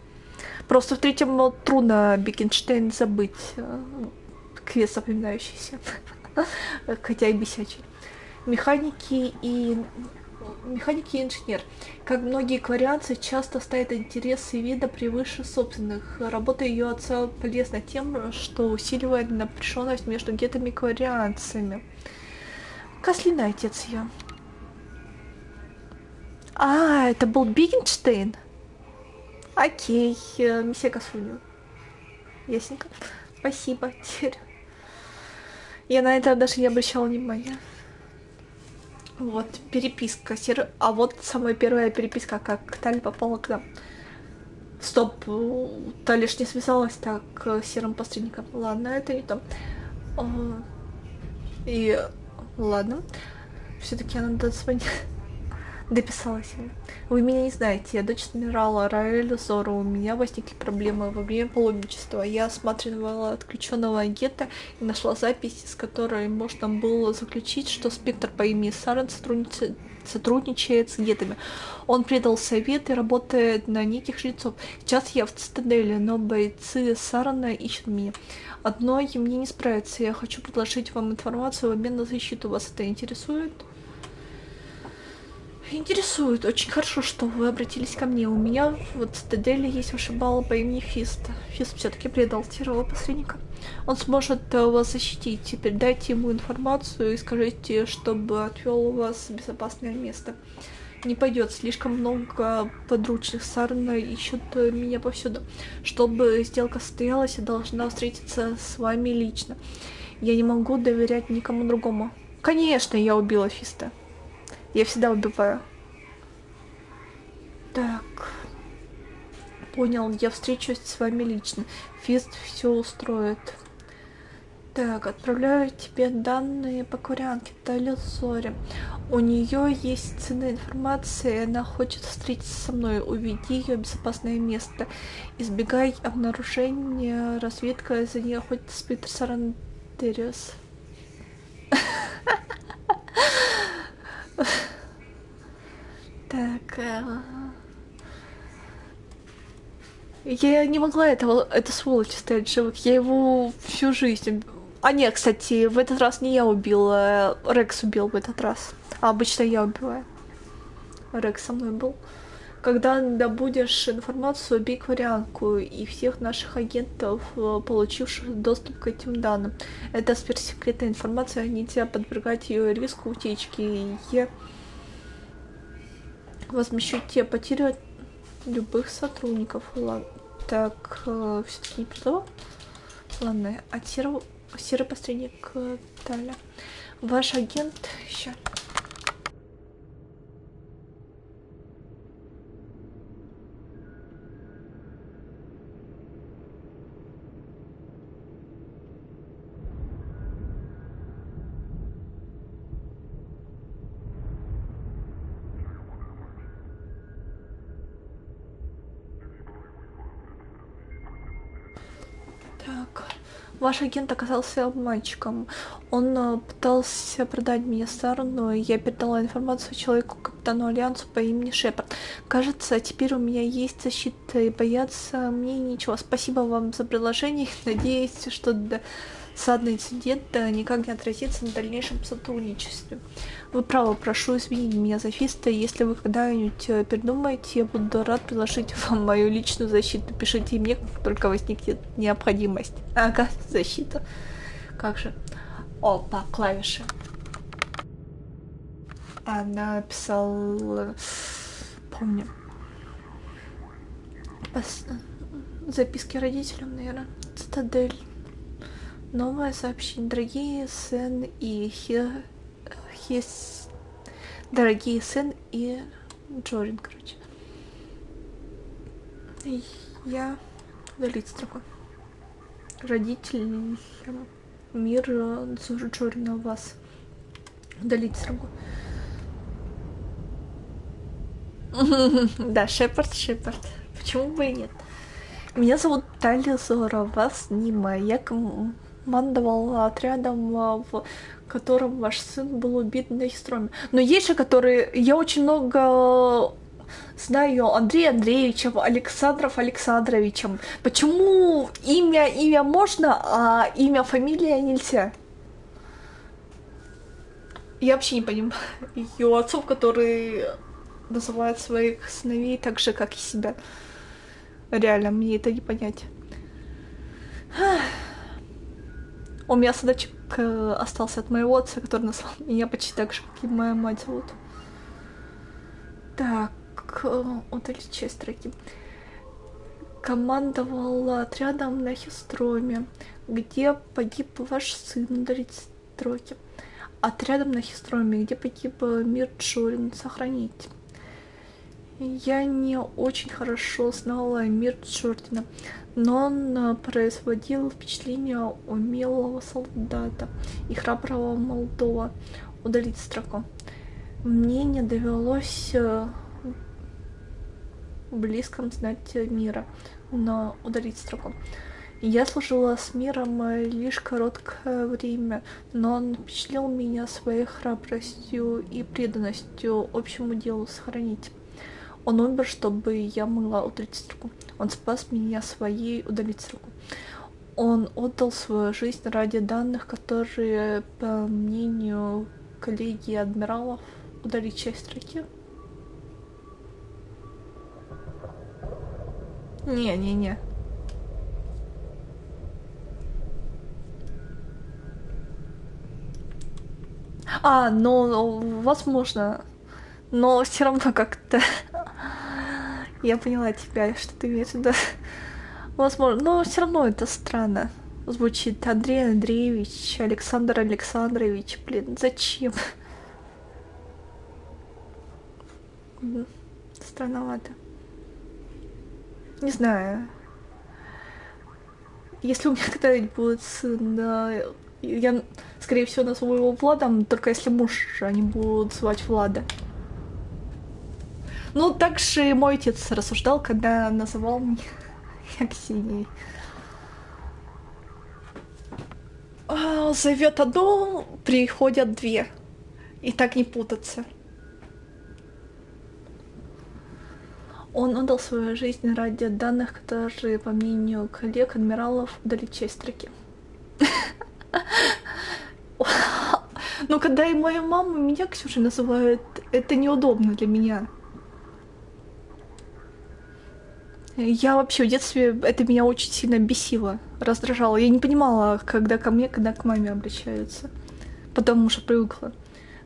Speaker 1: Просто в третьем трудно Бекенштейн забыть. Квест запоминающийся. Хотя и бесячий. Механики и инженер. Как многие кварианцы, часто ставят интересы вида превыше собственных. Работа ее отца полезна тем, что усиливает напряженность между гетами и кварианцами. Кослиный отец ее. Это был Бекенштейн. Окей, месье Косуню. Ясненько. Спасибо. Я на это даже не обращала внимания. Вот, переписка. А вот самая первая переписка, как Таль попала к нам. Стоп, Талиш не связалась так с серым посредником. Ладно, это не то. И ладно. Все-таки она дописалась ему. Вы меня не знаете, я дочь адмирала Раэля Зора. У меня возникли проблемы во время паломничества. Я осматривала отключенного гетто и нашла запись, с которой можно было заключить, что спектр по имени Сарен сотрудничает с геттами. Он предал совет и работает на неких жрецов. Сейчас я в цитадели, но бойцы Сарена ищут меня. Одной мне не справиться. Я хочу предложить вам информацию в обмен на защиту. Вас это интересует? Интересует. Очень хорошо, что вы обратились ко мне. У меня в цитадели есть вышибала по имени Фист. Фист все-таки предал серого посредника. Он сможет вас защитить. Теперь дайте ему информацию и скажите, чтобы отвел вас в безопасное место. Не пойдет. Слишком много подручных Сарна ищут меня повсюду. Чтобы сделка состоялась, я должна встретиться с вами лично. Я не могу доверять никому другому. Конечно, я убила Фиста. Я всегда убиваю. Так. Понял, я встречусь с вами лично. Фист все устроит. Так, отправляю тебе данные по кварианке Тале Зоре. У нее есть ценная информация, и она хочет встретиться со мной. Уведи ее в безопасное место. Избегай обнаружения. Разведка за ней охотится Питер Сарандериус. Так. Я не могла эту сволочь оставить живых. Я его всю жизнь... нет, кстати, в этот раз не я убила, Рекс убил в этот раз. А обычно я убиваю. Рекс со мной был. Когда добудешь информацию, убей Кварианку и всех наших агентов, получивших доступ к этим данным. Это сверхсекретная информация, нельзя подвергать ее риску утечки. Я возмещу те потери от любых сотрудников. Ладно. Так, все-таки не предала. Ладно, от серый посредник Таля. Ваш агент еще. Так, ваш агент оказался обманщиком. Он пытался продать меня Сару, но я передала информацию человеку, капитану Альянсу по имени Шепард. Кажется, теперь у меня есть защита, и бояться мне нечего. Спасибо вам за предложение. Надеюсь, что досадный инцидент никак не отразится на дальнейшем сотрудничестве. Вы правы, прошу извинить меня за Фиста. Если вы когда-нибудь передумаете, я буду рад предложить вам мою личную защиту. Пишите мне, как только возникнет необходимость. Ага, защита. Как же? Опа, клавиши. Она писала... Помню. Записки родителям, наверное. Цитадель. Новое сообщение. Дорогие Сэн и Дорогие Сэн и Джорин, короче. Я удалить строку. Родителям мир Джорина вас. Удалить строку. Да, Шепард. Почему бы и нет? Меня зовут Талия Зора, вас Нима. Я командовал отрядом, в котором ваш сын был убит на Хистроме. Но есть же, которые... Я очень много знаю Андрея Андреевича, Александров Александровичем. Почему имя можно, а имя, фамилия нельзя? Я вообще не понимаю. И у отцов, которые называют своих сыновей так же, как и себя. Реально, мне это не понять. У меня задачек остался от моего отца, который назвал меня почти так же, как и моя мать зовут. Так, удалить часть строки. Командовал отрядом на Хистроме, где погиб ваш сын. Удалить строки. Отрядом на Хистроме, где погиб мир Джорин. Сохранить. Я не очень хорошо знала мир Джордина, но он производил впечатление умелого солдата и храброго молодого. Удалить строку. Мне не довелось близко знать мира, но удалить строку. Я служила с миром лишь короткое время, но он впечатлил меня своей храбростью и преданностью общему делу. Сохранить. Он умер, чтобы я могла удалить строку. Он спас меня своей. Удалить строку. Он отдал свою жизнь ради данных, которые, по мнению коллегии адмиралов, удалить часть строки. Не. Ну, возможно. Но все равно как-то... Я поняла тебя, что ты имеешь в виду. Возможно, но все равно это странно. Звучит Андрей Андреевич, Александр Александрович. Блин, зачем? Странновато. Не знаю. Если у меня когда-нибудь будет сын, я, скорее всего, назову его Владом, только если муж, они будут звать Влада. Ну, так же мой отец рассуждал, когда называл меня Ксенией. Зовет одну, приходят две. И так не путаться. Он отдал свою жизнь ради данных, которые, по мнению коллег, адмиралов, удалить часть строки. Но когда и моя мама меня Ксюшей называет, это неудобно для меня. Я вообще в детстве, это меня очень сильно бесило, раздражало. Я не понимала, когда ко мне, когда к маме обращаются. Потому что привыкла.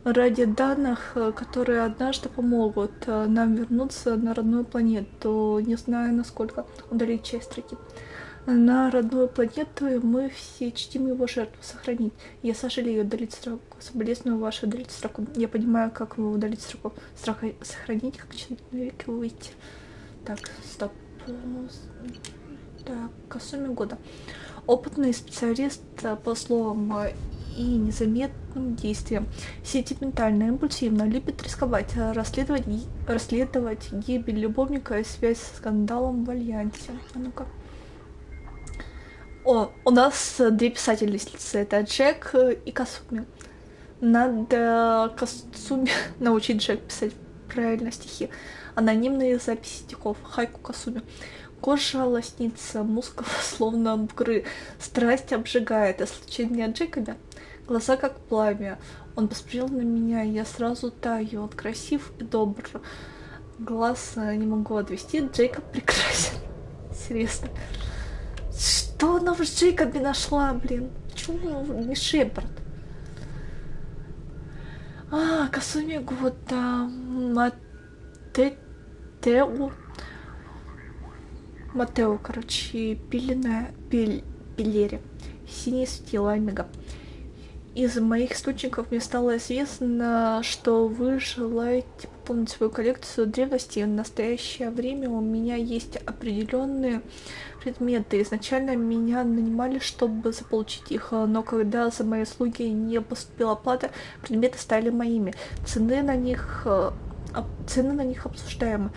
Speaker 1: Ради данных, которые однажды помогут нам вернуться на родную планету, не знаю насколько, удалить часть строки. На родную планету мы все чтим его жертву, сохранить. Я сожалею удалить строку, соболезную вашу удалить строку. Я понимаю, как вы удалить строку. Сохранить, как человек выйти. Так, стоп. Так, к сумме года. Опытный специалист по словам и незаметным действиям. Сентиментально, импульсивно, любит рисковать, расследовать гибель любовника и связь с скандалом в Альянсе. А ну-ка. О, у нас две писательницы. Это Джек и Касуми. Надо Касуми научить Джек писать правильно стихи. Анонимные записи стихов. Хайку Касуми. Кожа лоснится, мускул словно бугры. Страсть обжигает. Исключение Джекоба. Глаза как пламя. Он посмотрел на меня, и я сразу таю. Он красив и добр. Глаз не могу отвести. Джейкоб прекрасен. Серьезно. Что она в Джейкобе нашла, блин? Почему не Шепард? Касуми Гота. Матео, короче, Пилери. Синее светило Омега. Из моих источников мне стало известно, что вы желаете пополнить свою коллекцию древностей. В настоящее время у меня есть определенные предметы. Изначально меня нанимали, чтобы заполучить их, но когда за мои услуги не поступила оплата, предметы стали моими. Цены на них обсуждаемы.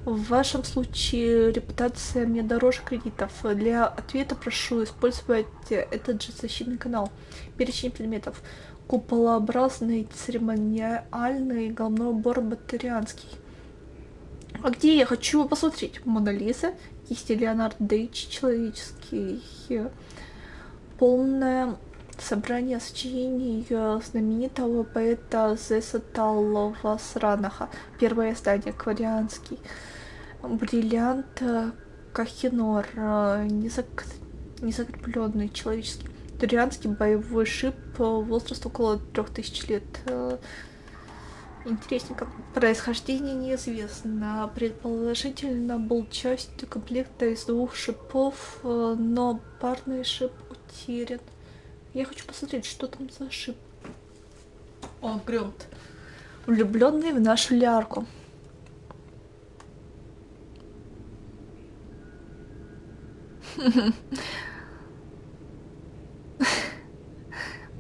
Speaker 1: В вашем случае репутация мне дороже кредитов. Для ответа прошу использовать этот же защитный канал. Перечень предметов. Куполообразный, церемониальный, головной убор батарианский. А где я хочу посмотреть? Мона Лиза, кисти Леонардо да Винчи, человеческий. Полное собрание сочинений знаменитого поэта Зеса Таллова-Сранаха. Первое издание, Кварианский. Бриллиант Кахинор, незакрепленный, человеческий. Турианский боевой шип, возраст около 3000 лет. Интересненько. Происхождение неизвестно. Предположительно, был частью комплекта из 2 шипов, но парный шип утерян. Я хочу посмотреть, что там за шип. О, Грюнд. Влюбленный в нашу Лярку.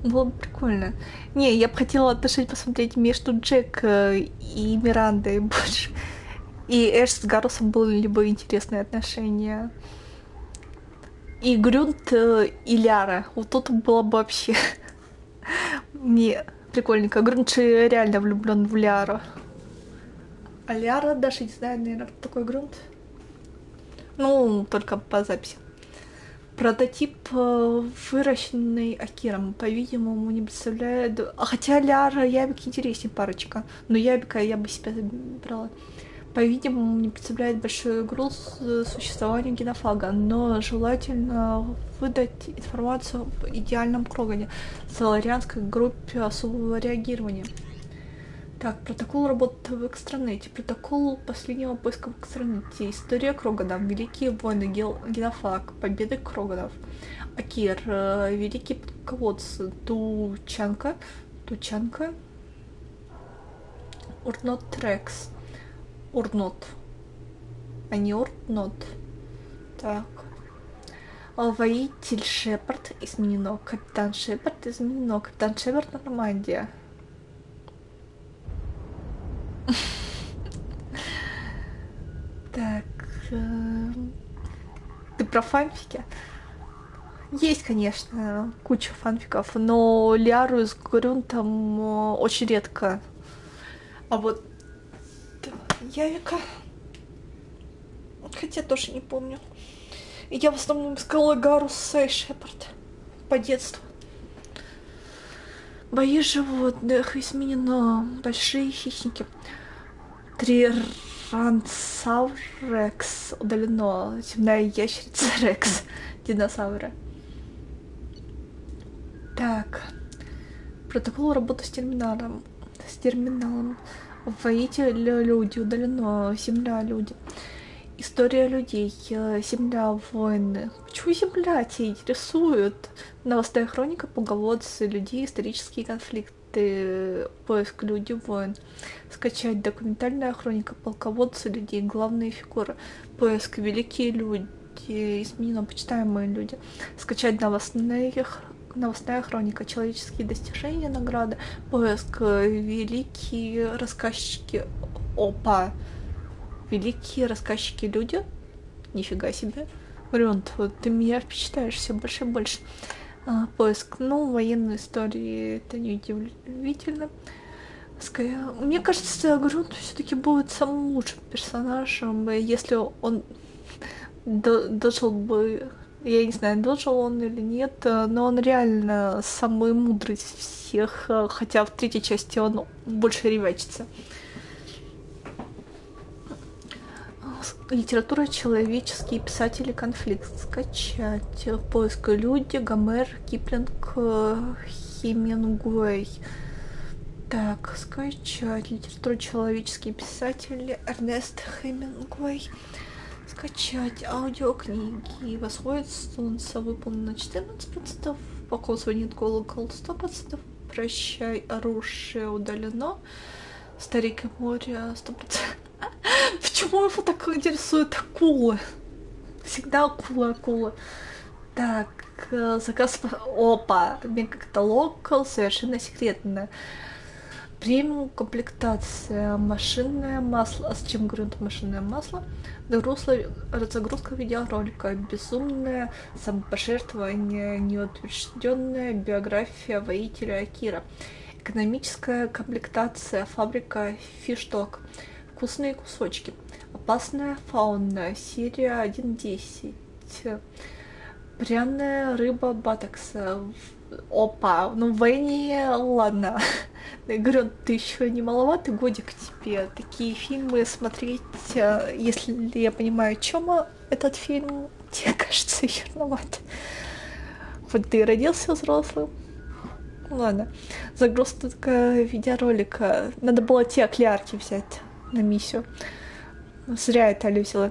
Speaker 1: Было бы прикольно. Не, я бы хотела решить посмотреть между Джек и Мирандой больше. И Эш с Гарусом были бы интересные отношения. И Грюнд и Ляра. Вот тут было бы вообще... Не, прикольненько. Грюнд же реально влюблен в Ляру. А Ляра даже не знаю, наверное, кто такой Грюнд. Ну, только по записи. Прототип, выращенный Акиром, по-видимому, не представляет... Хотя Ляра, Ябик интереснее парочка. Но Ябика я бы себя брала. По-видимому, не представляет большой груз существованию генофага, но желательно выдать информацию об идеальном Крогане, соларианской группе особого реагирования. Так, протокол работы в экстранете, протокол последнего поиска в экстранете, история Кроганов, великие войны, генофаг, победы Кроганов, Акир, великий полководцы, Тучанка, Урнот Трекс, Урнот, а не Урнот. Так. Воитель Шепард изменено. Капитан Шепард изменено. Капитан Шепард Нормандия. Так. Ты про фанфики? Есть, конечно, куча фанфиков, но Ляру с Грюнтом очень редко. А вот Явика... Хотя тоже не помню. Я в основном искала Гаруса и Шепард по детству. Бои животных изменено. Большие хищники. Трирансавр Рекс удалено. Земная ящерица Рекс. Динозавра. Так. Протокол работы с терминалом. Воитель люди удалено. Земля люди. История людей. Земля войны. Почему земля тебя интересует? Новостная хроника, полководцы людей, исторические конфликты. Поиск люди, войн. Скачать документальная хроника, полководцы людей, главные фигуры. Поиск великие люди. Изменено почитаемые люди. Скачать новостная хроника, человеческие достижения, награды. Поиск великие рассказчики. Опа! Великие рассказчики люди. Нифига себе. Марион, ты меня впечатляешь все больше и больше. Поиск. Ну, военные истории, это не удивительно. Мне кажется, Грунт все-таки будет самым лучшим персонажем, если он дожил бы. Я не знаю, дожил он или нет, но он реально самый мудрый из всех, хотя в третьей части он больше ревячится. Литература, человеческие писатели, конфликт. Скачать. Поиск люди, Гомер, Киплинг, Хемингуэй. Так, скачать. Литература, человеческие писатели, Эрнест Хемингуэй. Скачать. Аудиокниги. Восходит солнце выполнено 14%. Пока звонит колокол 100%. Прощай, оружие удалено. Старик и море 100%. Почему его так интересует акулы? Всегда акула. Так, заказ... Опа! Мегакаталог совершенно секретно. Премиум комплектация. Машинное масло. А зачем грунт машинное масло? Разгрузка видеоролика. Безумное самопожертвование. Неутвержденная биография воителя Акира. Экономическая комплектация. Фабрика Фишток. Вкусные кусочки. Опасная фауна. Серия 1.10. Пряная рыба Батекса. Опа, ну Венни, ладно. Я говорю, ты еще не маловатый годик тебе такие фильмы смотреть, если я понимаю, о чем этот фильм, тебе кажется еще рановато. Вот ты родился взрослым. Ладно. Загрузка видеоролика. Надо было те оклярки взять на миссию. Зря это взяла.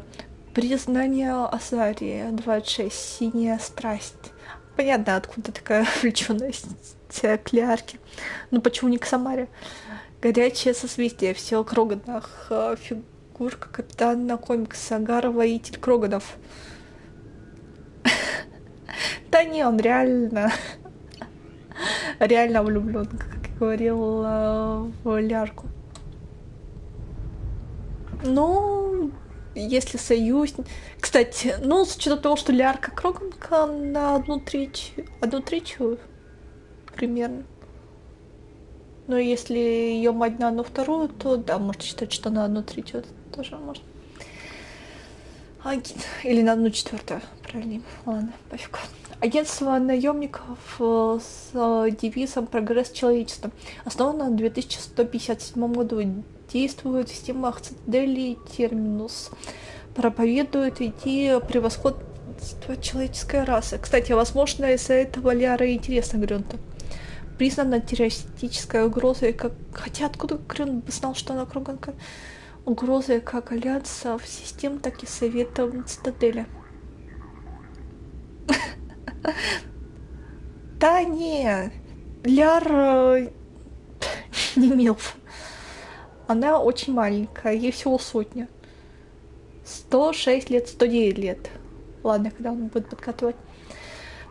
Speaker 1: Признание Азарии 26. Синяя страсть. Понятно, откуда такая влеченность клярки. Ну почему не к Самаре? Горячее созвездие. Все о Кроганах. Фигурка капитана комикса Гара, воитель Кроганов. Да не, он реально влюблен, как я говорила, в Лярку. Ну, если союзник... Кстати, ну, с учетом того, что Лярка Кроганка на одну третью примерно. Но если ее мать на 1/2, то да, можно считать, что на 1/3 это тоже можно. Или на 1/4, правильнее. Ладно, пофиг. Агентство наемников с девизом «Прогресс человечества» основано в 2157 году. Действует в системах Цитадели и Терминус. Проповедует идею превосходства человеческой расы. Кстати, возможно, из-за этого Ляра интересна Грюнту. Признана террористической угрозой, как... Хотя откуда Грюнт бы знал, что она Кроганка? Угрозой как альянсов систем, так и советов Цитадели. Да не, Ляр не милф. Она очень маленькая, ей всего 100. 106 лет, 109 лет. Ладно, когда он будет подкатывать.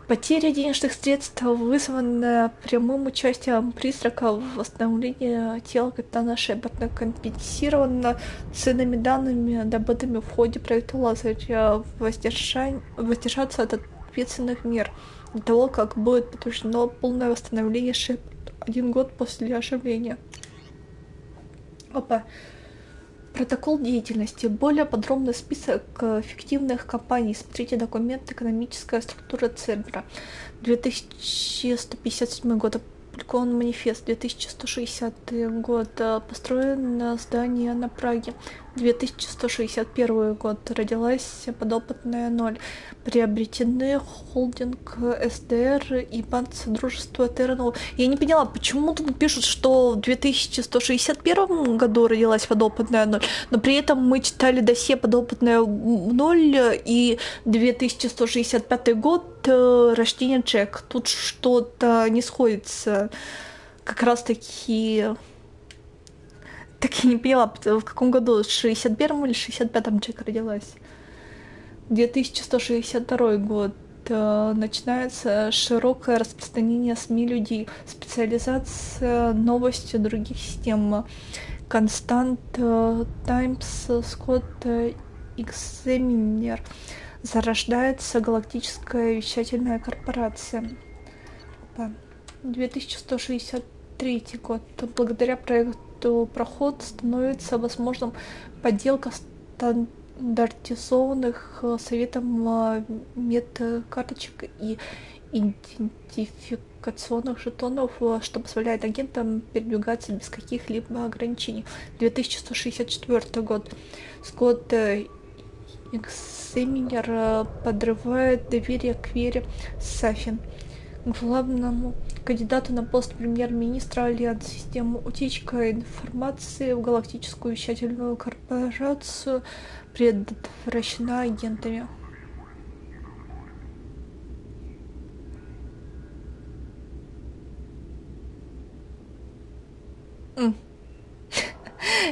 Speaker 1: Потеря денежных средств, вызванная прямым участием призрака в восстановлении тела капитана Шепарда, компенсирована ценными данными, добытыми в ходе проекта Лазаря, воздержаться от ответственных мер для того, как будет подтверждено полное восстановление Шепарда 1 год после оживления. Опа. Протокол деятельности. Более подробный список фиктивных компаний. Смотрите документ «Экономическая структура Цербера». 2157 год Икон Манифест, 2160 год. Построено здание на Праге. 2161 год. Родилась подопытная 0. Приобретены холдинг СДР и банк Содружества Терранова. Я не поняла, почему тут пишут, что в 2161 году родилась подопытная 0, но при этом мы читали досье подопытная 0 и 2165 год рождения Джек. Тут что-то не сходится. Как раз таки... Так я не поняла, в каком году, в 61-м или 65-м Джек родилась. 2162 год. Начинается широкое распространение СМИ людей, специализация новости других систем. Констант Таймс Скотт Экзаменер. Зарождается галактическая вещательная корпорация. 2163 год. Благодаря проекту Проход становится возможным подделка стандартизованных советом метакарточек и идентификационных жетонов, что позволяет агентам передвигаться без каких-либо ограничений. 2164 год. Скотт Экзаменер подрывает доверие к Вере Сафин, главному кандидату на пост премьер-министра Альянс. Система утечка информации в галактическую вещательную корпорацию предотвращена агентами.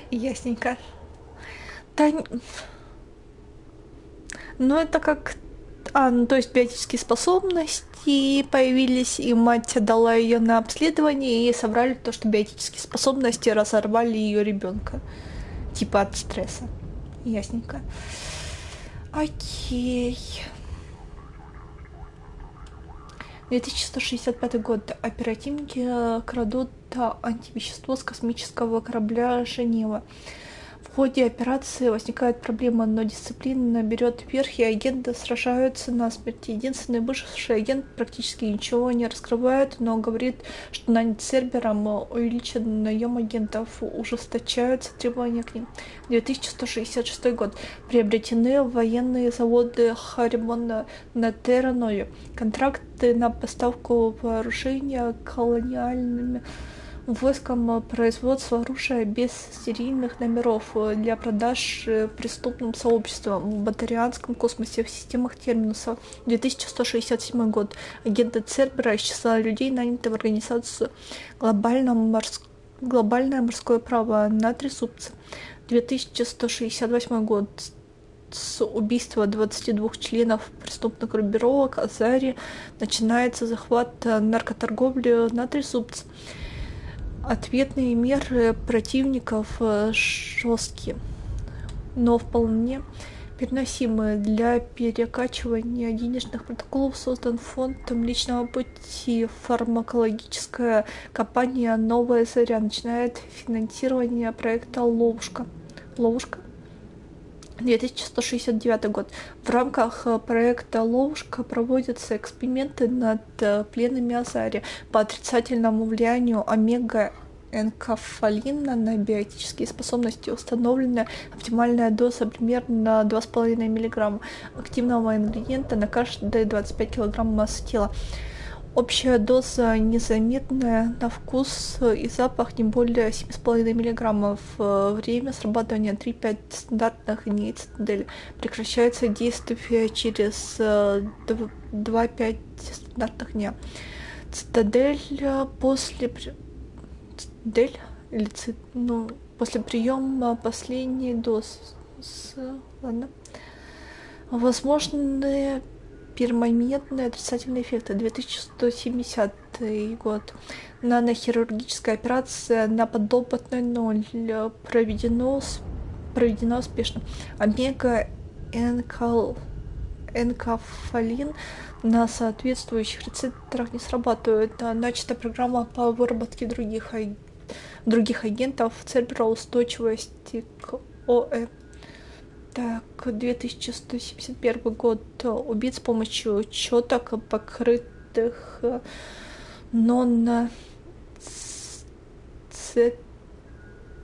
Speaker 1: Ясненько. Ну, это как... ну, то есть биотические способности появились, и мать отдала ее на обследование, и собрали то, что биотические способности разорвали ее ребенка. Типа от стресса. Ясненько. Окей. 2165 год. Оперативники крадут антивещество с космического корабля «Женева». В ходе операции возникает проблема, но дисциплина берет верх, и агенты сражаются насмерть. Единственный бывший агент практически ничего не раскрывает, но говорит, что нанят Цербером, увеличен наем агентов, ужесточаются требования к ним. 2166 год. Приобретены военные заводы Харибон на Терранове. Контракты на поставку вооружения колониальными войском, производство оружия без серийных номеров для продаж преступным сообществам в Батарианском космосе в системах терминуса. 2167 год. Агенты Цербера из числа людей, наняты в организацию «Глобальное морское право» на Трезубце. 2168 год. С убийства 22 членов преступных группировок Азари начинается захват наркоторговли на Трезубце. Ответные меры противников жесткие, но вполне переносимые. Для перекачивания денежных протоколов создан фонд Млечного Пути. Фармакологическая компания «Новая Заря» начинает финансирование проекта «Ловушка». 2169 год. В рамках проекта «Ловушка» проводятся эксперименты над пленными Азари по отрицательному влиянию омега-энкофалина на биотические способности. Установлена оптимальная доза примерно 2,5 мг активного ингредиента на каждые 25 кг массы тела. Общая доза незаметная на вкус и запах не более 7,5 мг. Время срабатывания 3-5 стандартных дней. Цитадель. Прекращается действие через 2-5 стандартных дня. Цитадель после приема последней дозы. Ладно. Возможные пермоментные отрицательные эффекты. 2170 год. Нанохирургическая операция на подопытной 0 проведена успешно. Омега-энкофалин на соответствующих рецепторах не срабатывает. Начата программа по выработке других агентов Цербера устойчивости к ОЭ. Так, 2171 год. Убит с помощью четок, покрытых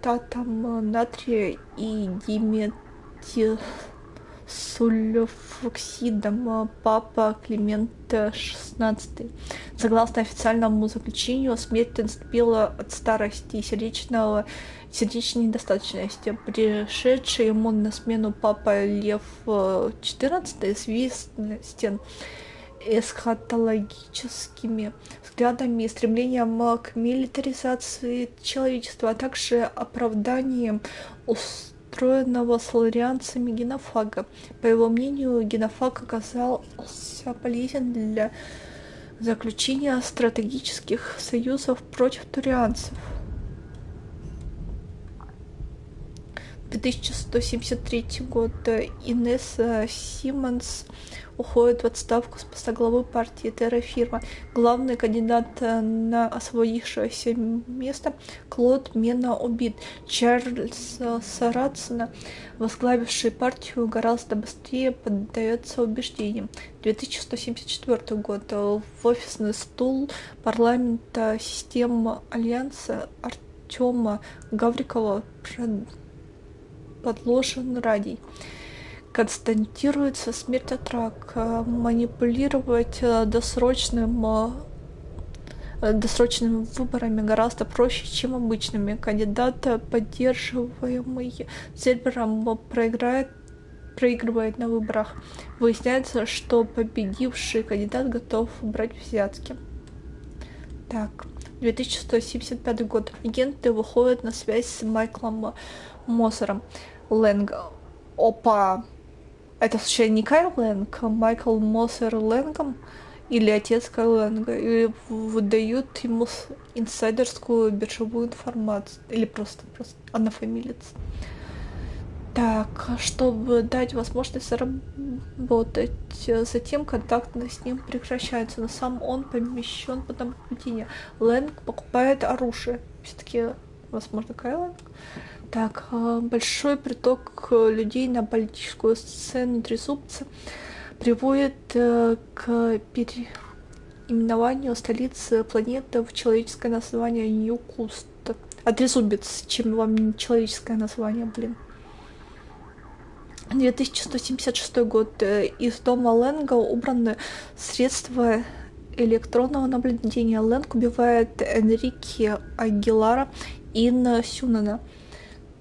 Speaker 1: ацетатом натрия и диметилсульфоксидом Папа Климент XVI. Согласно официальному заключению, смерть наступила от старости и сердечной недостаточности. Пришедший ему на смену Папа Лев XIV известен эсхатологическими взглядами и стремлением к милитаризации человечества, а также оправданием устроенного соларианцами генофага. По его мнению, генофаг оказался полезен для заключения стратегических союзов против турианцев. 2173 год. Инесса Симмонс уходит в отставку с поста главы партии Терра Фирма. Главный кандидат на освободившееся место Клод Мена убит. Чарльз Сарацина, возглавивший партию, гораздо быстрее поддается убеждениям. 2174 год. В офисный стул парламента системы Альянса Артема Гаврикова подложен радий. Констатируется смерть от рака. Манипулировать досрочными выборами гораздо проще, чем обычными. Кандидат, поддерживаемый Цербером, проигрывает на выборах. Выясняется, что победивший кандидат готов брать взятки. Так, 2175 год. Агенты выходят на связь с Майклом Мосером Лэнга. Опа! Это случайно не Кайл Лэнг? Майкл Мосер Лэнгом? Или отец Кайла Лэнга? И выдают ему инсайдерскую биржевую информацию? Или просто однофамилец? Так, чтобы дать возможность заработать, затем контакты с ним прекращаются, но сам он помещен под наблюдение. Лэнг покупает оружие. Все-таки, возможно, Кайл Лэнг? Так, большой приток людей на политическую сцену трезубца приводит к переименованию столицы планеты в человеческое название Нью-Куст. А трезубец, чем вам не человеческое название, блин. 2176 год. Из дома Лэнга убраны средства электронного наблюдения. Лэнг убивает Энрике Агилара и Сюнана.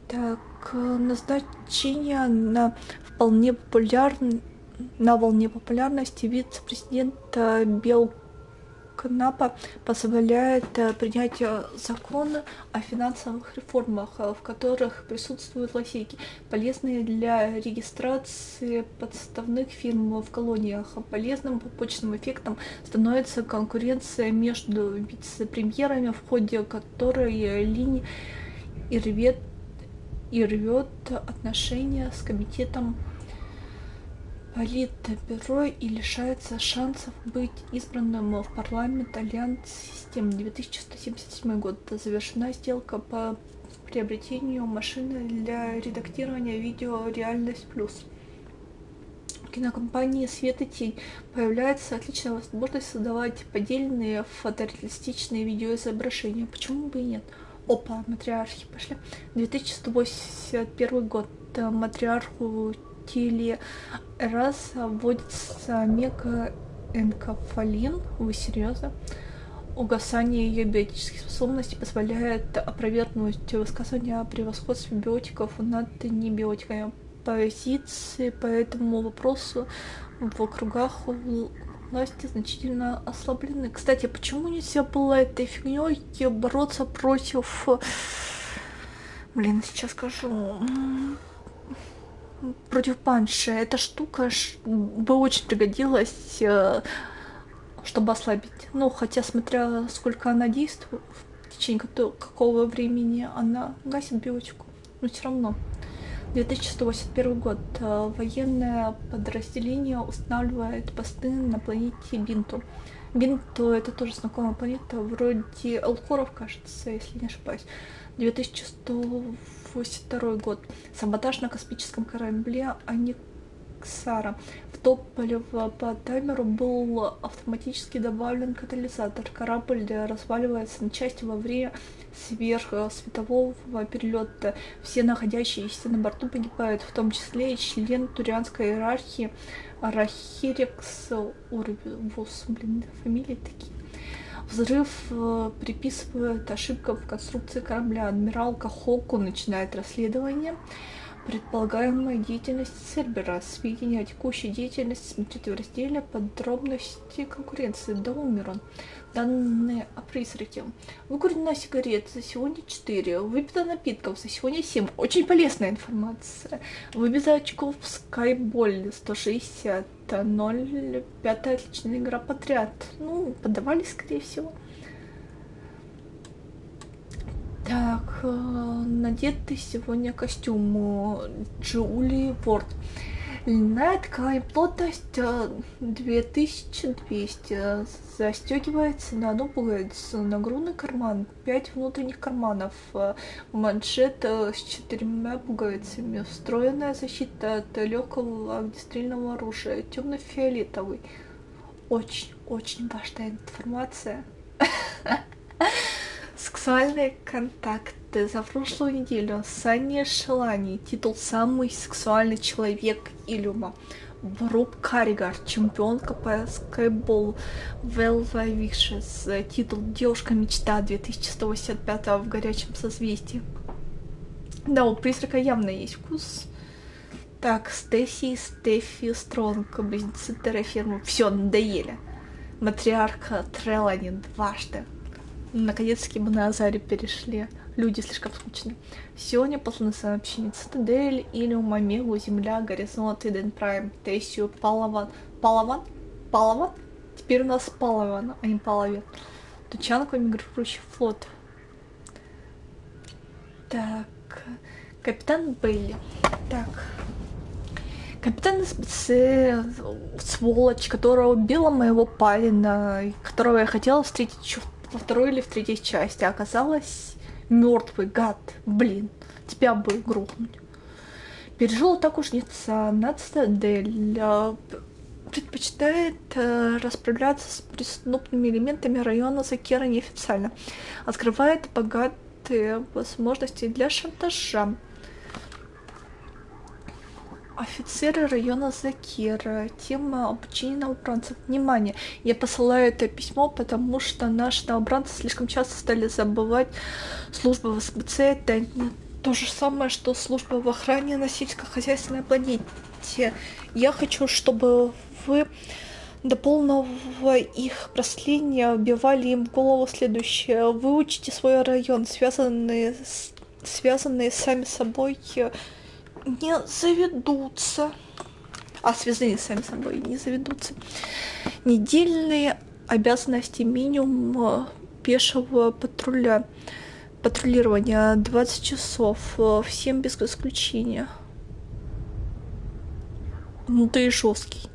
Speaker 1: Так, назначение на волне популярности вице-президента Белкнапа позволяет принять законы о финансовых реформах, в которых присутствуют лазейки, полезные для регистрации подставных фирм в колониях. Полезным побочным эффектом становится конкуренция между вице-премьерами, в ходе которой Линь и рвет отношения с комитетом Политбюро и лишается шансов быть избранным в парламент Альянс Систем. 2177 год. Завершена сделка по приобретению машины для редактирования видео «Реальность плюс». В кинокомпании «Свет и тень» появляется отличная возможность создавать поддельные фотореалистичные видеоизображения. Почему бы и нет? Опа, матриархи пошли. 2181 год. Матриарху Телераз вводится мегаэнкефалин. Вы серьезно? Угасание ее биотических способностей позволяет опровергнуть высказывания о превосходстве биотиков над небиотиками. Позиции по этому вопросу в кругах власти значительно ослаблены. Кстати, почему нельзя было этой фигней бороться против... Блин, сейчас скажу... Против банши. Эта штука бы очень пригодилась, чтобы ослабить. Ну, хотя, смотря сколько она действует, в течение какого времени она гасит биотику. Но все равно. 2181 год. Военное подразделение устанавливает посты на планете Бинту. Бинту — это тоже знакомая планета, вроде Элкоров, кажется, если не ошибаюсь. 2182 год. Саботаж на космическом корабле Ксара. В топливо по таймеру был автоматически добавлен катализатор. Корабль разваливается на части во время сверхсветового перелета. Все находящиеся на борту погибают, в том числе и член турианской иерархии Арахирекс Урвус. Блин, фамилии такие. Взрыв приписывает ошибкам в конструкции корабля. Адмирал Кахоку начинает расследование предполагаемой деятельности Цербера. Сведения о текущей деятельности смотрите в разделе «Подробности конкуренции». Даумерон. Данные о призраке. Выкурена сигарет за сегодня 4. Выпито напитков за сегодня 7. Очень полезная информация. Выбито очков в Скайболле 160. 0. 5 отличная игра подряд. Ну, подавали, скорее всего. Так, надетый сегодня костюм Джулии Ворд. Льняная ткань, плотность 2200. Застегивается на одну пуговицу. Нагрудный карман, 5 внутренних карманов. Манжет с 4 пуговицами. Встроенная защита от легкого огнестрельного оружия. Темно-фиолетовый. Очень важная информация. Сексуальные контакты. За прошлую неделю Саня Шелани, титул «Самый сексуальный человек Илюма». Брук Карригар, чемпионка по скайболу. Велва Вишес, титул «Девушка-мечта» 2185 в горячем созвездии. Да, у призрака явно есть вкус. Так, Стефи Стронг, близнецы Террафермы. Все, надоели. Матриарха Трелани дважды. Наконец-таки мы на Азаре перешли. Люди слишком скучны. Сегодня посланы сообщения: Цитадель, Илиум, Омегу, Земля, Горизонт, Иден Прайм, Тессию, Палаван. Палаван? Теперь у нас Палаван, а не Палавен. Тучанка, мигрирующий флот. Так. Капитан Белли. Так. Капитан СБЦ, сволочь, которая убила моего парня, которого я хотела встретить еще во второй или в третьей части, а оказалось мертвый гад. Блин, тебя бы грохнуть. Пережила так уж жнеца на Цитадель. Предпочитает расправляться с преступными элементами района Закера неофициально. Открывает богатые возможности для шантажа. Офицеры района Закера. Тема обучения новобранцев. Внимание! Я посылаю это письмо, потому что наши новобранцы слишком часто стали забывать службу в СБЦ. Это не то же самое, что служба в охране на сельскохозяйственной планете. Я хочу, чтобы вы до полного их проследия вбивали им в голову следующее. Выучите свой район, связанные сами собой не заведутся. Связанные сами собой не заведутся. Недельные обязанности минимум пешего патрулирования 20 часов. Всем без исключения. Ну ты и жесткий.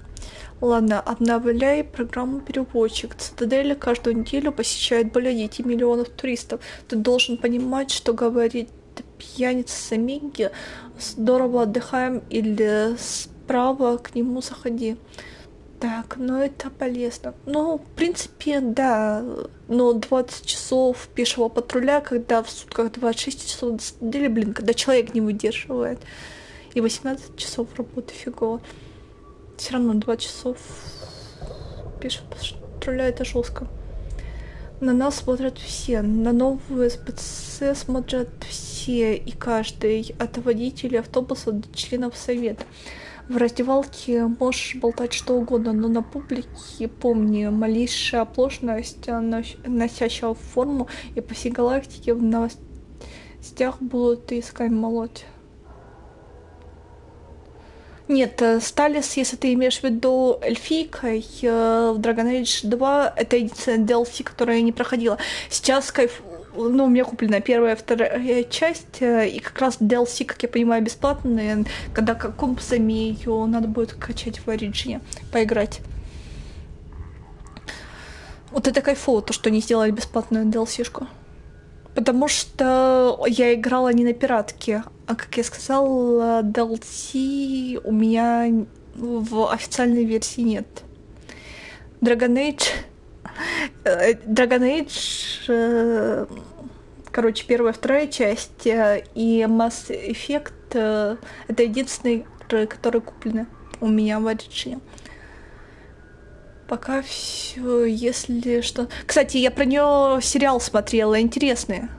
Speaker 1: Ладно, обновляй программу переводчик. Цитадель каждую неделю посещает более 9 миллионов туристов. Ты должен понимать, что говорит пьяница Мигги. Здорово отдыхаем или справа к нему заходи. Так, ну это полезно. Ну, в принципе, да. Но 20 часов пешего патруля, когда в сутках 26 часов цитадели, блин, когда человек не выдерживает. И 18 часов работы фигово. Все равно 2 часов пешего патруля это жестко. На нас смотрят все, на новую СПЦ смотрят все и каждый, от водителей автобуса до членов совета. В раздевалке можешь болтать что угодно, но на публике помни, малейшая оплошность, носящая форму, и по всей галактике в новостях будут искать молоть. Нет, Сталис, если ты имеешь в виду эльфийкой, в Dragon Age 2 это единственная DLC, которую я не проходила. Сейчас кайф... Ну, у меня куплена первая и вторая часть, и как раз DLC, как я понимаю, бесплатные, когда как компсами ее надо будет качать в Ориджине, поиграть. Вот это кайфово, то, что они сделали бесплатную DLC-шку. Потому что я играла не на пиратке, а, как я сказала, DLC у меня в официальной версии нет. Dragon Age, короче, первая, вторая часть и Mass Effect это единственные игры, которые куплены у меня в Origin. Пока все, если что. Кстати, я про нее сериал смотрела, интересный.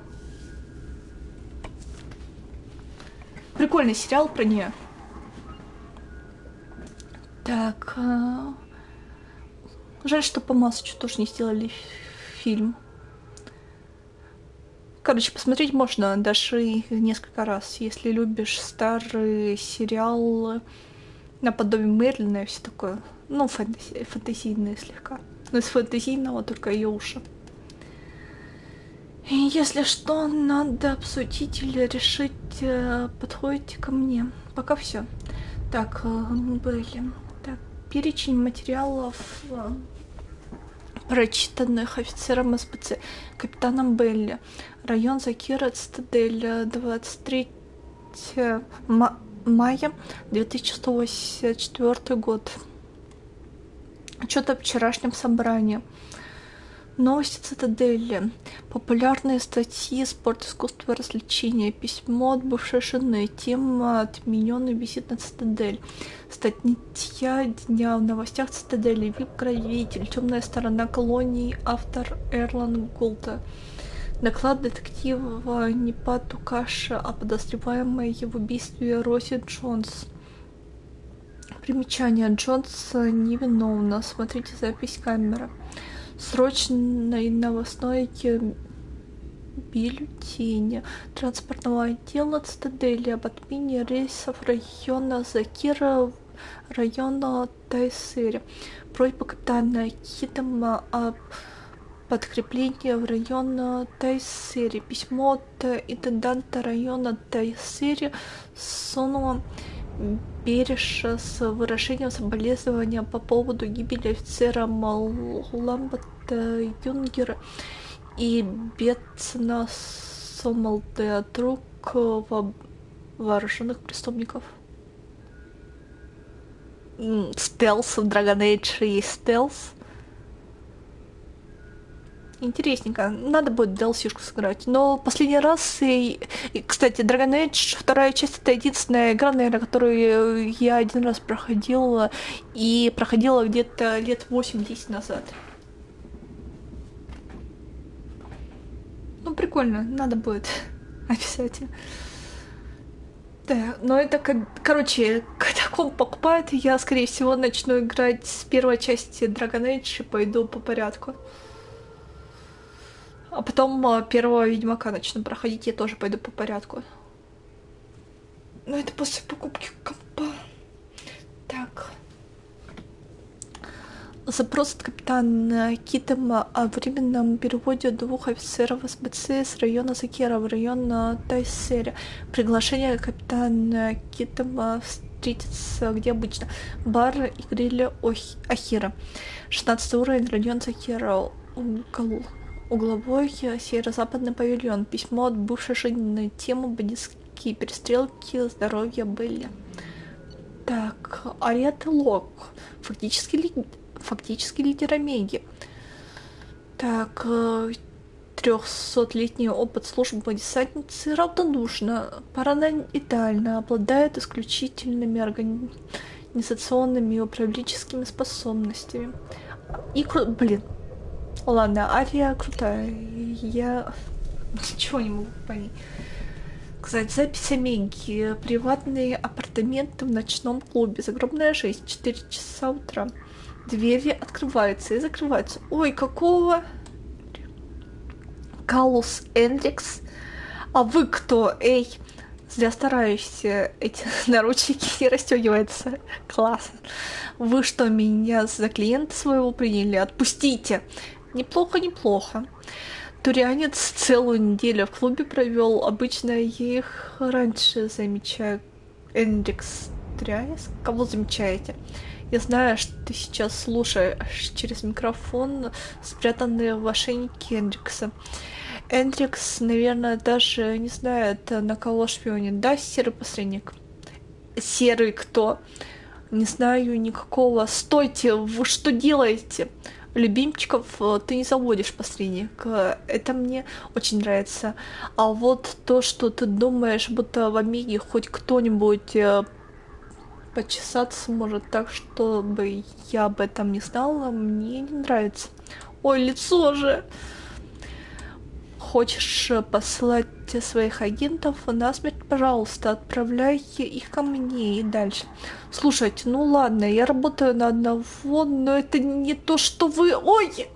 Speaker 1: Прикольный сериал про нее. Так. Жаль, что по Масочу тоже не сделали фильм. Короче, посмотреть можно даже и несколько раз, если любишь старые сериалы наподобие Мерлина и все такое. Ну, фэнтезийные слегка. Но из фэнтезийного только ее уши. И если что, надо обсудить или решить, подходите ко мне. Пока все. Так, были. Так, перечень материалов, прочитанных офицером СБЦ, капитаном Белли. Район Закира, Цитадель, 23 мая 2184 год. Отчет о вчерашнем собрании. Новости Цитадели. Популярные статьи, спорт, искусство, развлечения. Письмо от бывшей жены. Тема отмененный визит на Цитадель. Статья дня в новостях Цитадели. Вип-гравитель. Темная сторона колонии. Автор Эрлан Гулта. Доклад детектива Нипату Каша о подозреваемой в убийстве Рози Джонс. Примечание. Джонс невиновна. Смотрите запись камеры. Срочный новостной бюллетень транспортного отдела Цитадели об отмене рейсов района Закира, района Тайсери. Просьба капитана Китама об подкреплении в район Тайсери. Письмо от интенданта района Тайсери Сонуа Береша с выражением соболезнования по поводу гибели офицера Ламбата Юнгера и Бетсона Сомалде от рук вооруженных преступников. Стелс в Dragon Age есть стелс. Интересненько. Надо будет DLC-шку сыграть. Но последний раз... кстати, Dragon Age, вторая часть, это единственная игра, наверное, которую я один раз проходила. И проходила где-то лет 8-10 назад. Ну, прикольно. Надо будет обязательно. Да, но это... Короче, когда комп покупает, я, скорее всего, начну играть с первой части Dragon Age и пойду по порядку. А потом первого Ведьмака начну проходить, я тоже пойду по порядку. Но это после покупки компа. Так. Запрос от капитана Китама о временном переводе 2 офицеров СБЦ с района Закира в район Тайсери. Приглашение капитана Китама встретиться где обычно. Бар и гриль Ахира. 16 уровень, район Закира. Угловой северо-западный павильон. Письмо от бывшей жены. Тема бандитские перестрелки. Здоровье Белли. Так, Ариэта Лок. Фактически лидер Омеги. Так, 300-летний опыт службы десантницы равнодушна, параноидальна, обладает исключительными организационными и управленческими способностями. И, блин, ладно, Ария крутая, я ничего не могу понять. Кстати, запись Омеги. Приватные апартаменты в ночном клубе. Загробная жизнь. 4 часа утра. Двери открываются и закрываются. Ой, какого? Калус Эндрикс. А вы кто? Эй, зря стараюсь. Эти наручники не расстегиваются. Классно. Вы что, меня за клиента своего приняли? Отпустите. Неплохо, неплохо. Турианец целую неделю в клубе провел. Обычно я их раньше замечаю. Эндрикс Турианец? Кого замечаете? Я знаю, что ты сейчас слушаешь через микрофон, спрятанный в ошейнике Эндрикса. Эндрикс, наверное, даже не знает, на кого шпионит. Да, серый посредник? Серый кто? Не знаю никакого. Стойте, вы что делаете? Любимчиков ты не заводишь, посредник. Это мне очень нравится. А вот то, что ты думаешь, будто в Омеге хоть кто-нибудь почесаться может так, чтобы я об этом не знала, мне не нравится. Ой, лицо же! Хочешь посылать своих агентов насмерть, пожалуйста, отправляй их ко мне и дальше. Слушайте, ну ладно, я работаю на одного, но это не то, что вы... Ой!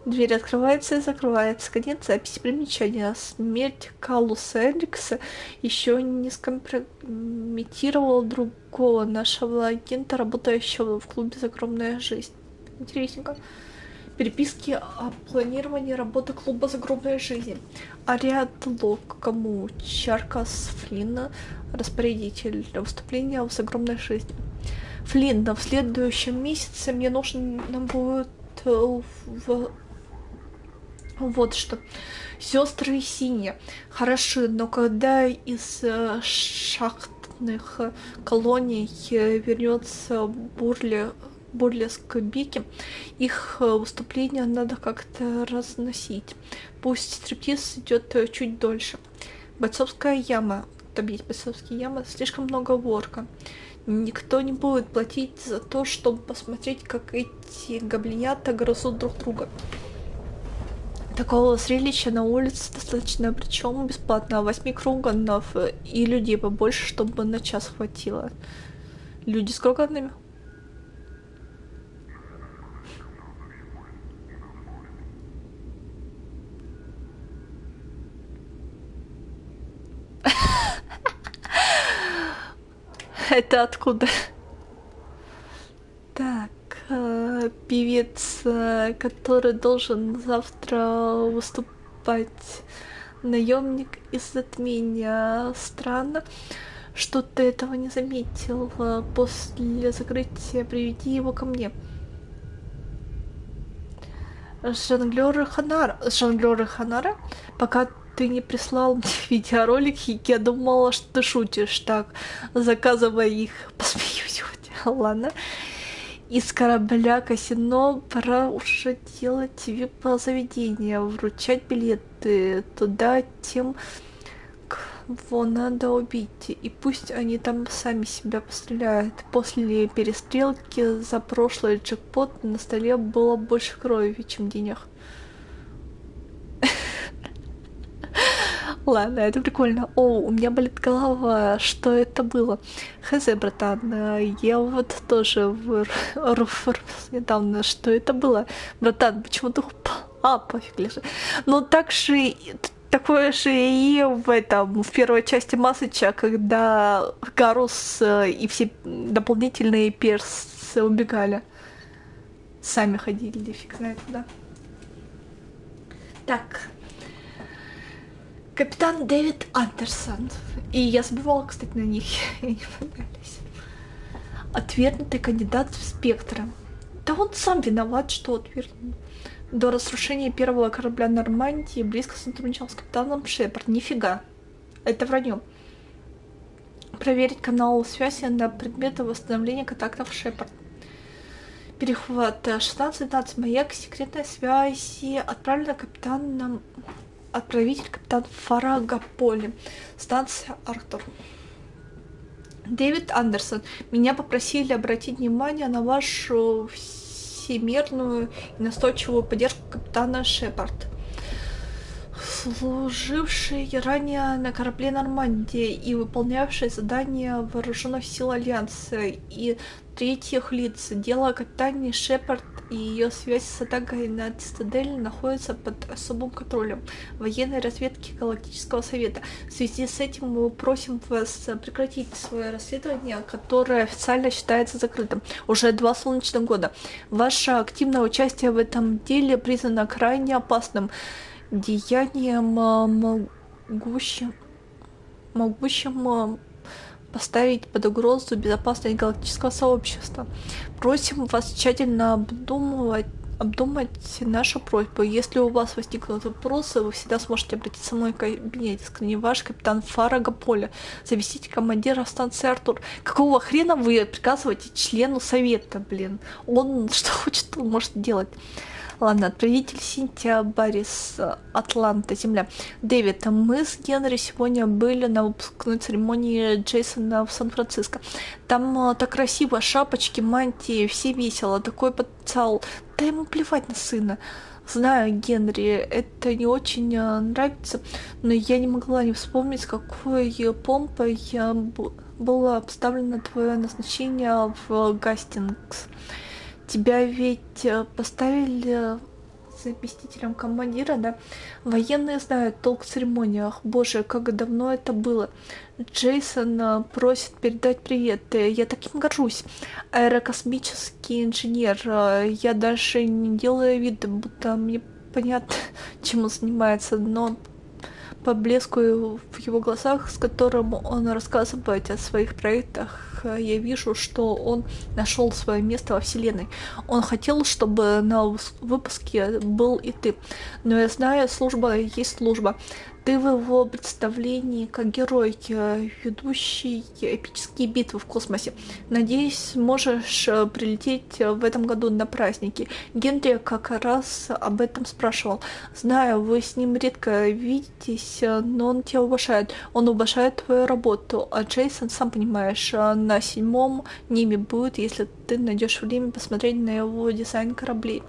Speaker 1: Дверь открывается и закрывается. Конец записи. Примечания. Смерть Калуса Эдрикса еще не скомпрометировала другого нашего агента, работающего в клубе «Загромная жизнь». Интересненько. Переписки о планировании работы клуба «Загробная жизнь». Ариад Лок, кому Чаркас Флинна, распорядитель выступления в «Загромной жизни». Флинна, в следующем месяце мне нужно будет вот что. Сестры Синие хороши, но когда из шахтных колоний вернется Бурлеск Бики, их выступления надо как-то разносить. Пусть стриптиз идет чуть дольше. Бойцовская яма. Там есть бойцовские ямы. Слишком много ворка. Никто не будет платить за то, чтобы посмотреть, как эти гоблинята грызут друг друга. Такого зрелища на улице достаточно, причем бесплатно. 8 круганов и людей побольше, чтобы на час хватило. Люди с круганами. Это откуда? Так, певец, который должен завтра выступать, наемник из затмения. Странно, что ты этого не заметил. После закрытия приведи его ко мне. Жонглёры Ханара? Пока ты не прислал мне видеоролики, я думала, что ты шутишь. Так, заказывай их. Посмеюсь хоть. Ладно. Из корабля казино пора уже делать вип-заведение, вручать билеты туда тем, кого надо убить. И пусть они там сами себя постреляют. После перестрелки за прошлый джекпот на столе было больше крови, чем денег. Ладно, это прикольно. О, у меня болит голова. Что это было? Хз, братан. Я вот тоже недавно. Что это было? Братан, почему ты упал? А, пофиг, лежи. Ну, так же... Такое же и в первой части Масыча, когда Гарус и все дополнительные персы убегали. Сами ходили, фиг знает куда. Так. Капитан Дэвид Андерсон. И я забывала, кстати, на них. Они понравились. Отвергнутый кандидат в Спектра. Да он сам виноват, что отвергнут. До разрушения первого корабля Нормандии близко сотрудничал с капитаном Шепард. Нифига. Это вранье. Проверить канал связи на предмет восстановления контактов Шепард. Перехват 16-12 маяк секретной связи. Отправлено капитаном... Отправитель капитан Фарагаполи. Станция Арктур. Дэвид Андерсон. Меня попросили обратить внимание на вашу всемирную и настойчивую поддержку капитана Шепард, служивший ранее на корабле Нормандия и выполнявший задания вооруженных сил Альянса и третьих лиц. Дело о капитане Шепард и ее связь с атакой на Цитадель находится под особым контролем военной разведки Галактического Совета. В связи с этим мы просим вас прекратить свое расследование, которое официально считается закрытым уже 2 солнечных года. Ваше активное участие в этом деле признано крайне опасным деянием, могущим поставить под угрозу безопасность галактического сообщества. Просим вас тщательно обдумать нашу просьбу. Если у вас возникнут вопросы, вы всегда сможете обратиться в мой кабинет. Искренне ваш капитан Фарага Поля, заместитель командира станции Артур. Какого хрена вы приказываете члену совета, блин? Он что хочет, он может делать. Ладно, отправитель Синтия Баррис, Атланта, Земля. Дэвид, мы с Генри сегодня были на выпускной церемонии Джейсона в Сан-Франциско. Там так красиво, шапочки, мантии, все весело, такой потенциал. Да ему плевать на сына. Знаю, Генри, это не очень нравится, но я не могла не вспомнить, с какой помпой было обставлено твое назначение в Гастингс. Тебя ведь поставили заместителем командира, да? Военные знают толк в церемониях. Боже, как давно это было. Джейсон просит передать привет. Я таким горжусь. Аэрокосмический инженер. Я даже не делаю вид, будто мне понятно, чем он занимается, но по блеску в его глазах, с которым он рассказывает о своих проектах, я вижу, что он нашел свое место во Вселенной. Он хотел, чтобы на выпуске был и ты. Но я знаю, служба есть служба. Ты в его представлении как герой, ведущий эпические битвы в космосе. Надеюсь, можешь прилететь в этом году на праздники. Генри как раз об этом спрашивал. Знаю, вы с ним редко видитесь, но он тебя уважает. Он уважает твою работу. А Джейсон, сам понимаешь, на 7-м небе будет, если ты найдешь время посмотреть на его дизайн кораблей.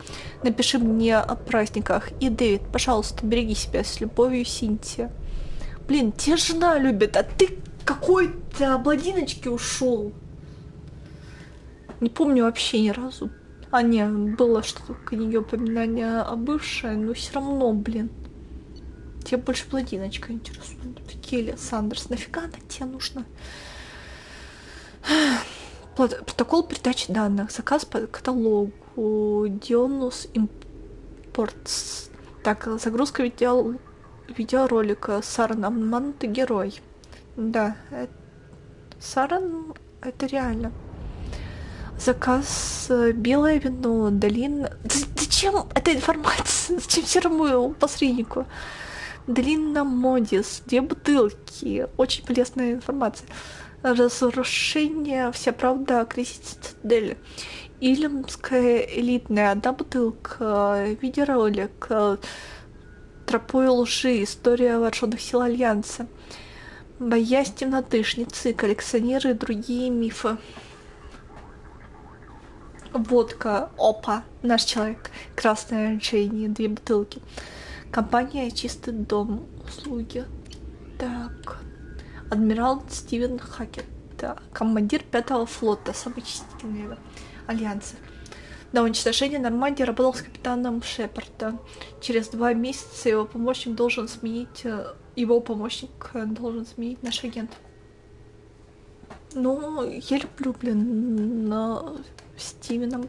Speaker 1: Напиши мне о праздниках. И, Дэвид, пожалуйста, береги себя. С любовью, Синтия. Блин, тебя жена любит, а ты какой-то блондиночке ушел. Не помню вообще ни разу. А, не, было что-то к нее упоминание о бывшей, но все равно, блин. Тебе больше блондиночка интересует. Келли Сандерс, нафига она тебе нужна? Протокол передачи данных. Заказ по каталогу. Dionus Imports. Так, загрузка видеоролика. Саран, обманутый герой. Да, Саран, это реально. Заказ белое вино, долина... Зачем эта информация? Зачем серому посреднику? Долина Модис, 2 бутылки. Очень полезная информация. Разрушение, вся правда о кризисе Цитадели. Ильмская элитная, 1 бутылка. Видеоролик. Тропой лжи. История вооруженных сил Альянса. Боязнь темноты, жнецы, коллекционеры и другие мифы. Водка, опа, наш человек. Красная Джейни, 2 бутылки. Компания Чистый дом, услуги. Так. Адмирал Стивен Хакет. Командир 5-го флота, самый чистительный Альянса. До уничтожения Нормандии работал с капитаном Шепарда. Через 2 месяца его помощник должен сменить наш агент. Ну, я люблю, блин, Стивена.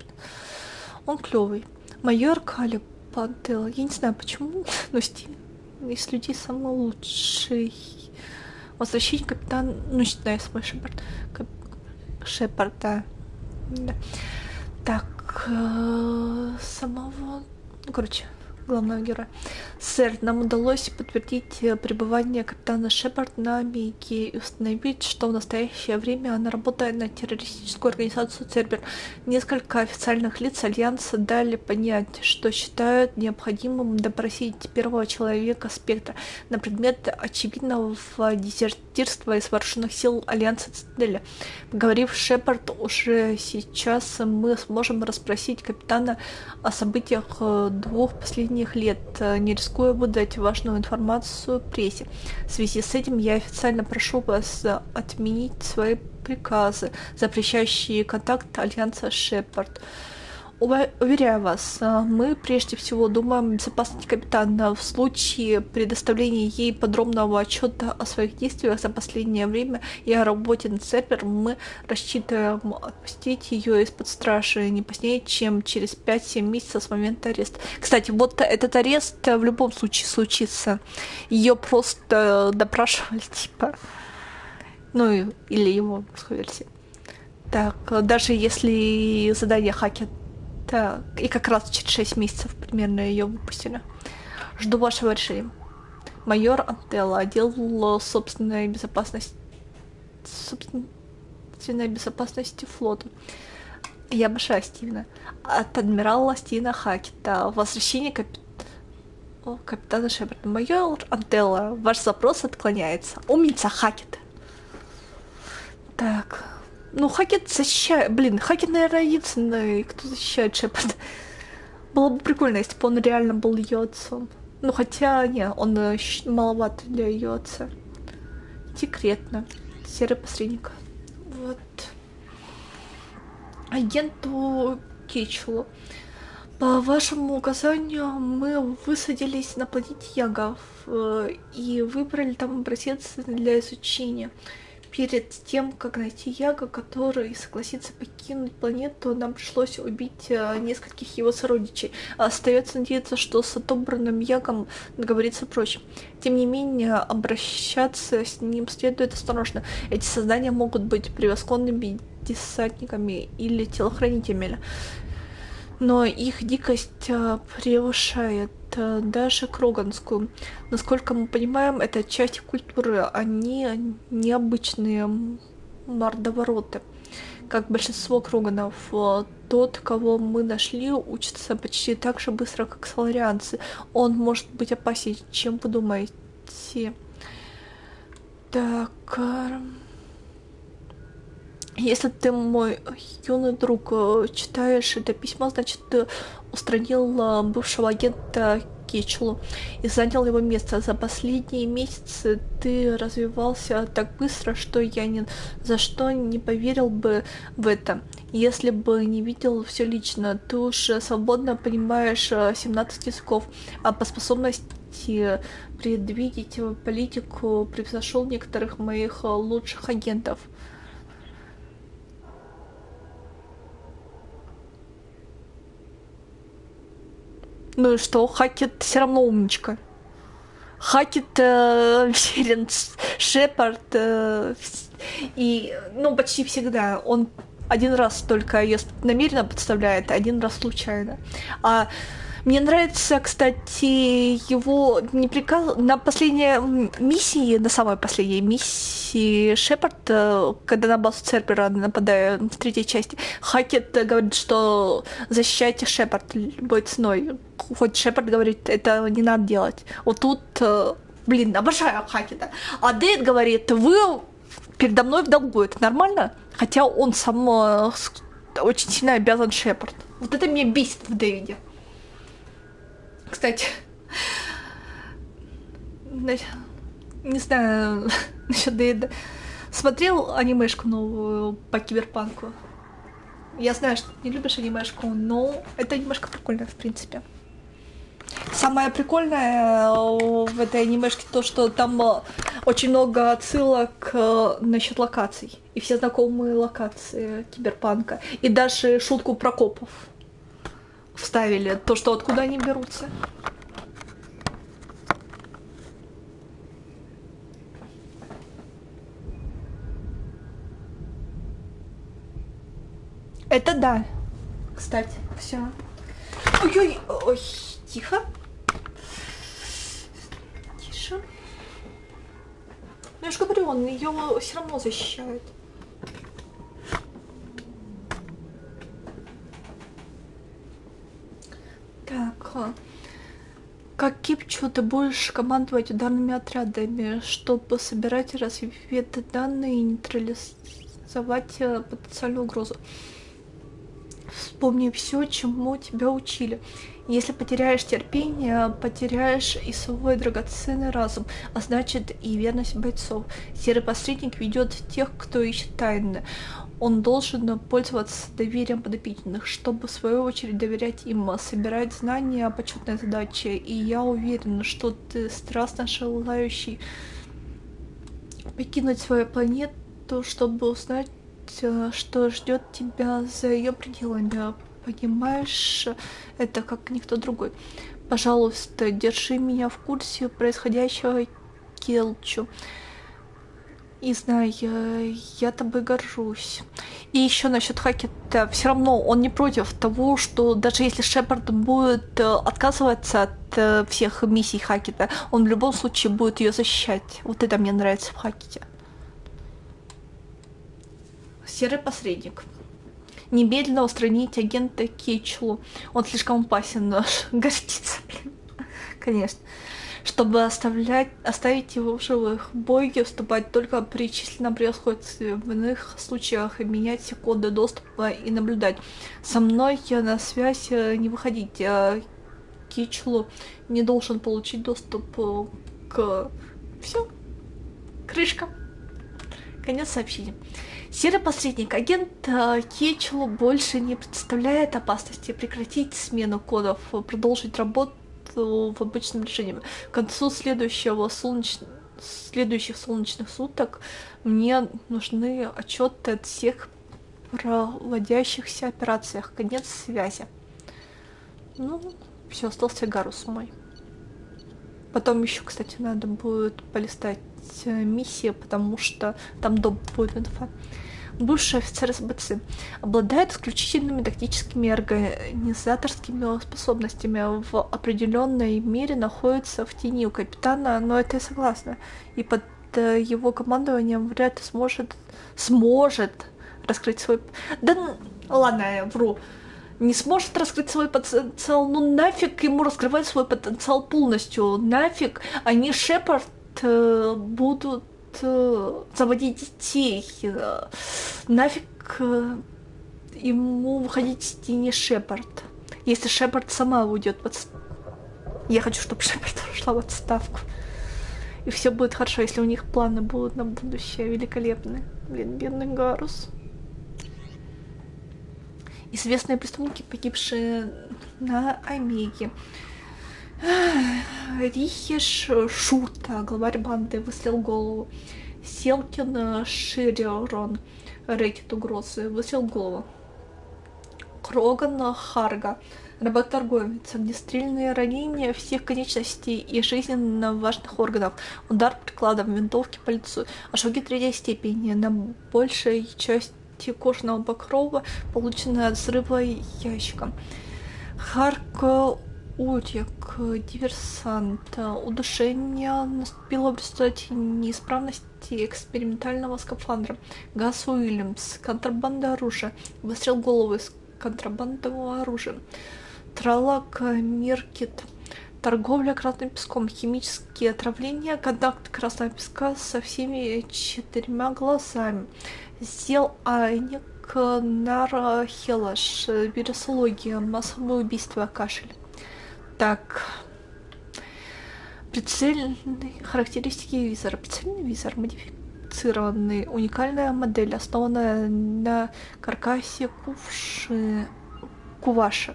Speaker 1: Он клевый. Майор Калиб Пантел. Я не знаю почему, но Стивен из людей самый лучший. Возвращение капитана... Ну, не знаю, свой Шепард. Шепард, да. Так, самого... Ну, короче, главного героя. Сэр, нам удалось подтвердить пребывание капитана Шепард на Омеге и установить, что в настоящее время она работает на террористическую организацию Цербер. Несколько официальных лиц Альянса дали понять, что считают необходимым допросить первого человека Спектра на предмет очевидного дезертирства из вооруженных сил Альянса Цитаделя. Поговорив с Шепард, уже сейчас мы сможем расспросить капитана о событиях 2 последних лет, не рискуя выдать важную информацию прессе. В связи с этим я официально прошу вас отменить свои приказы, запрещающие контакт Альянса Шепард. Уверяю вас, мы прежде всего думаем о безопасности капитана. В случае предоставления ей подробного отчета о своих действиях за последнее время и о работе над Цербер, мы рассчитываем отпустить ее из-под стражи не позднее, чем через 5-7 месяцев с момента ареста. Кстати, вот этот арест в любом случае случится. Ее просто допрашивали, типа. Ну, или его, в версии. Так, даже если задание хакет Так, и как раз через 6 месяцев примерно ее выпустили. Жду вашего решения. Майор Антелла, отдел собственной безопасности флота. Я обожаю Стивена. От адмирала Стивена Хакета. Возвращение капитана Шепарда. Майор Антелла, ваш запрос отклоняется. Умница, Хакет. Так. Ну, Хакет защищает... Блин, Хакет, наверное, единственный, кто защищает Шепарда. Было бы прикольно, если бы он реально был ее отцом. Ну, хотя, не, он маловат для ее отца. Секретно. Серый посредник. Вот. Агенту Кетчелу. По вашему указанию мы высадились на планете Ягов и выбрали там образец для изучения. Перед тем, как найти Яга, который согласится покинуть планету, нам пришлось убить нескольких его сородичей. Остается надеяться, что с отобранным Ягом договориться проще. Тем не менее, обращаться с ним следует осторожно. Эти создания могут быть превосходными десантниками или телохранителями, но их дикость превышает даже кроганскую. Насколько мы понимаем, это часть культуры, они необычные мордовороты. Как большинство кроганов, тот, кого мы нашли, учится почти так же быстро, как соларианцы. Он может быть опаснее, чем вы думаете. Так... Если ты, мой юный друг, читаешь это письмо, значит, ты устранил бывшего агента Кетчелу и занял его место. За последние месяцы ты развивался так быстро, что я ни за что не поверил бы в это, если бы не видел все лично. Ты уже свободно понимаешь 17 языков, а по способности предвидеть политику превзошел некоторых моих лучших агентов. Ну и что, Хакет все равно умничка. Хакет верен Шепард и, ну, почти всегда. Он один раз только ее намеренно подставляет, один раз случайно. А мне нравится, кстати, его на последней миссии, на самой последней миссии Шепард, когда на базу Цербера нападает в третьей части, Хакет говорит, что защищайте Шепард любой ценой. Хоть Шепард говорит, это не надо делать. Вот тут, блин, обожаю Хакета. А Дейд говорит, вы передо мной в долгу, это нормально? Хотя он сам очень сильно обязан Шепард. Вот это меня бесит в Дейде. Кстати, не знаю насчет Дейда. Смотрел анимешку новую по Киберпанку? Я знаю, что ты не любишь анимешку, но эта анимешка прикольная, в принципе. Самое прикольное в этой анимешке то, что там очень много отсылок насчет локаций. И все знакомые локации Киберпанка. И даже шутку про копов вставили, то, что откуда они берутся. Это да. Кстати, все. Ой-ой, ой, тихо. Тише. Ну я же говорю, он ее все равно защищает. Так, как Кипчу ты будешь командовать ударными отрядами, чтобы собирать разведданные и нейтрализовать потенциальную угрозу? Вспомни все, чему тебя учили. Если потеряешь терпение, потеряешь и свой драгоценный разум, а значит и верность бойцов. Серый посредник ведет тех, кто ищет тайны. Он должен пользоваться доверием подопечных, чтобы в свою очередь доверять им, собирать знания — почетная задача. И я уверена, что ты страстно желающий покинуть свою планету, чтобы узнать, что ждет тебя за ее пределами. Понимаешь это как никто другой. Пожалуйста, держи меня в курсе происходящего, Келчу. И знаю, я тобой горжусь. И еще насчет Хакета, все равно он не против того, что даже если Шепард будет отказываться от всех миссий Хакета, он в любом случае будет ее защищать. Вот это мне нравится в Хакете. Серый посредник. Немедленно устранить агента Кетчелу. Он слишком опасен, гордится, блин. Конечно. Чтобы оставить его в живых. Боги вступать только при численном превосходстве в иных случаях и менять коды доступа и наблюдать. Со мной на связь не выходить. Кетчелу не должен получить доступ к... Все. Крышка. Конец сообщения. Серый посредник. Агент Кетчелу больше не представляет опасности. Прекратить смену кодов, продолжить работу в обычном режиме. К концу следующих солнечных суток мне нужны отчеты от всех проводящихся операциях. Конец связи. Ну, все, остался Гарус мой. Потом еще, кстати, надо будет полистать миссии, потому что там доп. Будет инфа. Бывший офицер СБЦ обладает исключительными тактическими и организаторскими способностями, в определенной мере находится в тени у капитана, но это я согласна. И под его командованием вряд ли сможет раскрыть свой... Да ладно, я вру. Не сможет раскрыть свой потенциал, ну нафиг ему раскрывать свой потенциал полностью. Нафиг они Шепард будут заводить детей. Нафиг ему выходить из тени Шепард. Если Шепард сама уйдет под... Я хочу, чтобы Шепард ушла в отставку. И все будет хорошо, если у них планы будут на будущее великолепные. Блин, бедный Гарус. Известные преступники, погибшие на Омеге. Рихиш Шурта, главарь банды, выстрел в голову. Селкин Ширерон, рэкет угрозы, выстрел в голову. Кроган Харга, работорговец, огнестрельные ранения всех конечностей и жизненно важных органов. Удар прикладом винтовки по лицу. Ожоги третьей степени на большей части кожного покрова, полученная от взрыва ящика. Харка Утек, диверсант, удушение наступило в результате неисправности экспериментального скафандра. Газ Уильямс, контрабанда оружия, выстрел в голову из контрабандного оружия. Тралак Миркит, торговля красным песком, химические отравления, контакт красного песка со всеми 4 глазами. Зел Айник, Нара Хелаш, вирусология, массовое убийство, кашель. Так, прицельные характеристики визора. Прицельный визор модифицированный, уникальная модель, основанная на каркасе куваши.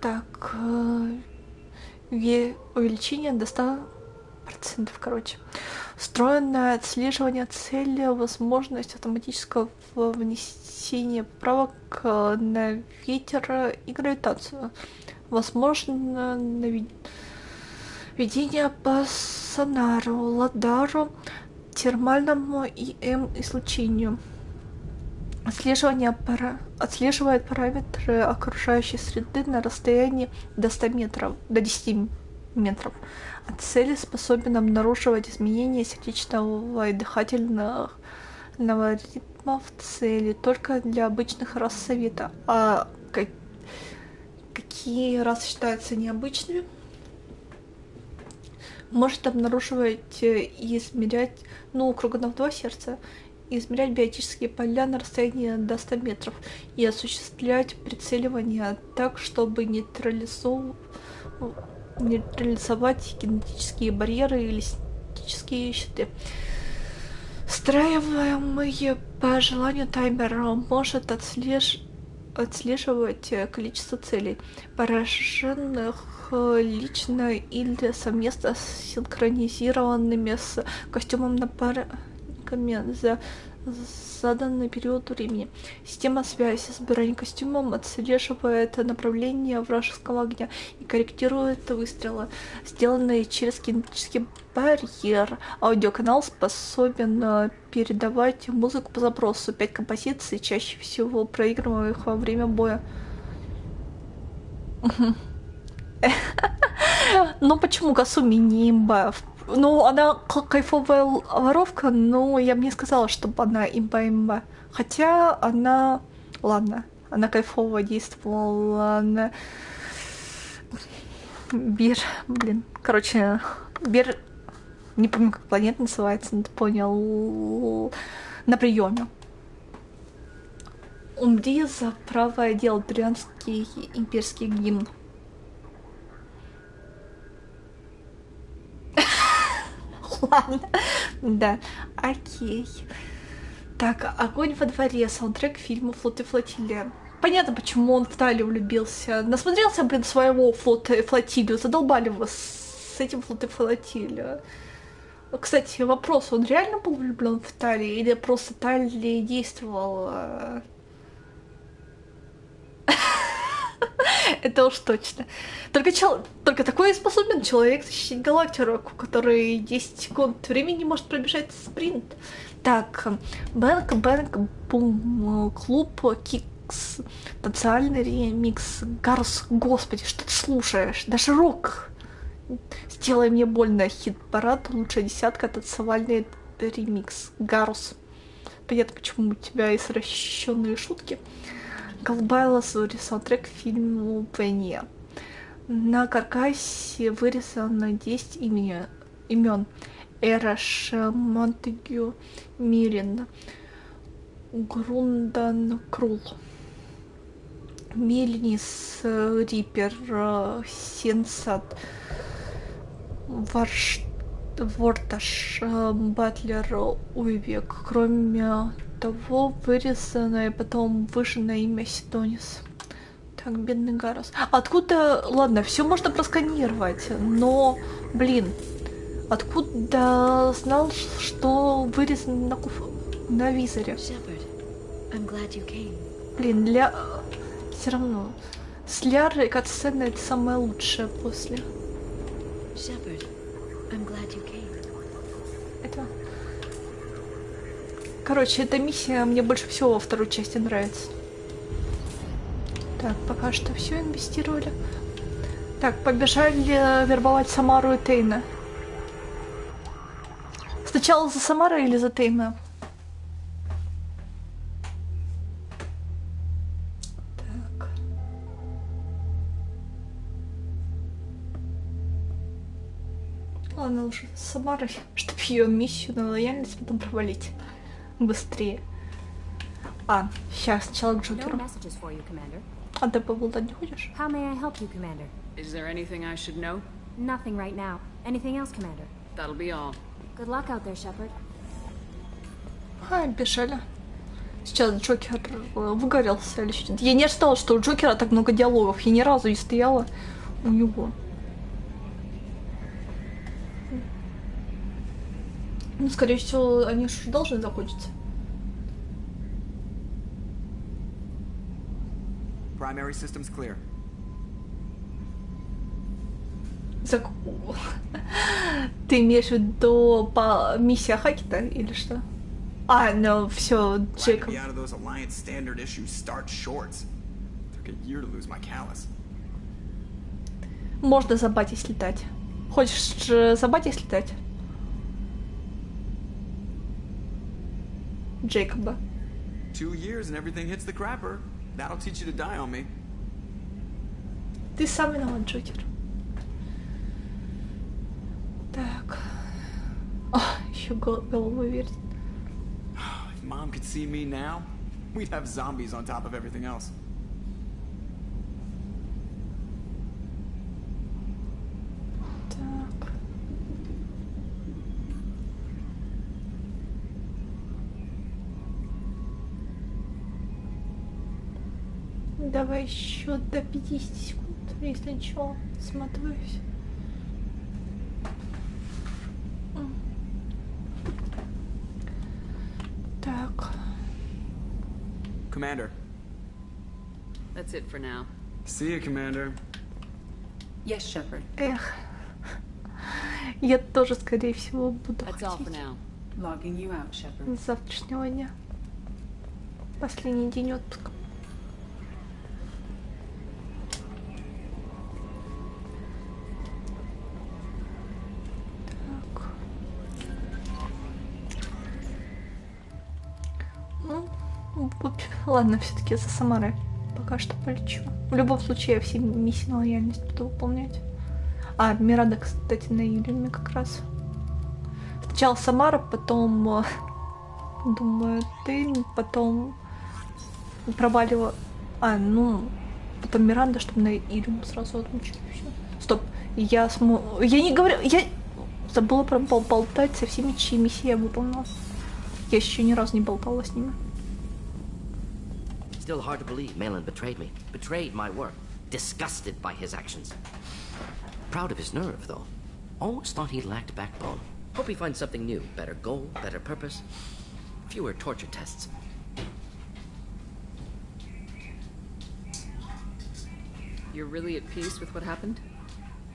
Speaker 1: Так, увеличение до 100%, короче. Встроенное отслеживание цели, возможность автоматического внесения поправок на ветер и гравитацию. Возможно, наведение по сонару, ладару, термальному и излучению. Отслеживает параметры окружающей среды на расстоянии до 10 метров. От цели способен обнаруживать изменения сердечного и дыхательного ритма в цели только для обычных рас Совета. А какие расы считаются необычными? Может обнаруживать и измерять, у Круганов 2 сердца, и измерять биотические поля на расстоянии до 100 метров и осуществлять прицеливание так, чтобы нейтрализовать генетические барьеры или синтетические щиты. Встраиваемый по желанию таймер может отслеживать количество целей, пораженных лично или совместно с синхронизированными с костюмом напарниками за заданный период времени. Система связи с бронекостюмом отслеживает направление вражеского огня и корректирует выстрелы, сделанные через кинетический барьер. Аудиоканал способен передавать музыку по запросу. 5 композиций, чаще всего проигрываемых во время боя. Ну почему Касуми не имба? Ну, она кайфовая воровка, но я бы не сказала, чтобы она имба-имба. Хотя она... Ладно, она кайфово действовала, она... Бир... Блин, короче, Бир... Не помню, как планета называется, но ты понял. На приеме. Умри за правое дело, трианский имперский гимн. Ладно, да, окей. Так, огонь во дворе, саундтрек фильма «Флот и флотилия». Понятно, почему он в Талию влюбился. Насмотрелся, блин, своего флота и флотилию. Задолбали его с этим флот и флотилию. Кстати, вопрос, он реально был влюблен в Талию или просто Талия действовала? Это уж точно. Только такой способен человек защитить галактику, который 10 секунд времени может пробежать спринт. Так, Бэнк, Бум, Клуб, Кикс, танцевальный ремикс, Гарус, господи, что ты слушаешь? Даже рок. Сделай мне больно, хит-парад, лучшая десятка, танцевальный ремикс, Гарус. Понятно, почему у тебя извращенные шутки. Голубая лазурь, саундтрек к фильму Вене. На каркасе вырезано 10 имен. Эрош, Монтегю, Мирин, Грундан, Крул, Мельнис, Риппер, Сенсат, Ворташ, Батлер, Уйвек. Кроме того, вырезанное потом выжженное имя Сидонис. Так, бедный Гарус. Откуда... Ладно, все можно просканировать, но, блин, откуда знал, что вырезано на визоре? Блин, для... Все равно. С Лярой катсцена это самое лучшее после. Это... Короче, эта миссия мне больше всего во второй части нравится. Так, пока что все инвестировали. Так, побежали вербовать Самару и Тейна. Сначала за Самарой или за Тейна? Так. Ладно, уже с Самарой, чтобы ее миссию на лояльность потом провалить. Быстрее. Сейчас сначала к Джокеру. А ты поболтать не хочешь?
Speaker 11: How may I help you, Commander?
Speaker 4: Is there anything I should know?
Speaker 11: Nothing right now. Anything else, Commander?
Speaker 4: That'll be all.
Speaker 11: Good luck out there, Shepard.
Speaker 1: Бежали. Сейчас Джокер выгорелся или что-то. Я не ожидала, что у Джокера так много диалогов. Я ни разу не стояла у него. Ну, скорее всего, они же должны закончиться.
Speaker 19: Primary systems clear.
Speaker 1: Ты имеешь в виду по миссия Хакета или что? Ну все, Джейкоб. Можно за Бати слетать. Хочешь за Бати слетать? Джейкоба.
Speaker 19: 2 years and everything hits the crapper. That'll teach you to die on me.
Speaker 1: Ты сам виноват, Джокер. Так. Еще головой вертит.
Speaker 19: If Mom could see me now, we'd have zombies on top of everything else.
Speaker 1: Так. Давай еще до 50 секунд, если ничего, сматываюсь. Так.
Speaker 19: Commander.
Speaker 4: That's it for now.
Speaker 19: See you, Commander.
Speaker 7: Yes, Shepard.
Speaker 1: Эх. Я тоже, скорее всего, буду
Speaker 4: That's all for now.
Speaker 7: Logging you out, Shepard.
Speaker 1: с завтрашнего дня. Последний день отпуска. Так. Ну, ладно, все-таки за Самарой пока что полечу. В любом случае, я все миссии на лояльность буду выполнять. А, Миранда, кстати, на Илюме как раз. Сначала Самара, потом, думаю, ты, потом проваливаю. А, ну, потом Миранда, чтобы на Илюм сразу отмучить. Стоп, я не говорю, я забыла болтать со всеми, чьи миссии я выполнила. Я еще ни разу не болтала с ними.
Speaker 8: Still hard to believe Malin betrayed me. Betrayed my work. Disgusted by his actions. Proud of his nerve, though. Always thought he lacked backbone. Hope he finds something new. Better goal, better purpose. Fewer torture tests.
Speaker 4: You're really at peace with what happened?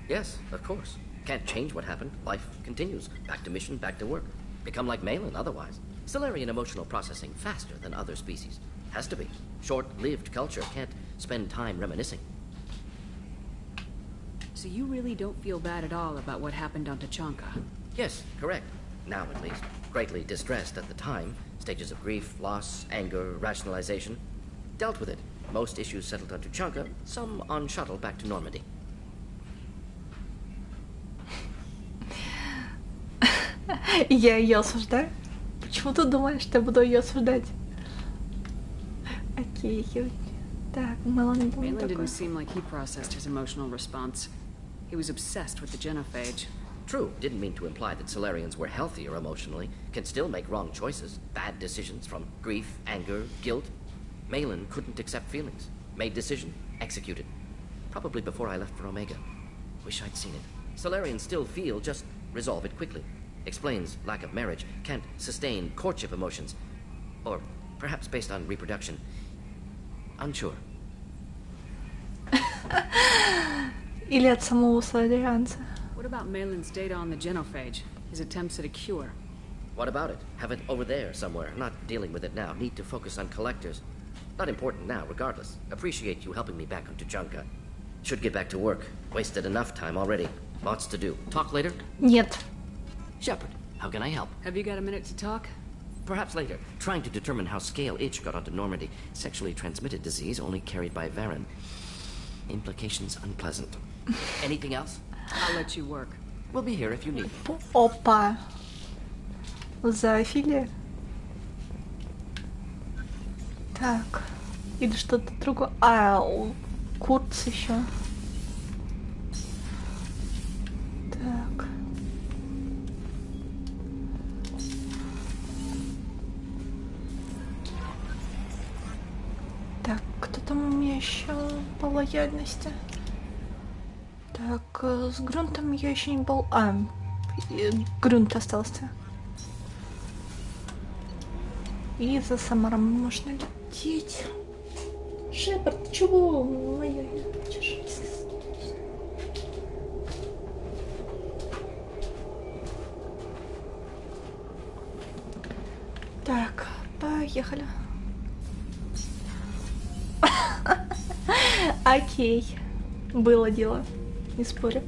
Speaker 8: Yes, of course. Can't change what happened. Life continues. Back to mission, back to work. Become like Malin otherwise. Solarian emotional processing faster than other species. Has to be. Short-lived culture can't spend time reminiscing.
Speaker 4: So you really don't feel bad at all about what happened on Tuchanka?
Speaker 8: Yes, correct. Now at least. Greatly distressed at the time. Stages of grief, loss, anger, rationalization. Dealt with it. Most issues settled on Tuchanka, some on shuttle back to Normandy.
Speaker 1: Я ее осуждаю? Почему ты думаешь, что я буду ее осуждать? Окей. Так, Мелан был
Speaker 4: Malin
Speaker 1: такой.
Speaker 4: didn't seem like he processed his emotional response. He was obsessed with the genophage.
Speaker 8: True, didn't mean to imply that Solarians were healthier emotionally, can still make wrong choices, bad decisions from grief, anger, guilt. Malin couldn't accept feelings. Made decision, executed. Probably before I left for Omega. Wish I'd seen it. Solarians still feel, just resolve it quickly. Explains lack of marriage, can't sustain courtship emotions. Or perhaps based on reproduction. Unsure.
Speaker 1: Или от самого Соларианца.
Speaker 4: What about Malin's data on the genophage? His attempts at a cure?
Speaker 8: What about it? Have it over there somewhere. Not dealing with it now. Need to focus on collectors. Not important now, regardless. Appreciate you helping me back on Tuchanka. Should get back to work. Wasted enough time already. Lots to do. Talk later?
Speaker 1: Нет.
Speaker 8: Shepard, how can I help?
Speaker 4: Have you got a minute to talk?
Speaker 8: Perhaps later. Trying to determine how Scale Itch got onto Normandy. Sexually transmitted disease only carried by Varen. Implications unpleasant. Anything else?
Speaker 4: I'll let you work.
Speaker 8: We'll be here if you need.
Speaker 1: Опа. Зоофилия. Так. Или что-то другое. А, Курц еще. Так. Так, кто там у меня еще по лояльности? Так, с Грунтом я еще не был... А, Грунт остался. И за Самаром можно лететь. Шепард, чего? Моя, так, поехали. Окей. Было дело. Не спорю.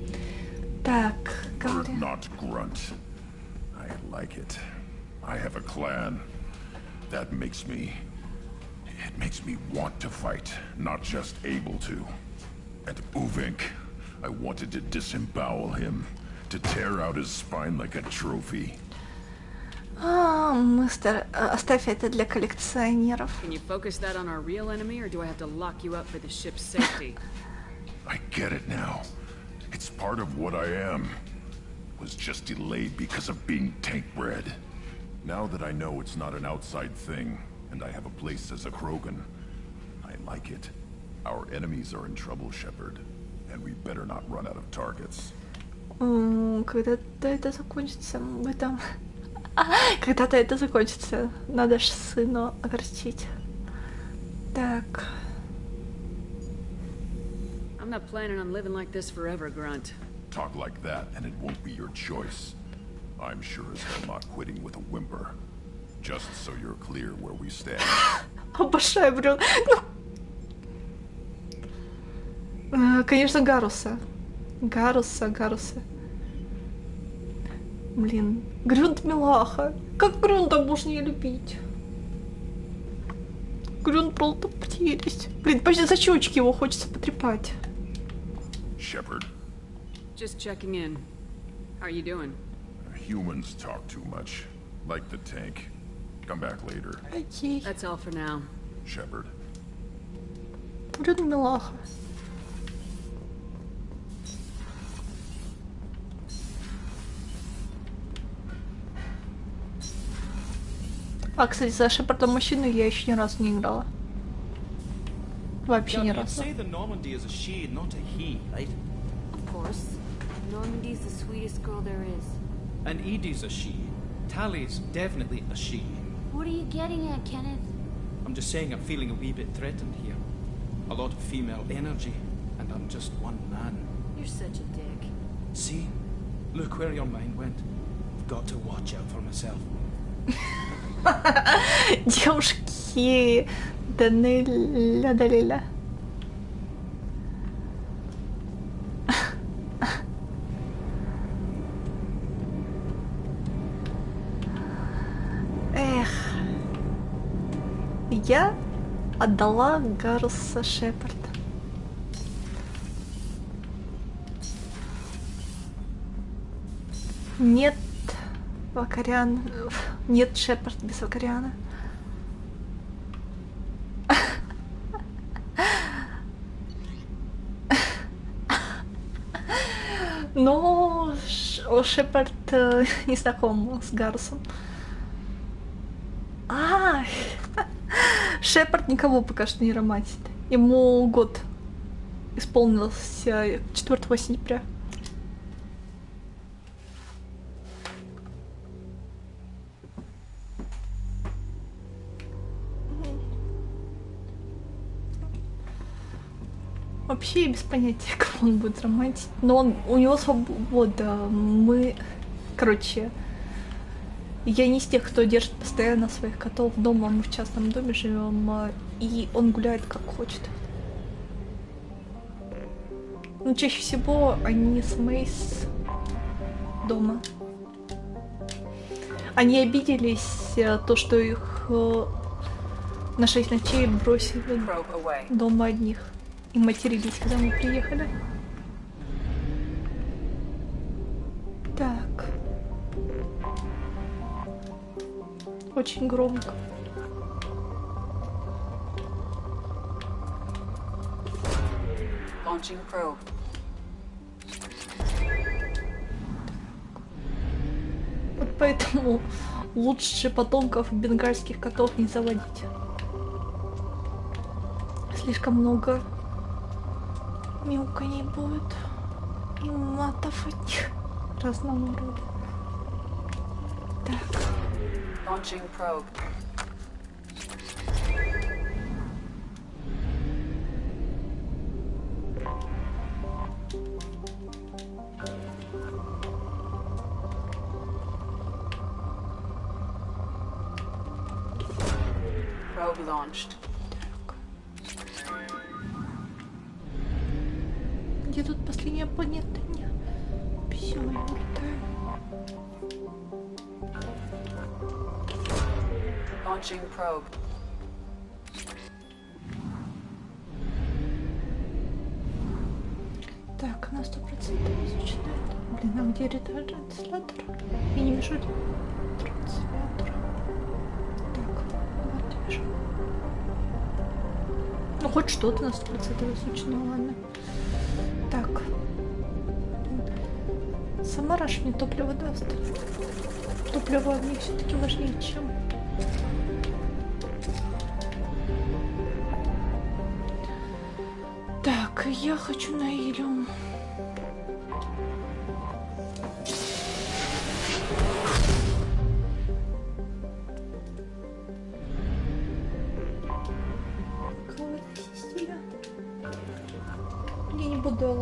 Speaker 1: Так, говори.
Speaker 9: Not grunt. I like it. I have a clan. That makes me... It makes me want to fight, not just able to. And Uvink, I wanted to disembowel him, to tear out his spine like a trophy.
Speaker 1: Мистер, оставь это для коллекционеров.
Speaker 4: Can you focus that on our real enemy, or do I have to lock you up for the ship's safety?
Speaker 9: I get it now. It's part of what I am. Was just delayed because of being tank-bred. Now that I know it's not an outside thing, and I have a place as a Krogan, I like it. Our enemies are in trouble, Shepard, and we better not run out of targets.
Speaker 1: Когда-то это закончится, мы там... Когда-то это закончится. Надо ж сына огорчить. Так.
Speaker 4: I'm not planning on living like this forever, Grunt.
Speaker 9: Talk like that, and it won't be your choice. I'm sure as hell not quitting with a whimper. Just so you're clear where we stand.
Speaker 1: Обожаю, блин. Ну, конечно, Гаруса. Гаруса. Блин, Грюнт милаха. Как Грюнта можно не любить? Грюнт просто прелесть. Блин, почти за щечки его хочется потрепать.
Speaker 9: Shepard.
Speaker 4: Just checking in. How are you doing?
Speaker 9: Humans talk too much. Like the tank. Come back later.
Speaker 1: Окей.
Speaker 4: That's all for now.
Speaker 9: Shepard.
Speaker 1: Грюнт милаха. А, кстати, за Шепарда мужчину я еще ни разу не играла. Вообще ни разу.
Speaker 20: Say the Normandy is a she, not a he, right?
Speaker 11: Of course. Normandy's the sweetest girl there is.
Speaker 20: And Edie's a she. Tally's definitely a she.
Speaker 11: What are you getting at, Kenneth?
Speaker 20: I'm just saying I'm feeling a wee bit threatened here. A lot of female energy, and I'm just one man.
Speaker 11: You're such a dick.
Speaker 20: See? Look where your mind went. I've got to watch out for myself.
Speaker 1: Девушки, Даниля. Эх, я отдала Гаруса Шепарда. Нет, Вакариан. Нет, Шепард без Вакариана. Но Шепард не знаком с Гарусом. Шепард никого пока что не романтит. Ему год исполнился 4 сентября. Вообще я без понятия, кого он будет романтить. Но у него свобода. Я не из тех, кто держит постоянно своих котов дома. Мы в частном доме живем, и он гуляет как хочет. Но чаще всего они с Мейс дома. Они обиделись, то, что их на 6 ночей бросили дома одних. И матерились, когда мы приехали. Так. Очень громко.
Speaker 7: Launching probe.
Speaker 1: Вот поэтому лучше потомков бенгальских котов не заводить. Слишком много мяуканий будет и матов от них разного рода. Так.
Speaker 7: Launching probe. Probe launched.
Speaker 1: Где тут последняя планета? Нет. Все, я улетаю.
Speaker 7: Launching probe.
Speaker 1: Так, она 100% изучена. Блин, а где ретранслятор? Я не вижу транслятора. Так, вот вижу. Ну, хоть что-то на 100% изучено, ладно. Так. Сама Раш мне топливо даст. Топливо мне все-таки важнее, чем... Так, я хочу на Илиум.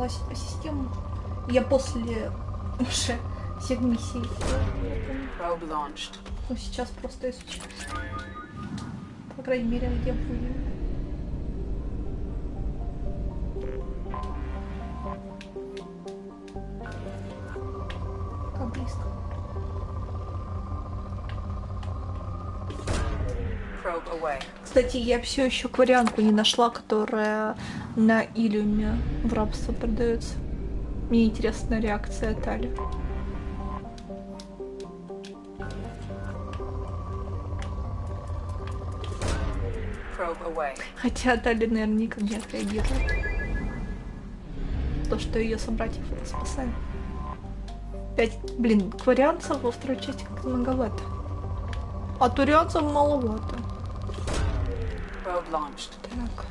Speaker 1: согласен по системам. Я после уже всех миссий. Ну, сейчас просто изучаю. По крайней мере, где будет. Как близко. Кстати, я все еще кварианку не нашла, которая на Илиуме в рабство продается. Мне интересна реакция Тали. Хотя Тали, наверное, никак не отреагирует. То, что ее собратьев это спасает. 5, блин, кварианцев во второй части как-то многовато. А турианцев маловато. Так.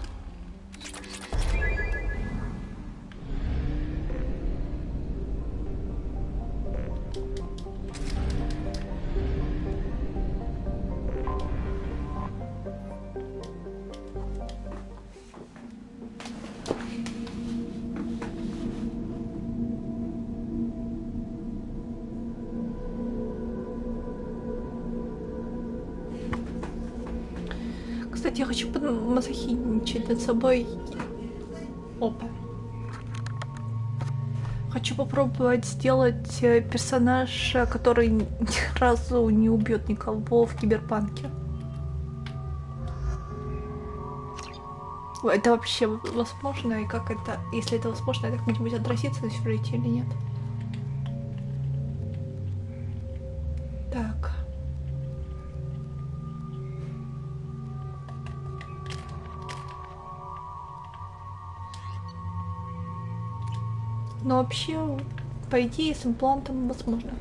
Speaker 1: Кстати, я хочу помазохиничать над собой. Опа. Хочу попробовать сделать персонажа, который ни разу не убьет никого в Киберпанке. Это вообще возможно? И как это, если это возможно, это как-нибудь отразится на сюжете или нет? Так. Но вообще, по идее, с имплантом возможно.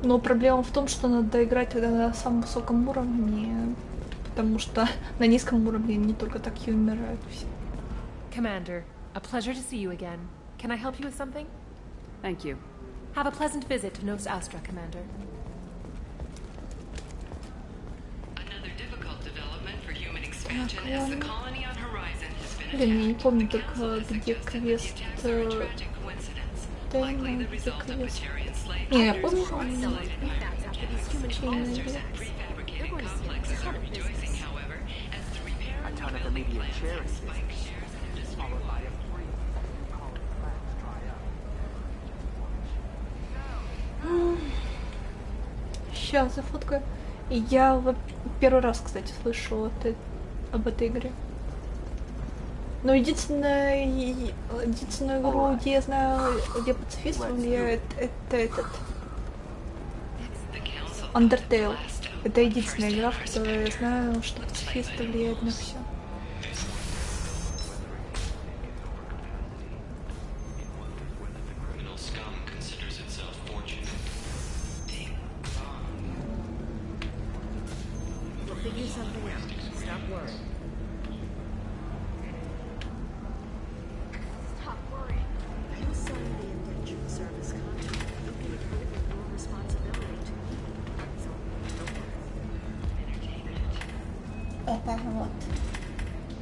Speaker 1: Но проблема в том, что надо играть тогда на самом высоком уровне, потому что на низком уровне не только такие умирают все.
Speaker 5: Commander, a pleasure to see you again. Can I help you with something?
Speaker 4: Thank you.
Speaker 5: Have a pleasant visit to Nos Astra, Commander.
Speaker 13: Another difficult development for human expansion as the colony on Horizon has been
Speaker 1: Блин, я не помню только, где квест
Speaker 13: likely the result of Batarian slave
Speaker 1: не, я
Speaker 13: traders
Speaker 1: помню,
Speaker 13: were isolated prefabricated complexes are rejoicing, however, as the repair and rebuilding plans have spiked shares in industry.
Speaker 1: Сейчас зафоткаю. Я первый раз, кстати, слышу об этой игре. Но единственную игру, где я знаю, где пацифист влияет, это этот Undertale. Это единственная игра, в которой я знаю, что пацифист влияет на все.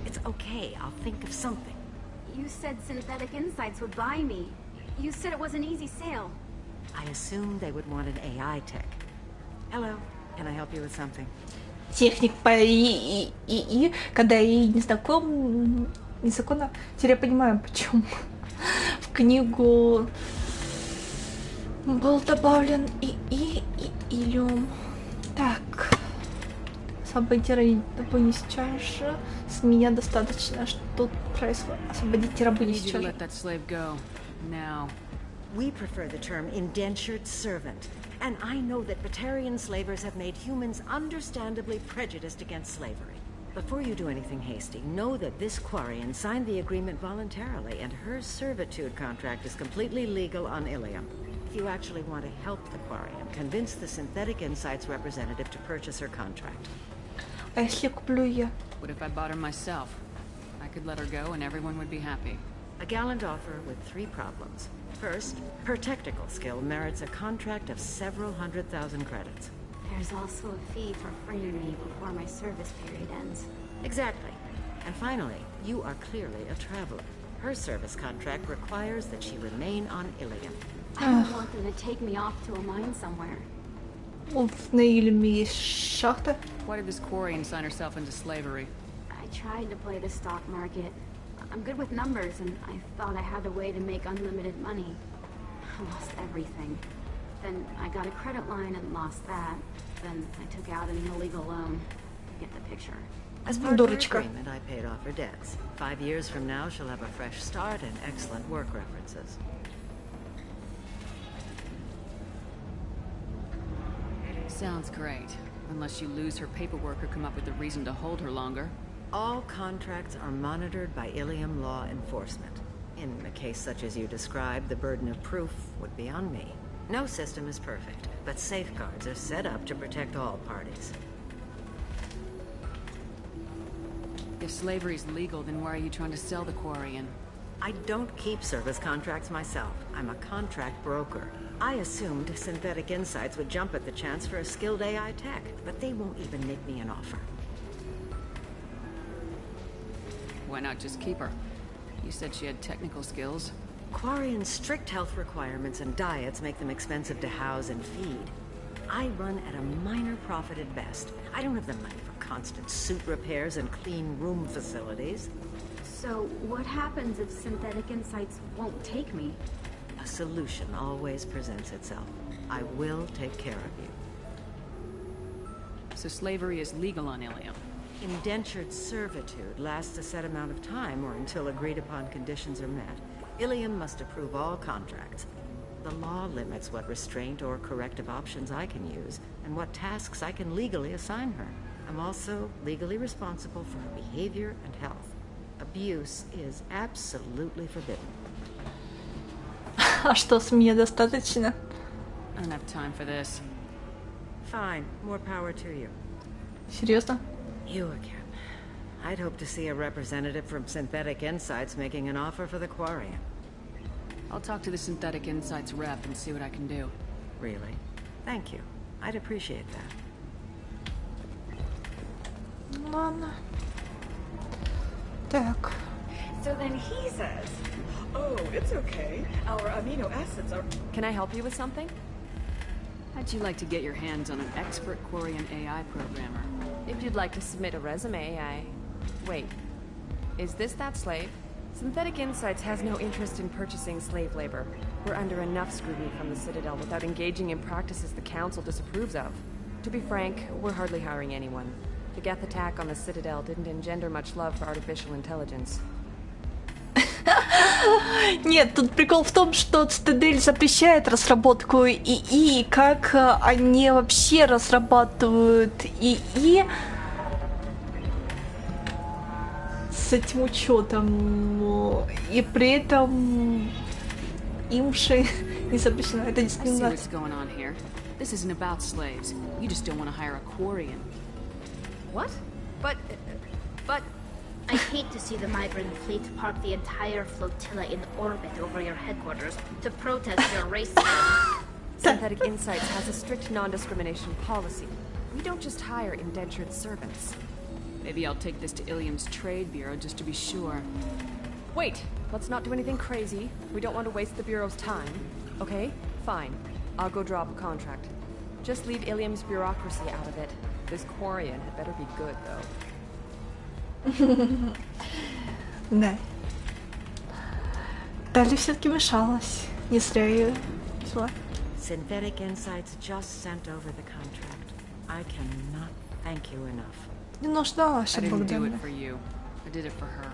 Speaker 22: It's okay, I'll think of something. You said Synthetic Insights would buy me. You said it was an easy sale.
Speaker 10: I assumed they would want an AI tech. Hello, can I help you with something?
Speaker 1: Техник по ИИ, когда я не знаком, незаконно. Теперь я понимаю, почему в книгу был добавлен ИИ и Илиум. Так. Освободите рабыню сейчас же. С меня достаточно, что тут происходит. Освободите рабыню сейчас же.
Speaker 10: We prefer the term indentured servant. And I know that Batarian slavers have made humans understandably prejudiced against slavery. Before you do anything hasty, know that this Quarian signed the agreement voluntarily, and her servitude contract is completely legal on Ilium. If you actually want to help the Quarian, convince the Synthetic Insights representative to purchase her contract.
Speaker 1: А если куплю я?
Speaker 4: What if I bought her myself? I could let her go and everyone would be happy.
Speaker 10: A gallant offer with 3 problems. First, her technical skill merits a contract of several 100,000 credits.
Speaker 22: There's also a fee for freeing me before my service period ends.
Speaker 10: Exactly. And finally, you are clearly a traveler. Her service contract requires that she remain on Ilium.
Speaker 22: I don't want them to take me off to a mine somewhere.
Speaker 1: На Ilium есть шахта.
Speaker 4: Why did this Quarian sign herself into slavery?
Speaker 22: I tried to play the stock market. I'm good with numbers, and I thought I had a way to make unlimited money. I lost everything. Then I got a credit line and lost that. Then I took out an illegal loan. You get the picture.
Speaker 10: As part of her agreement, I paid off her debts. 5 years from now, she'll have a fresh start and excellent work references.
Speaker 4: Sounds great. Unless you lose her paperwork or come up with a reason to hold her longer.
Speaker 10: All contracts are monitored by Ilium law enforcement. In a case such as you described, the burden of proof would be on me. No system is perfect, but safeguards are set up to protect all parties.
Speaker 4: If slavery is legal, then why are you trying to sell the Quarian?
Speaker 10: I don't keep service contracts myself. I'm a contract broker. I assumed Synthetic Insights would jump at the chance for a skilled AI tech, but they won't even make me an offer.
Speaker 4: Why not just keep her? You said she had technical skills.
Speaker 10: Quarian's strict health requirements and diets make them expensive to house and feed. I run at a minor profit at best. I don't have the money for constant suit repairs and clean room facilities.
Speaker 22: So, what happens if Synthetic Insights won't take me?
Speaker 10: A solution always presents itself. I will take care of you.
Speaker 4: So slavery is legal on Ilium?
Speaker 10: Indentured servitude lasts a set amount of time or until agreed upon conditions are met. Ilium must approve all contracts. The law limits what restraint or corrective options I can use, and what tasks I can legally assign her. I'm also legally responsible for her behavior and health. Abuse is absolutely forbidden.
Speaker 1: А что, с меня достаточно?
Speaker 4: I don't have time for this.
Speaker 10: Fine. More power to you.
Speaker 1: Серьезно?
Speaker 10: You again. I'd hope to see a representative from Synthetic Insights making an offer for the Quarian.
Speaker 4: I'll talk to the Synthetic Insights rep and see what I can do.
Speaker 10: Really? Thank you. I'd appreciate that.
Speaker 1: Ладно. Так.
Speaker 14: So then he says, "Oh, it's okay. Our amino acids are..."
Speaker 5: Can I help you with something?
Speaker 4: How'd you like to get your hands on an expert Quarian AI programmer?
Speaker 5: If you'd like to submit a resume, Wait. Is this that slave? Synthetic Insights has no interest in purchasing slave labor. We're under enough scrutiny from the Citadel without engaging in practices the Council disapproves of. To be frank, we're hardly hiring anyone. The Geth attack on the Citadel didn't engender much love for artificial intelligence.
Speaker 1: Нет, тут прикол в том, что Цитадель запрещает разработку ИИ, как они вообще разрабатывают ИИ с этим учетом, и при этом им же не запрещено. Это дискриминация.
Speaker 4: This isn't about slaves. You just don't want to hire a Quarian.
Speaker 5: What? But...
Speaker 22: I hate to see the migrant fleet park the entire flotilla in orbit over your headquarters to protest your racism.
Speaker 5: Synthetic Insights has a strict non-discrimination policy. We don't just hire indentured servants.
Speaker 4: Maybe I'll take this to Ilium's Trade Bureau just to be sure.
Speaker 5: Wait! Let's not do anything crazy. We don't want to waste the Bureau's time. Okay? Fine. I'll go drop a contract. Just leave Ilium's bureaucracy out of it. This Quarian had better be good, though.
Speaker 1: Да. Дали все-таки мешалась. Не зря ее взяла.
Speaker 10: Synthetic Insights just sent over the contract. I cannot thank you enough.
Speaker 1: Не нужна ваша
Speaker 4: I didn't do
Speaker 1: благодарность.
Speaker 4: it for you. I did it for her.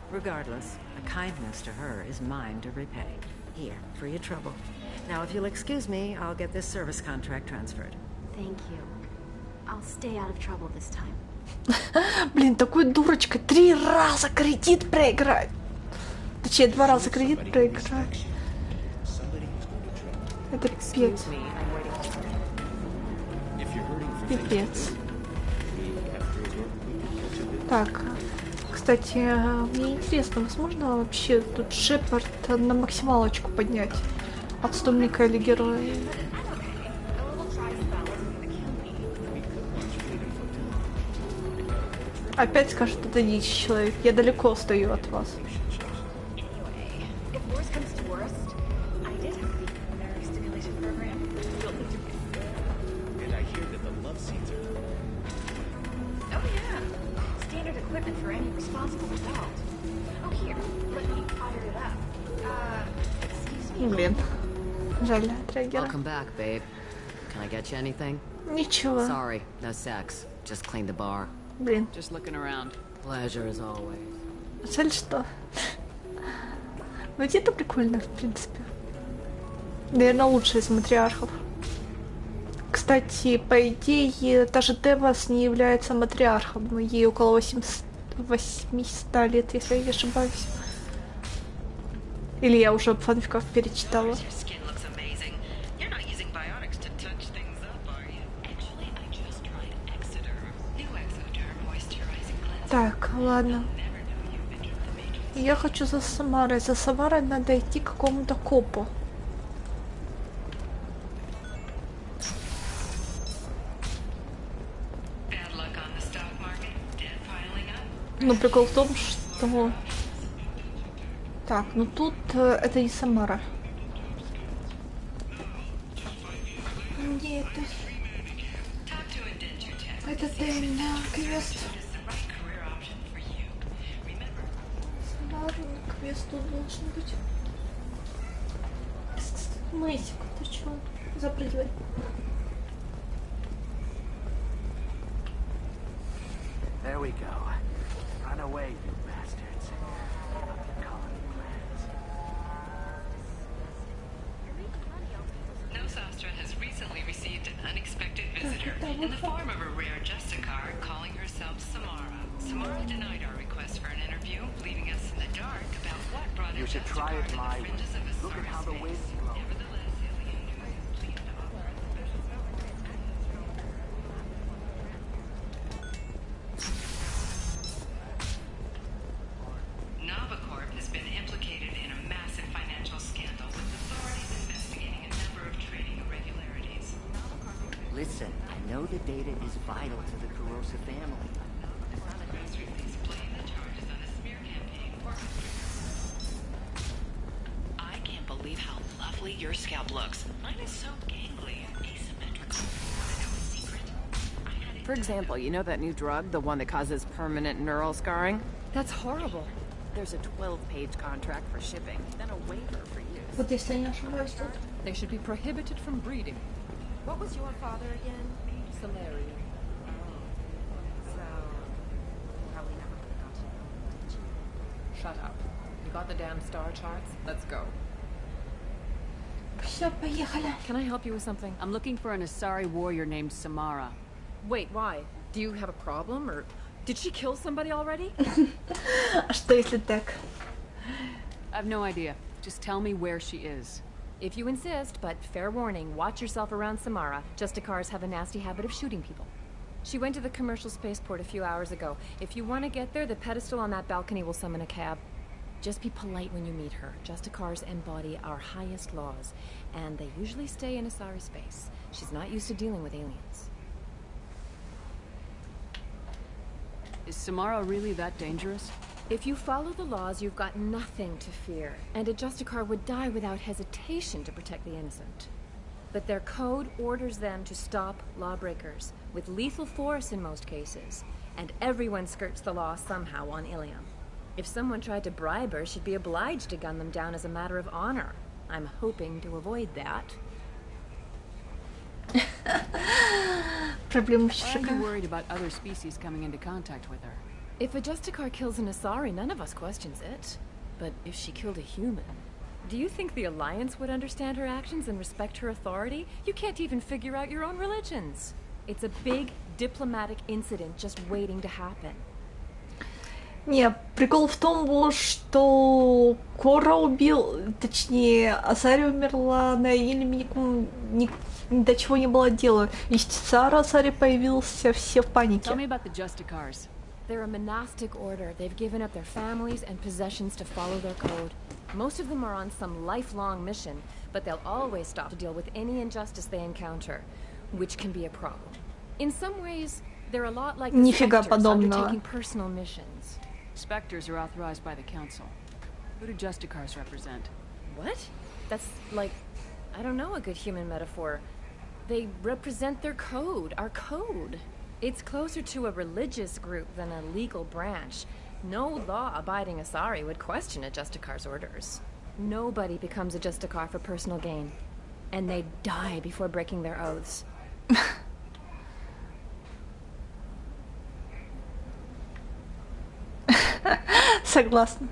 Speaker 10: Regardless, a kindness to her is mine to repay. Here, for your trouble. Now, if you'll excuse me, I'll get this service contract transferred.
Speaker 22: Thank you. I'll stay out of trouble this time.
Speaker 1: Блин, такой дурочкой 3 раза кредит проиграть. Точнее, 2 раза кредит проиграть. Это пипец. Пипец. Так, кстати, мне интересно, возможно вообще тут Шепард на максималочку поднять? Отступника или героя? Опять скажет, это дичь, человек. Я далеко стою от вас.
Speaker 14: If worse comes to worst, I did have the nerve stimulation program.
Speaker 15: And I hear that the love seeds are...
Speaker 14: Oh yeah, standard equipment for any responsible adult. Oh here, let me fire it up. Excuse me.
Speaker 1: Блин. Жаль, триггеры.
Speaker 17: Welcome back, babe. Can I get you anything?
Speaker 1: Ничего.
Speaker 17: Sorry, no sex. Just cleaned the bar.
Speaker 1: Блин.
Speaker 4: Just looking around.
Speaker 17: Pleasure as always.
Speaker 1: Жаль, что... Ну, это прикольно, в принципе. Наверное, лучший из матриархов. Кстати, по идее, та же Девас не является матриархом, но ей около 800 лет, если я не ошибаюсь. Или я уже фанфиков перечитала. Так, ладно. Я хочу за Самарой. За Самарой надо идти к какому-то копу. Но прикол в том, что... Так, ну тут это не Самара. Нет, это для меня квест. Квест тут должен быть. Мэйсик, ты чё? Запрыгивай.
Speaker 15: There we go. Run away, you bastards. Colony plans.
Speaker 13: Nosastra has recently received an unexpected visitor in the form of a rare Justicar calling herself Samara. Samara denied our request for an interview, leaving us in the dark about what brought
Speaker 15: You should try it my way. Look at how the wind blows.
Speaker 13: Novacorp has been implicated in a massive financial scandal with authorities investigating a number of trading irregularities.
Speaker 23: Listen, I know the data is vital to the Kurosa family.
Speaker 13: I can't believe how lovely your scalp looks. Mine is so gangly and asymmetrical.
Speaker 5: For example, you know that new drug, the one that causes permanent neural scarring? That's horrible. There's a 12-page contract for shipping, then a waiver for use.
Speaker 1: Вот если я не ошибаюсь, тут.
Speaker 4: They should be prohibited from breeding.
Speaker 5: What was your father again?
Speaker 4: Solarian.
Speaker 5: So, probably never forgot.
Speaker 4: Shut up. You got the damn star charts? Let's go.
Speaker 1: Все, поехали.
Speaker 4: Can I help you with something? I'm looking for an Asari warrior named Samara.
Speaker 5: Wait, why? Do you have a problem, or did she kill somebody already?
Speaker 1: А что если так?
Speaker 4: I have no idea. Just tell me where she is.
Speaker 5: If you insist, but fair warning, watch yourself around Samara. Justicars have a nasty habit of shooting people. She went to the commercial spaceport a few hours ago. If you want to get there, the pedestal on that balcony will summon a cab. Just be polite when you meet her. Justicars embody our highest laws, and they usually stay in Asari space. She's not used to dealing with aliens.
Speaker 4: Is Samara really that dangerous?
Speaker 5: If you follow the laws, you've got nothing to fear, and a Justicar would die without hesitation to protect the innocent. But their code orders them to stop lawbreakers, with lethal force in most cases, and everyone skirts the law somehow on Ilium. If someone tried to bribe her, she'd be obliged to gun them down as a matter of honor. I'm hoping to avoid that.
Speaker 4: I'd be worried about other species coming into contact with her.
Speaker 5: If a Justicar kills an Asari, none of us questions it. But if she killed a human, do you think the Alliance would understand her actions and respect her authority? You can't even figure out your own religions. It's a big diplomatic incident just waiting to happen.
Speaker 1: Не, прикол в том, что Кора убил, точнее, Асари умерла, на Ильме никому ни до чего не было дела. Истицара Асари появился, все в панике.
Speaker 4: Tell me about the Justicars.
Speaker 5: They're a monastic order. They've given up their families and possessions to follow their code. Most of them are on some lifelong mission, but they'll always stop to deal with any injustice they encounter, which can be a problem. In some ways, They're a lot like the
Speaker 1: Нифига
Speaker 5: Spectres
Speaker 1: подобного.
Speaker 5: undertaking personal missions.
Speaker 4: Spectres are authorized by the Council. Who do Justicars represent?
Speaker 5: What? That's like, I don't know a good human metaphor. They represent their code, our code. It's closer to a religious group than a legal branch. No law-abiding Asari would question a Justicar's orders. Nobody becomes a Justicar for personal gain. And they die before breaking their oaths.
Speaker 1: Согласна.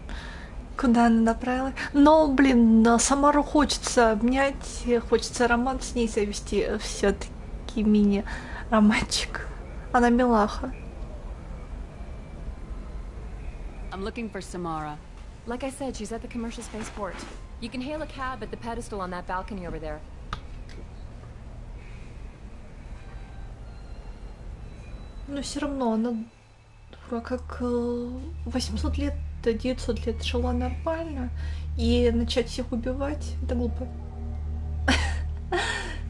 Speaker 1: Куда она направила? Но, блин, Самару хочется обнять, хочется роман с ней завести. Все-таки мини-романчик. Она милаха.
Speaker 4: I'm looking for Samara.
Speaker 5: Like I said, she's at the commercial spaceport. You can hail a cab at the pedestal on that balcony over there.
Speaker 1: Но все равно она дура, как 800 лет, 900 лет жила нормально, и начать всех убивать, это глупо.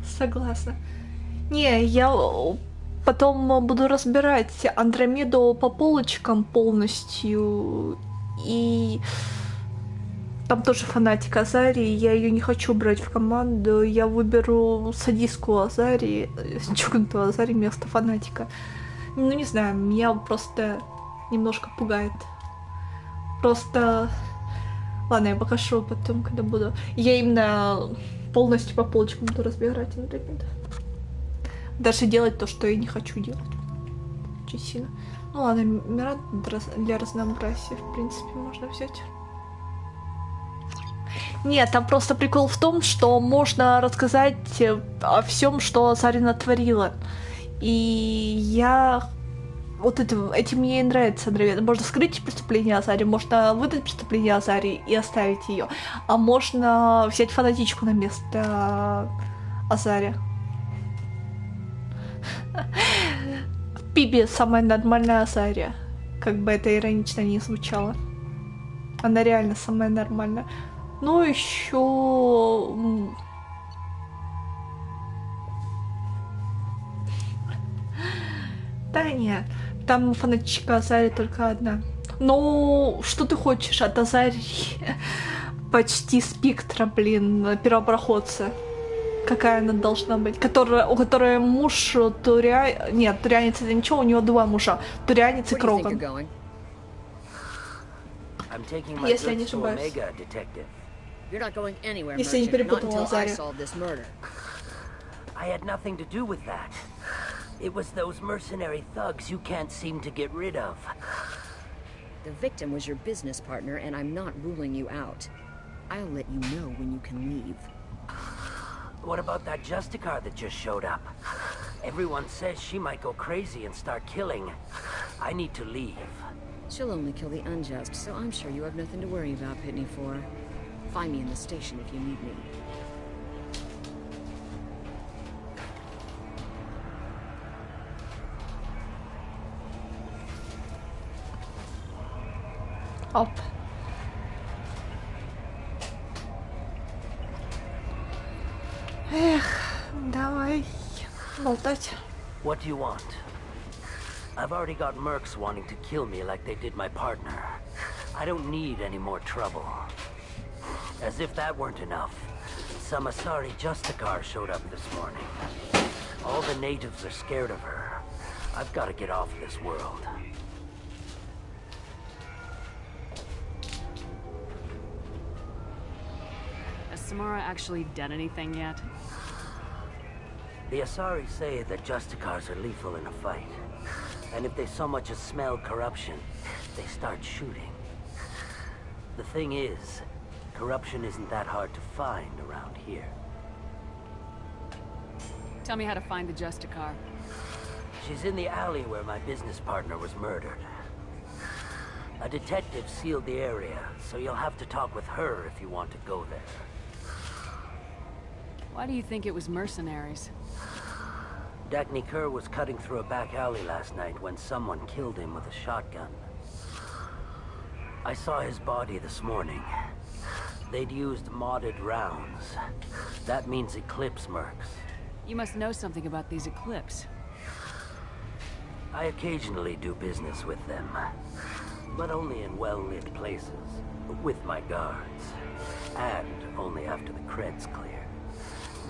Speaker 1: Согласна. Не, я потом буду разбирать Андромеду по полочкам полностью, и там тоже фанатик Азарии, я ее не хочу брать в команду, я выберу садистку Азарии, чокнутую Азарии вместо фанатика. Ну, не знаю, меня просто немножко пугает. Просто... Ладно, я покажу потом, когда буду... Я именно полностью по полочкам буду разбирать Андромеду. Даже делать то, что я не хочу делать. Очень сильно. Ну ладно, мира для разнообразия, в принципе, можно взять. Нет, там просто прикол в том, что можно рассказать о всем, что Азария натворила. И я... Вот этим мне и нравится, Андромеда. Можно скрыть преступление Азарии, можно выдать преступление Азарии и оставить ее. А можно взять фанатичку на место Азария. Пиби самая нормальная Азария. Как бы это иронично не звучало. Она реально самая нормальная. Ну, еще... Да нет, там фанатичка Азарии только одна. Ну, что ты хочешь от Азарии? Почти спектра, блин, первопроходца. Какая она должна быть? У которой муж Турианец... Нет, Турианец это ничего, у него два мужа. Турианец и Кроган. Если я не ошибаюсь. Если я не перепутала Азарию.
Speaker 15: I had nothing to do with that. It was those mercenary thugs you can't seem to get rid of.
Speaker 3: The victim was your business partner, and I'm not ruling you out. I'll let you know when you can leave.
Speaker 15: What about that Justicar that just showed up? Everyone says she might go crazy and start killing. I need to leave.
Speaker 3: She'll only kill the unjust, so I'm sure you have nothing to worry about, Pitney 4. Find me in the station if you need me.
Speaker 1: Оп. Эх, давай болтать.
Speaker 15: What do you want? I've already got mercs wanting to kill me like they did my partner. I don't need any more trouble. As if that weren't enough, some Asari Justicar showed up this morning. All the natives are scared of her. I've got to get off this world.
Speaker 4: Has Samara actually done anything yet?
Speaker 15: The Asari say that Justicars are lethal in a fight. And if they so much as smell corruption, they start shooting. The thing is, corruption isn't that hard to find around here.
Speaker 4: Tell me how to find the Justicar.
Speaker 15: She's in the alley where my business partner was murdered. A detective sealed the area, so you'll have to talk with her if you want to go there.
Speaker 4: Why do you think it was mercenaries?
Speaker 15: Dagny Kerr was cutting through a back alley last night when someone killed him with a shotgun. I saw his body this morning. They'd used modded rounds. That means Eclipse mercs.
Speaker 4: You must know something about these Eclipse.
Speaker 15: I occasionally do business with them, but only in well-lit places, with my guards, and only after the cred's clear.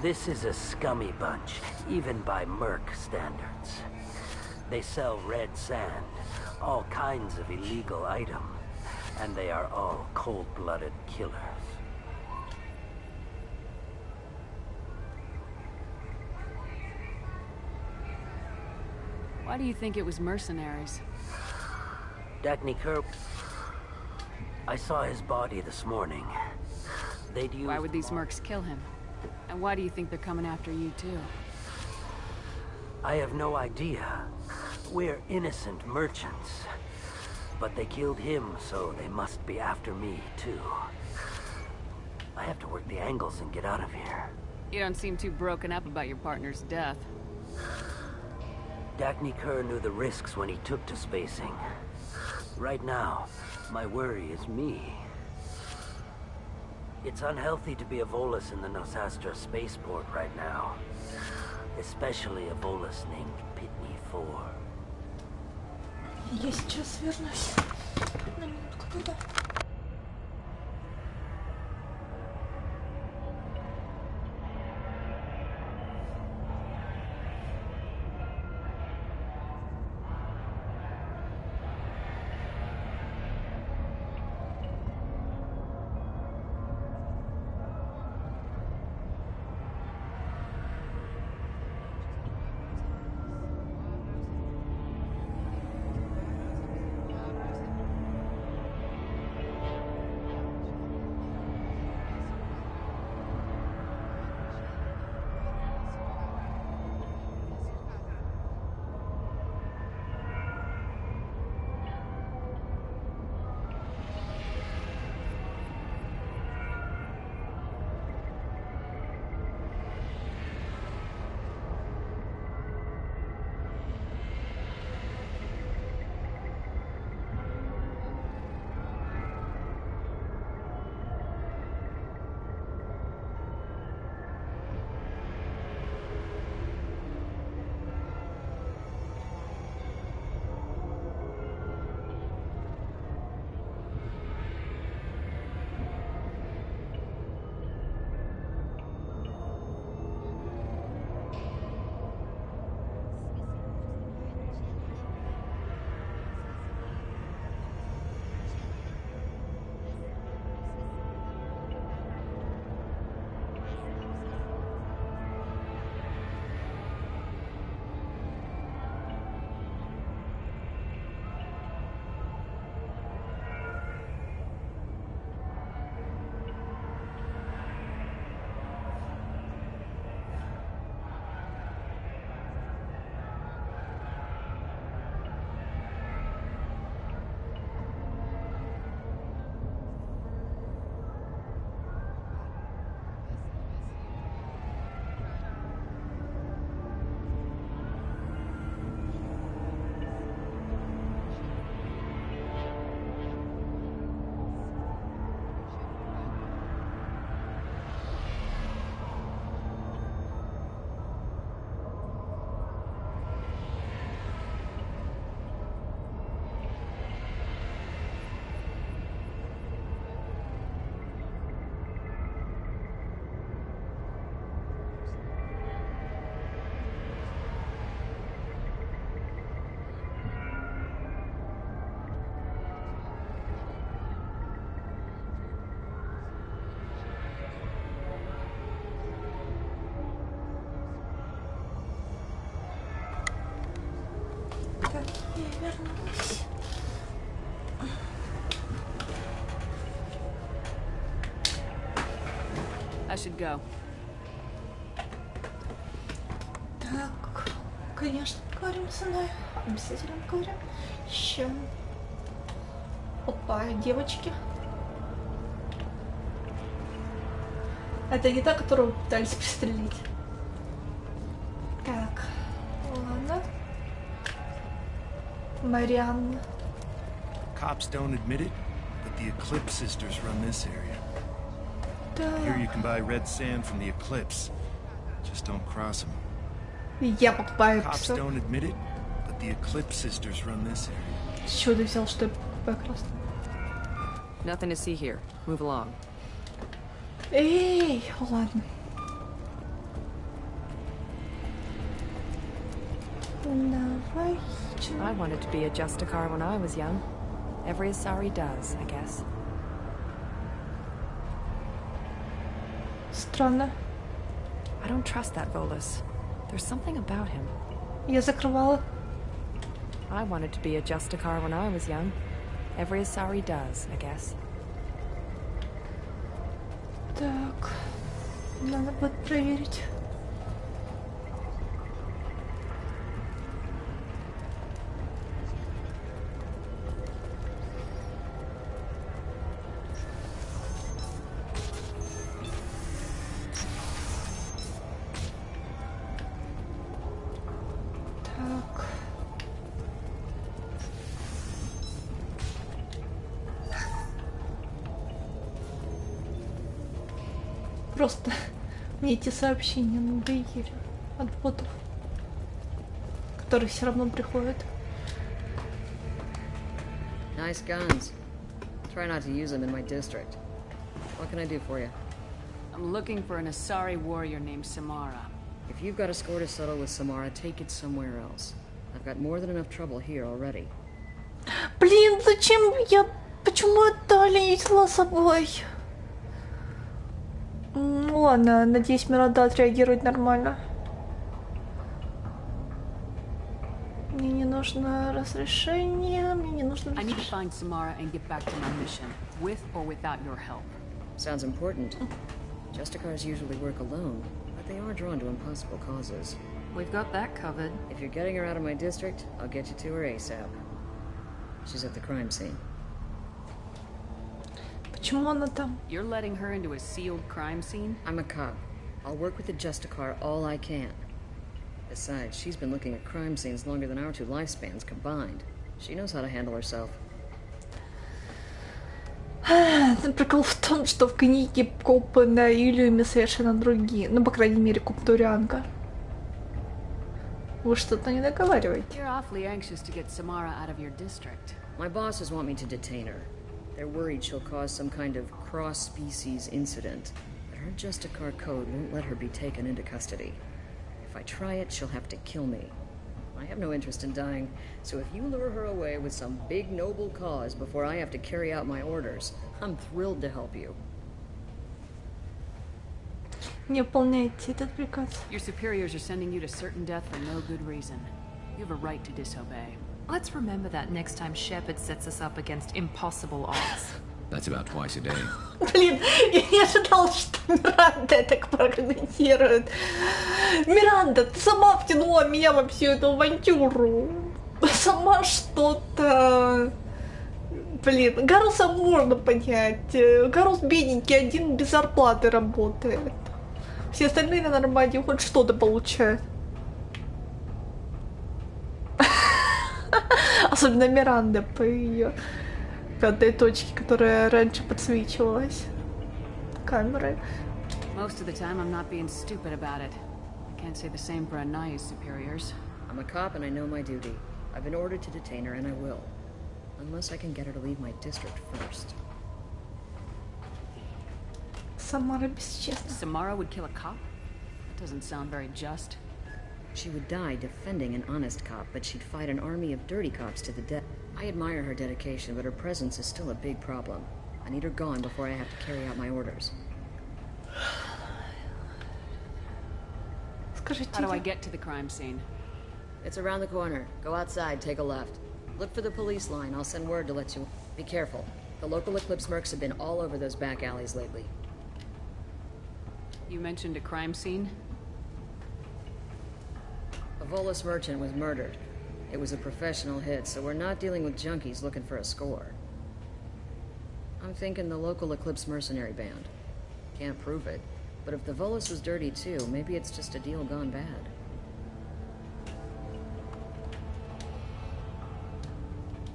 Speaker 15: This is a scummy bunch, even by Merc standards. They sell red sand, all kinds of illegal items, and they are all cold-blooded killers.
Speaker 4: Why do you think it was mercenaries?
Speaker 15: Dagny Kerr... I saw his body this morning. They'd use...
Speaker 4: Why would these mercs kill him? And why do you think they're coming after you, too?
Speaker 15: I have no idea. We're innocent merchants. But they killed him, so they must be after me, too. I have to work the angles and get out of here.
Speaker 4: You don't seem too broken up about your partner's death.
Speaker 15: Dagny Kerr knew the risks when he took to spacing. Right now, my worry is me. It's unhealthy to be a Volus in the Nosastra spaceport right now. Especially a Volus named Pitney 4.
Speaker 1: Я сейчас вернусь. На минутку туда. вернулась.
Speaker 4: I should go.
Speaker 1: Так, конечно, поговорим со мной. Обязательно поговорим. Еще. Опа, девочки. Это не та, которую пытались пристрелить. Так, ладно. Марианна.
Speaker 9: Cops don't admit it, but the Eclipse sisters run this area.
Speaker 1: Да.
Speaker 9: Here you can buy red sand from the Eclipse. Just don't cross them.
Speaker 1: Я покупаю
Speaker 9: Cops
Speaker 1: псов.
Speaker 9: don't admit it, but
Speaker 6: The Eclipse Sisters run this area.
Speaker 1: С чего ты взял, что я прекрасно?
Speaker 5: Nothing to see here. Move along.
Speaker 1: Эй, ладно. Давай.
Speaker 5: I wanted to be a Justicar when I was young. Every Asari does, I guess.
Speaker 1: Странно.
Speaker 5: I don't trust that Volus. There's something about him.
Speaker 1: Я закрывала.
Speaker 5: I wanted to be a Justicar when I was young. Every Asari does, I guess.
Speaker 1: Так. Надо будет проверить. Просто мне эти сообщения надоели от ботов, которые все равно приходят.
Speaker 3: Nice guns. Try not to use them in my district. What can I do for you?
Speaker 4: I'm looking for an Asari warrior named Samara.
Speaker 3: If you've got a score to settle with Samara, take it somewhere else. I've got more than enough trouble here already.
Speaker 1: Блин, зачем я... Почему отдали не взяла с собой? Ну ладно, надеюсь, Миранда отреагирует нормально. Мне не нужно разрешение, мне не нужно...
Speaker 4: I need to find Samara and get back to my mission, with or without your help.
Speaker 3: Sounds important. Justicars usually work alone, but they are drawn to impossible causes.
Speaker 5: We've got that covered.
Speaker 3: If you're getting her out of my district, I'll get you to her ASAP. She's at the crime scene.
Speaker 1: Почему она там?
Speaker 4: You're letting her into a sealed crime scene?
Speaker 3: I'm a cop. I'll work with the Justicar all I can. Besides, she's been looking at crime scenes longer than our two lifespans combined. She knows how to handle herself.
Speaker 1: Прикол в том, что в книге копы на Иллюме совершенно другие. Ну, по крайней мере, коп Турианка. Вы что-то не договариваете.
Speaker 4: You're awfully anxious to get Samara out of your district.
Speaker 3: My bosses want me to detain her. They're worried she'll cause some kind of cross-species incident, but her Justicar code won't let her be taken into custody. If I try it, she'll have to kill me. I have no interest in dying, so if you lure her away with some big noble cause before I have to carry out my orders, I'm thrilled to help you.
Speaker 1: Не выполняйте этот приказ.
Speaker 4: Your superiors are sending you to certain death for no good reason. You have a right to disobey.
Speaker 5: Let's remember that next time Shepard sets us up against impossible odds.
Speaker 12: That's about twice a day.
Speaker 1: Блин, я не ожидал, что Миранда так прокомментирует. Миранда, ты сама втянула меня во всю эту авантюру. Сама что-то... Блин, Гаруса можно понять. Гарус бедненький, один без зарплаты работает. Все остальные на нормальном хоть что-то получают. Особенно Миранда по ее пятой точке, которая раньше подсвечивалась камерой.
Speaker 4: Most of the time I'm not being stupid about it. I can't say the same for Anaya's superiors.
Speaker 3: I'm a cop and I know my duty. I've been ordered to detain her and I will. Unless I can get her to leave my district first.
Speaker 1: Самара бесчестна.
Speaker 4: Samara would kill a cop? That doesn't sound very just.
Speaker 3: She would die defending an honest cop, but she'd fight an army of dirty cops to the death. I admire her dedication, but her presence is still a big problem. I need her gone before I have to carry out my orders.
Speaker 4: How do I get to the crime scene?
Speaker 3: It's around the corner. Go outside, take a left. Look for the police line. I'll send word to let you... Be careful. The local Eclipse mercs have been all over those back alleys lately.
Speaker 4: You mentioned a crime scene?
Speaker 3: A Volus merchant was murdered. It was a professional hit, so we're not dealing with junkies looking for a score. I'm thinking the local Eclipse mercenary band. Can't prove it, but if the Volus was dirty too, maybe it's just a deal gone bad.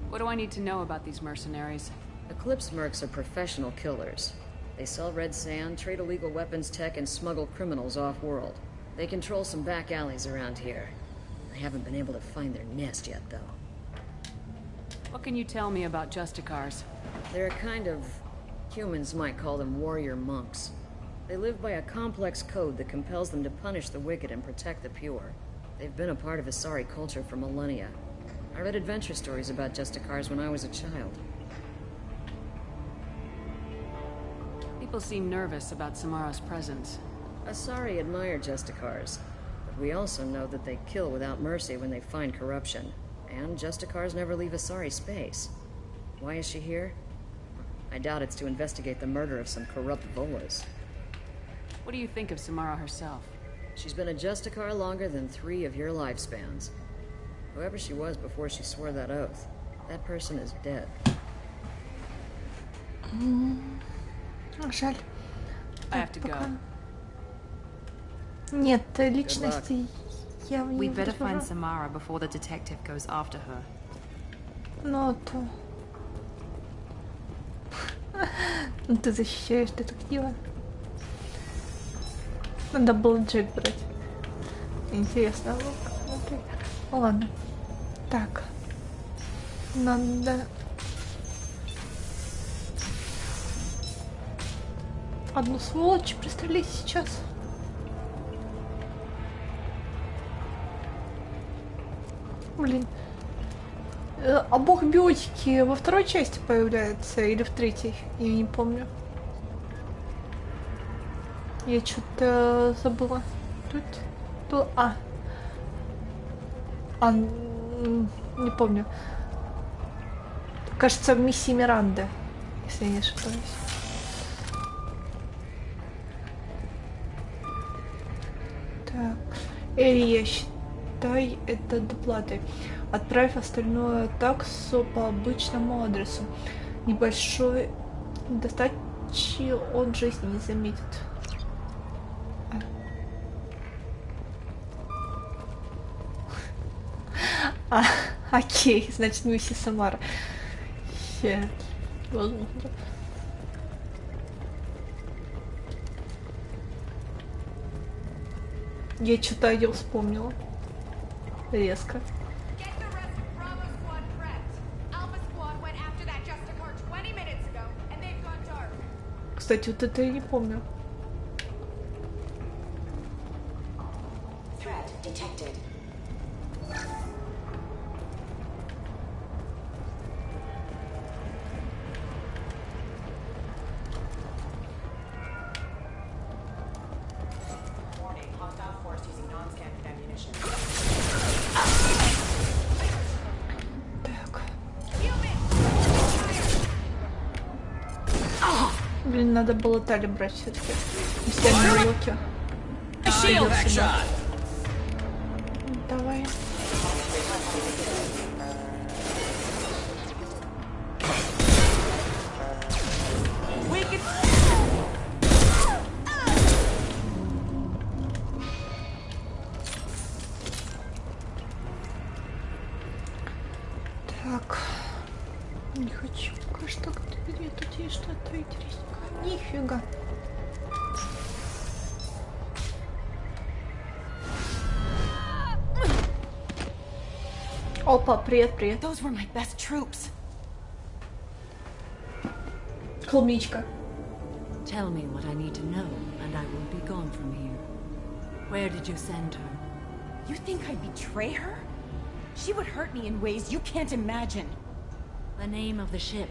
Speaker 4: What do I need to know about these mercenaries?
Speaker 3: Eclipse mercs are professional killers. They sell red sand, trade illegal weapons tech, and smuggle criminals off-world. They control some back alleys around here. I haven't been able to find their nest yet, though.
Speaker 4: What can you tell me about Justicars?
Speaker 3: They're a kind of... humans might call them warrior monks. They live by a complex code that compels them to punish the wicked and protect the pure. They've been a part of Asari culture for millennia. I read adventure stories about Justicars when I was a child.
Speaker 4: People seem nervous about Samara's presence.
Speaker 3: Asari admire Justicars, but we also know that they kill without mercy when they find corruption. And Justicars never leave Asari space. Why is she here? I doubt it's to investigate the murder of some corrupt Volas.
Speaker 4: What do you think of Samara herself?
Speaker 3: She's been a Justicar longer than 3 of your lifespans. Whoever she was before she swore that oath, that person is dead.
Speaker 1: Жаль.
Speaker 4: I have to go.
Speaker 1: Нет, личности я не
Speaker 14: We'd better find Samara before the detective goes after her.
Speaker 1: Ну то. Ну ты защищаешь детектива. Надо было Джек брать. Интересно было посмотреть. Ну ладно. Так. Надо... одну сволочь пристрелить сейчас. Блин. А бог биотики во второй части появляется или в третьей? Я не помню. Я что-то забыла. Тут... не помню. Кажется, в миссии Миранды, если я не ошибаюсь. Так. Элия, считай это доплатой. Отправь остальное таксу по обычному адресу. Небольшой недостачи он жизни не заметит. Окей, значит, миссия Самара. Возможно. Я что-то ее вспомнила. Резко. Кстати, вот это я не помню. Блин, надо было Тали брать все-таки. Все блоки. Давай. Так. Не хочу пока что где тут есть что-то интересненькое. Нифига. Опа, привет, привет.
Speaker 14: Those were my best troops.
Speaker 1: Клубничка.
Speaker 10: Tell me what I need to know, and I will be gone from here. Where did you send her?
Speaker 14: You think I'd betray her? She would hurt me in ways you can't imagine.
Speaker 10: The name of the ship.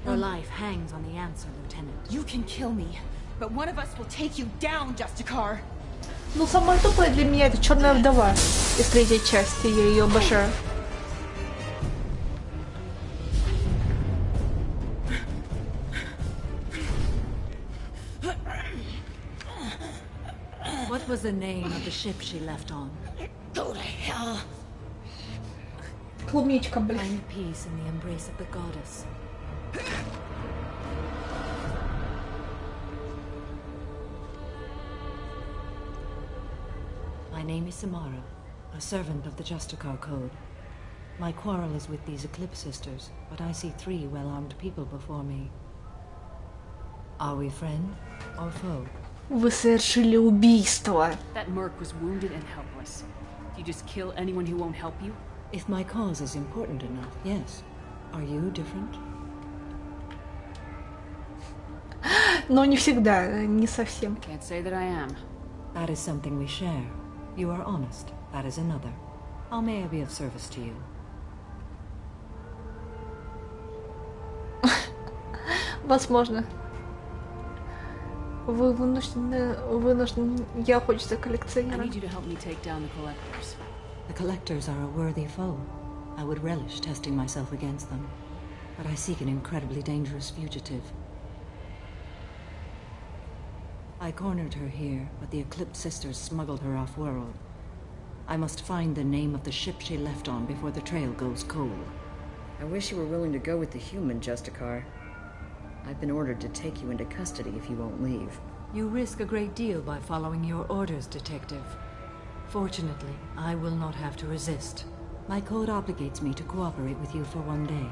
Speaker 10: Your life hangs on the answer, Lieutenant.
Speaker 14: You can kill me, but one of us will take you down, Justicar.
Speaker 1: Ну, самое тупое для меня это Черная вдова из третьей части. Я ее обожаю.
Speaker 10: What was the name of the ship she left on?
Speaker 14: Go to hell.
Speaker 1: Клубничка, блин.
Speaker 10: Find peace in the embrace of the goddess. My name is Samara, a servant of the Justicar Code. My quarrel is with these Eclipse Sisters, but I see 3 well-armed people before me. Are we friend or foe?
Speaker 1: Вы совершили убийство.
Speaker 4: That merc was wounded and helpless. Do you just kill anyone who won't help you?
Speaker 10: If my cause is important enough, yes. Are you different?
Speaker 1: Но не всегда, не совсем.
Speaker 4: Can't say that I am.
Speaker 10: That is something we share. You are honest. That is another. How may I be of service to you?
Speaker 1: Возможно. Вы вынуждены... Я хочется
Speaker 4: I
Speaker 1: коллекционера.
Speaker 4: need you to help me take down the collectors.
Speaker 10: The collectors are a worthy foe. I would relish testing myself against them. But I seek an incredibly dangerous fugitive. I cornered her here, but the Eclipse Sisters smuggled her off-world. I must find the name of the ship she left on before the trail goes cold.
Speaker 3: I wish you were willing to go with the human, Justicar. I've been ordered to take you into custody if you won't leave.
Speaker 10: You risk a great deal by following your orders, Detective. Fortunately, I will not have to resist. My code obligates me to cooperate with you for 1 day.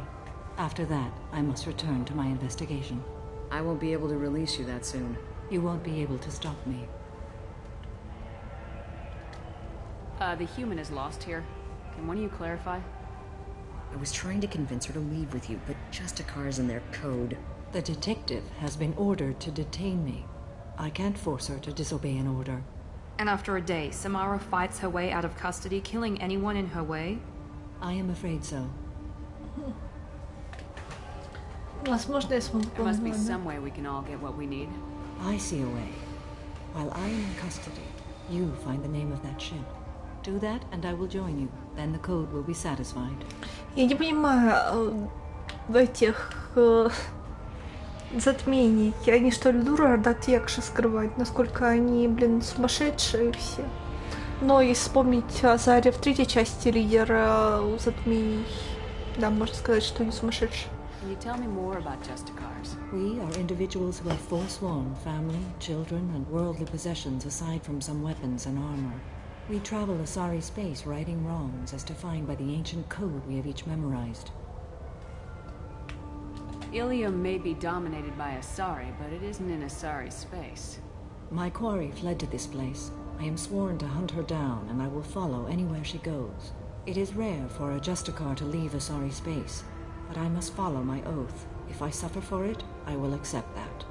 Speaker 10: After that, I must return to my investigation.
Speaker 3: I won't be able to release you that soon.
Speaker 10: You won't be able to stop me.
Speaker 4: The human is lost here. Can one of you clarify?
Speaker 3: I was trying to convince her to leave with you, but Justicar's in their code.
Speaker 10: The detective has been ordered to detain me. I can't force her to disobey an order.
Speaker 14: And after a day, Samara fights her way out of custody, killing anyone in her way?
Speaker 10: I am afraid so.
Speaker 1: Возможно, я смогу
Speaker 4: There must be
Speaker 1: помочь.
Speaker 4: some way we can all get what we need.
Speaker 10: I see a way. While I am in custody, you find the name of that ship. Do that, and I will join you. Then the code will be satisfied.
Speaker 1: Я не понимаю в этих затмений. Они что ли дура от Якши скрывать? Насколько они, блин, сумасшедшие все. Но если вспомнить Азаре в третьей части лидера затмений, да, можно сказать, что они сумасшедшие.
Speaker 4: Can you tell me more about Justicars?
Speaker 10: We are individuals who have forsworn family, children, and worldly possessions aside from some weapons and armor. We travel Asari space righting wrongs as defined by the ancient code we have each memorized.
Speaker 4: Ilium may be dominated by Asari, but it isn't in Asari space.
Speaker 10: My quarry fled to this place. I am sworn to hunt her down, and I will follow anywhere she goes. It is rare for a Justicar to leave Asari space, but I must follow my oath. If I suffer for it, I will accept that.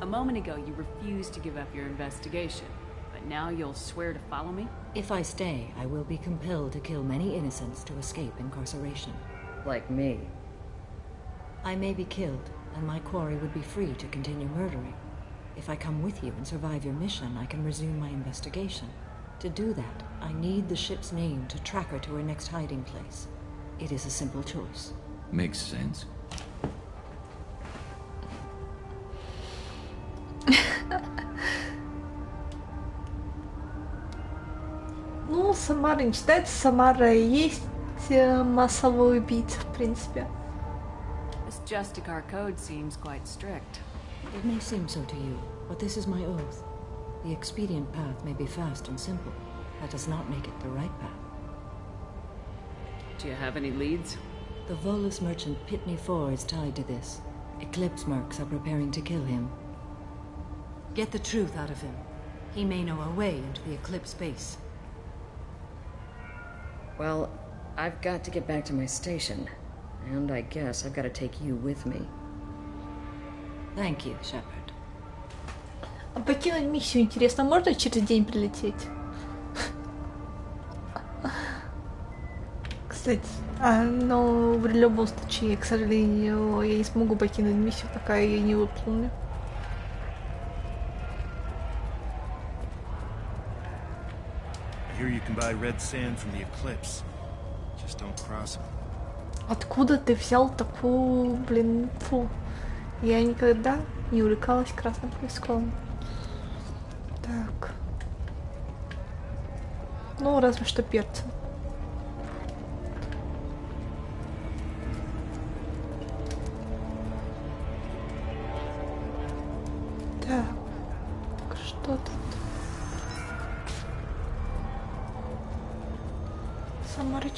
Speaker 4: A moment ago, you refused to give up your investigation, but now you'll swear to follow me?
Speaker 10: If I stay, I will be compelled to kill many innocents to escape incarceration.
Speaker 3: Like me.
Speaker 10: I may be killed, and my quarry would be free to continue murdering. If I come with you and survive your mission, I can resume my investigation. To do that, I need the ship's name to track her to her next hiding place. It is a simple choice.
Speaker 2: Makes sense.
Speaker 1: Ну, Самара не считается. Самара и есть массовый убийца, в принципе.
Speaker 4: This Justicar code seems quite strict.
Speaker 10: It may seem so to you, but this is my oath. The expedient path may be fast and simple. That does not make it the right path.
Speaker 4: Do you have any leads?
Speaker 10: The Volus merchant Pitney IV is tied to this. Eclipse mercs are preparing to kill him. Get the truth out of him. He may know a way into the Eclipse base.
Speaker 3: Well, I've got to get back to my station. And I guess I've got to take you with me.
Speaker 10: Thank you, Shepard.
Speaker 1: А покинуть миссию, интересно, можно через день прилететь? Кстати, но в любом случае, к сожалению, я не смогу покинуть миссию, пока я ее не выполню.
Speaker 6: Here you can buy red sand from the Eclipse. Just don't cross them.
Speaker 1: Откуда ты взял такую, блин, фу? Я никогда не увлекалась красным песком. Так. Ну, разве что перцем. Так. Что тут?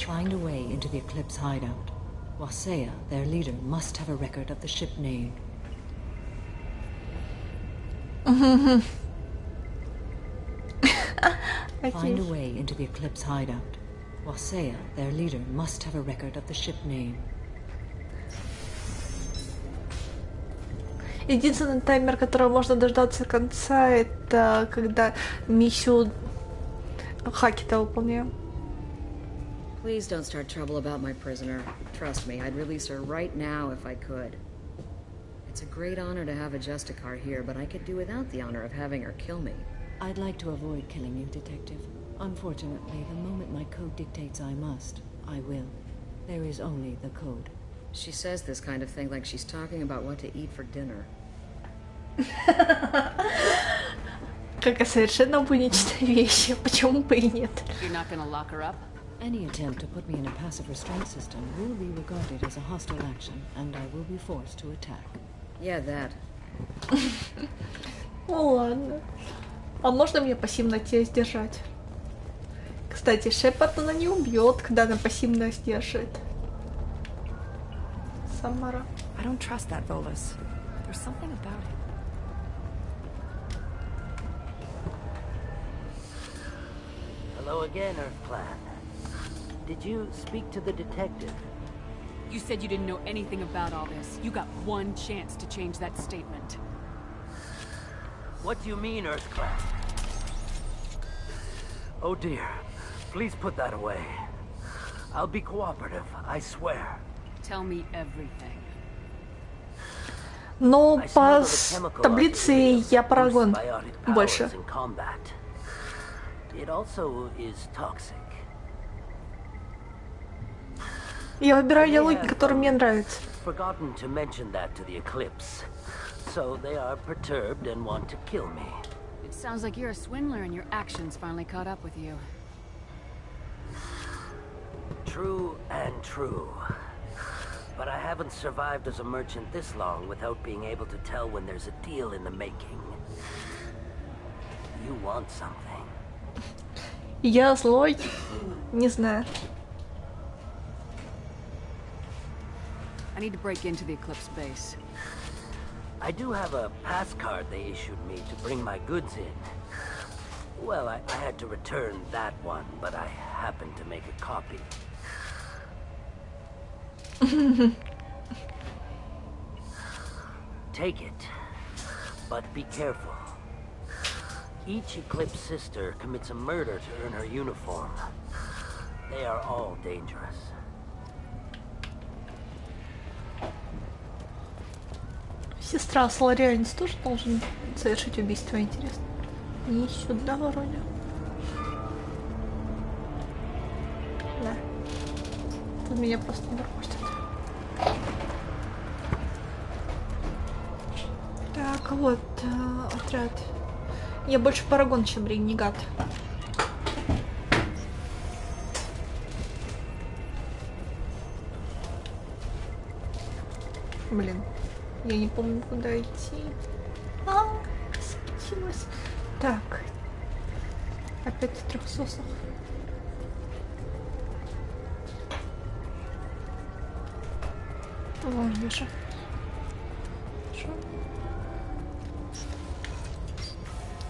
Speaker 10: Find a way into the Eclipse hideout. Wasea, their leader, must have a record of the ship name.
Speaker 2: Find a way into the Eclipse hideout. Wasea, their leader, must have a record of the ship name.
Speaker 1: Единственный таймер, которого можно дождаться конца, это когда миссию Хакета выполняем.
Speaker 3: Please don't start trouble about my prisoner. Trust me, I'd release her right now if I could. It's a great honor to have a Justicar here, but I could do without the honor of having her kill me.
Speaker 2: I'd like to avoid killing you, Detective. Unfortunately, the moment my code dictates I must, I will. There is only the code.
Speaker 3: She says this kind of thing like she's talking about what to eat for dinner.
Speaker 1: Как совершенно будничная вещь. Почему бы и нет?
Speaker 21: You're not gonna lock her up?
Speaker 2: Any attempt to put me in a passive restraint system will be regarded as a hostile action, and I will be forced to attack.
Speaker 3: Yeah, that.
Speaker 1: Ну ладно. А можно мне пассивно тебя сдержать? Кстати, Шепард она не убьет, когда она пассивно сдержит. Самара.
Speaker 5: I don't trust that Volus. There's something about him.
Speaker 15: Hello again, Earthclan. Did you speak to the detective?
Speaker 4: You said you didn't know anything about all this. You got one chance to change that statement.
Speaker 15: What do you mean, Earthclan? Oh dear. Please put that away. I'll be cooperative, I swear.
Speaker 4: Tell me everything.
Speaker 1: Но по таблице я Парагон больше.
Speaker 15: It also is toxic.
Speaker 1: Я выбираю диалоги, которые мне нравятся.
Speaker 15: Forgotten to mention that to the Eclipse. So they are perturbed and want to kill me.
Speaker 21: It sounds like you're a swindler and your actions finally caught up with you.
Speaker 15: True and true. But I haven't survived as a merchant this long without being able to tell when there's a deal in the making. You want something.
Speaker 1: Я злой? Не знаю.
Speaker 21: I need to break into the Eclipse base.
Speaker 15: I do have a pass card they issued me to bring my goods in. Well, I had to return that one, but I happened to make a copy. Take it, but be careful. Each Eclipse sister commits a murder to earn her uniform. They are all dangerous.
Speaker 1: Сестра Соларианец тоже должен совершить убийство, интересно. Не сюда вроде. Да. Тут меня просто не пропустят. Так, вот отряд. Я больше Парагон, чем Ренегат. Блин, я не помню, куда идти. Скатилась. Так. Опять в трехсосах. Вон вижу.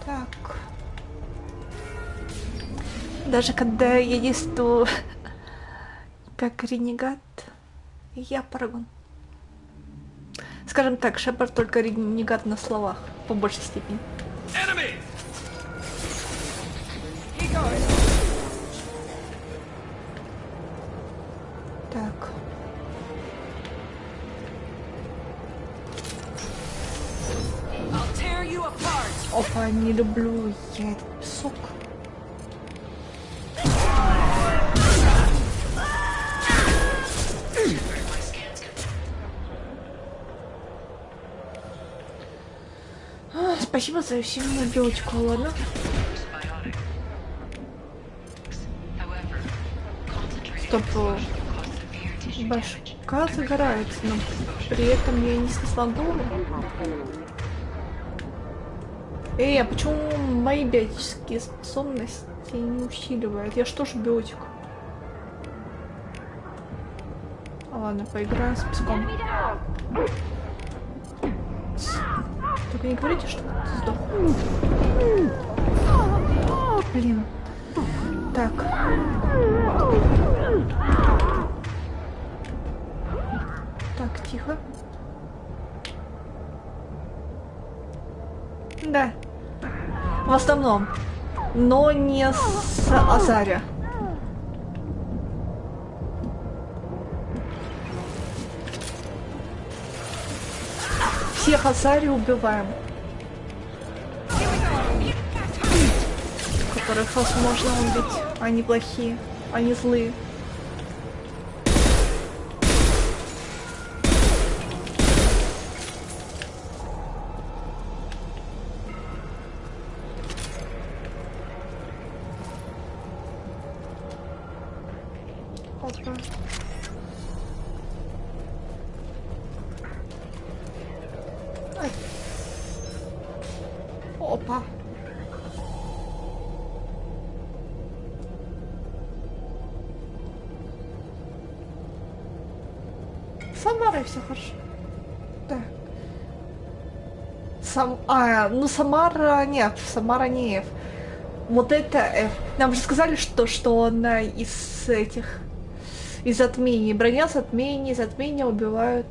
Speaker 1: Так. Даже когда я действую как ренегат, я Парагон. Скажем так, Шепард только ренегат на словах, по большей степени. Так. Опа, не люблю я этот песок. Спасибо за усиленную белочку, ладно? Стоп. Башка загорается, но при этом я не смогу. Эй, а почему мои биотические способности не усиливают? Я что ж биотик? Ладно, поиграем с песком. Только не говорите, что ты сдох. Блин. Так. Так, тихо. Да. В основном. Но не с Азаря. Всех Азари убиваем. Которых возможно убить. Они плохие. Они злые. Опа. Самара, все хорошо. Да. Ну Самара нет, Самара не F. Вот это F. Нам же сказали, что она из этих, из затмений. Броня затмений, затмения убивают.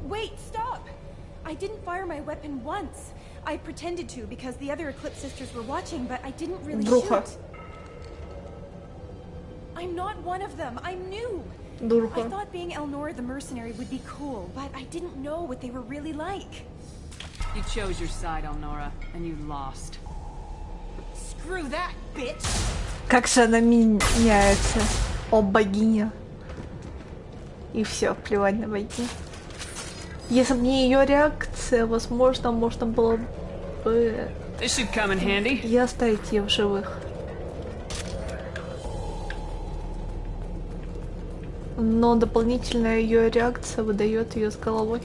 Speaker 14: Wait, stop! I didn't fire my weapon once. I pretended to because the other Eclipse sisters were watching, but I didn't really shoot. I'm not one of them. I'm new. I thought being Elnora the mercenary would be cool, but I didn't know what they were really like.
Speaker 4: You chose your side, Elnora, and you lost.
Speaker 14: Screw that, bitch!
Speaker 1: Как же она меняется. О, богиня. И все, плевать на богиню. Если бы не ее реакция, возможно, можно было бы и оставить ее в живых. Но дополнительная ее реакция выдает ее с головой.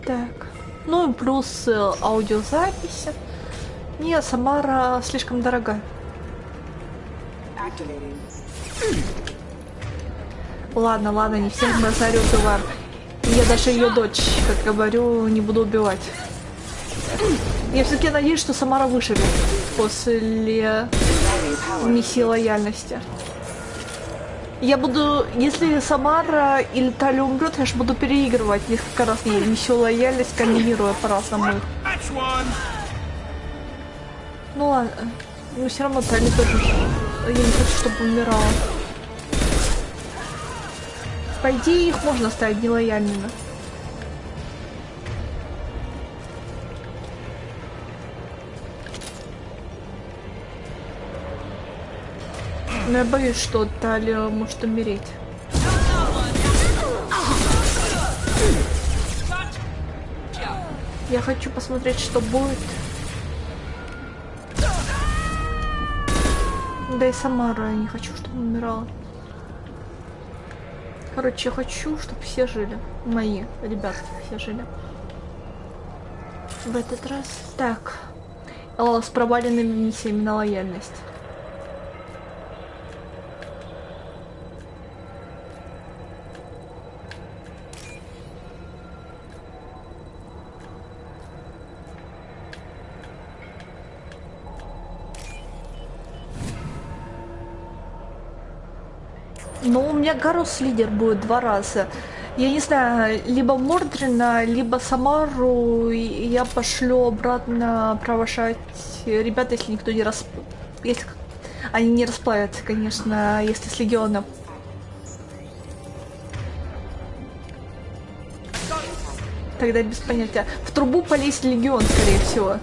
Speaker 1: Так. Ну и плюс аудиозаписи. Не, Самара слишком дорога. Ладно, ладно, не всех на Азаре убиваем. Я даже ее дочь, как говорю, не буду убивать. Я все-таки надеюсь, что Самара выживет после миссии лояльности. Я буду, если Самара или Тали умрет, я же буду переигрывать несколько раз миссию лояльность, комбинируя по-разному. Ну ладно, но все равно Тали тоже. Я не хочу, чтобы умирала. По идее, их можно ставить нелояльными. Но я боюсь, что Талия может умереть. Я хочу посмотреть, что будет. Да и Самара я не хочу, чтобы умирала. Короче, я хочу, чтобы все жили. Мои ребятки все жили. В этот раз. Так. С проваленными миссиями на лояльность. Но у меня Гарус лидер будет 2 раза. Я не знаю, либо Мордрина, либо Самару я пошлю обратно провожать ребят, если никто не если они не расплавятся, конечно, если с легионом. Тогда без понятия. В трубу полезет легион, скорее всего.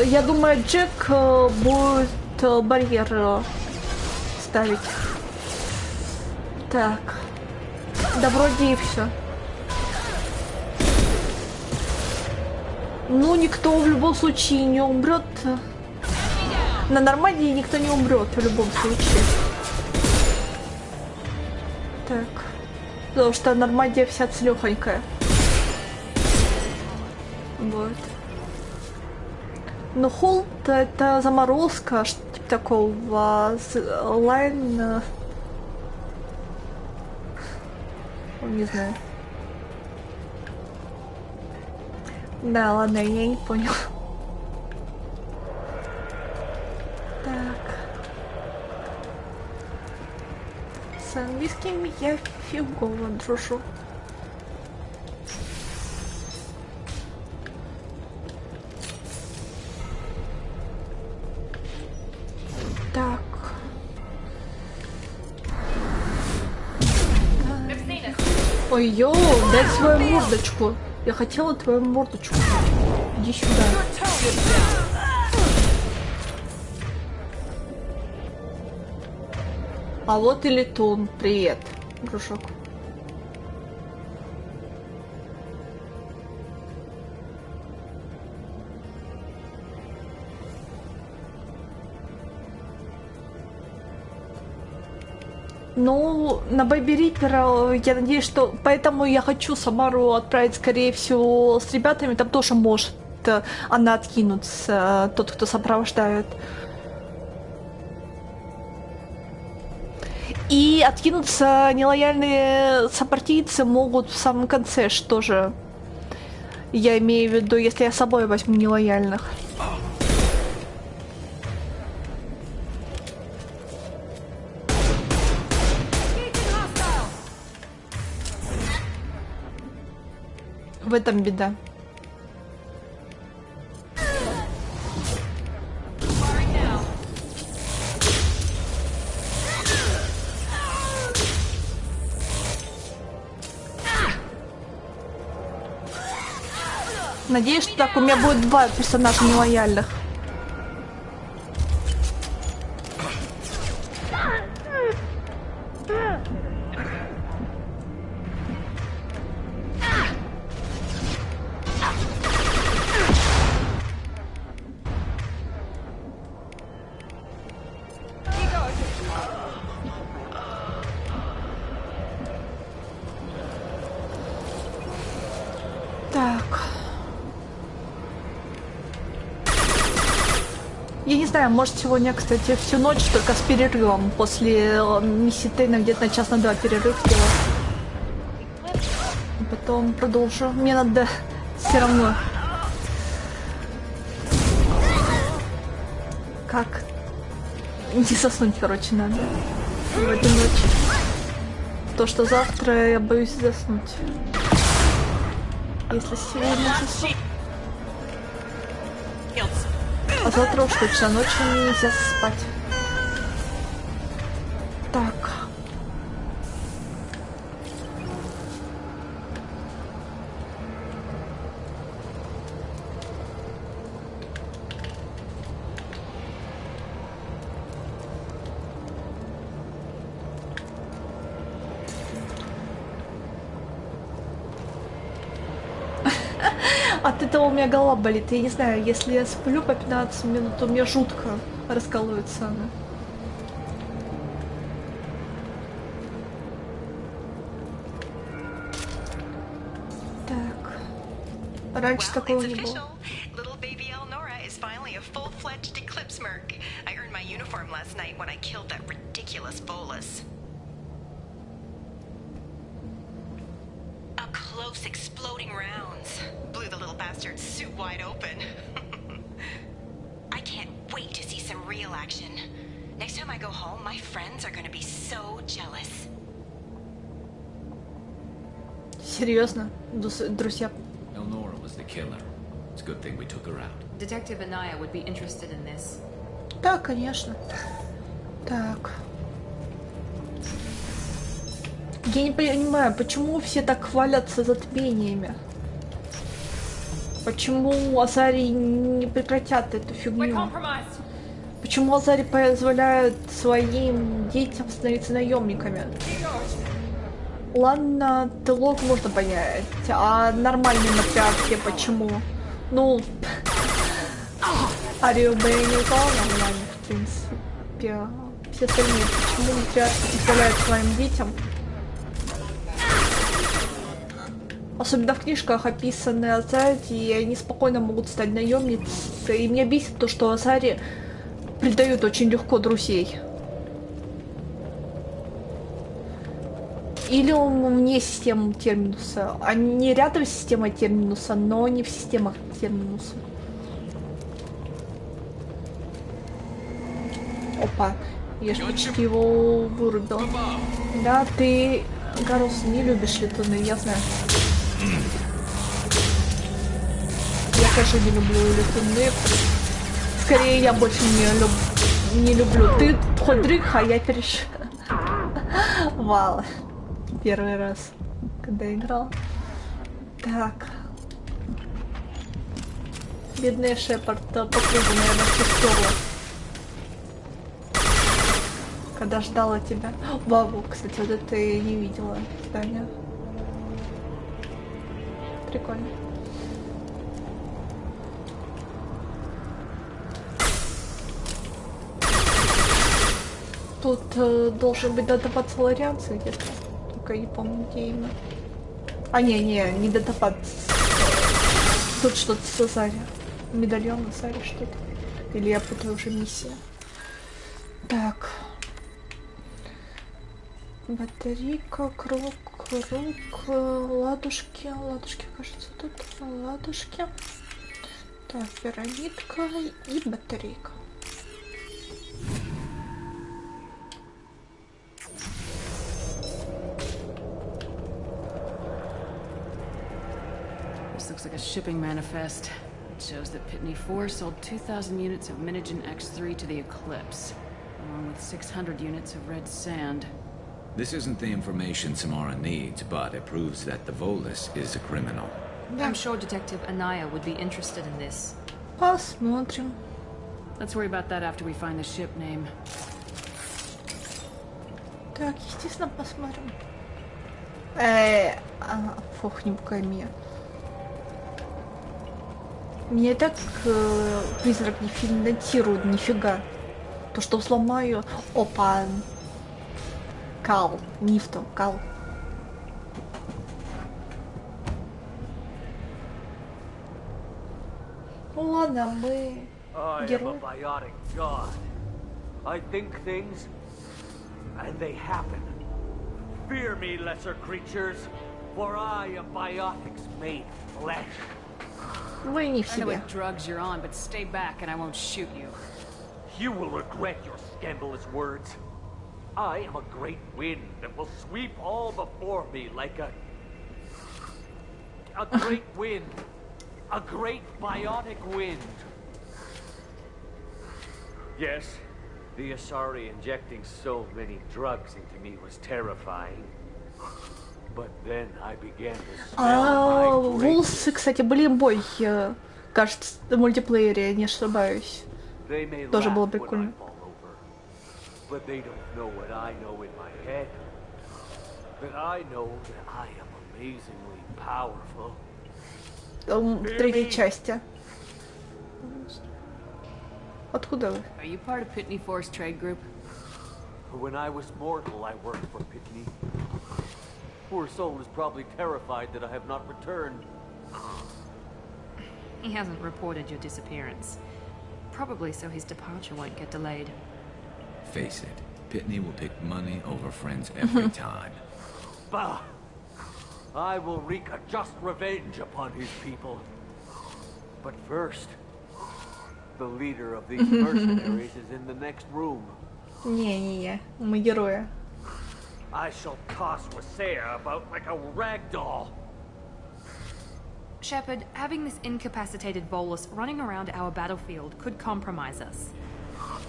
Speaker 1: Я думаю, Джек будет барьер ставить. Так. Да вроде и все. Ну, никто в любом случае не умрет. На Нормандии никто не умрет в любом случае. Так. Потому что Нормандия вся целехонькая. будет. Но холд это заморозка, что-то типа такого. Лайн... Не знаю. Да, ладно, я не понял. Так. С английским я фигово дружу. Так. Ой, йоу, дай свою мордочку. Я хотела твою мордочку. Иди сюда. А вот и Летун. Привет, дружок. Ну, на Бэби Риппера, я надеюсь, что... Поэтому я хочу Самару отправить, скорее всего, с ребятами. Там тоже может она откинуться, тот, кто сопровождает. И откинуться нелояльные сопартийцы могут в самом конце, что же. Я имею в виду, если я с собой возьму нелояльных. В этом беда. Надеюсь, что так у меня будет 2 персонажа нелояльных. Я не знаю, может сегодня, кстати, всю ночь только с перерывом. После миссии Тейна где-то на час на 2 перерыв делать. Потом продолжу. Мне надо все равно. Как? Не заснуть, короче, надо. В эту ночь. То, что завтра я боюсь заснуть. Если сегодня засну. А завтра уж точно ночью нельзя спать. Так. От этого у меня голова болит. Я не знаю, если я сплю по 15 минут, то мне жутко раскалывается она. Так. Раньше такого не было.
Speaker 12: Exploding rounds blew the little bastard's suit wide open. I can't wait to see some real action. Next time I go home, my friends are gonna be so jealous.
Speaker 1: Серьезно, друзья.
Speaker 16: Elnora was the killer. It's a good thing we took her out.
Speaker 14: Detective Anaya would be interested in this.
Speaker 1: Да, конечно. Так. Я не понимаю, почему все так хвалятся затмениями? Почему Азари не прекратят эту фигню? Почему Азари позволяют своим детям становиться наемниками? Ладно, Телок можно понять, а нормальные матриархи почему? Ну, Арию бы я не упала нормально, в принципе. Все остальные, почему матриархи позволяют своим детям Особенно в книжках описаны Азари, и они спокойно могут стать наемницей. И меня бесит то, что Азари предают очень легко друзей. Или он вне системы Терминуса. Они рядом с системой Терминуса, но не в системах Терминуса. Опа, я же почти его вырубил. Да, ты, Гарлс, не любишь летуны, я знаю. Я тоже не люблю летуны. Скорее, я больше не люблю. Ты хоть дрыг, а я Вау. Первый раз, когда играл. Так. Бедный Шепард по кругу, наверное, чувствовала. Когда ждала тебя. Вау, кстати, вот это я не видела здание. Прикольно. Тут должен быть датапад соларианцы где-то. Только я не помню, где именно. А, не датапад. Тут что-то с Азари. Медальон Азари что-то. Или я путаю уже миссия. Так. Батарейка, круг, ладушки. Ладушки, кажется, тут. Ладушки. Так, пирамидка и батарейка.
Speaker 4: This looks like a shipping manifest. It shows that Pitney 4 sold 2,000 units of Minigen X3 to the Eclipse, along with 600 units of red sand.
Speaker 16: This isn't the information Samara needs, but it proves that the Volus is a criminal.
Speaker 14: I'm sure Detective Anaya would be interested in this.
Speaker 1: Посмотрим.
Speaker 4: Let's worry about that after we find the ship name.
Speaker 1: Так, естественно, посмотрим. Фух, не буками. Мне так призрак не финансирует нифига. То, что сломаю... Опа. Кал. Нифто. Кал. Ладно, мы...
Speaker 8: I am a biotic god. I think things, and they happen. Fear me, lesser creatures, for I am biotics made flesh.
Speaker 1: Вы не в
Speaker 4: I know
Speaker 1: себе.
Speaker 4: what drugs you're on, but stay back and I won't shoot you.
Speaker 8: You will regret your scandalous words. I am a great wind that will sweep all before me like a great wind. A great biotic wind. Yes, the Asari injecting so many drugs into me was terrifying. But then I began to smell my
Speaker 1: Волосы, кстати, были бой, кажется, в мультиплеере, не ошибаюсь. Тоже было прикольно.
Speaker 8: But they don't know what I know in my head. That I know that I am amazingly powerful.
Speaker 1: В третьей части. Откуда вы?
Speaker 4: Are you part of Pitney Force trade group?
Speaker 8: When I was mortal, I worked for Pitney. Poor soul is probably terrified that I have not returned.
Speaker 14: He hasn't reported your disappearance. Probably so his departure won't get delayed.
Speaker 16: Face it, Pitney will pick money over friends every time.
Speaker 8: Bah! I will wreak a just revenge upon his people. But first, the leader of these mercenaries is in the next room.
Speaker 1: Не, мы герои.
Speaker 8: I shall toss Wasea about like a rag doll.
Speaker 14: Shepard, having this incapacitated Volus running around our battlefield could compromise us.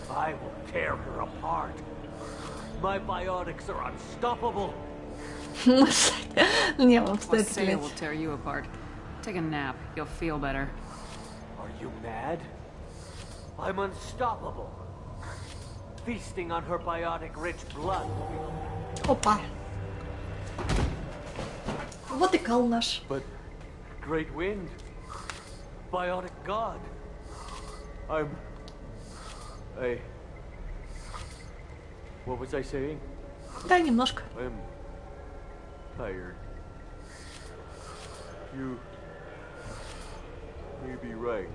Speaker 8: I will tear her apart. My biotics are unstoppable.
Speaker 1: Не, он стоит,
Speaker 4: Wasea will tear you apart. Take a nap. You'll feel better.
Speaker 8: Are you mad? I'm unstoppable. Feasting on her biotic-rich blood.
Speaker 1: Опа. Вот и кал наш.
Speaker 8: But great wind, biotic god. What was I saying?
Speaker 1: Да, немножко.
Speaker 8: I'm tired. You may be right.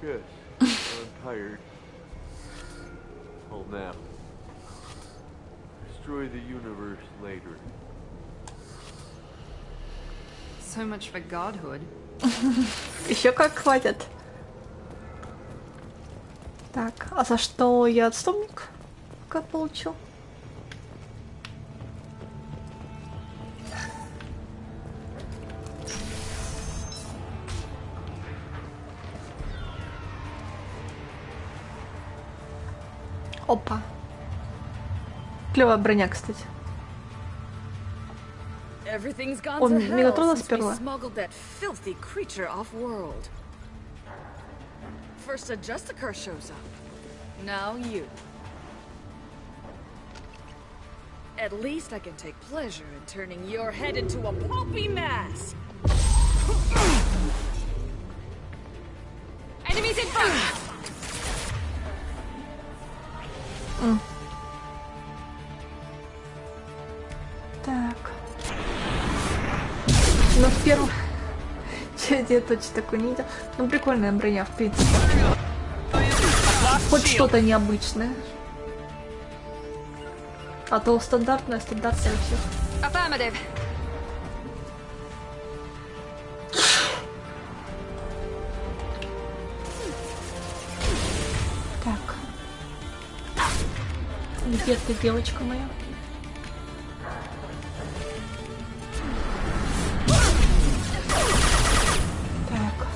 Speaker 8: Yes, I'm tired. I'll nap. Destroy the universe later.
Speaker 4: So much for godhood.
Speaker 1: Еще как хватит. Так, а за что я отступник? Как получил? Опа. Клевая броня, кстати.
Speaker 3: Everything's gone
Speaker 1: Он
Speaker 3: to hell
Speaker 1: Мегатрона
Speaker 3: since we
Speaker 1: сперла.
Speaker 3: smuggled that filthy creature off-world. First a Justicar shows up. Now you. At least I can take pleasure in turning your head into a pulpy mass. Enemies in front!
Speaker 1: Так. Ну, в первом... Я точно такой не видел. Ну, прикольная броня, в принципе. Хоть что-то необычное. А то стандартная у всех.
Speaker 3: Affirmative.
Speaker 1: Так. Где ты, девочка моя? Так.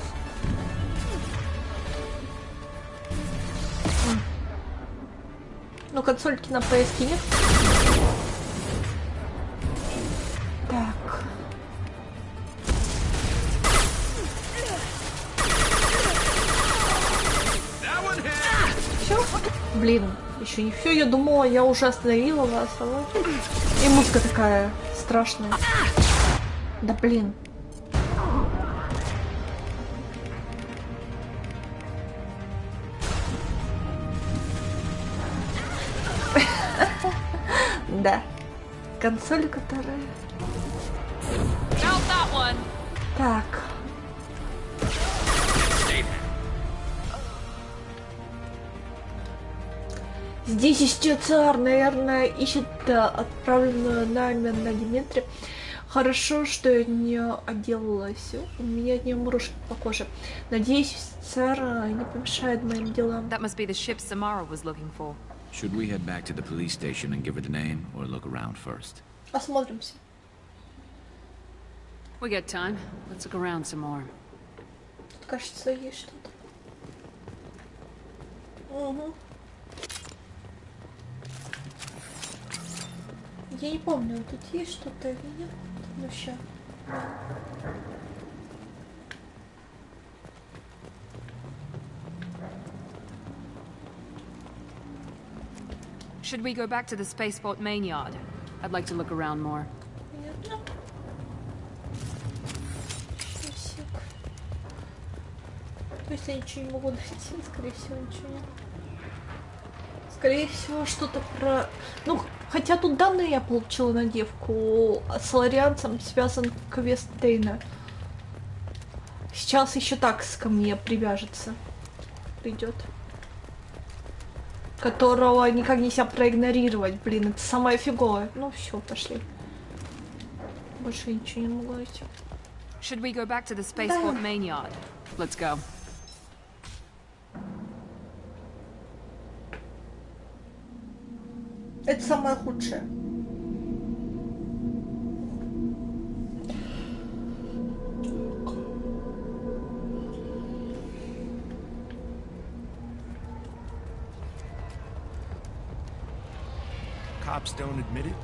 Speaker 1: Ну, консольки на PS нет. Так. Все? Блин, еще не все. Я думала, я уже остановила вас. А вот... И музыка такая страшная. Да блин. Да. Консоль, которая... Так. Здесь еще царь, наверное, ищет отправленную нами на Диметре. Хорошо, что я не отделалась. У меня от нее мурашки по коже. Надеюсь, царь не помешает моим делам.
Speaker 4: That must be the ship Samara was looking for.
Speaker 16: Should we head back to the police station and give her the name, or look around first?
Speaker 1: Осмотримся.
Speaker 4: We got time. Let's look around some more.
Speaker 1: Тут, кажется, есть что-то. Угу. Я не помню, тут есть что-то или нет. Ну, ща.
Speaker 4: Should we go back to the spaceport main yard? I'd like to look around more.
Speaker 1: Понятно. Часик. То есть я ничего не могу найти, скорее всего, ничего нет. Скорее всего, что-то про... Ну, хотя тут данные я получила на девку. С Лорианцем связан квест Тейна. Сейчас еще такс ко мне привяжется. Придет. Которого никак нельзя проигнорировать. Блин, это самое фиговое. Ну все, пошли. Больше ничего не могу найти.
Speaker 4: Should we go back to the spaceport main yard? Let's go.
Speaker 1: Это самое худшее.
Speaker 6: Cops don't admit it,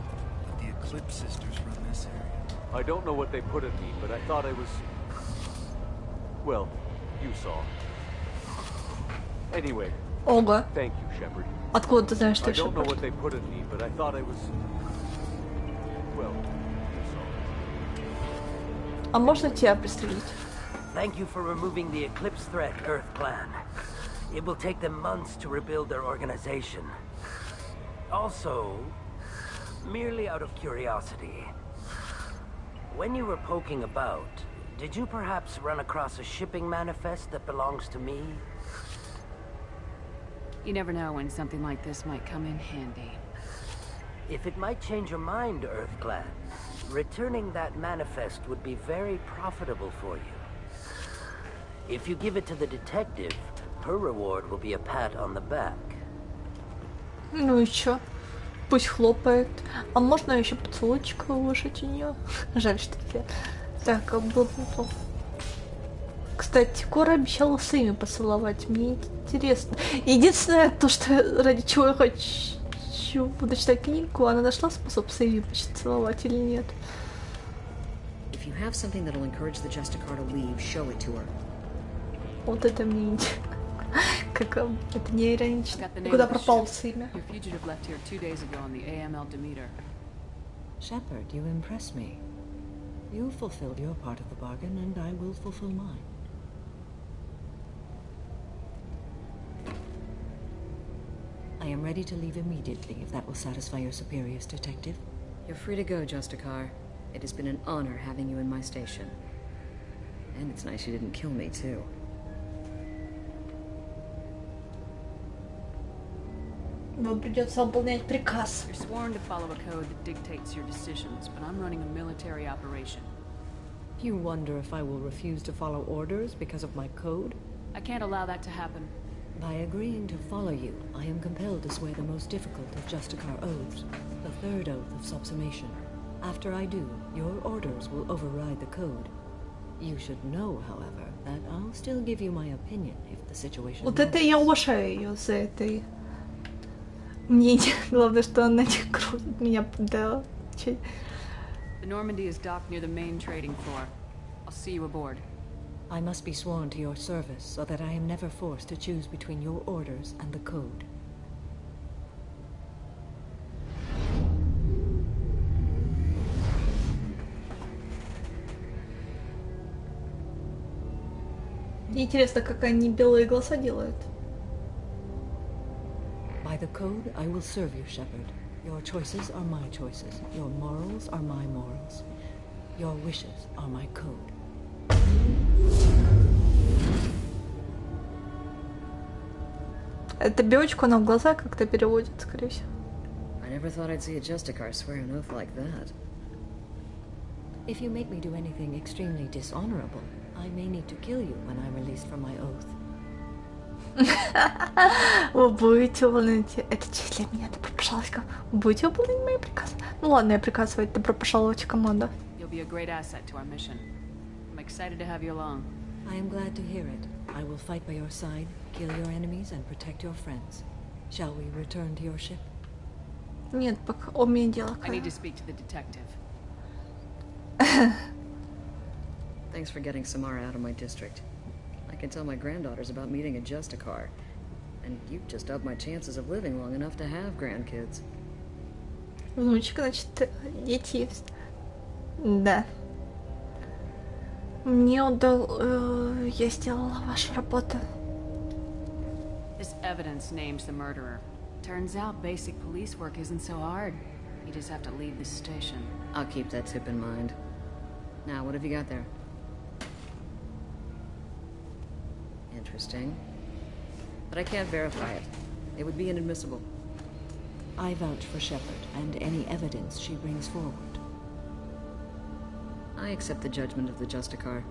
Speaker 6: but the Eclipse sisters run this area.
Speaker 8: I don't know what they put in me, but I thought I was... Well, you saw. Anyway.
Speaker 1: Ого.
Speaker 8: Thank you, Shepard.
Speaker 1: Откуда ты знаешь, что
Speaker 8: I don't know
Speaker 1: Шепард?
Speaker 8: what they put in me, but I thought I was... Well, you saw.
Speaker 1: А можно тебя пристрелить?
Speaker 15: Thank you for removing the Eclipse threat, Earth Clan. It will take them months to rebuild their organization. Also, merely out of curiosity, When you were poking about, did you perhaps run across a shipping manifest that belongs to me?
Speaker 4: You never know when something like this might come in handy.
Speaker 15: If it might change your mind, EarthClan, returning that manifest would be very profitable for you. If you give it to the detective, her reward will be a pat on the back.
Speaker 1: Ну и чё? Пусть хлопает. А можно еще поцелуйчик выложить у нее? Жаль, что нельзя. Так, облупнул. Кстати, Кора обещала с ими поцеловать. Мне интересно. Единственное, то, что ради чего я хочу буду читать книгу, она нашла способ с ими поцеловать или нет?
Speaker 3: If you have something that'll encourage the Justicar to leave, show it to her.
Speaker 1: Вот это мне интересно. Как это не иронично. Куда пропал Сэмми?
Speaker 4: Your fugitive left here 2 days ago on the AML Demeter.
Speaker 2: Shepard, you impress me. You fulfilled your part of the bargain, and I will fulfill mine. I am ready to leave immediately, if that will satisfy your superiors, Detective.
Speaker 3: You're free to go, Justicar. It has been an honor having you in my station. And it's nice you didn't kill me, too.
Speaker 1: Вам придется выполнять приказ.
Speaker 4: You're sworn to follow a code that dictates your decisions, but I'm running a military operation.
Speaker 2: You wonder if I will refuse to follow orders because of my code?
Speaker 4: I can't allow that to happen.
Speaker 2: By agreeing to follow you, I am compelled to swear the most difficult of Justicar oaths, the third oath of subsumation. After I do, your orders will override the code. You should know, however, that I'll still give you my opinion if the situation...
Speaker 1: Вот это я уважаю ее за этой мнение. Главное, что она не крутит меня до...
Speaker 4: The Normandy is docked near the main trading floor. I'll see you aboard.
Speaker 2: I must be sworn to your service so that I am never forced to choose between your orders and the code.
Speaker 1: Интересно, как они белые глаза делают.
Speaker 2: By the code, I will serve you, Shepard. Your choices are my choices. Your morals are my morals. Your wishes are my code.
Speaker 1: Это белочку она в глаза как-то переводит, скорее всего.
Speaker 3: I never thought I'd see a Justicar swear an oath like that.
Speaker 2: If you make me do anything extremely dishonorable, I may need to kill you when I'm released from my oath.
Speaker 1: Вы будете выполнять... Это честь для меня, добро пожаловать в команду. Вы будете выполнять мои приказы? Ну ладно, я приказываю, добро пожаловать в команду.
Speaker 4: You'll be a great asset to our mission. I'm excited to have you along.
Speaker 2: I am glad to hear it. I will fight by your side, kill your enemies, and protect your friends. Shall we return to your ship?
Speaker 1: Нет, пока у меня дело.
Speaker 4: I need to speak to the detective.
Speaker 3: Thanks for getting Samara out of my district. I can tell my granddaughters about meeting a Justicar. And you've just upped my chances of living long enough to have grandkids.
Speaker 1: Внучек, значит, дети есть. Да. Мне удалось... Я сделала вашу работу.
Speaker 4: This evidence names the murderer. Turns out basic police work isn't so hard. You just have to leave the station.
Speaker 3: I'll keep that tip in mind. Now, what have you got there? Interesting. But I can't verify it. It would be inadmissible.
Speaker 2: I vouch for Shepard and any evidence she brings forward.
Speaker 3: I accept the judgment of the Justicar.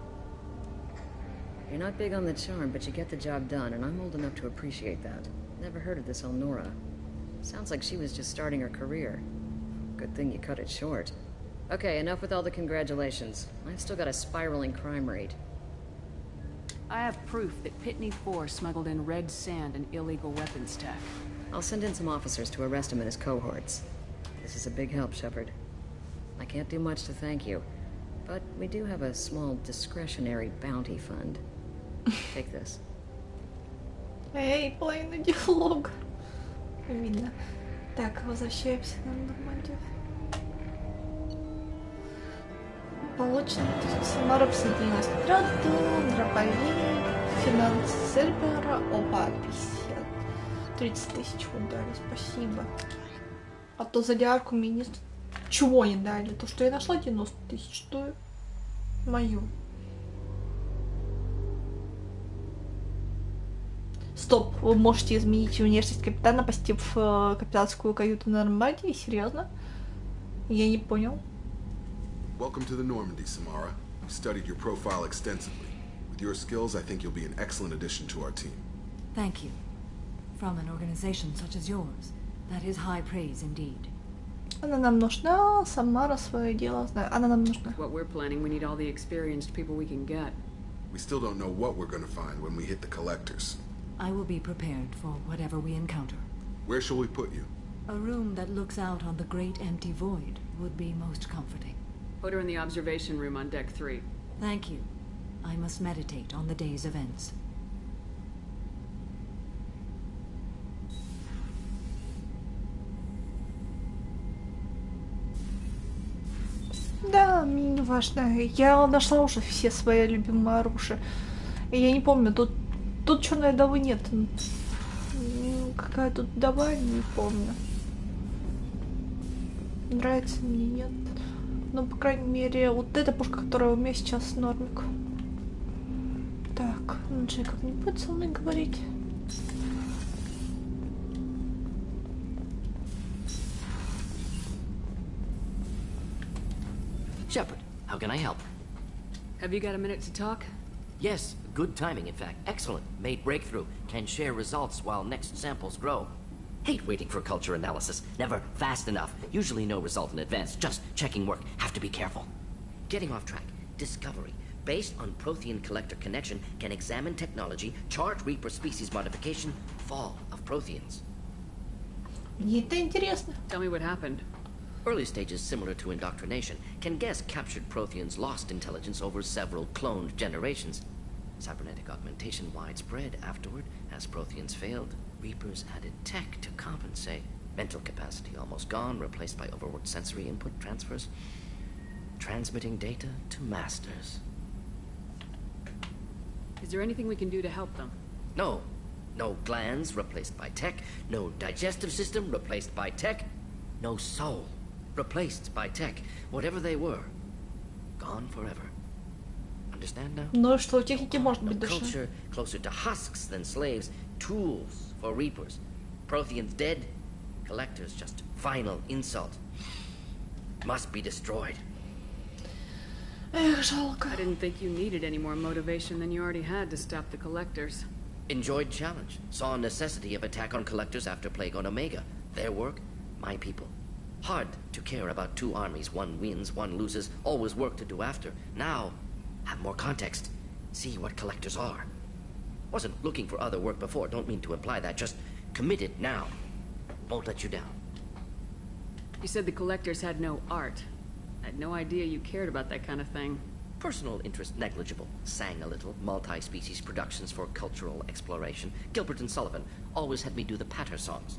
Speaker 3: You're not big on the charm, but you get the job done, and I'm old enough to appreciate that. Never heard of this Elnora. Sounds like she was just starting her career. Good thing you cut it short. Okay, enough with all the congratulations. I've still got a spiraling crime rate.
Speaker 4: I have proof that Pitney 4 smuggled in red sand and illegal weapons tech.
Speaker 3: I'll send in some officers to arrest him and his cohorts. This is a big help, Shepard. I can't do much to thank you, but we do have a small discretionary bounty fund. Take this.
Speaker 1: Эй, половина диалога. Видно. Так, возвращаемся на Нормандию. Получено. Самара присоединилась к отряду. Дроповик. Финансы сервера. Опа, 30 тысяч вы дали. Спасибо. А то за диарку министр Чего не дали? То, что я нашла 90 тысяч, что мою. Стоп, вы можете изменить внешность капитана, посетив капитанскую каюту на Нормандии? Серьезно? Я не понял.
Speaker 9: Welcome to the Normandy, Samara. We've studied your profile extensively. With your skills, I think you'll be an excellent addition to our team.
Speaker 2: Thank you. From an organization such as yours, that is high praise indeed.
Speaker 1: Она нам нужна, Самара свое дело знает. Она нам нужна.
Speaker 4: What we're planning, we need all the experienced people we can get.
Speaker 9: We still don't know what we're going to find when we hit the collectors.
Speaker 2: I will be prepared for whatever we encounter.
Speaker 9: Where shall we put you?
Speaker 2: A room that looks out on the great empty void would be most comforting.
Speaker 4: Put her in the observation room on deck 3.
Speaker 2: Thank you. I must meditate on the day's events.
Speaker 1: Да, мне не важно. Я нашла уже все свои любимые оружия. И я не помню, тут черной вдовы нет. Какая тут вдова, не помню. Нравится мне, нет. Ну, по крайней мере, вот эта пушка, которая у меня сейчас нормик. Так, Джейкоб не будет со мной говорить.
Speaker 11: Shepard, how can I help?
Speaker 4: Have you got a minute to talk?
Speaker 11: Yes, good timing, in fact. Excellent. Made breakthrough. Can share results while next samples grow. Hate waiting for culture analysis. Never fast enough. Usually no result in advance. Just checking work. Have to be careful. Getting off track. Discovery. Based on Prothean collector connection, can examine technology, chart Reaper species modification, fall of Protheans.
Speaker 1: Мне это интересно.
Speaker 4: Tell me what happened.
Speaker 11: Early stages similar to indoctrination. Can guess captured Protheans lost intelligence over several cloned generations. Cybernetic augmentation widespread afterward. As Protheans failed, Reapers added tech to compensate. Mental capacity almost gone, replaced by overworked sensory input transfers. Transmitting data to masters.
Speaker 4: Is there anything we can do to help them?
Speaker 11: No. No glands replaced by tech. No digestive system replaced by tech. No soul replaced by tech. Whatever they were, gone forever. Understand now?
Speaker 1: Ну что, у техники может быть душа.
Speaker 11: Culture closer to husks than slaves. Tools for Reapers. Protheans dead. Collectors just final insult. Must be destroyed.
Speaker 1: Эх, жалко.
Speaker 4: I didn't think you needed any more motivation than you already had to stop the collectors.
Speaker 11: Enjoyed challenge. Saw necessity of attack on collectors after Plague on Omega. Their work, my people. Hard to care about two armies. One wins, one loses. Always work to do after. Now, have more context. See what collectors are. Wasn't looking for other work before. Don't mean to imply that. Just committed now. Won't let you down.
Speaker 4: You said the collectors had no art. I had no idea you cared about that kind of thing.
Speaker 11: Personal interest negligible. Sang a little. Multi-species productions for cultural exploration. Gilbert and Sullivan always had me do the patter songs.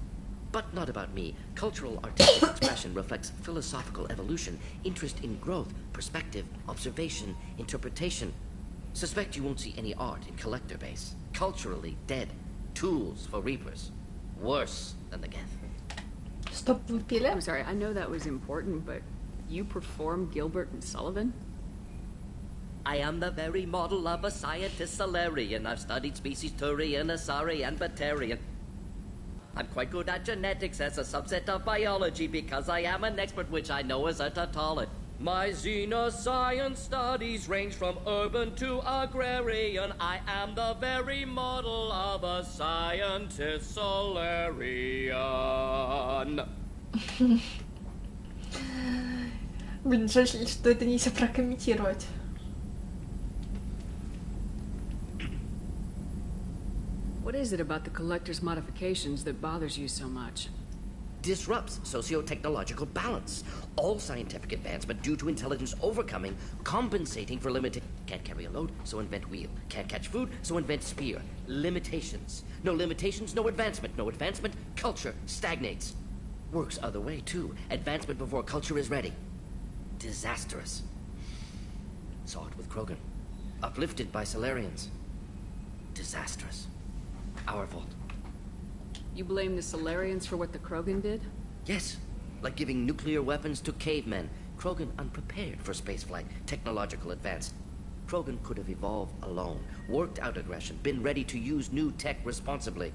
Speaker 11: But not about me. Cultural artistic expression reflects philosophical evolution, interest in growth, perspective, observation, interpretation. Suspect you won't see any art in collector base. Culturally dead. Tools for Reapers. Worse than the Geth.
Speaker 1: Стоп, вы пели?
Speaker 4: I'm sorry, I know that was important, but you performed Gilbert and Sullivan?
Speaker 11: I am the very model of a scientist Solarian. I've studied species Turian, Asari, and Batarian. I'm quite good at genetics as a subset of biology because I am an expert, which I know is a tautology. My xenoscience studies range from urban to agrarian. I am the very model of a scientist Solarian.
Speaker 1: Блин, жаль, что это нельзя прокомментировать.
Speaker 4: What is it about the collector's modifications that bothers you so much?
Speaker 11: Disrupts socio-technological balance. All scientific advancement due to intelligence overcoming, compensating for limited. Can't carry a load, so invent wheel. Can't catch food, so invent spear. Limitations. No limitations, no advancement. No advancement, culture stagnates. Works other way, too. Advancement before culture is ready. Disastrous. Saw it with Krogan. Uplifted by Solarians. Disastrous. Our fault.
Speaker 4: You blame the Solarians for what the Krogan did?
Speaker 11: Yes. Like giving nuclear weapons to cavemen. Krogan unprepared for spaceflight, technological advance. Krogan could have evolved alone, worked out aggression, been ready to use new tech responsibly.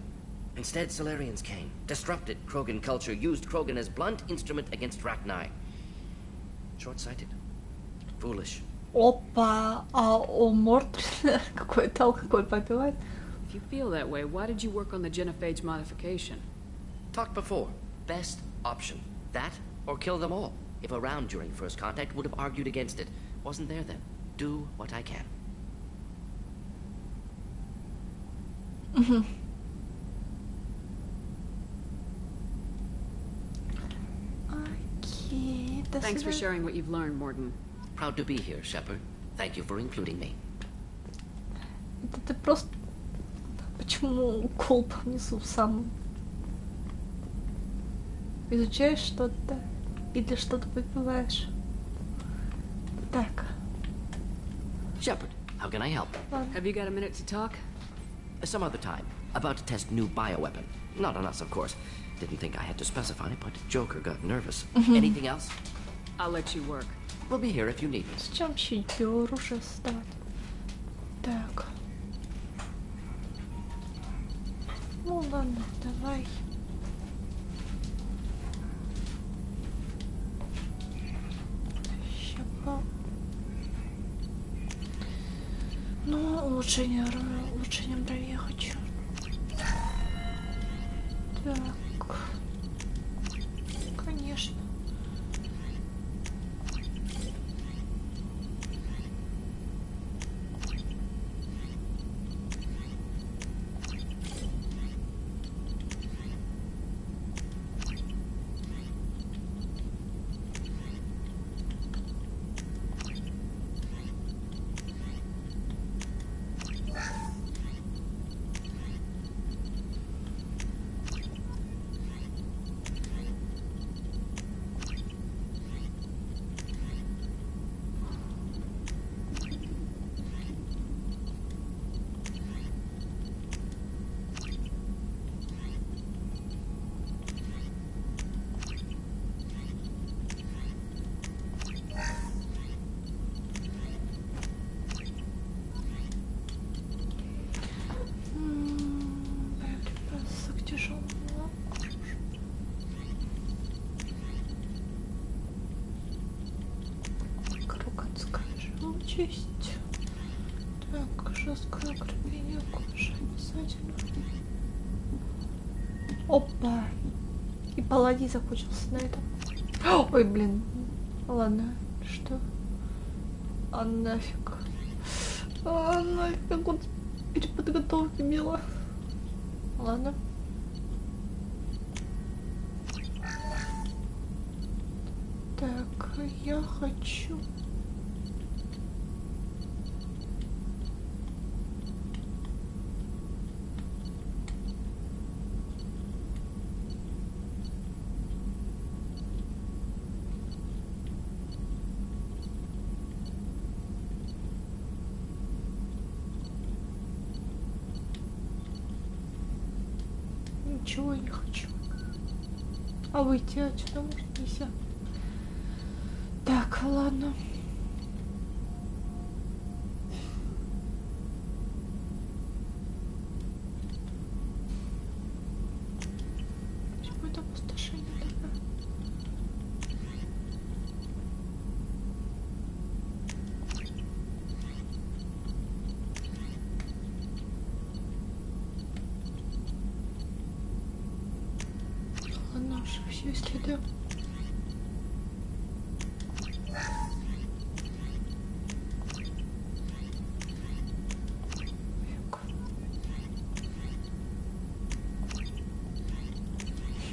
Speaker 11: Instead, Salarians came, disrupted Krogan culture, used Krogan as blunt instrument against Rachni. Short-sighted. Foolish.
Speaker 1: Опа, а он морт какой-то алкоголь попивает.
Speaker 4: If you feel that way, why did you work on the genophage modification?
Speaker 11: Talked before. Best option. That, or kill them all. If around during first contact, would have argued against it. Wasn't there then. Do what I can.
Speaker 1: Окей, до
Speaker 4: Thanks for
Speaker 1: свидания.
Speaker 4: sharing what you've learned, Mordin.
Speaker 11: Proud to be here, Shepard. Thank you for including me.
Speaker 1: Это ты просто... Почему колб внизу сам? Изучаешь что-то? Или что-то выпиваешь? Так.
Speaker 11: Shepard, how can I help?
Speaker 4: Have you got a minute to talk?
Speaker 11: Some other time. About to test new bioweapon. Not on us, of course. Didn't think I had to specify, but Joker got nervous. Anything else?
Speaker 4: I'll let you work.
Speaker 11: We'll be here if you need me.
Speaker 1: Зачем тебе оружие ставить? Так. Ну ладно, давай. Щепа. Ну, улучшение брови я хочу. Так. Конечно. Честь. Так, жесткое укрепление кожи обязательно. Опа. И паладий закончился на этом. Ой, блин. Ладно, что? А нафиг. А нафиг, вот переподготовки мило. Ладно. Так, я хочу... Ничего я не хочу. А выйти отсюда может нельзя. Так, ладно. Почему это опустошение такое? Ладно, уже все исследуем.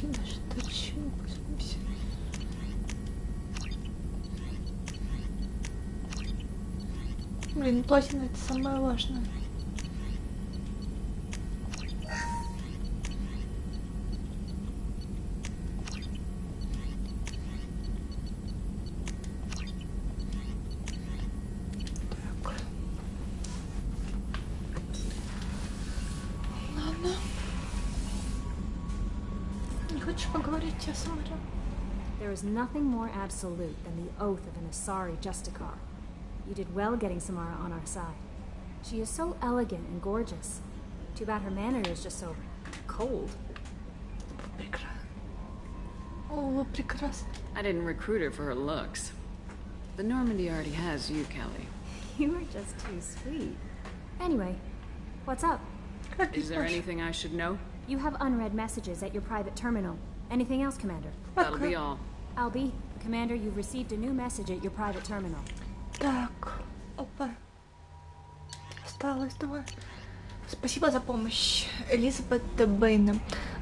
Speaker 1: Даже точно возьмемся. Блин, платина это самое важное. Хочешь поговорить, я смотрю?
Speaker 18: There is nothing more absolute than the oath of an Asari Justicar. You did well getting Samara on our side. She is so elegant and gorgeous. Too bad her manner is just so cold.
Speaker 1: Oh, прекрасно.
Speaker 4: I didn't recruit her for her looks. The Normandy already has you, Kelly.
Speaker 18: You are just too sweet. Anyway, what's up?
Speaker 4: Is there anything I should know?
Speaker 18: You have unread messages at your private terminal. Anything else, Commander?
Speaker 4: That'll be all.
Speaker 18: Albie, Commander, you've received a new message at your private terminal.
Speaker 1: Так, опа. Осталось два. Спасибо за помощь, Элизабет Бэйн.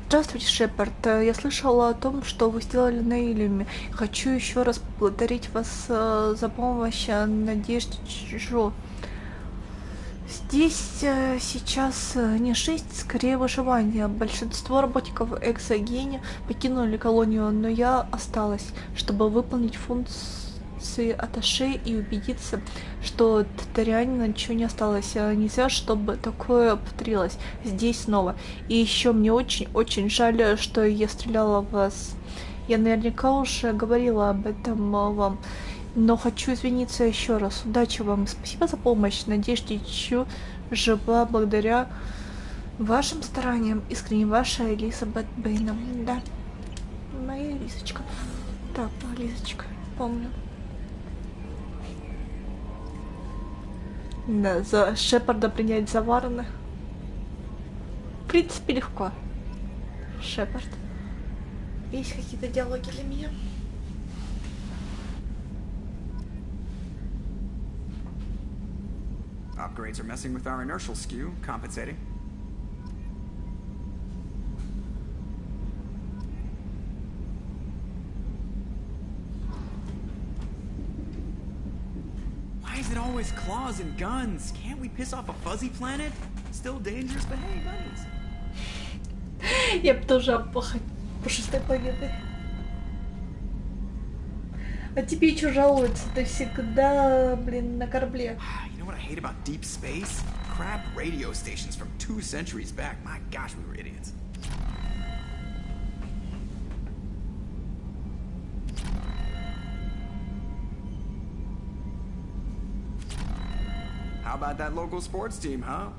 Speaker 1: Здравствуйте, Шепард. Я слышала о том, что вы сделали на Илиуме. Хочу еще раз поблагодарить вас за помощь. Надеюсь, что здесь сейчас не жизнь, скорее выживание. Большинство работников Экзогения покинули колонию, но я осталась, чтобы выполнить функции атташе и убедиться, что Татарянина ничего не осталось. Нельзя, чтобы такое повторилось здесь снова. И еще мне очень жаль, что я стреляла в вас. Я наверняка уже говорила об этом вам, но хочу извиниться еще раз. Удачи вам, спасибо за помощь. Надеюсь, Чичу жива благодаря вашим стараниям. Искренне ваша Элизабет Бэйн. Да, моя Лизочка. Так, Лизочка, помню. Да, за Шепарда принять за Варена. В принципе, легко. Шепард. Есть какие-то диалоги для меня?
Speaker 19: Upgrades are messing with our inertial skew, compensating. Why is it always claws and guns? Can't we piss off a fuzzy planet? Still dangerous, but hey, buddies.
Speaker 1: Я бы тоже пушистой планеты. А тебе что жалуются? Ты всегда, блин, на корабле.
Speaker 19: You know what I hate about deep space? Crap radio stations from 2 centuries back. My gosh, we were idiots. How about that local sports team, huh?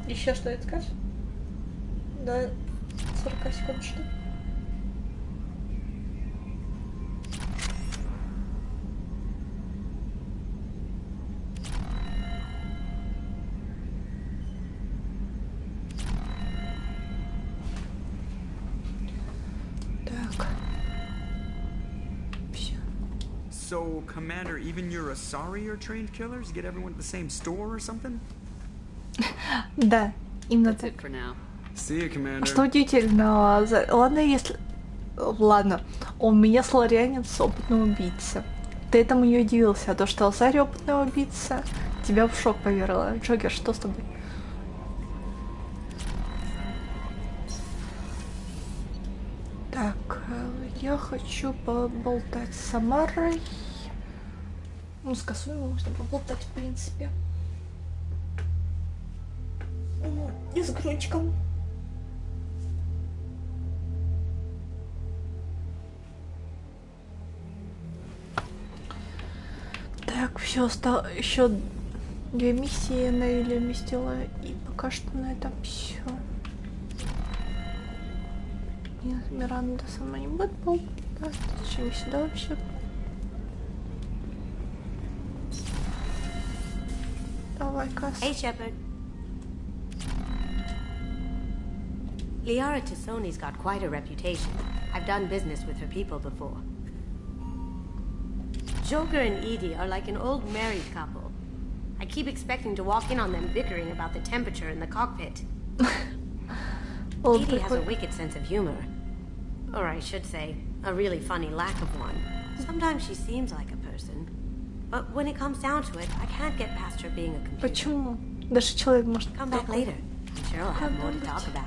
Speaker 1: Еще что это скажешь? Да, 40 секунд что? Так.
Speaker 19: So, Commander, even your Asari are trained killers? Get everyone at the same store or something?
Speaker 1: Да, именно так.
Speaker 19: See you, Commander.
Speaker 1: Что удивительно, ладно, если... Ладно, у меня сларианец опытный убийца. Ты этому не удивился, а то, что Азари опытный убийца, тебя в шок поверила. Джокер, что с тобой? Так, я хочу поболтать с Самарой. Ну, с Касуевой можно поболтать, в принципе. И с Грунчиком. Так, все, осталось еще 2 миссии на Илиуме сделаю, и пока что на этом все. Нет, Миранда со мной не будет болтать. Зачем я сюда вообще? Давай, Касс.
Speaker 20: Hey, Shepard. Liara T'Soni's got quite a reputation. I've done business with her people before. Joker and Edie are like an old married couple. I keep expecting to walk in on them bickering about the temperature in the cockpit. Edie has a wicked sense of humor. Or I should say, a really funny lack of one. Sometimes she seems like a person. But when it comes down to it, I can't get past her being a computer.
Speaker 1: Почему? Даже человек может...
Speaker 20: Come back later. I'm sure I'll have more to talk about.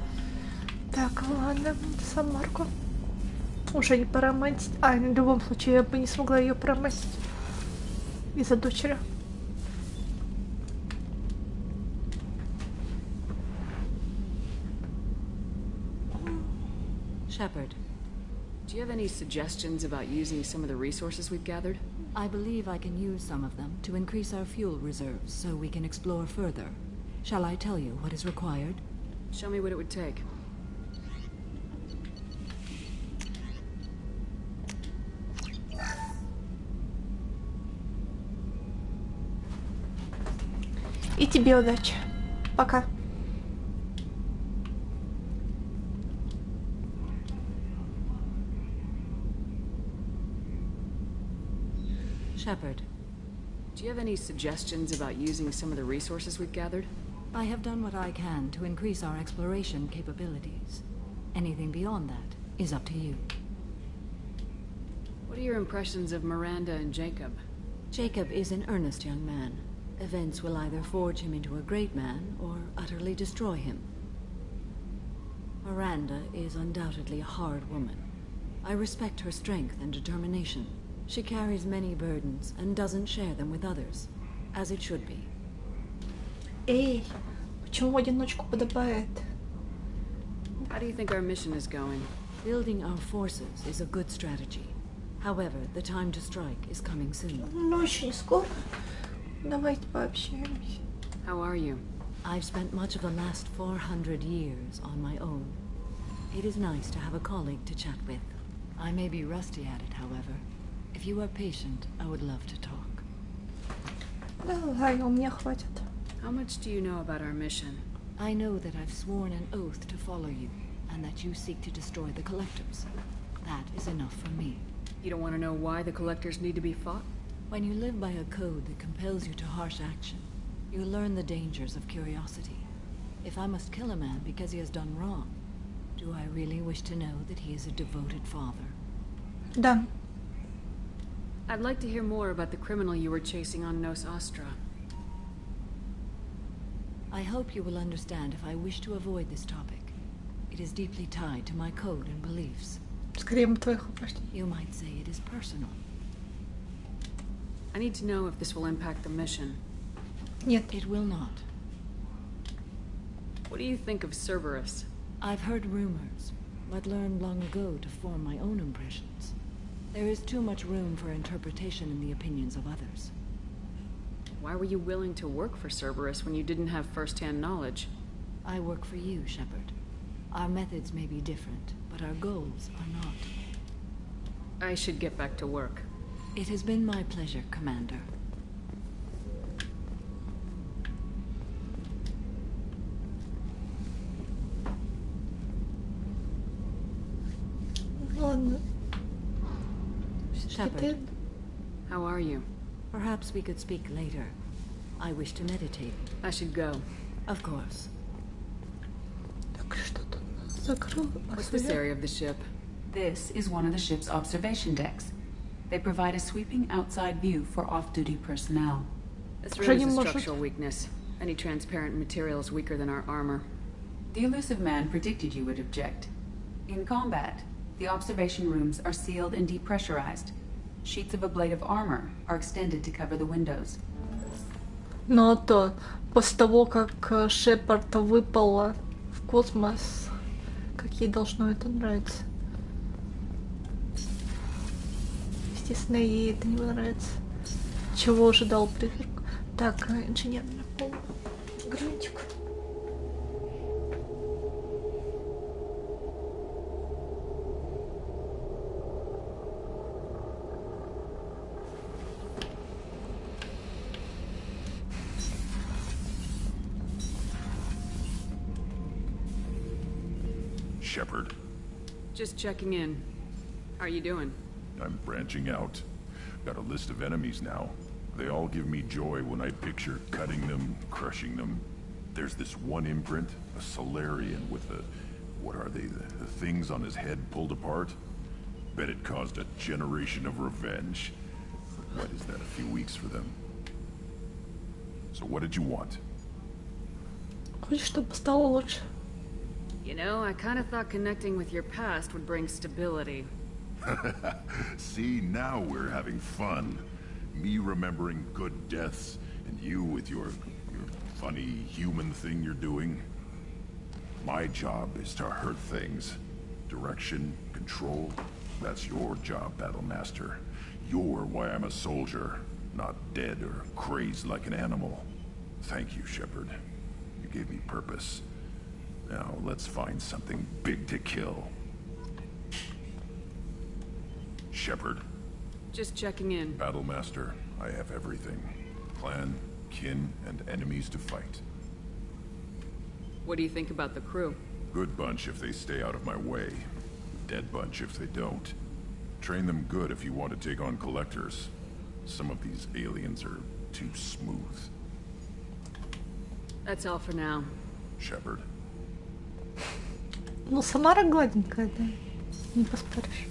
Speaker 1: Так, ладно, Самарку. Уже не поромантить. А, в любом случае, я бы не смогла ее поромантить. Из-за дочери.
Speaker 2: Shepard.
Speaker 4: Do you have any suggestions about using some of the resources we've gathered?
Speaker 2: I believe I can use some of them to increase our fuel reserves so we can explore further. Shall I tell you what is required?
Speaker 4: Show me what it would take.
Speaker 1: И тебе удачи. Пока.
Speaker 2: Shepard.
Speaker 4: Do you have any suggestions about using some of the resources we've gathered?
Speaker 2: I have done what I can to increase our exploration capabilities. Anything beyond that is up to you.
Speaker 4: What are your impressions of Miranda and Jacob?
Speaker 2: Jacob is an earnest young man. Events will either forge him into a great man or utterly destroy him. Miranda is undoubtedly a hard woman. I respect her strength and determination. She carries many burdens and doesn't share them with others, as it should be.
Speaker 1: Эй, почему в одиночку подобает?
Speaker 4: How do you think our mission is going?
Speaker 2: Building our forces is a good strategy. However, the time to strike is coming soon.
Speaker 1: Ну, еще не скоро. Давайте пообщаемся.
Speaker 4: How are you?
Speaker 2: I've spent much of the last 400 years on my own. It is nice to have a colleague to chat with. I may be rusty at it, however. If you are patient, I would love to talk.
Speaker 1: Давай, у меня хватит.
Speaker 4: How much do you know about our mission?
Speaker 2: I know that I've sworn an oath to follow you, and that you seek to destroy the Collectors. That is enough for me.
Speaker 4: You don't want to know why the Collectors need to be fought?
Speaker 2: When you live by a code that compels you to harsh action, you learn the dangers of curiosity. If I must kill a man because he has done wrong, do I really wish to know that he is a devoted father?
Speaker 1: Да.
Speaker 4: I'd like to hear more about the criminal you were chasing on Nos Astra.
Speaker 2: I hope you will understand if I wish to avoid this topic. It is deeply tied to my code and beliefs.
Speaker 1: Скорее твоих упражнений.
Speaker 2: You might say it is personal.
Speaker 4: I need to know if this will impact the mission.
Speaker 2: Нет. It will not.
Speaker 4: What do you think of Cerberus?
Speaker 2: I've heard rumors, but learned long ago to form my own impressions. There is too much room for interpretation in the opinions of others.
Speaker 4: Why were you willing to work for Cerberus when you didn't have first-hand knowledge?
Speaker 2: I work for you, Shepard. Our methods may be different, but our goals are not.
Speaker 4: I should get back to work.
Speaker 2: It has been my pleasure, Commander.
Speaker 1: Ладно.
Speaker 2: Shepard.
Speaker 4: How are you?
Speaker 2: Perhaps we could speak later. I wish to meditate.
Speaker 4: I should go.
Speaker 2: Of course.
Speaker 1: Так, что тут закрыл?
Speaker 4: What's this area of the ship?
Speaker 21: This is one of the ship's observation decks. They provide a sweeping outside view for off-duty personnel.
Speaker 4: This room is a structural weakness. Any transparent material is weaker than our armor.
Speaker 21: The elusive man predicted you would object. In combat, the observation rooms are sealed and depressurized. Sheets of ablative armor are extended to cover the windows.
Speaker 1: Но то, после того, как Шепард выпала в космос, как ей должно это нравиться. Естественно, ей это не понравится. Чего ожидал призрак? Так, инженерный пол. Гранчик.
Speaker 9: Shepard.
Speaker 4: Just checking in. How are you doing?
Speaker 9: I'm branching out. Got a list of enemies now. They all give me joy when I picture cutting them, crushing them. There's this one imprint, a Solarian with the... what are they? The things on his head pulled apart? Bet it caused a generation of revenge. What is that, a few weeks for them? So what did you want?
Speaker 1: Хочешь, чтобы стало лучше?
Speaker 4: You know, I kind of thought connecting with your past would bring stability.
Speaker 9: See, now we're having fun. Me remembering good deaths, and you with your funny human thing you're doing. My job is to hurt things. Direction, control, that's your job, Battlemaster. You're why I'm a soldier, not dead or crazed like an animal. Thank you, Shepard. You gave me purpose. Now, let's find something big to kill. Shepard.
Speaker 4: Just checking in.
Speaker 9: Battlemaster, I have everything. Clan, kin, and enemies to fight.
Speaker 4: What do you think about the crew?
Speaker 9: Good bunch if they stay out of my way. Dead bunch if they don't. Train them good if you want to take on collectors. Some of these aliens are too smooth.
Speaker 4: That's all for now.
Speaker 9: Shepard.
Speaker 1: Ну, Самара гладенькая, да. Не поспоришь.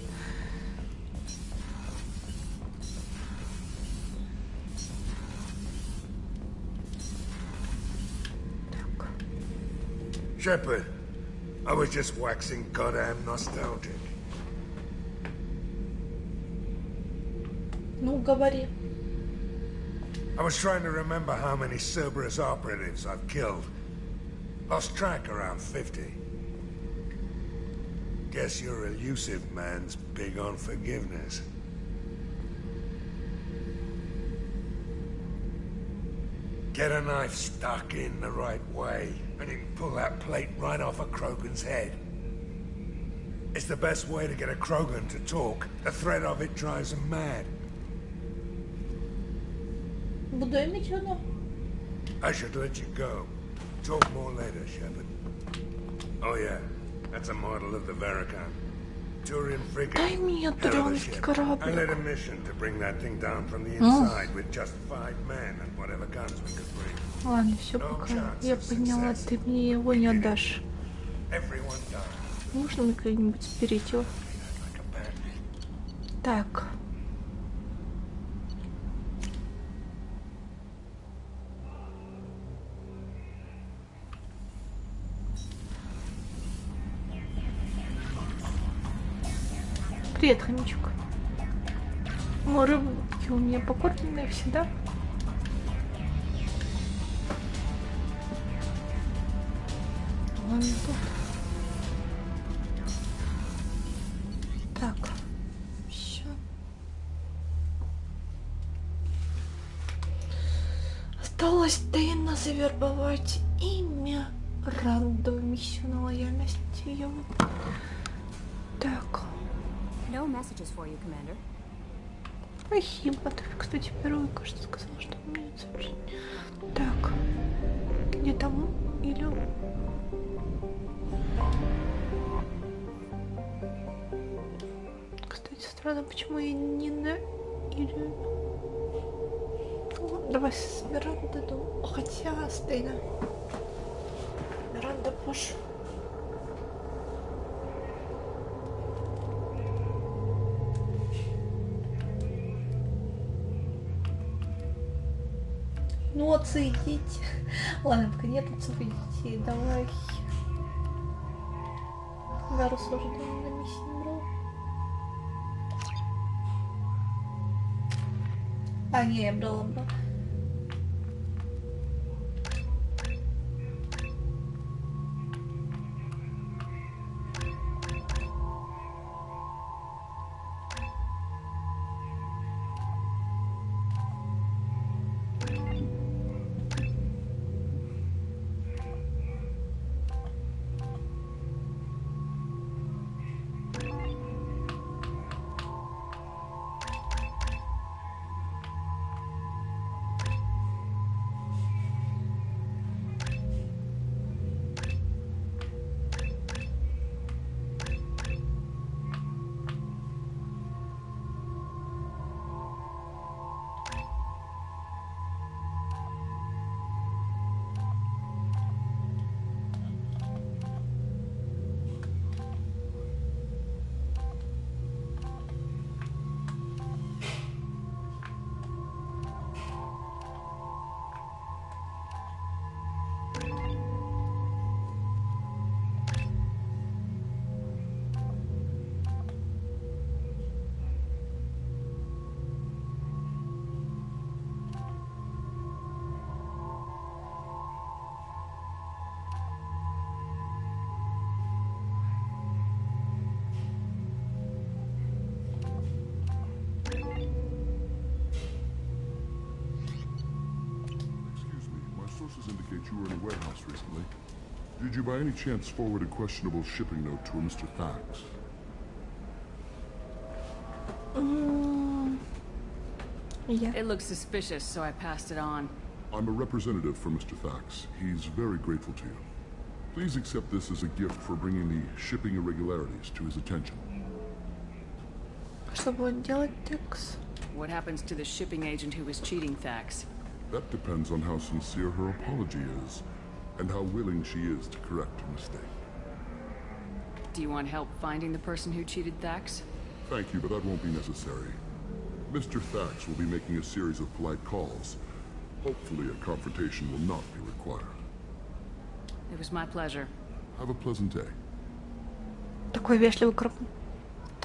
Speaker 7: Shepard, I was just waxing goddamn nostalgic.
Speaker 1: Ну, говори.
Speaker 7: I was trying to remember how many Cerberus operatives I've killed. Lost track around 50. Guess your elusive man's big on forgiveness. Get a knife stuck in the right way, and you can pull that plate right off a Krogan's head. It's the best way to get a Krogan to talk. The threat of it drives him mad.
Speaker 1: Буду иметь в виду.
Speaker 7: I should let you go. Talk more later, Shepard. Oh yeah, that's a model of the Verican. Turian frigate.
Speaker 1: Дай мне
Speaker 7: Hell of a
Speaker 1: турианский
Speaker 7: ship.
Speaker 1: корабль.
Speaker 7: I led a mission to bring that thing down from the inside with just 5 men and whatever guns we could bring.
Speaker 1: Ладно, все, пока я поняла, ты мне его не отдашь.
Speaker 7: Everyone died.
Speaker 1: Можно мне как-нибудь спереть его? Так. Привет, хомячок. Ну, рыбки у меня покормленные всегда. Ладно, тут. Так. Все. Осталось Дэйна завербовать имя. Рандом миссию на лояльность ее. Так.
Speaker 18: No messages for you, Commander.
Speaker 1: Спасибо. Ты, кстати, первый, кажется, сказал, что у меня нет сообщений. Так. Где там? Или... Кстати, странно, почему я не на... Или... Ну, давай с Мирандой, ну, хотя с Дэйна. Миранда позже. Ну, отцы идите. Ладно, пока нет отцов, идите. Давай. Гарус уже там на миссии не брал. А, не, я брала.
Speaker 9: that you were in a warehouse recently. Did you by any chance forward a questionable shipping note to a Mr. Thax?
Speaker 1: Yeah.
Speaker 4: It looked suspicious, so I passed it on.
Speaker 9: I'm a representative for Mr. Thax. He's very grateful to you. Please accept this as a gift for bringing the shipping irregularities to his attention.
Speaker 1: Что будет делать Текс?
Speaker 4: What happens to the shipping agent who was cheating Thax?
Speaker 9: That depends on how sincere her apology is, and how willing she is to correct a mistake.
Speaker 4: Do you want help finding the person who cheated Thax?
Speaker 9: Thank you, but that won't be necessary. Mr. Thax will be making a series of polite calls. Hopefully a confrontation will not be required.
Speaker 4: It was my pleasure.
Speaker 9: Have a pleasant day.
Speaker 1: Такой вежливый круг.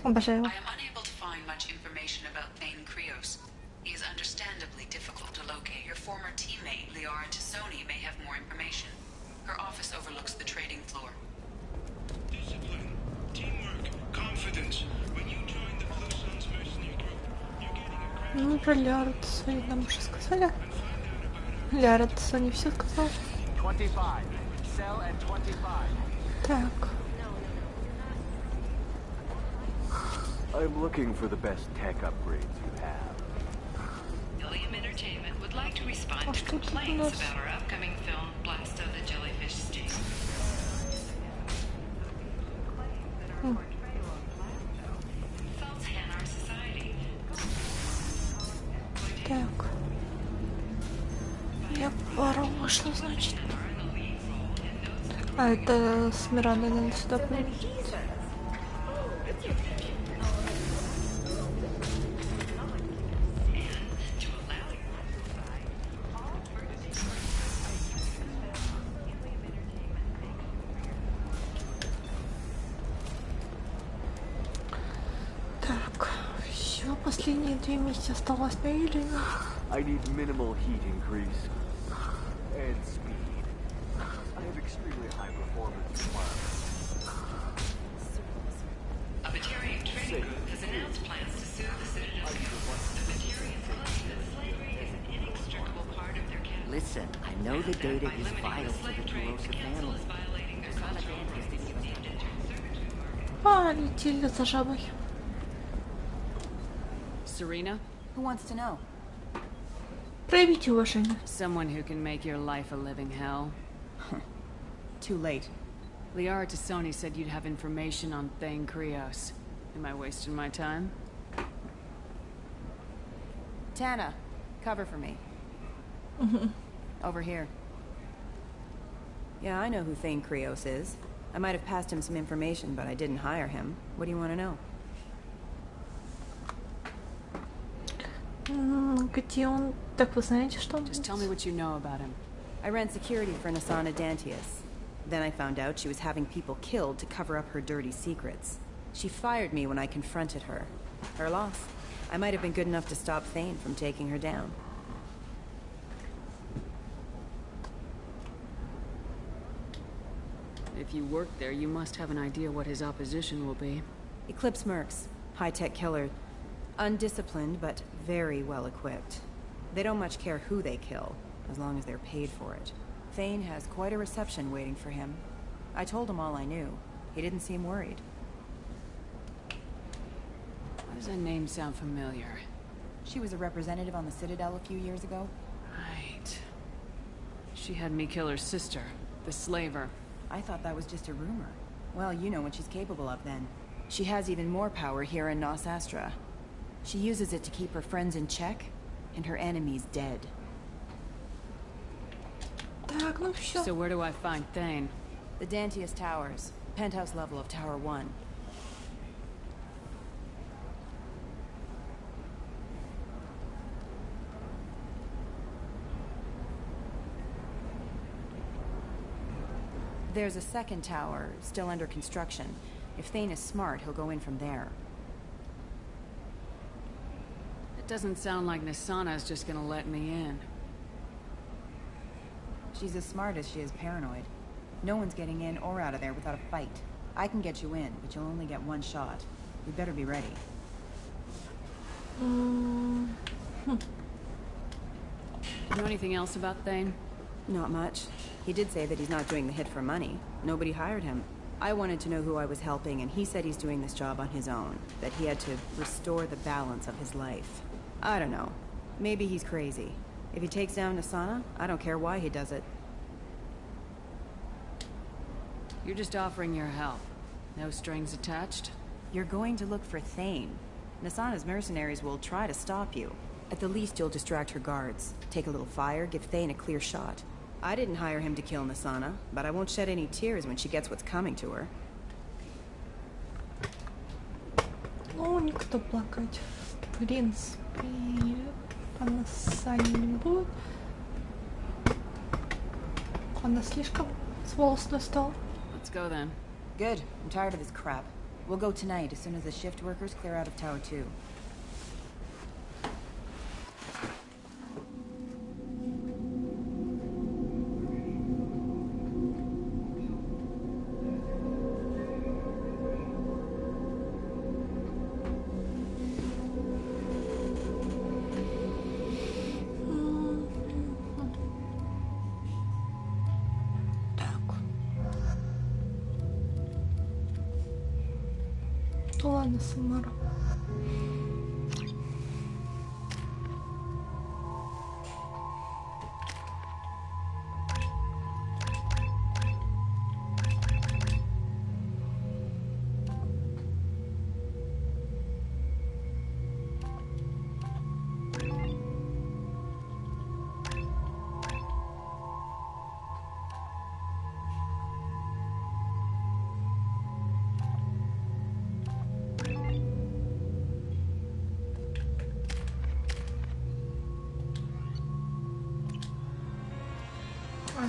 Speaker 1: Обожаю его.
Speaker 21: I am unable to find much information about Thane Krios. He is understandably difficult to locate. Your former teammate, Liara Tassoni, may have more information. Her office overlooks the trading floor.
Speaker 17: Discipline, teamwork, confidence. When you join the Blue Suns mercenary group, you're getting a crash.
Speaker 1: Ну, про Ляра Тассони нам уже сказали. Ляра Тассони все сказал.
Speaker 8: 25. Sell at 25.
Speaker 1: Так.
Speaker 8: I'm looking for the best tech upgrades you have.
Speaker 13: Ilium Entertainment would like to respond to complaints about our upcoming film, Blast of the Jellyfish Sting. Faults Hanar Society.
Speaker 1: Так. Я пару вышла, значит. А это с Мирандой надо сюда прийти. Так, все, последние 2 месяца осталось на Илью.
Speaker 8: I need minimal heat increase and speed. I have extremely high performance requirements.
Speaker 13: A Batarian trading group has announced plans to sue the Citadel Code. The Batarians claim that slavery is an inextricable part of their capital.
Speaker 11: Listen, I know the data is vital for the Tarosa family.
Speaker 1: А, летели за жабой.
Speaker 4: Serena?
Speaker 21: Who wants to know?
Speaker 1: Проявите уважение.
Speaker 4: Someone who can make your life a living hell.
Speaker 21: Too late.
Speaker 4: Liara Tassoni said you'd have information on Thane Krios. Am I wasting my time?
Speaker 21: Tana, cover for me. Over here.
Speaker 22: Yeah, I know who Thane Krios is. I might have passed him some information, but I didn't hire him. What do you want to know?
Speaker 1: Где он? Так вы знаете, что он?
Speaker 4: Just tell me what you know about him.
Speaker 22: I ran security for Nasana Dantius. Then I found out she was having people killed to cover up her dirty secrets. She fired me when I confronted her. Her loss. I might have been good enough to stop Thane from taking her down.
Speaker 4: If you work there, you must have an idea what his opposition will be.
Speaker 22: Eclipse Mercs. High-tech killer. Undisciplined, but very well equipped. They don't much care who they kill, as long as they're paid for it. Thane has quite a reception waiting for him. I told him all I knew. He didn't seem worried.
Speaker 4: Why does that name sound familiar?
Speaker 21: She was a representative on the Citadel a few years ago.
Speaker 4: Right. She had me kill her sister, the slaver.
Speaker 21: I thought that was just a rumor. Well, you know what she's capable of then. She has even more power here in Nos Astra. She uses it to keep her friends in check, and her enemies dead.
Speaker 1: Так, ну всё.
Speaker 4: So where do I find Thane?
Speaker 21: The Dantius Towers, penthouse level of Tower 1. There's a second tower, still under construction. If Thane is smart, he'll go in from there.
Speaker 4: It doesn't sound like Nasana's just gonna let me in.
Speaker 21: She's as smart as she is paranoid. No one's getting in or out of there without a fight. I can get you in, but you'll only get one shot. You better be ready.
Speaker 4: You know anything else about Thane?
Speaker 22: Not much. He did say that he's not doing the hit for money. Nobody hired him. I wanted to know who I was helping, and he said he's doing this job on his own. That he had to restore the balance of his life. I don't know. Maybe he's crazy. If he takes down Nasana, I don't care why he does it.
Speaker 4: You're just offering your help. No strings attached?
Speaker 22: You're going to look for Thane. Nasana's mercenaries will try to stop you. At the least, you'll distract her guards. Take a little fire, give Thane a clear shot. I didn't hire him to kill Nasana, but I won't shed any tears when she gets what's coming to her.
Speaker 1: Ну, никто плакать, в принципе, по Насане не будет. Она слишком злостная стала.
Speaker 4: Let's go then.
Speaker 22: Good. I'm tired of this crap. We'll go tonight as soon as the shift workers clear out of Tower 2.
Speaker 1: Ладно, Самара.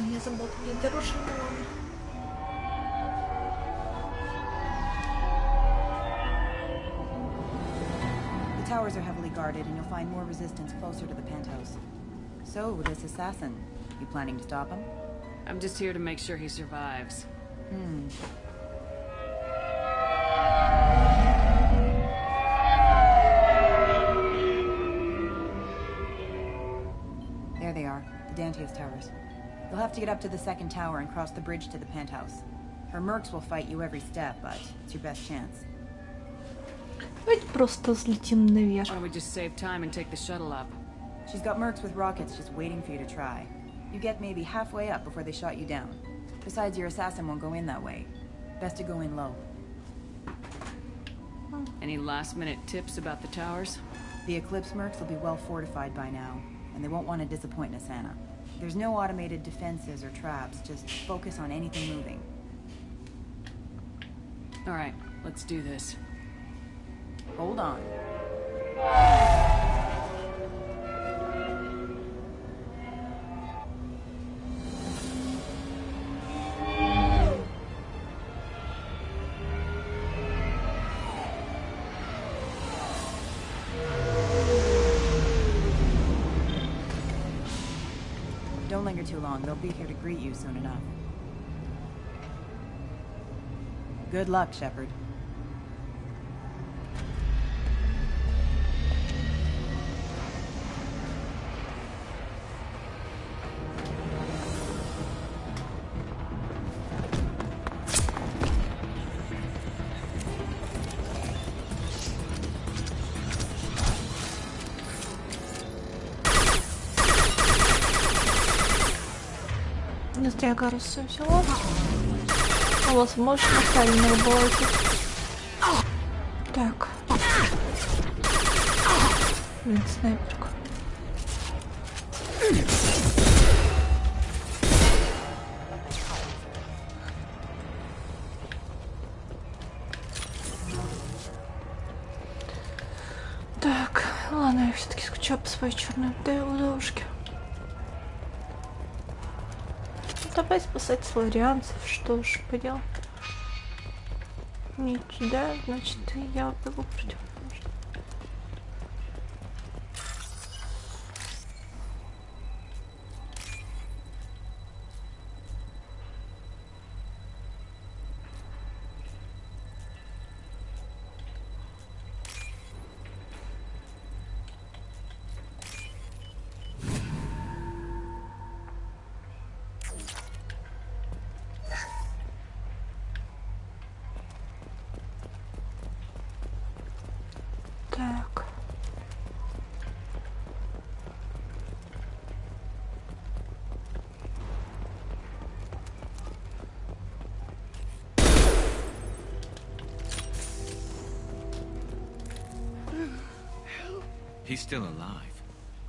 Speaker 1: Я забыла, где дорожка была.
Speaker 22: The towers are heavily guarded, and you'll find more resistance closer to the penthouse. So, this assassin, you planning to stop him?
Speaker 4: I'm just here to make sure he survives.
Speaker 22: There they are, the Dantius towers. You'll have to get up to the second tower and cross the bridge to the penthouse. Her mercs will fight you every step, but it's your best chance.
Speaker 1: Давайте просто взлетим наверх.
Speaker 4: Why don't we just save time and take the shuttle up?
Speaker 22: She's got mercs with rockets just waiting for you to try. You get maybe halfway up before they shot you down. Besides, your assassin won't go in that way. Best to go in low.
Speaker 4: Any last-minute tips about the towers?
Speaker 22: The Eclipse mercs will be well fortified by now, and they won't want to disappoint Nasana. There's no automated defenses or traps, just focus on anything moving.
Speaker 4: Alright, let's do this.
Speaker 22: Hold on. Don't linger too long. They'll be here to greet you soon enough. Good luck, Shepard.
Speaker 1: Не зря Гаруса взяла. А возможно, правильно работает. Так. Блин, снайперка. Так, ладно, я все-таки скучаю по своей черной девушке. Давай спасать сларианцев, что ж, пойдем. Не туда, значит, я бегу против.
Speaker 16: He's still alive.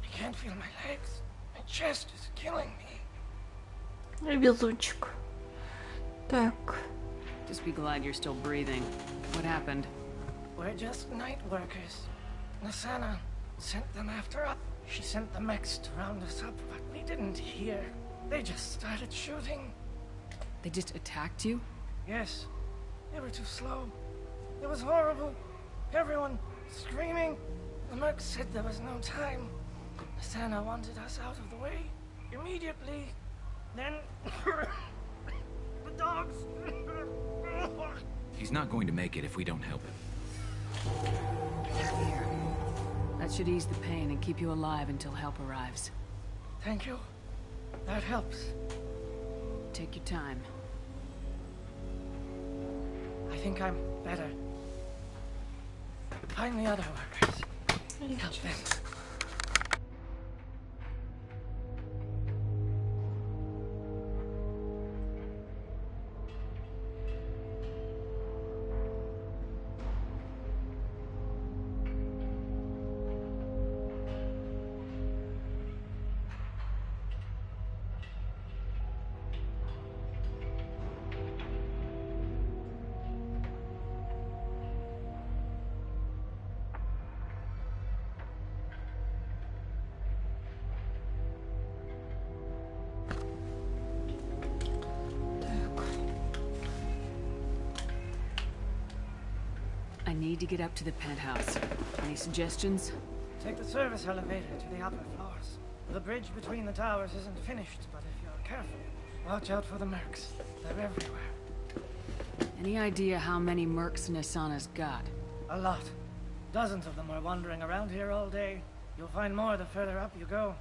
Speaker 5: I can't feel my legs. My chest is killing me.
Speaker 1: Везунчик. Так.
Speaker 4: Just be glad you're still breathing. What happened?
Speaker 5: We're just night workers. Nasana sent them after us. She sent the mechs to round us up, but we didn't hear. They just started shooting.
Speaker 4: They just attacked you?
Speaker 5: Yes. They were too slow. It was horrible. Everyone screaming. The merc said there was no time. Nasana wanted us out of the way immediately. Then the dogs.
Speaker 16: He's not going to make it if we don't help him.
Speaker 4: Here. That should ease the pain and keep you alive until help arrives.
Speaker 5: Thank you. That helps.
Speaker 4: Take your time.
Speaker 5: I think I'm better. Find the other workers. Help them.
Speaker 4: I need to get up to the penthouse. Any suggestions?
Speaker 5: Take the service elevator to the upper floors. The bridge between the towers isn't finished, but if you're careful, watch out for the mercs. They're everywhere.
Speaker 4: Any idea how many mercs Nasana's got?
Speaker 5: A lot. Dozens of them are wandering around here all day. You'll find more the further up you go.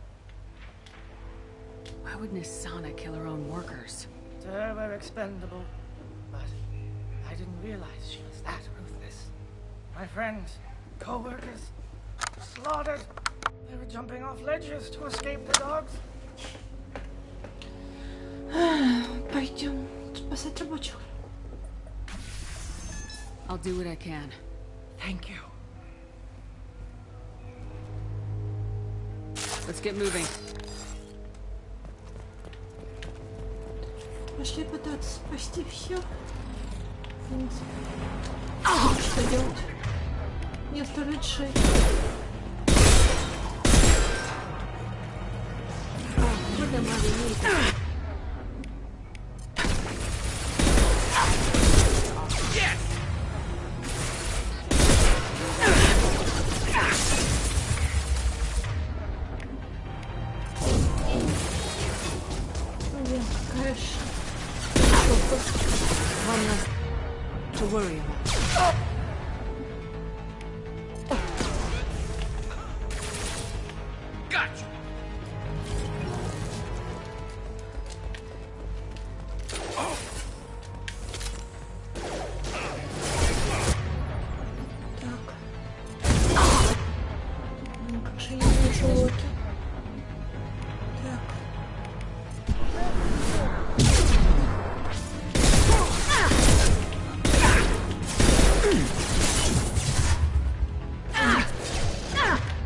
Speaker 4: Why would Nasana kill her own workers?
Speaker 5: To her, we're expendable. But I didn't realize she was that ruthless. My friends, co-workers, slaughtered. They were jumping off ledges to escape the dogs.
Speaker 1: Пойдем спасать рабочих.
Speaker 4: I'll do what I can.
Speaker 5: Thank you.
Speaker 4: Let's get moving.
Speaker 1: Пошли пытаться спасти всех. Что делать? Не оставлять шею. Куда надо?
Speaker 4: To worry about.
Speaker 11: Gotcha.
Speaker 1: Как же я вижу локи. Так.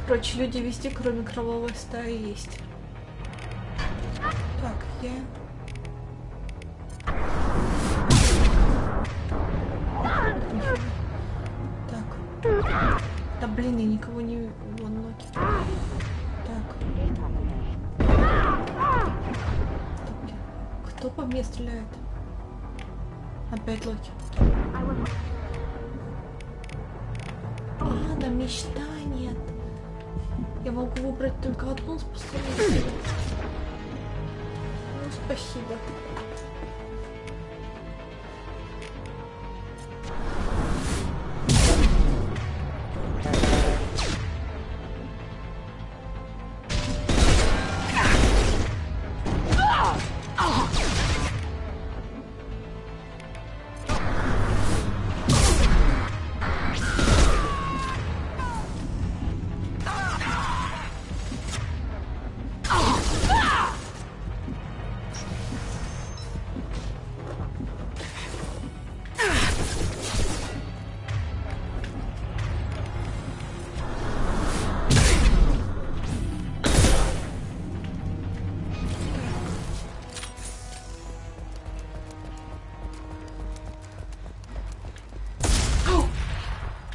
Speaker 1: Короче, люди везде, кроме кровавой стаи, есть. Так, я... Так. Да блин, я никого не... Вон Локи. Так. Кто по мне стреляет? Опять Локи. А, на мечта нет. Я могу выбрать только одну способность. Ну, спасибо.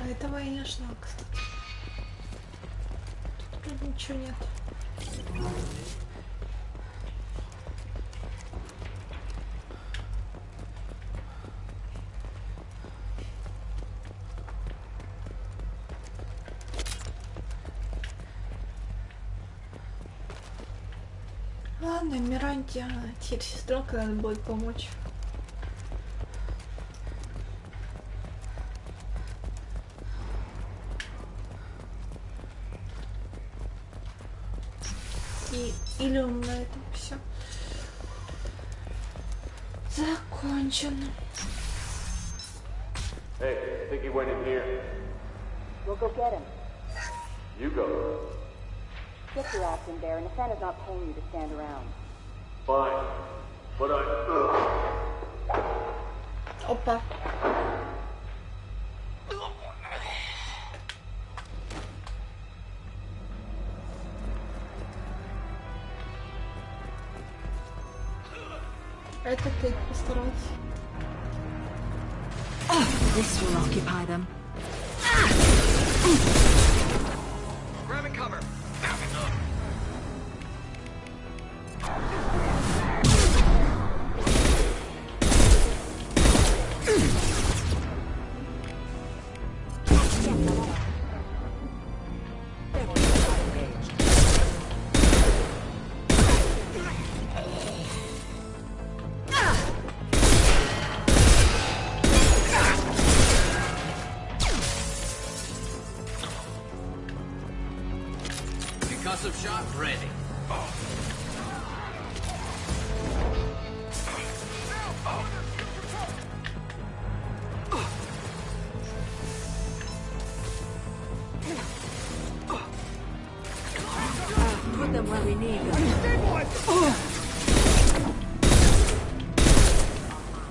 Speaker 1: А этого я не ждал, кстати. Тут вроде ничего нет. Ладно, Миранте, теперь сестренка надо будет помочь. Или он на этом все закончено.
Speaker 8: Hey, I think he went in here.
Speaker 10: We'll go get him.
Speaker 8: You go.
Speaker 10: Get your ass in there, and Nathana's not paying you to stand around.
Speaker 8: Fine. But
Speaker 1: Опа. Это ты постарался.
Speaker 18: This will occupy them.
Speaker 12: Grabbing cover.
Speaker 11: Concussive shot ready.
Speaker 20: Put them where we need them.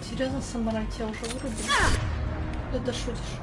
Speaker 1: Серьезно, самурай тебя уже вырубил? Да шутишь.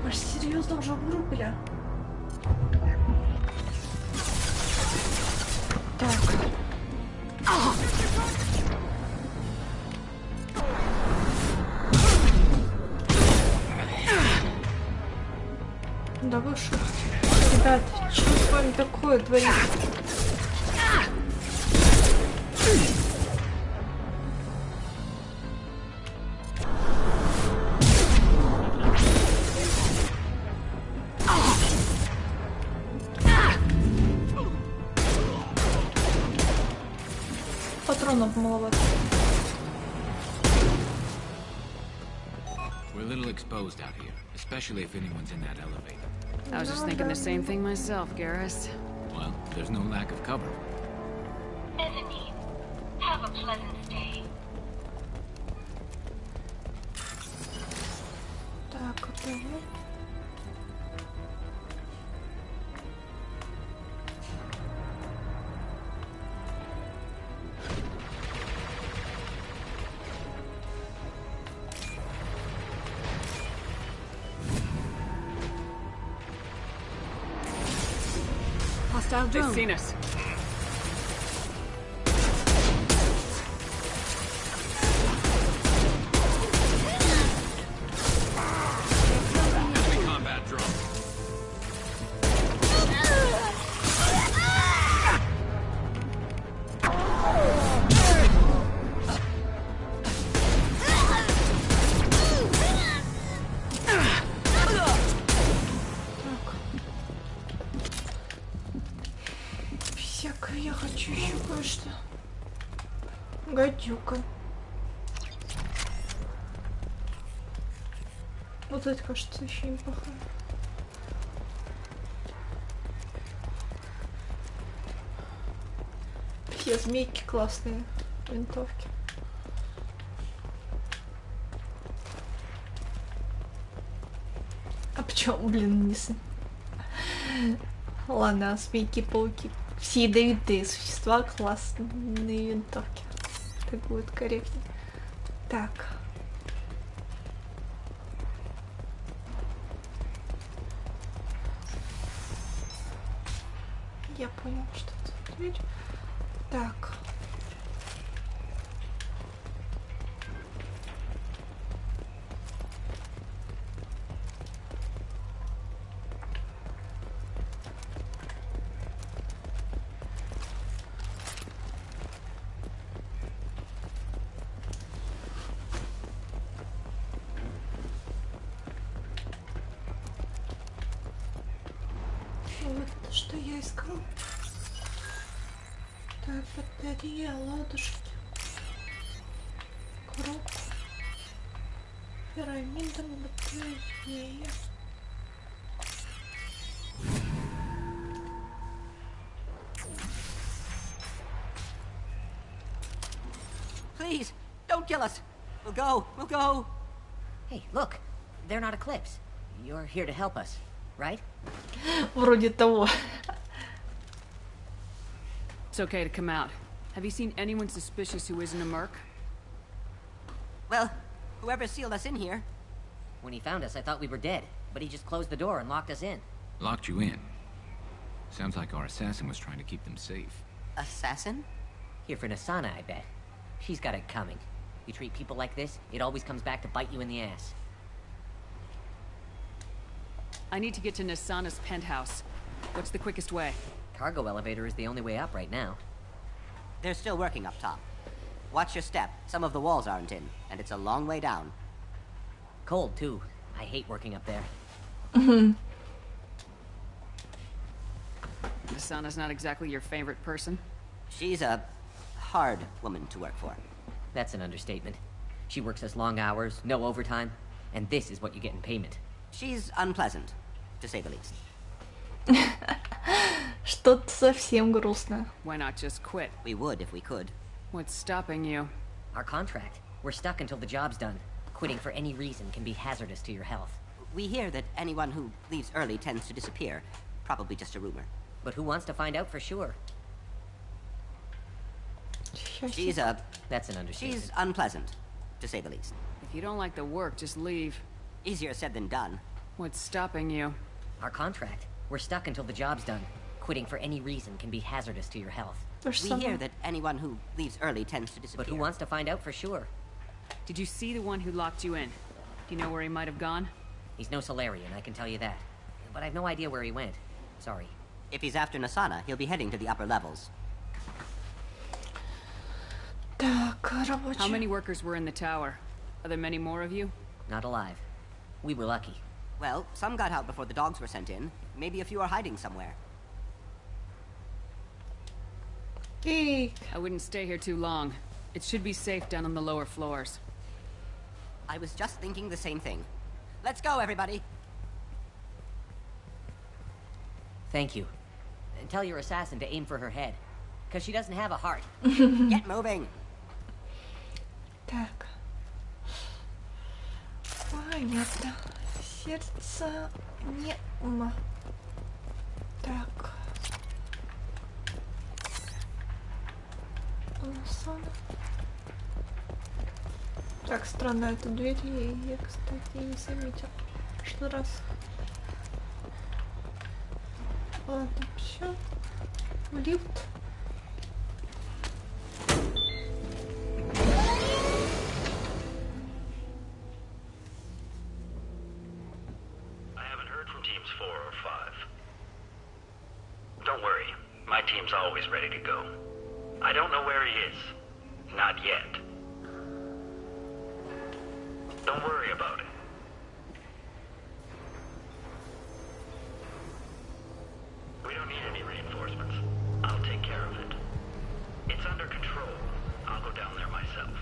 Speaker 1: Аж серьезно уже вырубили? Так. Да вы шо? Ребят, что с вами такое творится? Патронов маловато.
Speaker 16: We're a little exposed out here, especially if anyone's in that elevator.
Speaker 4: I was just thinking the same thing myself, Garrus.
Speaker 16: Well, there's no lack of cover.
Speaker 10: Bethany, have a pleasant stay.
Speaker 1: Так, это вот.
Speaker 18: Hostile drone.
Speaker 4: They've seen us.
Speaker 12: Enemy combat drone.
Speaker 1: Гадюка. Вот это, кажется, еще неплохо. Все змейки классные. Винтовки. А почему, блин, не с... Ладно, змейки-пауки. Все ядовитые существа, классные винтовки. Так будет корректнее. Так. Я понял, что тут дверь. Так. Вот что я искал. Так, батарея, ладушки. Круг. Пирамида, батарея.
Speaker 6: Please, don't kill us. We'll go. We'll go.
Speaker 11: Hey, look. They're not Eclipse. You're here to help us, right?
Speaker 1: Вроде того.
Speaker 4: It's okay to come out. Have you seen anyone suspicious who isn't a merc?
Speaker 6: Well, whoever sealed us in here.
Speaker 11: When he found us, I thought we were dead, but he just closed the door and locked us in.
Speaker 16: Locked you in? Sounds like our assassin was trying to keep them safe.
Speaker 6: Assassin?
Speaker 11: Here for Nasana, I bet. She's got it coming. You treat people like this, it always comes back to bite you in the ass.
Speaker 4: I need to get to Nasana's penthouse. What's the quickest way?
Speaker 11: Cargo elevator is the only way up right now.
Speaker 6: They're still working up top. Watch your step. Some of the walls aren't in, and it's a long way down.
Speaker 11: Cold, too. I hate working up there.
Speaker 4: Nasana's not exactly your favorite person?
Speaker 6: She's a hard woman to work for.
Speaker 11: That's an understatement. She works us long hours, no overtime, and this is what you get in payment.
Speaker 6: She's unpleasant, to say the least.
Speaker 1: Что-то совсем грустно.
Speaker 4: Why not just quit?
Speaker 6: We would if we could.
Speaker 4: What's stopping you?
Speaker 11: Our contract. We're stuck until the job's done. Quitting for any reason can be hazardous to your health.
Speaker 6: We hear that anyone who leaves early tends to disappear. Probably just a rumor.
Speaker 11: But who wants to find out for sure?
Speaker 6: She's a...
Speaker 11: That's an understatement.
Speaker 6: She's unpleasant, to say the least.
Speaker 4: If you don't like the work, just leave.
Speaker 6: Easier said than done.
Speaker 4: What's stopping you?
Speaker 11: Our contract. We're stuck until the job's done. Quitting for any reason can be hazardous to your health.
Speaker 6: We hear that anyone who leaves early tends to disappear.
Speaker 11: But who wants to find out for sure?
Speaker 4: Did you see the one who locked you in? Do you know where he might have gone?
Speaker 11: He's no Solarian, I can tell you that. But I've no idea where he went. Sorry.
Speaker 6: If he's after Nasana, he'll be heading to the upper levels.
Speaker 4: How many workers were in the tower? Are there many more of you?
Speaker 11: Not alive. We were lucky.
Speaker 6: Well, some got out before the dogs were sent in. Maybe a few are hiding somewhere.
Speaker 4: I wouldn't stay here too long. It should be safe down on the lower floors.
Speaker 6: I was just thinking the same thing. Let's go, everybody!
Speaker 11: Thank you. And tell your assassin to aim for her head. Because she doesn't have a heart.
Speaker 6: Get moving!
Speaker 1: Так. Понятно. Сердце не ума. Так. Так, странно, эту дверь я, кстати, не заметил. Что раз. Ладно, все. В лифт.
Speaker 14: Don't worry, my team's always ready to go. I don't know where he is. Not yet. Don't worry about it. We don't need any reinforcements. I'll take care of it. It's under control. I'll go down there myself.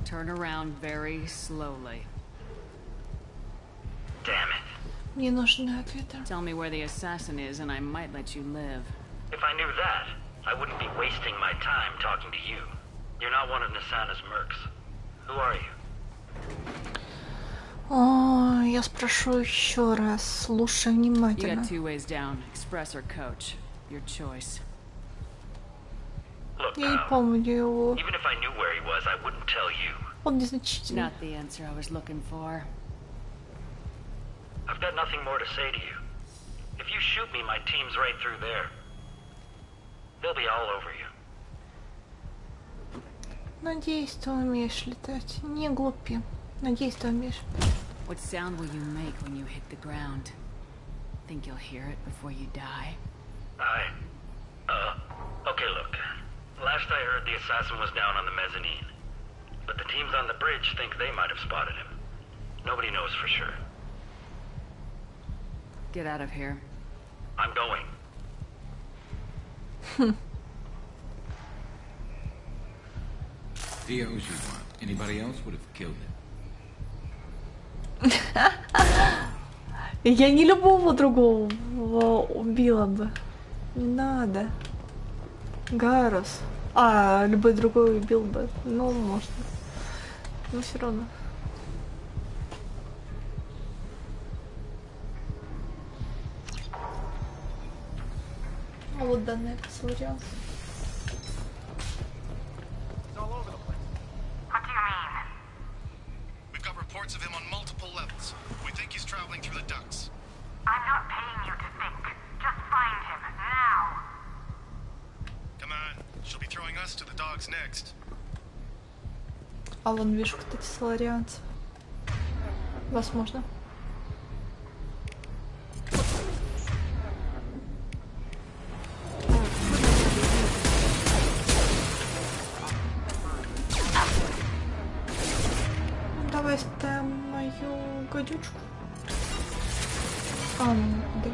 Speaker 4: Turn around very slowly.
Speaker 14: Damn it.
Speaker 1: Мне нужны ответы.
Speaker 4: Tell me where the assassin is and I might let you live.
Speaker 14: If I knew that, I wouldn't be wasting my time talking to you. You're not one of Nasana's mercs. Who are you?
Speaker 1: О, я спрошу еще раз. Слушай
Speaker 4: You
Speaker 1: внимательно.
Speaker 4: got 2 ways down. Express or coach. Your choice.
Speaker 14: Look,
Speaker 1: Я не помню его.
Speaker 14: even if I knew where he was, I wouldn't tell you.
Speaker 1: Он незначительный.
Speaker 4: Not the answer I was looking for.
Speaker 14: I've got nothing more to say to you. If you shoot me, my team's right through there. They'll be all over you.
Speaker 1: Надеюсь, ты умеешь летать. Не глупи. Надеюсь, ты умеешь.
Speaker 4: What sound will you make when you hit the ground? Think you'll hear it before you die?
Speaker 14: Okay, look. Last I heard, the assassin was down on the mezzanine. But the teams on the bridge think they might have spotted him. Nobody knows for sure.
Speaker 4: Get out of here.
Speaker 14: I'm going.
Speaker 16: DOs you want. Anybody else would have killed it.
Speaker 1: Я не любого другого убила бы. Не надо. Гарус. А, любой другой убил бы. Ну, можно. Но все равно. А вот данная вариант.
Speaker 9: We've got reports of him on multiple levels. We think he's traveling through the ducts.
Speaker 3: I'm not paying you to think. Just find him, now!
Speaker 9: Come on, she'll be throwing us to the dogs next.
Speaker 1: А вон вижу, кстати, соларианцев. Возможно. Давай ставим мою гадючку. А, ну, да.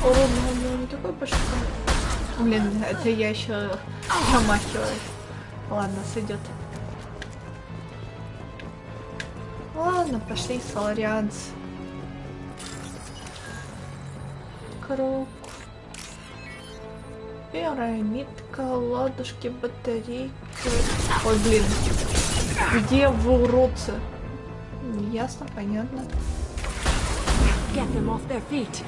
Speaker 1: Ладно, не такой пошел. Блин, это я еще промахиваюсь. Ладно, сойдет. Ладно, пошли соларианцы. Круг. Пирамидка, ладушки, батарейки. Ой, блин. Где вы, уродцы? Ясно, понятно.
Speaker 2: Get them off their feet.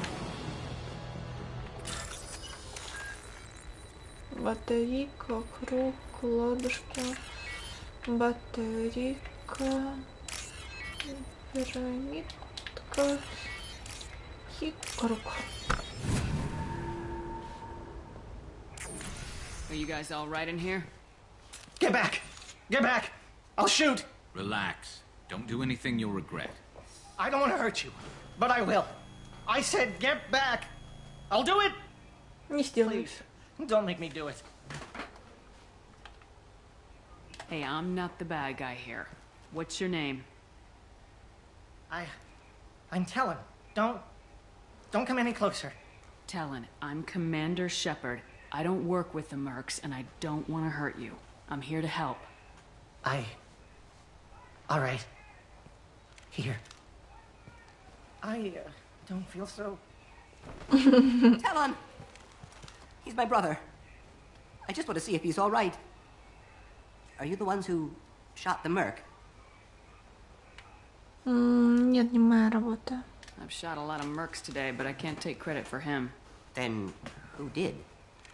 Speaker 1: Батарейка, круг, ладушки, батарейка, пирамидка и круг.
Speaker 4: Are you guys all right in here?
Speaker 5: Get back! Get back! I'll shoot!
Speaker 16: Relax. Don't do anything you'll regret.
Speaker 5: I don't want to hurt you, but I will. I said get back! I'll do it!
Speaker 1: Не сделаешь.
Speaker 5: Please, don't make me do it.
Speaker 4: Hey, I'm not the bad guy here. What's your name?
Speaker 5: I'm Talon. Don't come any closer.
Speaker 4: Talon, I'm Commander Shepard. I don't work with the mercs, and I don't want to hurt you. I'm here to help.
Speaker 5: All right. Here. I don't feel so...
Speaker 6: Talon! He's my brother. I just want to see if he's all right. Are you the ones who shot the merc?
Speaker 1: Нет, не моя работа.
Speaker 4: I've shot a lot of mercs today, but I can't take credit for him.
Speaker 6: Then who did?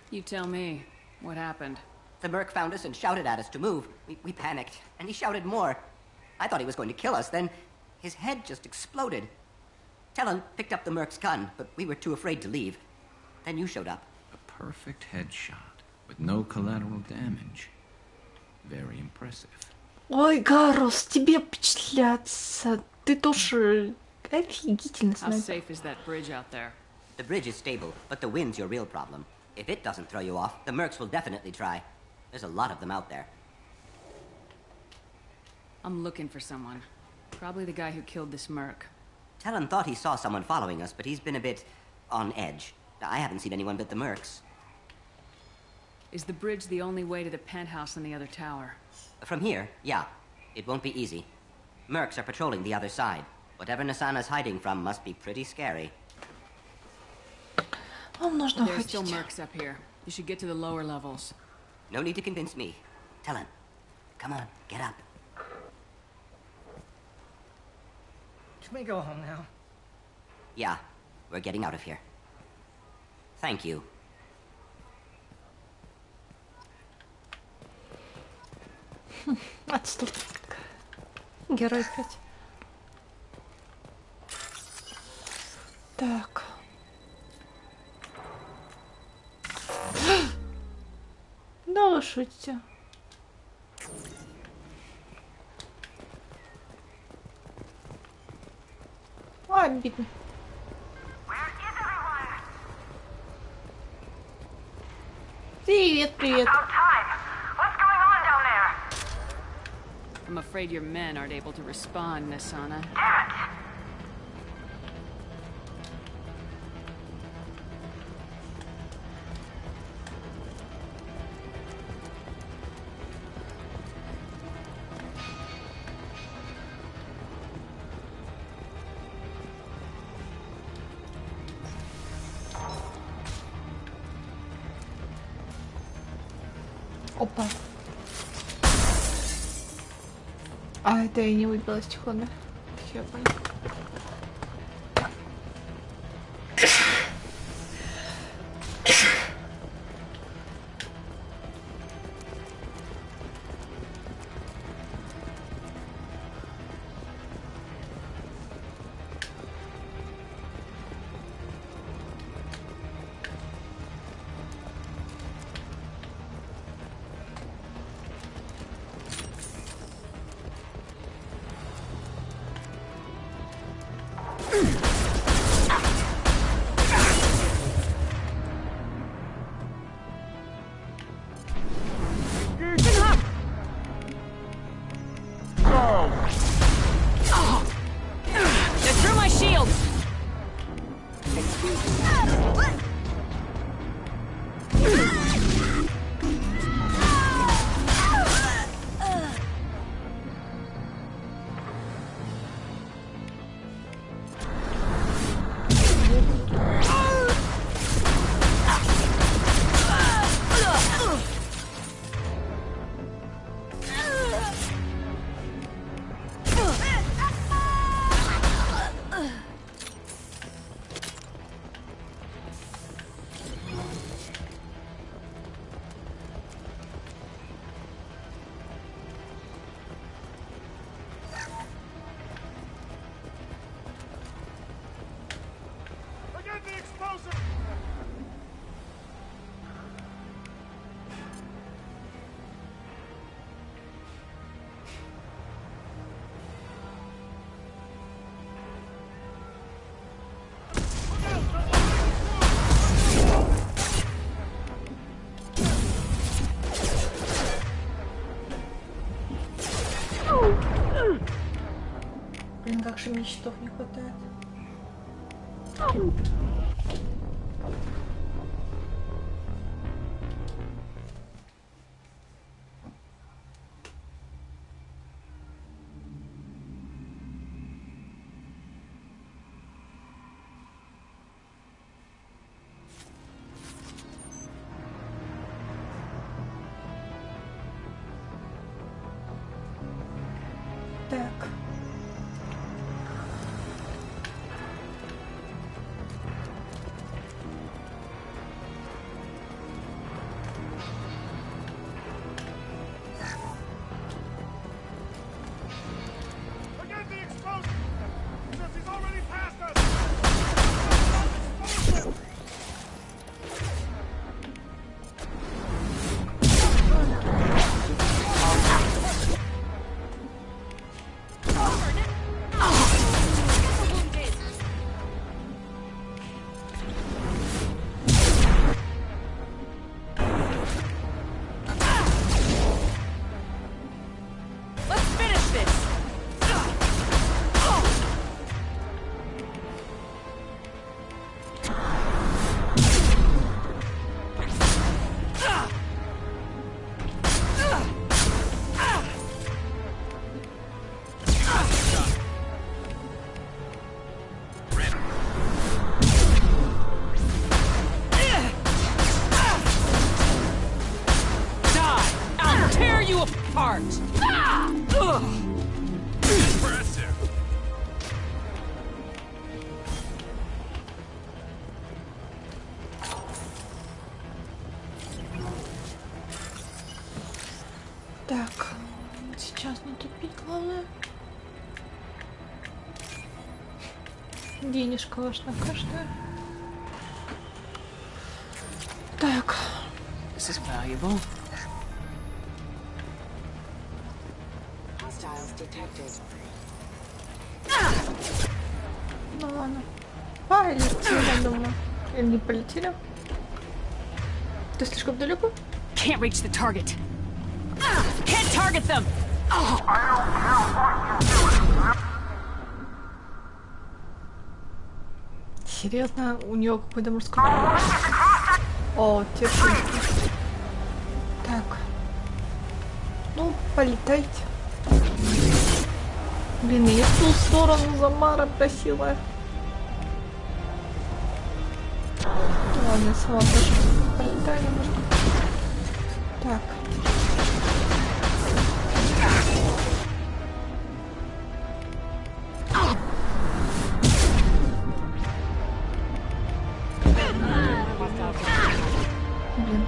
Speaker 4: You tell me. What happened?
Speaker 6: The merc found us and shouted at us to move. We panicked, and he shouted more. I thought he was going to kill us, then his head just exploded. Talon picked up the merc's gun, but we were too afraid to leave. Then you showed up.
Speaker 16: A perfect headshot with no collateral damage. Very impressive.
Speaker 1: Ой, Гарус, тебе впечатляться. Ты тоже офигительный
Speaker 4: How
Speaker 1: снайпер.
Speaker 4: safe is that bridge out there?
Speaker 6: The bridge is stable, but the wind's your real problem. If it doesn't throw you off, the mercs will definitely try. There's a lot of them out there.
Speaker 4: I'm looking for someone. Probably the guy who killed this merc.
Speaker 6: Talon thought he saw someone following us, but he's been a bit on edge. I haven't seen anyone but the mercs.
Speaker 4: Is the bridge the only way to the penthouse in the other tower?
Speaker 6: From here, yeah. It won't be easy. Mercs are patrolling the other side. Whatever Nasana's hiding from must be pretty scary.
Speaker 4: There's still mercs up here. You should get to the lower levels.
Speaker 6: No need to convince me. Talon, come on, get up.
Speaker 5: Can we go home now?
Speaker 6: Yeah, we're getting out of here. Thank you.
Speaker 1: Отстал. Герой опять. Так. Да вы шутите. Обидно. Привет, привет.
Speaker 4: I'm afraid your men aren't able to respond, Nasana.
Speaker 1: Опа. А, это я не выбилась тихоня. Я понял. Блин, как же мне щитов не хватает. Так. Так, сейчас натупить главное. Денежка важна каждая. Так.
Speaker 4: This is valuable.
Speaker 1: Ну ладно. Полетели, думаю. Или не полетели? Ты слишком далеко?
Speaker 4: Can't reach the target. Can't target them.
Speaker 1: Серьезно, у нее какой-то мужской. О, терпи. Так. Ну, полетайте. Блин, я в ту сторону Замара просила. Ладно, я сама тоже полетаю немножко. Так. Блин.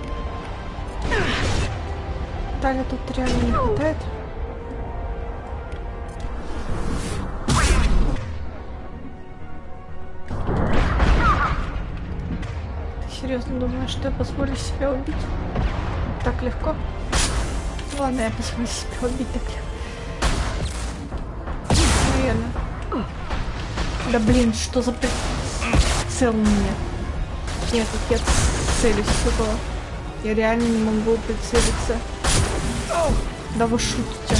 Speaker 1: Таля тут реально не хватает. Ты серьезно думаешь, что я позволю себя убить? Так легко? Ладно, я позволю себя убить так легко. Наверное. Да блин, что за прицел у меня? Нет, как я целюсь сюда. Я реально не могу прицелиться. Да вы шутите.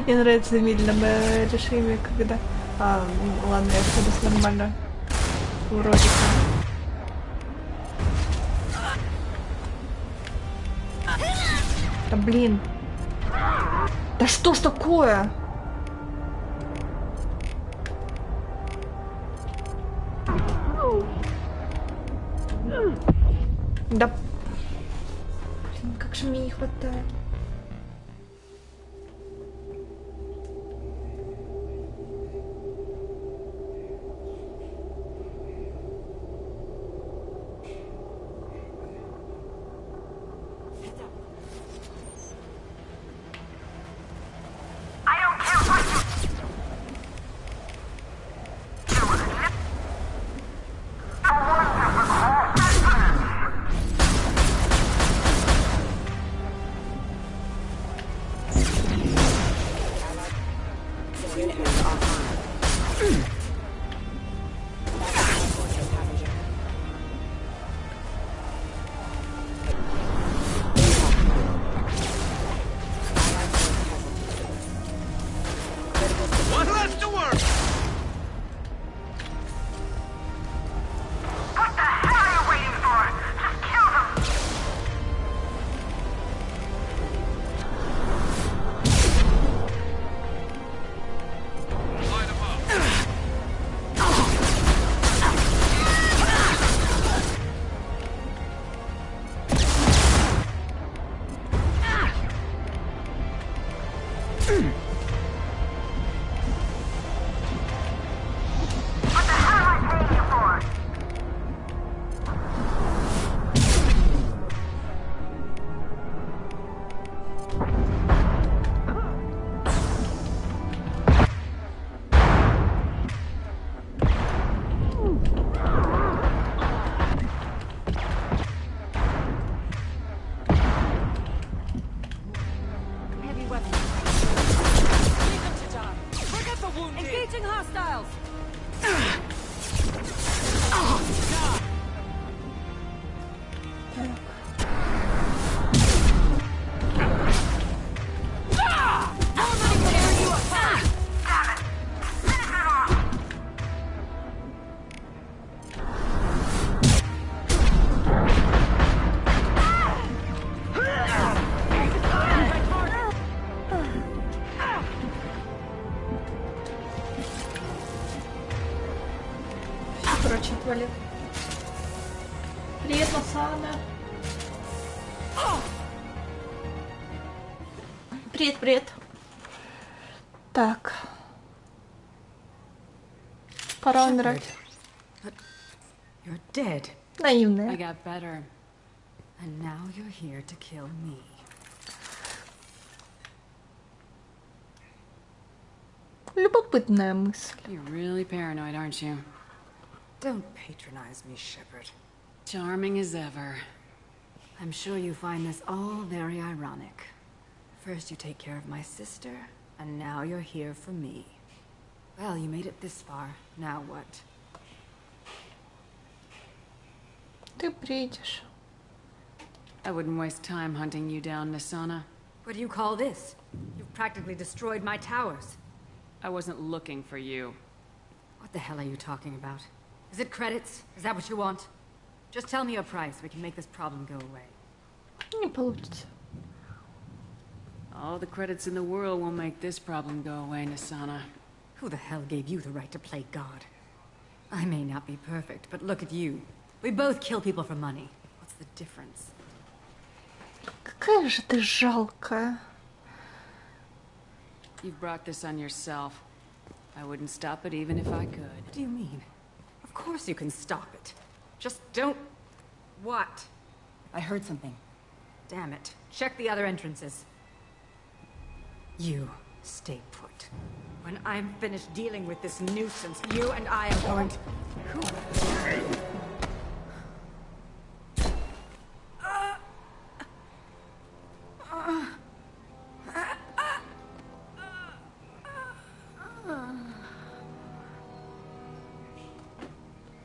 Speaker 1: Мне нравится медленное решение, когда... ладно, я все нормально. Вроде как. Да блин. Да что ж такое? Да... Блин, как же мне не хватает. Отвали. Привет, Масана. Привет, привет. Так. Пора умирать.
Speaker 2: But you're dead.
Speaker 1: Наивная.
Speaker 21: I got better.
Speaker 2: And now you're here to kill me.
Speaker 1: Любопытная мысль.
Speaker 21: You're really paranoid, aren't you?
Speaker 2: Don't patronize me, Shepard.
Speaker 21: Charming as ever.
Speaker 2: I'm sure you find this all very ironic. First you take care of my sister, and now you're here for me. Well, you made it this far. Now what?
Speaker 1: Ты приедешь.
Speaker 21: I wouldn't waste time hunting you down, Nisana.
Speaker 2: What do you call this? You've practically destroyed my towers.
Speaker 21: I wasn't looking for you.
Speaker 2: What the hell are you talking about? Is it credits? Is that what you want? Just tell me a price. We can make this problem go away.
Speaker 1: Не получится.
Speaker 21: All the credits in the world will make this problem go away, Nisana.
Speaker 2: Who the hell gave you the right to play God? I may not be perfect, but look at you. We both kill people for money. What's the difference?
Speaker 1: Какая же ты жалкая.
Speaker 21: You've brought this on yourself. I wouldn't stop it even if I could.
Speaker 2: What do you mean? Of course you can stop it. Just don't... What? I heard something. Damn it. Check the other entrances. You stay put. When I'm finished dealing with this nuisance, you and I are going to...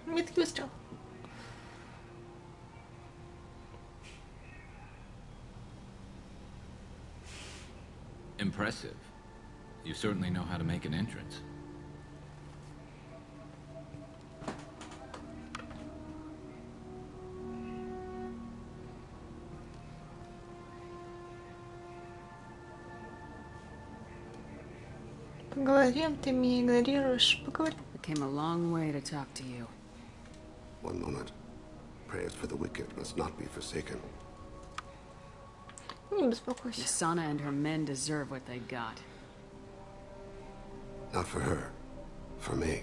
Speaker 1: Меткий выстрел.
Speaker 16: Impressive. You certainly know how to make an entrance.
Speaker 1: Поговорим, ты меня игнорируешь. Поговорим.
Speaker 21: It came a long way to talk to you.
Speaker 15: One moment. Prayers for the wicked must not be forsaken.
Speaker 1: Не беспокойся.
Speaker 21: Nisana and her men deserve what they got.
Speaker 15: Not for her. For me.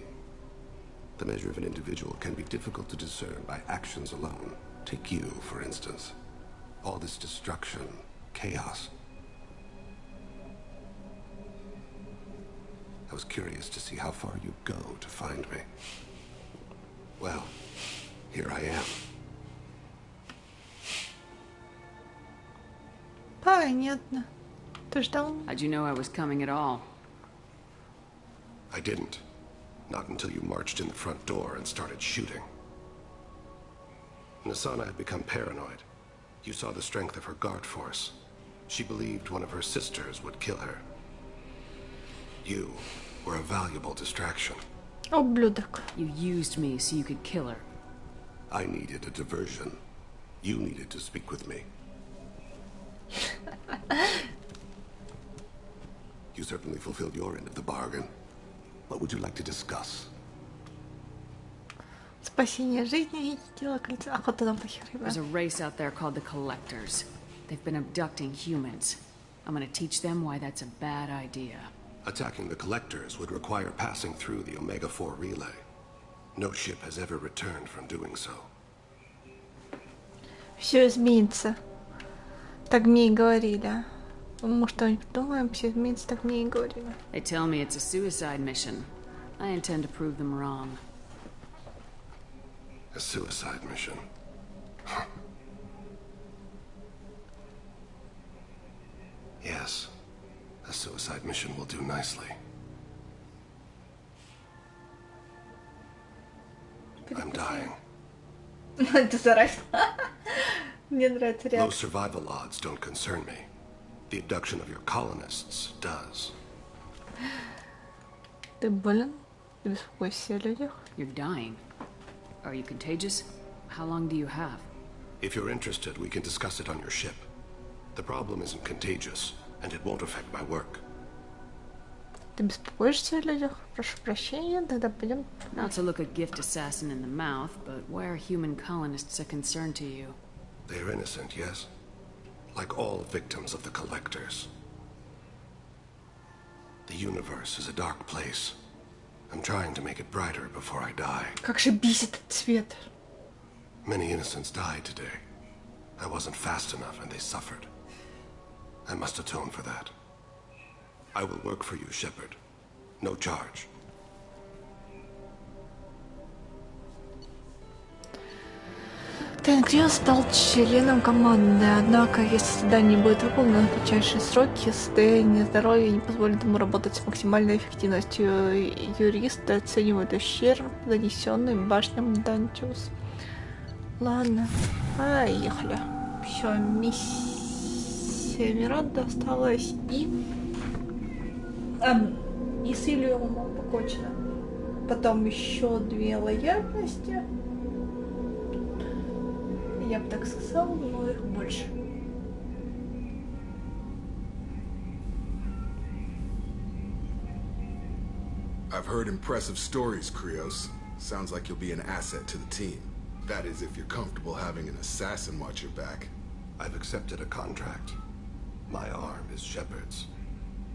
Speaker 15: The measure of an individual can be difficult to discern by actions alone. Take you, for instance. All this destruction, chaos. I was curious to see how far you'd go to find me. Well, here I am.
Speaker 1: Понятно. Ты ждал?
Speaker 21: How'd you know I was coming at all?
Speaker 15: I didn't. Not until you marched in the front door and started shooting. Nisana had become paranoid. You saw the strength of her guard force. She believed one of her sisters would kill her. You were a valuable distraction.
Speaker 1: Ублюдок.
Speaker 21: You used me so you could kill her.
Speaker 15: I needed a diversion. You needed to speak with me. You certainly fulfilled your end of the bargain. What would you like to discuss?
Speaker 1: Спасение жизни, дело кольца. Охота на похер.
Speaker 21: There's a race out there called the Collectors. They've been abducting humans. I'm gonna teach them why that's a bad idea.
Speaker 15: Attacking the Collectors would require passing through the Omega-4 relay. No ship has ever returned from doing so.
Speaker 1: Все изменится. Так мне и говорили. Мы что-нибудь придумаем, все изменится, так мне и говорили.
Speaker 21: They tell me it's a suicide mission. I intend to prove them wrong.
Speaker 15: A suicide mission? Yes. A suicide mission will do nicely. I'm dying.
Speaker 1: Ты заразил. Мне нравится
Speaker 15: Low
Speaker 1: реакция.
Speaker 15: survival odds don't concern me. The abduction of your colonists does.
Speaker 1: Ты болен? Ты беспокойся о людях?
Speaker 21: You're dying. Are you contagious? How long do you have?
Speaker 15: If you're interested, we can discuss it on your ship. The problem isn't contagious, and it won't affect my work.
Speaker 1: Ты беспокоишься о людях? Прошу прощения, тогда пойдем.
Speaker 21: Not to look a gift assassin in the mouth, but why are human colonists a concern to you?
Speaker 15: They're innocent, yes? Like all victims of the Collectors. The universe is a dark place. I'm trying to make it brighter before I die.
Speaker 1: Как же бесит этот цвет.
Speaker 15: Many innocents died today. I wasn't fast enough and they suffered. I must atone for that. I will work for you, Shepard. No charge.
Speaker 1: Тенгрио стал членом команды, однако, если задание будет выполнено в кратчайшие сроки, состояние здоровья не позволит ему работать с максимальной эффективностью. Юристы оценивают ущерб, нанесенный башням Дантиус. Ладно, поехали. Все, миссия Миранда осталась и с Ильюмом покончено. Потом еще 2 лояльности. Я бы так сказала, но их больше.
Speaker 9: I've heard impressive stories, Krios. Sounds like you'll be an asset to the team. That is, if you're comfortable having an assassin watch your back.
Speaker 15: I've accepted a contract. My arm is Shepard's.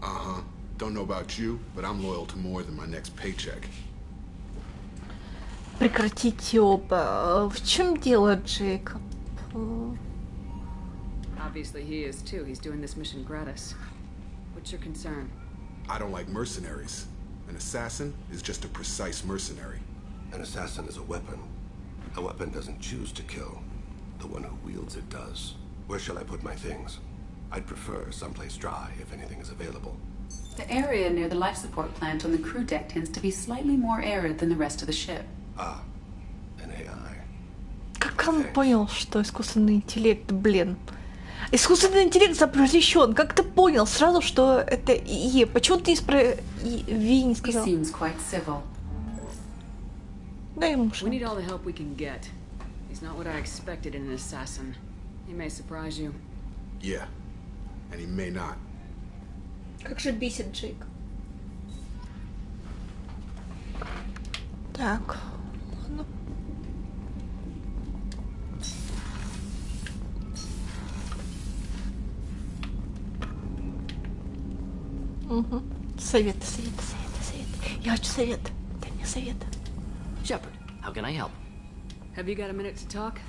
Speaker 9: Uh-huh. Don't know about you, but I'm loyal to more than my next paycheck.
Speaker 1: Прекратите оба. В чем дело, Джейкоб?
Speaker 4: Obviously he is too. He's doing this mission gratis. What's your concern?
Speaker 9: I don't like mercenaries. An assassin is just a precise mercenary.
Speaker 15: An assassin is a weapon. A weapon doesn't choose to kill. The one who wields it does. Where shall I put my things? I'd prefer someplace dry if anything is available.
Speaker 21: The area near the life support plant on the crew deck tends to be slightly more arid than the rest of the ship.
Speaker 15: Ah, an AI.
Speaker 1: Как он понял, что искусственный интеллект, блин? Искусственный интеллект запрещен. Как ты понял сразу, что это ИЕ? Почему ты Ви не сказал?
Speaker 21: He seems quite civil.
Speaker 1: Да ему
Speaker 4: We need all the help we can get. He's not what I expected in an assassin. He may surprise you.
Speaker 9: Yeah, and he may not.
Speaker 1: Как же бесит Джейк. Так, ладно. Угу. Совет. Я хочу совет. Дай мне совет.
Speaker 11: Shepard, how can I help?
Speaker 4: Have you got a minute to talk?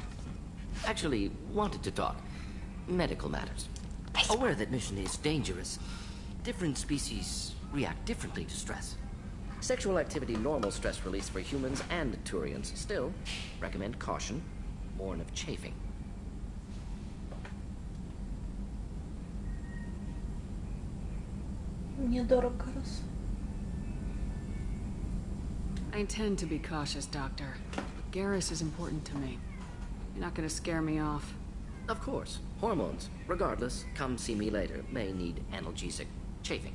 Speaker 11: Actually, wanted to talk. Medical matters. Aware that mission is dangerous. Different species react differently to stress. Sexual activity normal stress release for humans and Turians. Still, recommend caution, warn of chafing.
Speaker 1: Мне дорого раз.
Speaker 4: I intend to be cautious, Doctor. Garrus is important to me. You're not gonna scare me off.
Speaker 11: Of course. Hormones. Regardless, come see me later. May need analgesic. Chafing.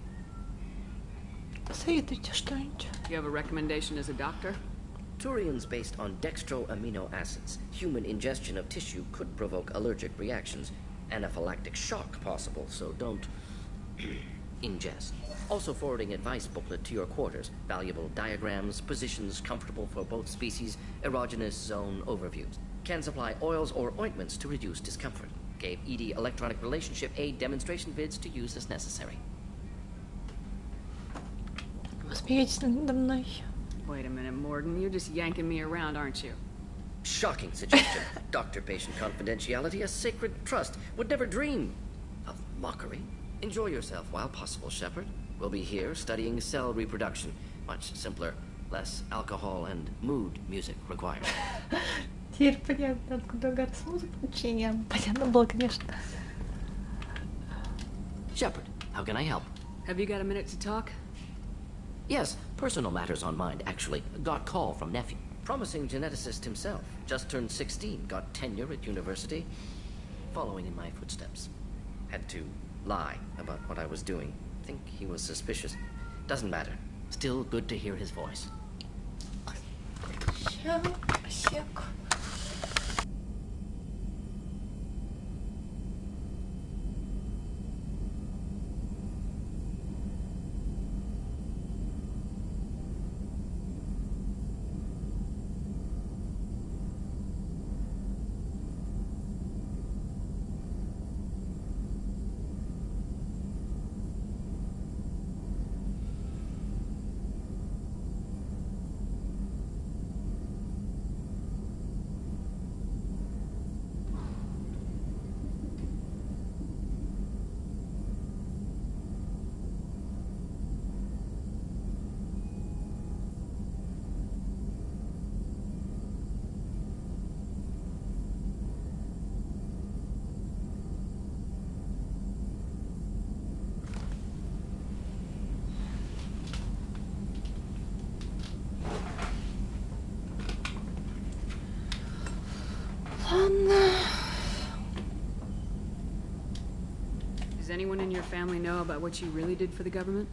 Speaker 1: Советуйте что-нибудь.
Speaker 4: You have a recommendation as a doctor?
Speaker 11: Turians based on dextro amino acids. Human ingestion of tissue could provoke allergic reactions. Anaphylactic shock possible, so don't ingest. Also forwarding advice booklet to your quarters. Valuable diagrams, positions comfortable for both species, erogenous zone overviews. Can supply oils or ointments to reduce discomfort. Gave ED electronic relationship aid demonstration vids to use as necessary.
Speaker 1: Вы смеетесь надо мной.
Speaker 4: Wait a minute, Morden. You're just yanking me around, aren't you?
Speaker 11: Shocking suggestion. Doctor-patient confidentiality, a sacred trust. Would never dream of mockery. Enjoy yourself while possible, Shepard. We'll be here studying cell reproduction. Much simpler, less alcohol and mood music required.
Speaker 1: Теперь понятно, откуда Гарс музыка учения. Понятно было, конечно.
Speaker 11: Shepard, how can I help?
Speaker 4: Have you got a minute to talk?
Speaker 11: Yes, personal matters on mind, actually. Got call from nephew. Promising geneticist himself. Just turned 16, got tenure at university. Following in my footsteps. Had to lie about what I was doing. Think he was suspicious. Doesn't matter. Still good to hear his voice.
Speaker 1: Сек. Ладно.
Speaker 4: Does anyone in your family know about what you really did for the government?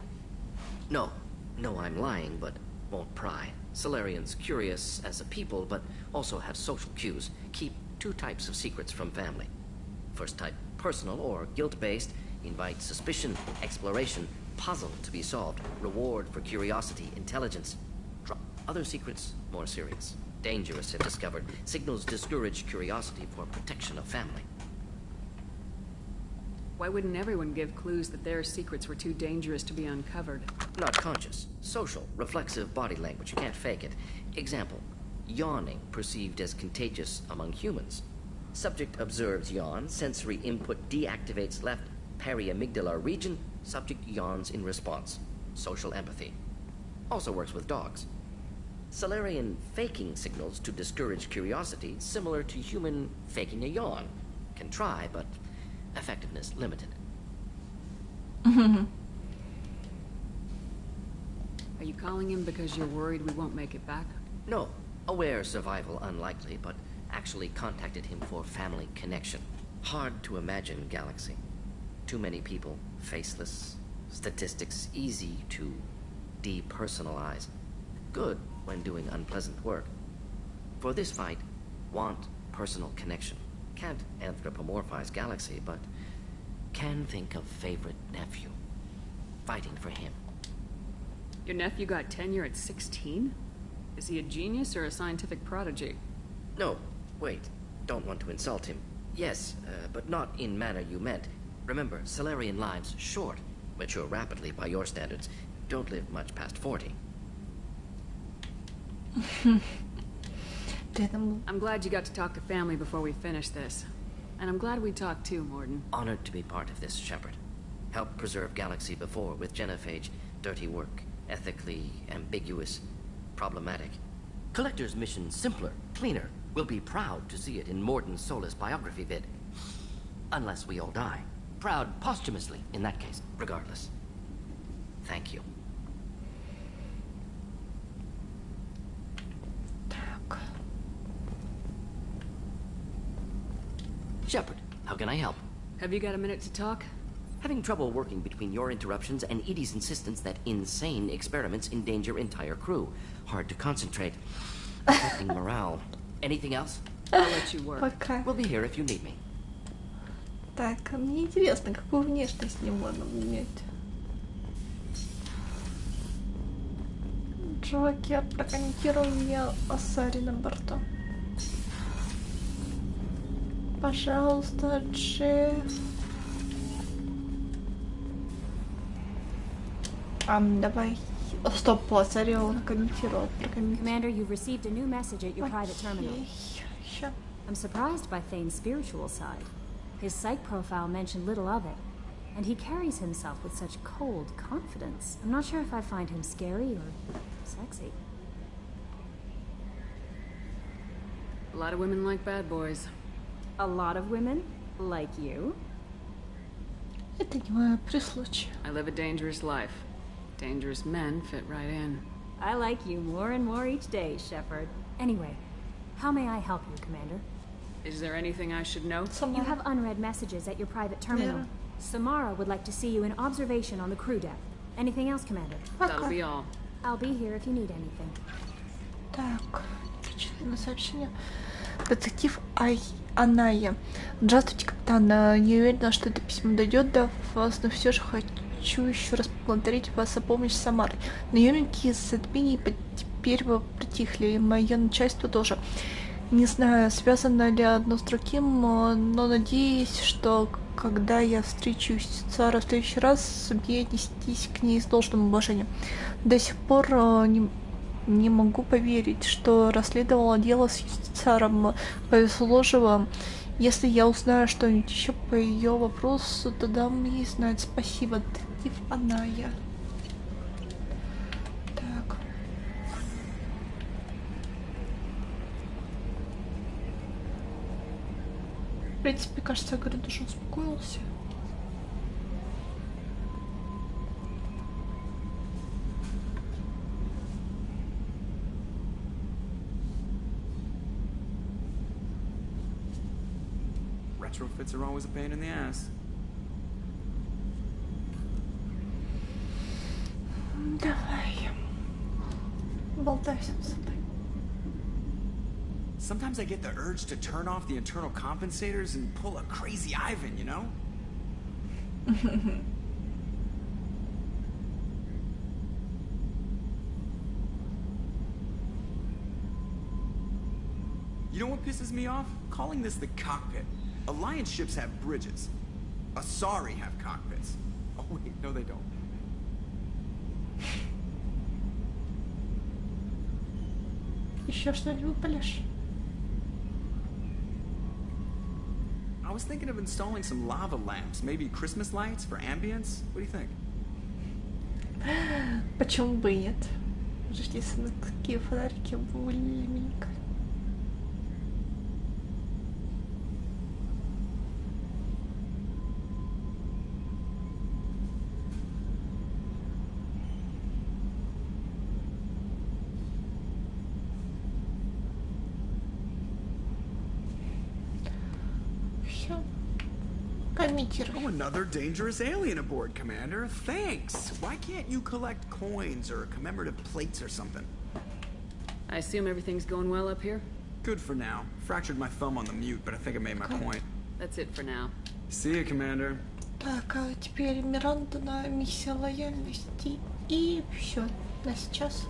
Speaker 11: No. No, I'm lying, but won't pry. Solarians, curious as a people, but also have social cues, keep two types of secrets from family. First type, personal or guilt-based, invite suspicion, exploration, puzzle to be solved, reward for curiosity, intelligence. Other secrets, more serious. Dangerous if discovered. Signals discourage curiosity for protection of family.
Speaker 4: Why wouldn't everyone give clues that their secrets were too dangerous to be uncovered?
Speaker 11: Not conscious. Social, reflexive body language. You can't fake it. Example, yawning perceived as contagious among humans. Subject observes yawn, sensory input deactivates left periamygdalar region, subject yawns in response. Social empathy. Also works with dogs. Solarian faking signals to discourage curiosity, similar to human faking a yawn. Can try, but effectiveness limited.
Speaker 4: Are you calling him because you're worried we won't make it back?
Speaker 11: No. Aware survival unlikely, but actually contacted him for family connection. Hard to imagine galaxy. Too many people, faceless, statistics easy to depersonalize. Good when doing unpleasant work. For this fight, want personal connection. Can't anthropomorphize galaxy, but can think of favorite nephew. Fighting for him.
Speaker 4: Your nephew got tenure at 16? Is he a genius or a scientific prodigy?
Speaker 11: No, wait. Don't want to insult him. Yes, but not in manner you meant. Remember, Solarian lives short. Mature rapidly by your standards. Don't live much past 40.
Speaker 4: I'm glad you got to talk to family before we finish this. And I'm glad we talked too, Mordin.
Speaker 11: Honored to be part of this, Shepard. Helped preserve Galaxy before with Genophage. Dirty work. Ethically ambiguous. Problematic. Collector's mission simpler, cleaner. We'll be proud to see it in Mordin Solus biography vid. Unless we all die. Proud posthumously, in that case. Regardless. Thank you. Shepard, how can I help?
Speaker 4: Have you got a minute to talk?
Speaker 11: Having trouble working between your interruptions and Edie's insistence that insane experiments endanger entire crew. Hard to concentrate. Affecting morale. Anything else?
Speaker 4: I'll let you work.
Speaker 1: Пока.
Speaker 11: We'll be here if you need me.
Speaker 1: Так, мне интересно, какую внешность с ним можно иметь. Джокер, прокомментируй мне Асари на борту. Пожалуйста, Джефф. Давай. Стоп, Асари он комментировал.
Speaker 18: Commander, you've received a new message at your private terminal. I'm surprised by Thane's spiritual side. His psych profile mentioned little of it, and he carries himself with such cold confidence. I'm not sure if I find him scary or sexy.
Speaker 4: A lot of women like bad boys.
Speaker 18: A lot of women? Like you?
Speaker 1: Это не мое при случае.
Speaker 4: I live a dangerous life. Dangerous men fit right in.
Speaker 18: I like you more and more each day, Shepard. Anyway, how may I help you, Commander?
Speaker 4: Is there anything I should know?
Speaker 18: You have unread messages at your private terminal.
Speaker 1: Yeah.
Speaker 18: Samara would like to see you in observation on the crew deck. Anything else, Commander?
Speaker 4: That'll be all.
Speaker 18: I'll be here if you need anything.
Speaker 1: Так, прочитано сообщение. Детектив Аная. Здравствуйте, капитан. Не уверена, что это письмо дойдет до вас, но все же хочу еще раз поблагодарить вас за помощь с Самарой. Наемники из админии теперь вы притихли, и мое начальство тоже. Не знаю, связано ли одно с другим, но надеюсь, что когда я встречусь с Царой в следующий раз, сумею отнестись к ней с должным уважением. До сих пор не могу поверить, что расследовала дело с Юстициаром. Повезло же вам. Если я узнаю что-нибудь еще по ее вопросу, то дам ей знать. Спасибо, детектив Аная. Так. В принципе, кажется, Грид уже успокоился.
Speaker 7: retrofits are always a pain in the ass.
Speaker 1: Давай. Болтайся с собой.
Speaker 7: Sometimes I get the urge to turn off the internal compensators and pull a crazy Ivan, you know? You know what pisses me off? Calling this the cockpit. Alliance ships have bridges. Asari have cockpits. Oh wait, no they don't.
Speaker 1: Еще что-нибудь выпалишь?
Speaker 7: I was thinking of installing some lava lamps, maybe Christmas lights for ambience. What do you think?
Speaker 1: Почему бы и нет? Рождественские такие фонарики были миленько.
Speaker 7: Oh, another dangerous alien aboard, Commander. Thanks. Why can't you collect coins or commemorative plates or something?
Speaker 4: I assume everything's going well up here?
Speaker 7: Good for now. Fractured my thumb on the mute, but I think I made my point.
Speaker 4: That's it for now.
Speaker 7: See you, Commander.
Speaker 1: Так, а теперь Миранда на миссия лояльности. И все. На сейчас.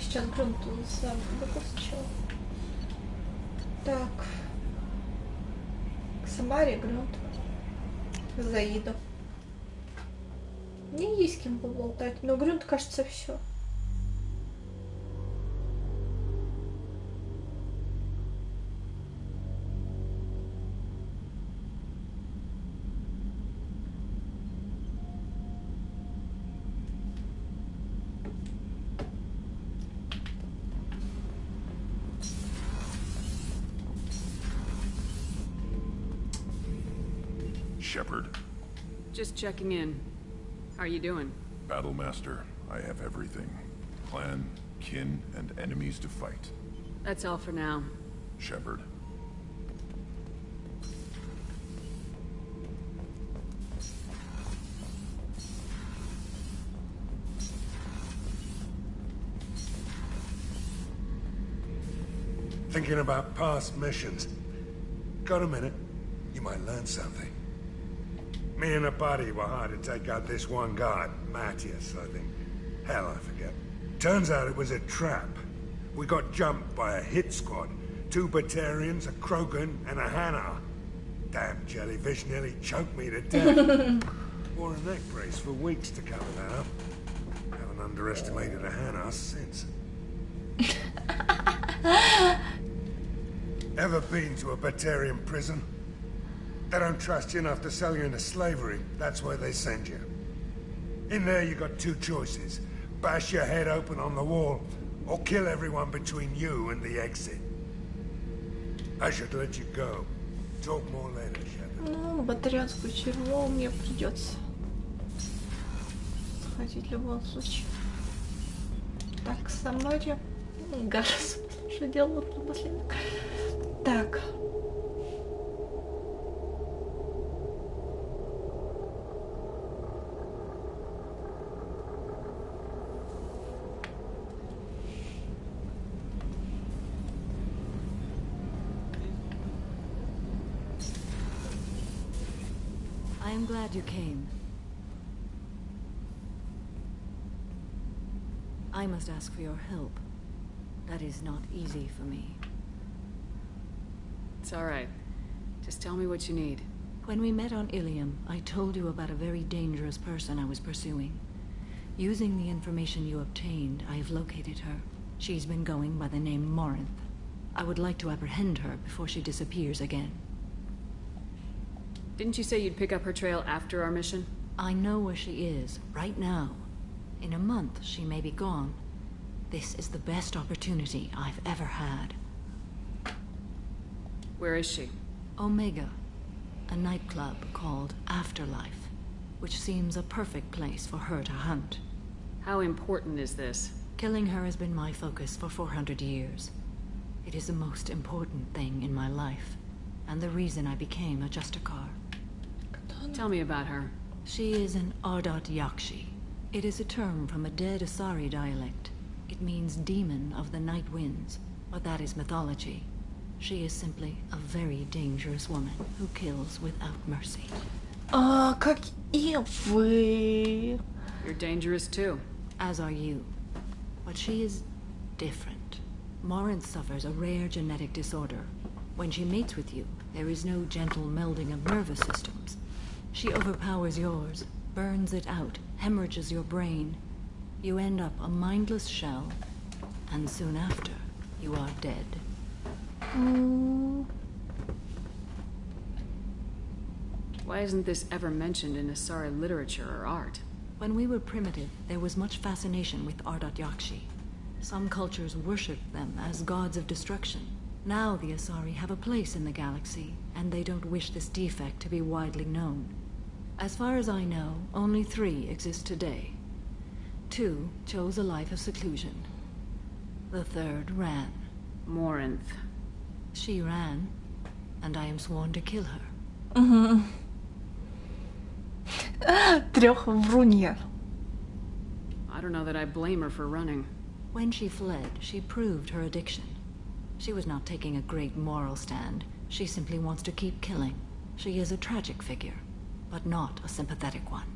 Speaker 1: Сейчас грунт сам выпустил. Так. К Самаре грунт. К Заиду. Не есть с кем поболтать, но грунт, кажется, все.
Speaker 9: Shepard.
Speaker 4: Just checking in. How are you doing?
Speaker 9: Battlemaster, I have everything. Clan, kin, and enemies to fight.
Speaker 4: That's all for now.
Speaker 9: Shepard.
Speaker 19: Thinking about past missions. Got a minute? You might learn something. Me and a buddy were hired to take out this one guy, Matthias, I think. Hell, I forget. Turns out it was a trap. We got jumped by a hit squad. 2 Batarians, a Krogan, and a Hanar. Damn jellyfish nearly choked me to death. Wore a neck brace for weeks to cover that up. Haven't underestimated a Hanar since. Ever been to a Batarian prison? They don't trust you enough to sell you into slavery. That's where they send you. In there you got 2 choices. Bash your head open on the wall, or kill everyone between you and the exit. I should let you go. Talk more later, Shepard.
Speaker 1: Ну, батарианскую тюрьму мне придется сходить в любом случае. Так, Самаре. Гарас, что делал напоследок? Так.
Speaker 2: I am glad you came. I must ask for your help. That is not easy for me.
Speaker 4: It's all right. Just tell me what you need.
Speaker 2: When we met on Ilium, I told you about a very dangerous person I was pursuing. Using the information you obtained, I have located her. She's been going by the name Morinth. I would like to apprehend her before she disappears again.
Speaker 4: Didn't you say you'd pick up her trail after our mission?
Speaker 2: I know where she is, right now.
Speaker 13: In a month, she may be gone. This is the best opportunity I've ever had.
Speaker 4: Where is she?
Speaker 13: Omega, a nightclub called Afterlife, which seems a perfect place for her to hunt.
Speaker 4: How important is this?
Speaker 13: Killing her has been my focus for 400 years. It is the most important thing in my life, and the reason I became a Justicar.
Speaker 4: Tell me about her.
Speaker 13: She is an Ardat Yakshi. It is a term from a dead Asari dialect. It means demon of the night winds, but that is mythology. She is simply a very dangerous woman who kills without mercy.
Speaker 1: Как и вы.
Speaker 4: You're dangerous too.
Speaker 13: As are you. But she is different. Morinth suffers a rare genetic disorder. When she mates with you, there is no gentle melding of nervous systems. She overpowers yours, burns it out, hemorrhages your brain. You end up a mindless shell, and soon after, you are dead.
Speaker 4: Why isn't this ever mentioned in Asari literature or art?
Speaker 13: When we were primitive, there was much fascination with Ardat Yakshi. Some cultures worshipped them as gods of destruction. Now the Asari have a place in the galaxy, and they don't wish this defect to be widely known. As far as I know, only 3 exist today. 2 chose a life of seclusion. The 3rd ran.
Speaker 4: Morinth.
Speaker 13: She ran, and I am sworn to kill her.
Speaker 1: Трёхврунья.
Speaker 4: I don't know that I blame her for running.
Speaker 13: When she fled, she proved her addiction. She was not taking a great moral stand. She simply wants to keep killing. She is a tragic figure, but not a sympathetic one.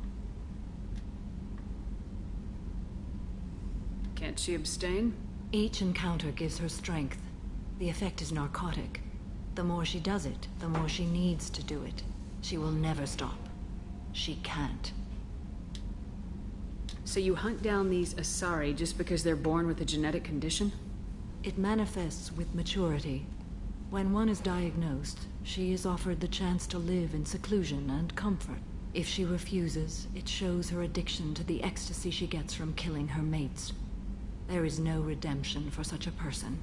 Speaker 4: Can't she abstain?
Speaker 13: Each encounter gives her strength. The effect is narcotic. The more she does it, the more she needs to do it. She will never stop. She can't.
Speaker 4: So you hunt down these Asari just because they're born with a genetic condition?
Speaker 13: It manifests with maturity. When one is diagnosed, she is offered the chance to live in seclusion and comfort. If she refuses, it shows her addiction to the ecstasy she gets from killing her mates. There is no redemption for such a person.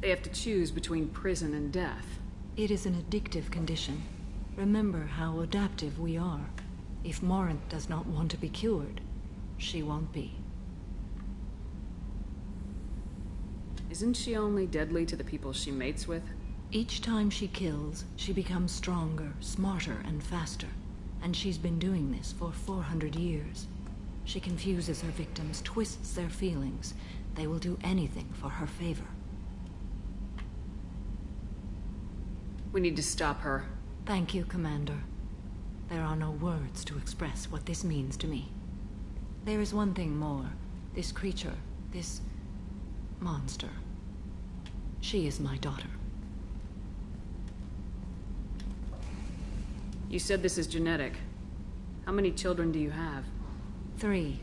Speaker 4: They have to choose between prison and death.
Speaker 13: It is an addictive condition. Remember how adaptive we are. If Morinth does not want to be cured, she won't be.
Speaker 4: Isn't she only deadly to the people she mates with?
Speaker 13: Each time she kills, she becomes stronger, smarter, and faster. And she's been doing this for 400 years. She confuses her victims, twists their feelings. They will do anything for her favor.
Speaker 4: We need to stop her.
Speaker 13: Thank you, Commander. There are no words to express what this means to me. There is one thing more. This creature, this monster. She is my daughter.
Speaker 4: You said this is genetic. How many children do you have?
Speaker 13: 3.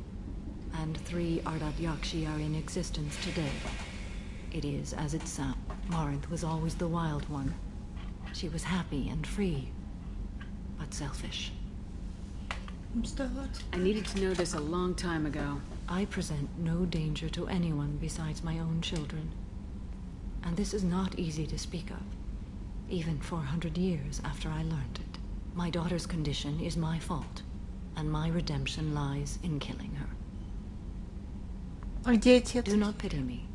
Speaker 13: And 3 Ardat Yakshi are in existence today. It is as it sounds. Morinth was always the wild one. She was happy and free, but selfish.
Speaker 4: I needed to know this a long time ago.
Speaker 13: I present no danger to anyone besides my own children. And this is not easy to speak of, even 400 years after I learned it. My daughter's condition is my fault, and my redemption lies in killing her. Do not pity me.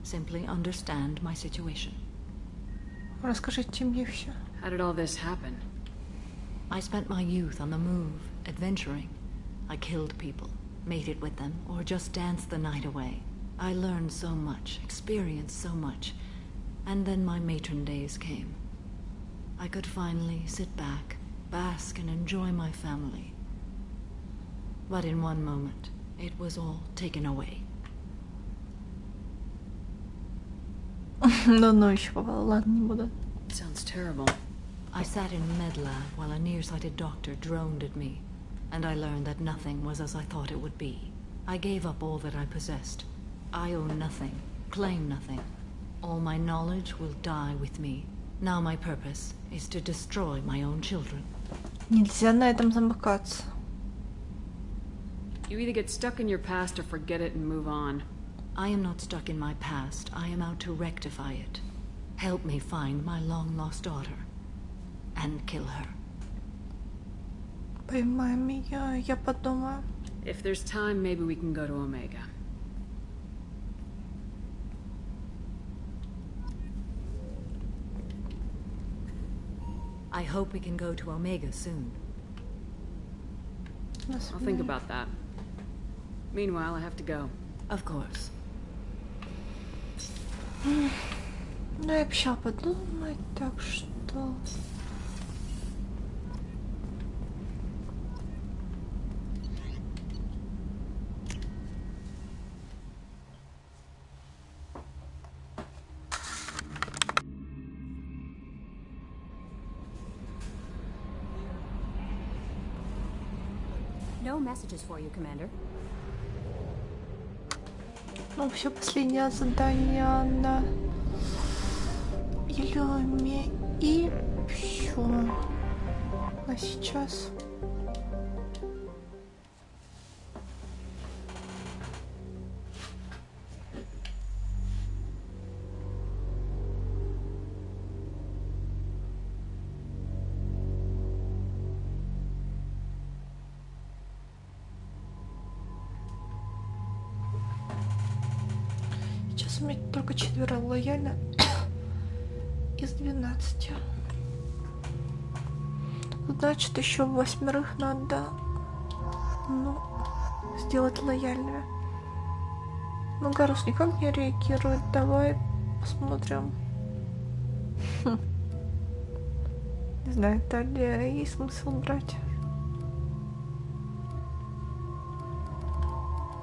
Speaker 13: Simply understand my situation.
Speaker 1: Расскажите мне всё.
Speaker 4: How did all this happen?
Speaker 13: I spent my youth on the move, adventuring. I killed people, mated with them, or just danced the night away. I learned so much, experienced so much, and then my matron days came. I could finally sit back, bask and enjoy my family. But in one moment, it was all taken away.
Speaker 1: Ну, еще ладно, не буду.
Speaker 4: Sounds terrible.
Speaker 13: I sat in medlab while a nearsighted doctor droned at me, and I learned that nothing was as I thought it would be. I gave up all that I possessed. I own nothing, claim nothing. All my knowledge will die with me. Now my purpose is to destroy my own children.
Speaker 1: Нельзя на этом замыкаться.
Speaker 4: You either get stuck in your past or forget it and move on.
Speaker 13: I am not stuck in my past. I am out to rectify it. Help me find my long-lost daughter. And kill her.
Speaker 1: Поймай меня, я подумаю.
Speaker 4: If there's time, maybe we can go to Omega.
Speaker 13: I hope we can go to Omega soon.
Speaker 4: I'll think about that. Meanwhile, I have to go.
Speaker 13: Of course.
Speaker 1: Ну, я обещал подумать, так что...
Speaker 18: No messages for you, Commander.
Speaker 1: Ну, все последнее задание на Илюме и все. А сейчас... Сейчас у меня только 4 лояльно из 12. Значит, еще 8 надо, ну, сделать лояльными. Ну, Гарус никак не реагирует. Давай посмотрим. Не знаю, далее есть смысл брать.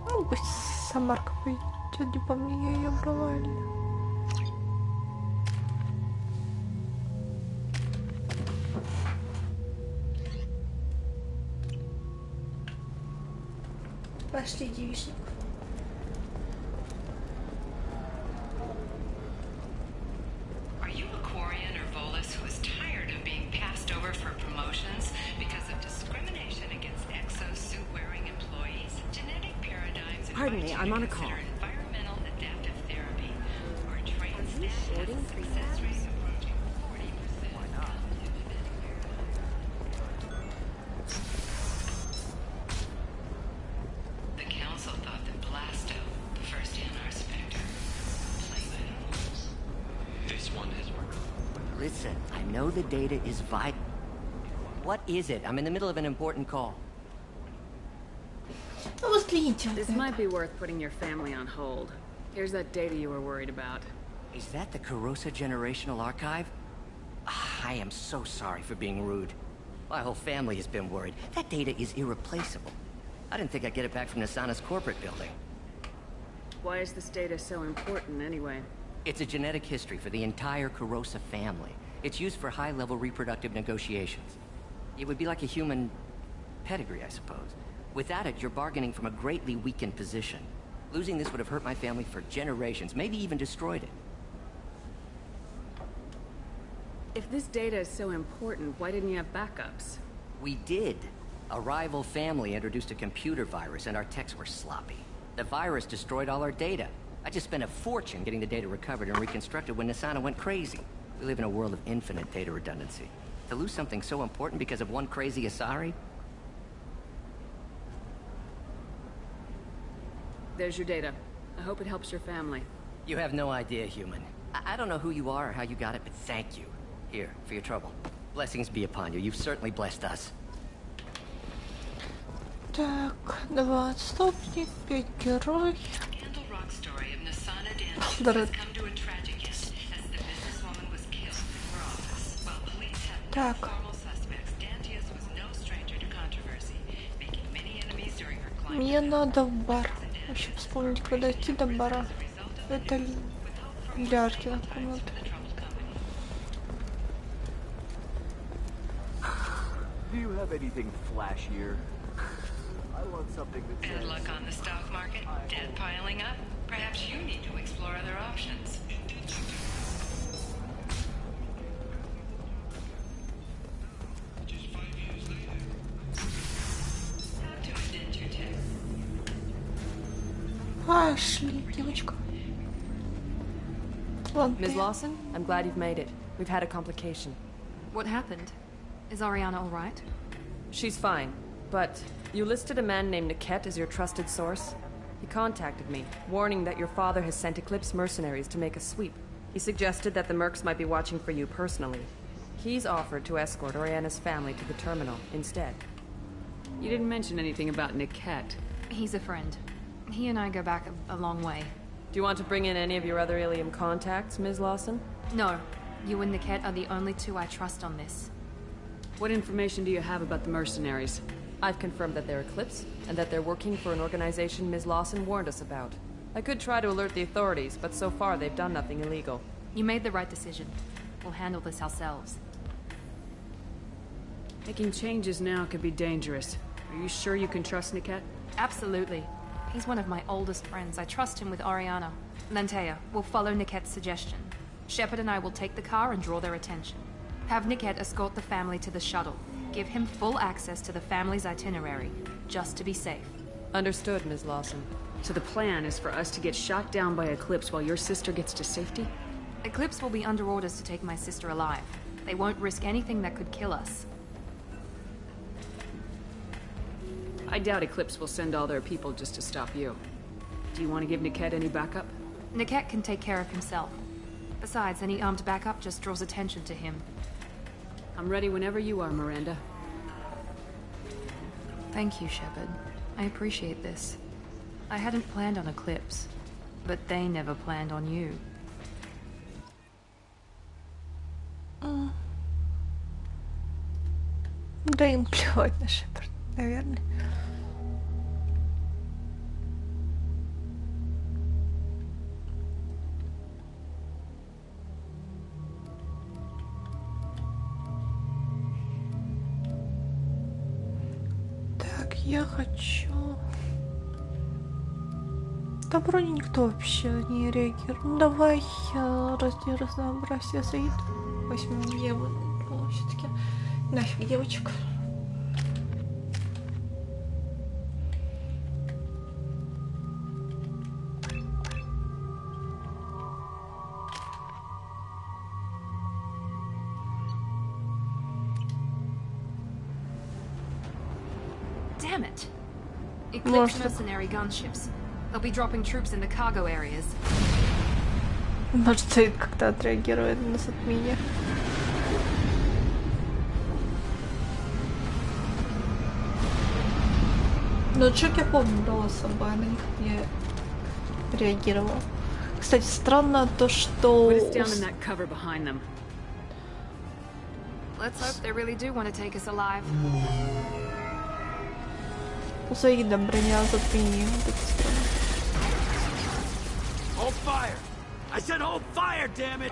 Speaker 1: Ну, пусть Самарка пойдет. Не помню, я ее брала или нет. Пошли, девичник.
Speaker 17: Are you a Quarian or Volus who is tired of being passed over for promotions because of discrimination against exosuit-wearing employees? Genetic paradigms.
Speaker 20: Pardon me, I'm on a call.
Speaker 6: Listen, I know the data is vital. What is it? I'm in the middle of an important call.
Speaker 4: This might be worth putting your family on hold. Here's that data you were worried about.
Speaker 6: Is that the Kurosa Generational Archive? I am so sorry for being rude. My whole family has been worried. That data is irreplaceable. I didn't think I'd get it back from Nasana's corporate building.
Speaker 4: Why is this data so important anyway?
Speaker 6: It's a genetic history for the entire Kurosa family. It's used for high-level reproductive negotiations. It would be like a human pedigree, I suppose. Without it, you're bargaining from a greatly weakened position. Losing this would have hurt my family for generations, maybe even destroyed it.
Speaker 4: If this data is so important, why didn't you have backups?
Speaker 6: We did. A rival family introduced a computer virus and our techs were sloppy. The virus destroyed all our data. I just spent a fortune getting the data recovered and reconstructed when Nasana went crazy. We live in a world of infinite data redundancy. To lose something so important because of one crazy Asari?
Speaker 4: There's your data. I hope it helps your family.
Speaker 6: You have no idea, human. I don't know who you are or how you got it, but thank you. Here, for your trouble. Blessings be upon you. You've certainly blessed us.
Speaker 1: Так, 2 отступник, 5 герой. Так. Мне надо в бар. Вообще вспомнить, куда идти до бара. Это Ляркина комната.
Speaker 8: Do you have anything flashier? I want something that says...
Speaker 17: Bad luck on the stock market? Debt piling up? Perhaps you need to explore other options. How to indent your text?
Speaker 1: Ашли, девочка.
Speaker 10: Ms. Lawson, I'm glad you've made it. We've had a complication.
Speaker 21: What happened? Is Ariana all right?
Speaker 10: She's fine, but you listed a man named Niket as your trusted source. He contacted me, warning that your father has sent Eclipse mercenaries to make a sweep. He suggested that the Mercs might be watching for you personally. He's offered to escort Oriana's family to the terminal instead.
Speaker 4: You didn't mention anything about Niket.
Speaker 21: He's a friend. He and I go back a long way.
Speaker 10: Do you want to bring in any of your other Ilium contacts, Ms. Lawson?
Speaker 21: No. You and Niket are the only two I trust on this.
Speaker 4: What information do you have about the mercenaries?
Speaker 10: I've confirmed that they're Eclipse, and that they're working for an organization Ms. Lawson warned us about. I could try to alert the authorities, but so far they've done nothing illegal.
Speaker 21: You made the right decision. We'll handle this ourselves.
Speaker 4: Making changes now could be dangerous. Are you sure you can trust Niket?
Speaker 21: Absolutely. He's one of my oldest friends. I trust him with Oriana. Lantea, we'll follow Niket's suggestion. Shepard and I will take the car and draw their attention. Have Niket escort the family to the shuttle. Give him full access to the family's itinerary, just to be safe.
Speaker 10: Understood, Ms. Lawson.
Speaker 4: So the plan is for us to get shot down by Eclipse while your sister gets to safety?
Speaker 21: Eclipse will be under orders to take my sister alive. They won't risk anything that could kill us.
Speaker 4: I doubt Eclipse will send all their people just to stop you. Do you want to give Niket any backup?
Speaker 21: Niket can take care of himself. Besides, any armed backup just draws attention to him.
Speaker 4: I'm ready whenever you are, Miranda.
Speaker 21: Thank you, Shepard. I appreciate this. I hadn't planned on Eclipse, but they never planned on you.
Speaker 1: Да им плевать на Шепард, наверное. Так, я хочу... Да вроде никто вообще не реагирует. Ну давай ради разнообразия Заид. Возьмем Еву. Ну, все-таки нафиг девочек.
Speaker 21: Damn it! Eclipse mercenary gunships. They'll be dropping troops in the cargo areas.
Speaker 1: Может, Заид как-то отреагирует на затмение. Но Джек, я помню, брала с собой, она никак не реагировала. Кстати, странно то, что...
Speaker 21: Let's hope they really do want to take us alive.
Speaker 1: У Заида броня затмения. Вот это странно.
Speaker 8: Hold fire! I said hold fire, damn it!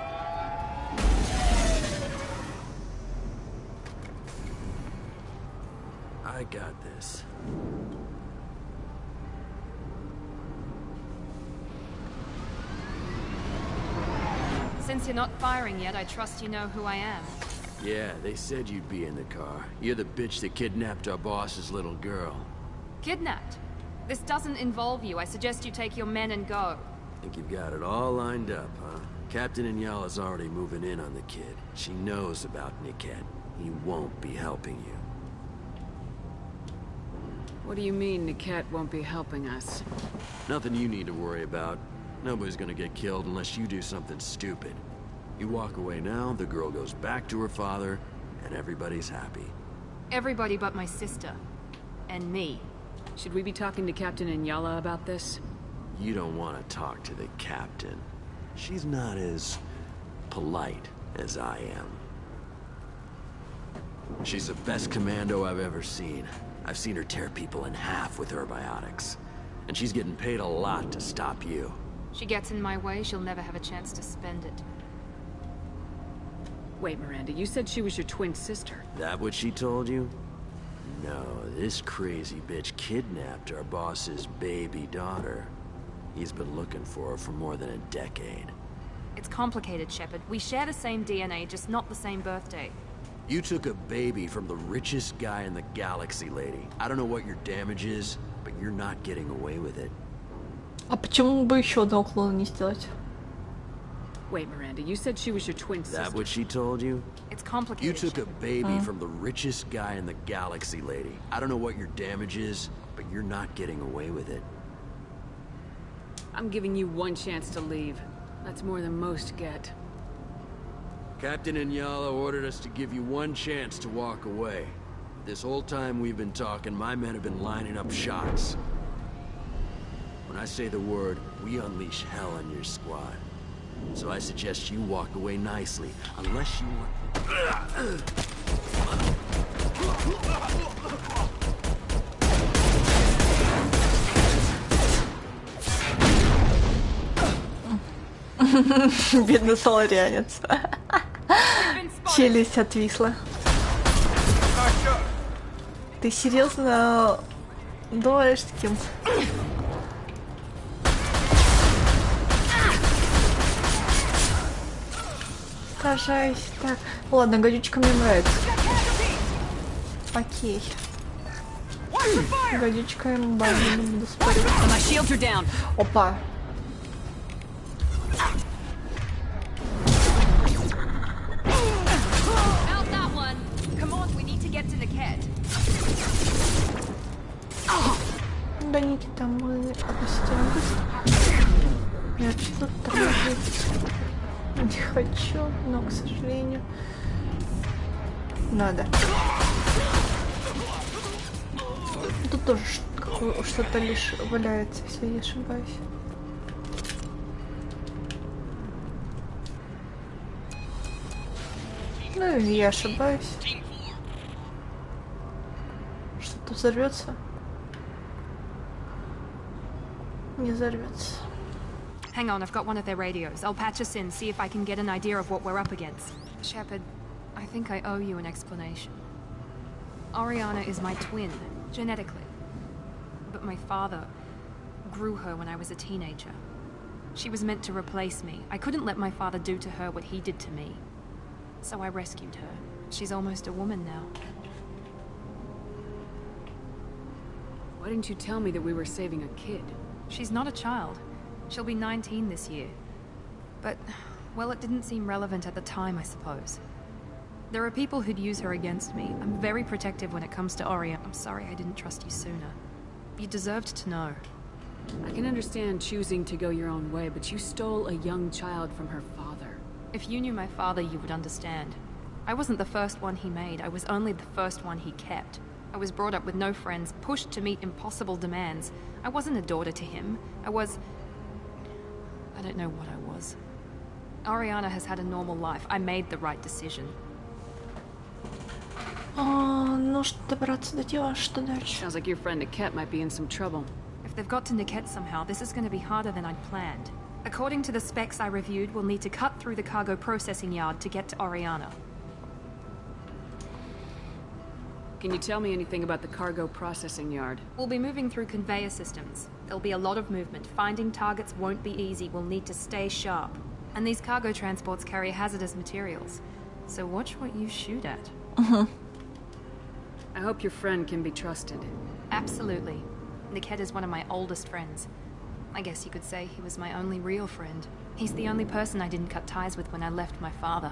Speaker 8: I got this.
Speaker 21: Since you're not firing yet, I trust you know who I am.
Speaker 8: Yeah, they said you'd be in the car. You're the bitch that kidnapped our boss's little girl.
Speaker 21: Kidnapped? This doesn't involve you. I suggest you take your men and go.
Speaker 8: Think you've got it all lined up, huh? Captain Inyala's already moving in on the kid. She knows about Niket. He won't be helping you.
Speaker 4: What do you mean Niket won't be helping us?
Speaker 8: Nothing you need to worry about. Nobody's gonna get killed unless you do something stupid. You walk away now, the girl goes back to her father, and everybody's happy.
Speaker 21: Everybody but my sister. And me.
Speaker 4: Should we be talking to Captain Inyala about this?
Speaker 8: You don't want to talk to the captain. She's not as polite as I am. She's the best commando I've ever seen. I've seen her tear people in half with her biotics. And she's getting paid a lot to stop you.
Speaker 21: She gets in my way, she'll never have a chance to spend it.
Speaker 4: Wait, Miranda, you said she was your twin sister.
Speaker 8: That what she told you? No, this crazy bitch kidnapped our boss's baby daughter. He's been looking for her for more than a decade.
Speaker 21: It's complicated, Shepard. We share the same DNA, just not the same birthday.
Speaker 8: You took a baby from the richest guy in the galaxy, lady. I don't know what your damage is, but you're not getting away with it.
Speaker 1: А почему бы еще одного клона не сделать?
Speaker 4: Wait, Miranda, you said she was your twin sister.
Speaker 12: That what she told you?
Speaker 10: It's complicated.
Speaker 12: You took a baby from the richest guy in the galaxy, lady. I don't know what your damage is, but you're not getting away with it.
Speaker 4: I'm giving you one chance to leave. That's more than most get.
Speaker 12: Captain Inyala ordered us to give you one chance to walk away. This whole time we've been talking, my men have been lining up shots. When I say the word, we unleash hell on your squad. So I suggest you walk away nicely, unless you want...
Speaker 1: Бедный соларианец. Челюсть отвисла. Ты серьезно думаешь с кем? Сражайся. Так. Ладно, гадючка мне нравится. Окей. Гадючка им базу, не буду спорить. Опа. Да Никита, мы опустим быстро. Я что-то тратить не хочу, но, к сожалению, надо. Тут тоже что-то лишь валяется, если я не ошибаюсь. Ну, я ошибаюсь. Что-то взорвется. Не взорвется.
Speaker 22: Hang on, I've got one of their radios. I'll patch us in, see if I can get an idea of what we're up against. Shepard, I think I owe you an explanation. Oriana is my twin, genetically. But my father grew her when I was a teenager. She was meant to replace me. I couldn't let my father do to her what he did to me. So I rescued her. She's almost a woman now.
Speaker 4: Why didn't you tell me that we were saving a kid?
Speaker 22: She's not a child. She'll be 19 this year. But, well, it didn't seem relevant at the time, I suppose. There are people who'd use her against me. I'm very protective when it comes to Oriana. I'm sorry I didn't trust you sooner. You deserved to know.
Speaker 4: I can understand choosing to go your own way, but you stole a young child from her father.
Speaker 22: If you knew my father, you would understand. I wasn't the first one he made. I was only the first one he kept. I was brought up with no friends, pushed to meet impossible demands. I wasn't a daughter to him. I don't know what I was. Oriana has had a normal life. I made the right decision.
Speaker 1: Ну что, добраться до дела, что дальше?
Speaker 4: Sounds like your friend Niket might be in some trouble.
Speaker 22: If they've got to Niket somehow, this is going to be harder than I'd planned. According to the specs I reviewed, we'll need to cut through the cargo processing yard to get to Oriana.
Speaker 4: Can you tell me anything about the cargo processing yard?
Speaker 22: We'll be moving through conveyor systems. There'll be a lot of movement. Finding targets won't be easy. We'll need to stay sharp. And these cargo transports carry hazardous materials. So watch what you shoot at.
Speaker 4: I hope your friend can be trusted.
Speaker 22: Absolutely. Niket is one of my oldest friends. I guess you could say he was my only real friend. He's the only person I didn't cut ties with when I left my father.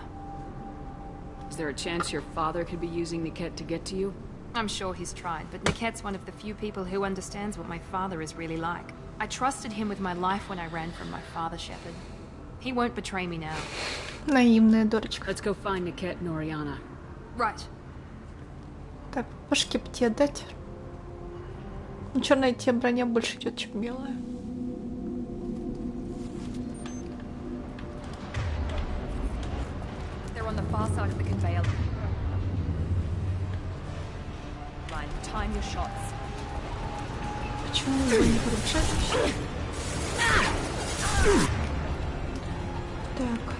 Speaker 4: Is there a chance your father could be using Niket to get to you?
Speaker 22: I'm sure he's tried, but Niket's one of the few people who understands what my father is really like. I trusted him with my life when I ran from my father, Shepard. He won't betray me now.
Speaker 1: Наивная дурочка.
Speaker 4: Let's go find Niket and Oriana.
Speaker 22: Right.
Speaker 1: Так, башки бы тебе отдать. Ну, черная тебе броня больше идет, чем белая.
Speaker 22: They're on the far side of the conveyor. Line, time your shots.
Speaker 1: Почему вы не поручаетесь? Так.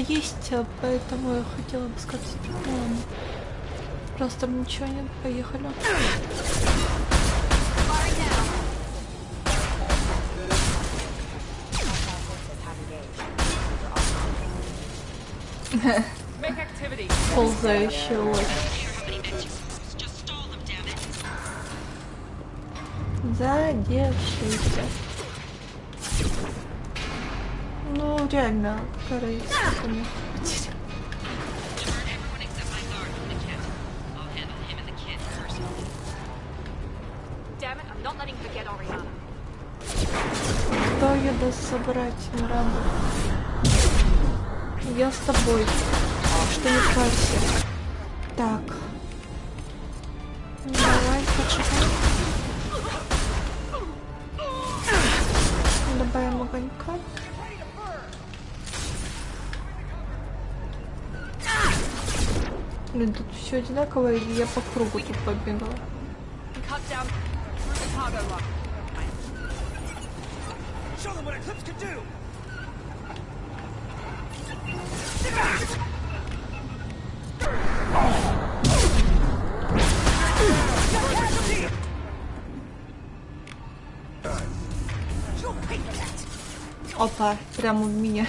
Speaker 1: есть, поэтому я хотела бы сказать. Ну, просто ничего нет, поехали. Ползающая лошадь. Задевшийся. Ну, реально, корейцы, конечно. Кто ее даст собрать, Миранду? Я с тобой. Что не парься. Так. Давай, почекай. Добавим огонька. Блин, тут все одинаково, и я по кругу тут побегала. Опа, прямо в меня.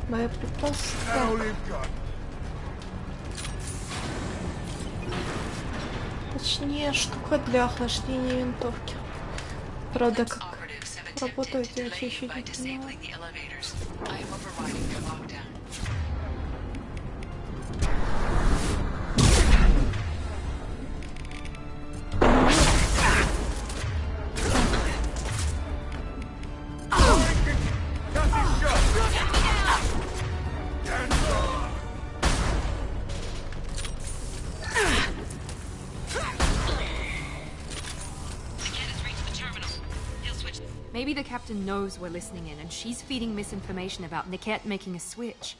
Speaker 1: Боеприпас. Точнее, штука для охлаждения винтовки. Правда, как работает, я вообще еще не понимаю.
Speaker 22: Maybe the captain knows we're listening in, and she's feeding misinformation about Niket making a switch.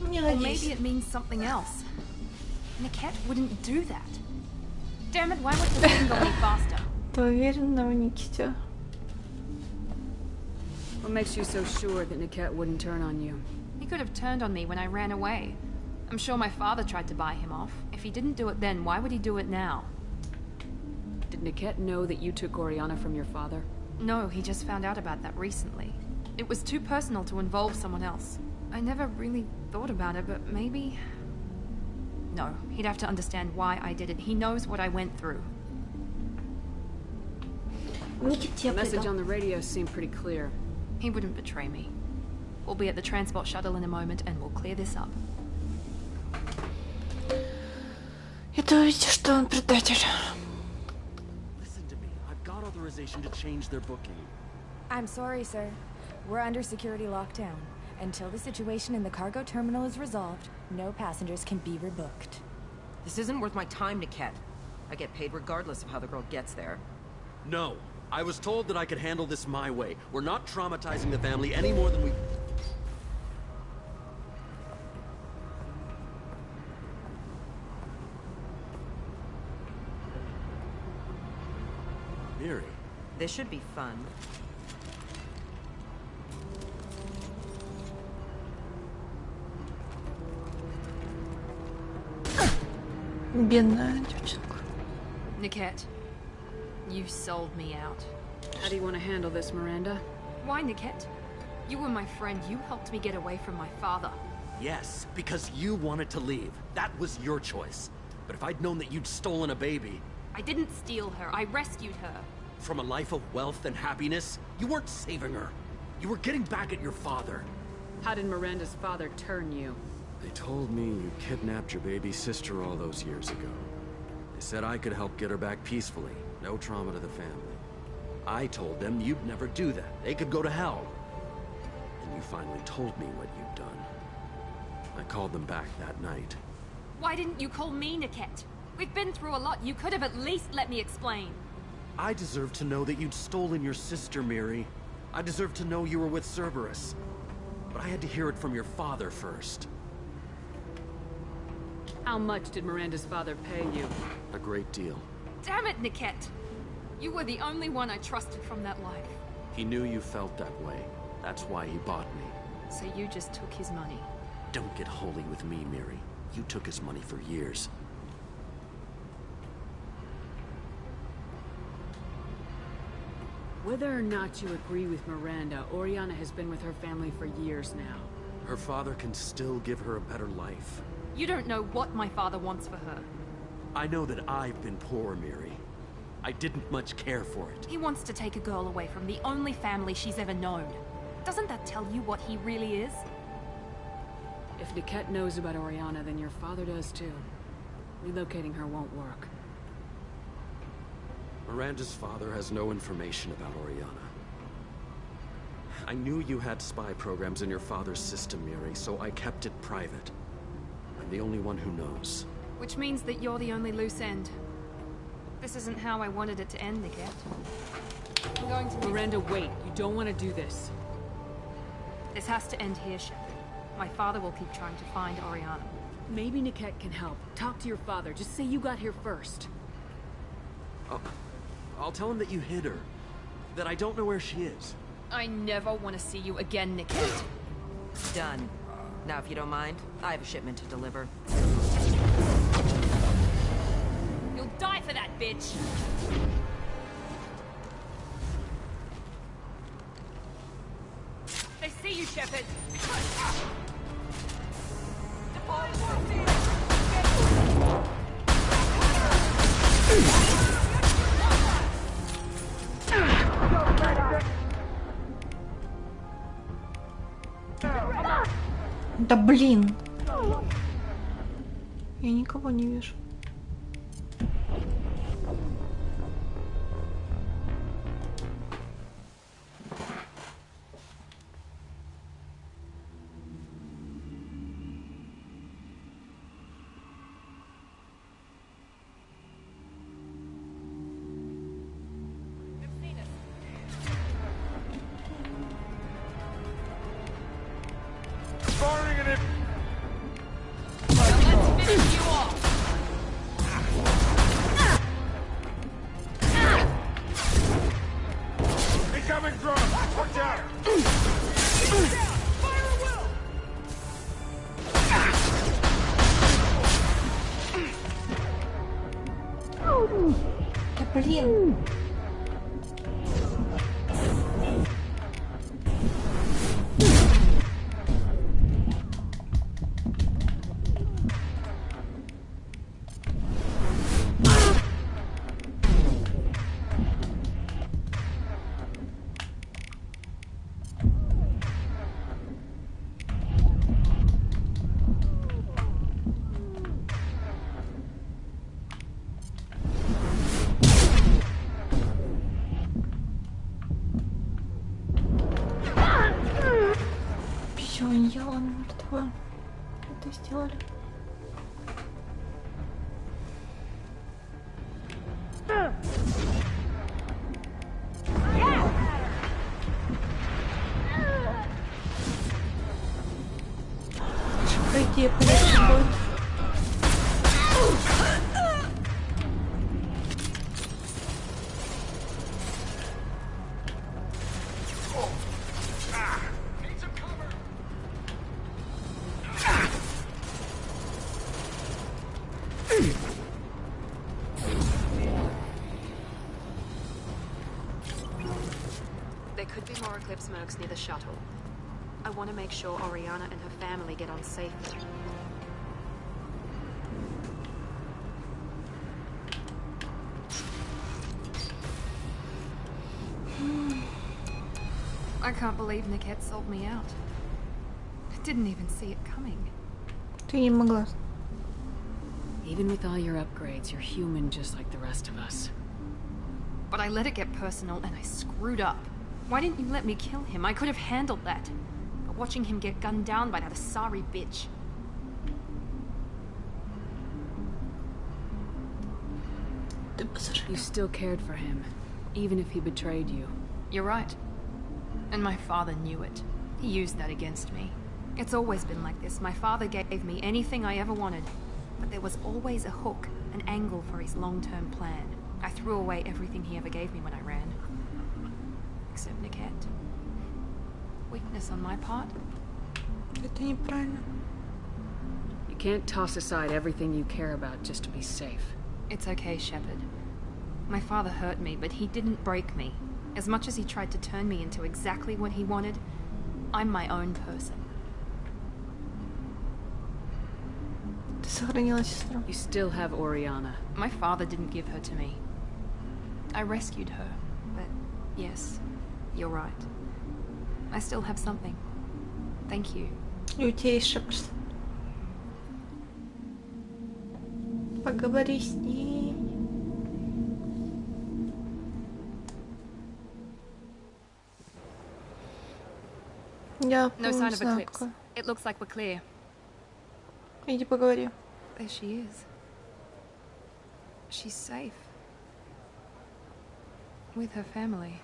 Speaker 22: Or maybe it means something else. Niket wouldn't do that. Damn it, why would the thing go any faster?
Speaker 1: Ты уверена в Никите?
Speaker 4: What makes you so sure that Niket wouldn't turn on you?
Speaker 22: He could have turned on me when I ran away. I'm sure my father tried to buy him off. If he didn't do it then, why would he do it now?
Speaker 4: Did Niket know that you took Oriana from your father?
Speaker 22: No, he just found out about that recently. It was too personal to involve someone else. I never really thought about it, but maybe... No, he'd have to understand why I did it. He knows what I went through.
Speaker 4: The message on the radio seemed pretty clear.
Speaker 22: He wouldn't betray me. We'll be at the transport shuttle in a moment, and we'll clear this up.
Speaker 1: Это увидите, что он предатель.
Speaker 3: To change their booking.
Speaker 14: I'm sorry, sir. We're under security lockdown. Until the situation in the cargo terminal is resolved, no passengers can be rebooked.
Speaker 23: This isn't worth my time, Niket. I get paid regardless of how the girl gets there.
Speaker 3: No. I was told that I could handle this my way. We're not traumatizing the family any more than we... Miri.
Speaker 23: This should be fun.
Speaker 1: Бедная девчонка.
Speaker 22: Niket, you've sold me out.
Speaker 4: How do you want to handle this, Miranda?
Speaker 22: Why, Niket? You were my friend. You helped me get away from my father.
Speaker 3: Yes, because you wanted to leave. That was your choice. But if I'd known that you'd stolen a baby...
Speaker 22: I didn't steal her. I rescued her.
Speaker 3: From a life of wealth and happiness, you weren't saving her. You were getting back at your father.
Speaker 4: How did Miranda's father turn you?
Speaker 12: They told me you kidnapped your baby sister all those years ago. They said I could help get her back peacefully. No trauma to the family. I told them you'd never do that. They could go to hell. And you finally told me what you'd done. I called them back that night.
Speaker 22: Why didn't you call me, Niket? We've been through a lot. You could have at least let me explain.
Speaker 3: I deserve to know that you'd stolen your sister, Miri. I deserve to know you were with Cerberus. But I had to hear it from your father first.
Speaker 4: How much did Miranda's father pay you?
Speaker 3: A great deal.
Speaker 22: Damn it, Niket! You were the only one I trusted from that life.
Speaker 3: He knew you felt that way. That's why he bought me.
Speaker 22: So you just took his money.
Speaker 3: Don't get holy with me, Miri. You took his money for years.
Speaker 4: Whether or not you agree with Miranda, Oriana has been with her family for years now.
Speaker 3: Her father can still give her a better life.
Speaker 22: You don't know what my father wants for her.
Speaker 3: I know that I've been poor, Miri. I didn't much care for it.
Speaker 22: He wants to take a girl away from the only family she's ever known. Doesn't that tell you what he really is?
Speaker 4: If Niket knows about Oriana, then your father does too. Relocating her won't work.
Speaker 3: Miranda's father has no information about Oriana. I knew you had spy programs in your father's system, Miri, so I kept it private. I'm the only one who knows.
Speaker 22: Which means that you're the only loose end. This isn't how I wanted it to end, Niket. I'm going to...
Speaker 4: Miranda, wait. You don't want to do this.
Speaker 22: This has to end here, Shepard. My father will keep trying to find Oriana.
Speaker 4: Maybe Niket can help. Talk to your father. Just say you got here first.
Speaker 3: I'll tell him that you hid her. That I don't know where she is.
Speaker 22: I never want to see you again, Niket.
Speaker 23: Done. Now, if you don't mind, I have a shipment to deliver.
Speaker 22: You'll die for that, bitch! They see you, Shepard!
Speaker 1: Да блин! Я никого не вижу. Да блин! Яла мертва. Это сделали. По идее, полегче будет.
Speaker 22: There could be more Eclipse mercs near the shuttle. I want to make sure Oriana and her family get on safely. I can't believe Niket sold me out. I didn't even see it coming.
Speaker 1: Ты не могла.
Speaker 4: Even with all your upgrades, you're human just like the rest of us.
Speaker 22: But I let it get personal and I screwed up. Why didn't you let me kill him? I could have handled that. But watching him get gunned down by that Asari bitch.
Speaker 4: You still cared for him, even if he betrayed you.
Speaker 22: You're right. And my father knew it. He used that against me. It's always been like this. My father gave me anything I ever wanted. But there was always a hook, an angle for his long-term plan. I threw away everything he ever gave me when I ran. Except Niket. Weakness on my part?
Speaker 1: Это неправильно.
Speaker 4: You can't toss aside everything you care about just to be safe.
Speaker 22: It's okay, Shepard. My father hurt me, but he didn't break me. As much as he tried to turn me into exactly what he wanted, I'm my own person.
Speaker 1: Ты сохранила сестру.
Speaker 4: You still have Oriana.
Speaker 22: My father didn't give her to me. I rescued her, but yes, you're right. I still have something. Thank you.
Speaker 1: И у тебя есть Шепард. Поговори с ней. Я
Speaker 22: No sign of
Speaker 1: знаю,
Speaker 22: Eclipse.
Speaker 1: как.
Speaker 22: It looks like we're clear.
Speaker 1: Иди поговори.
Speaker 22: There she is. She's safe. With her family.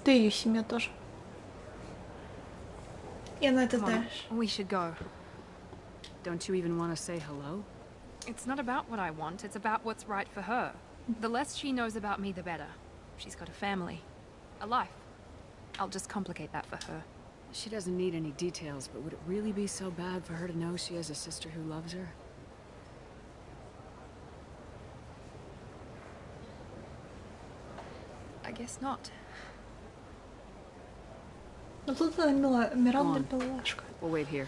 Speaker 1: Ты ее семья тоже. И она это
Speaker 22: Come on,
Speaker 1: знаешь.
Speaker 22: we should go.
Speaker 4: Don't you even want to say hello?
Speaker 22: It's not about what I want, it's about what's right for her. The less she knows about me, the better. She's got a family. A life. I'll just complicate that for her.
Speaker 4: She doesn't need any details, but would it really be so bad for her to know she has a sister who loves her?
Speaker 22: I guess not.
Speaker 1: Ну тут она Миранда милашка.
Speaker 4: We'll wait here.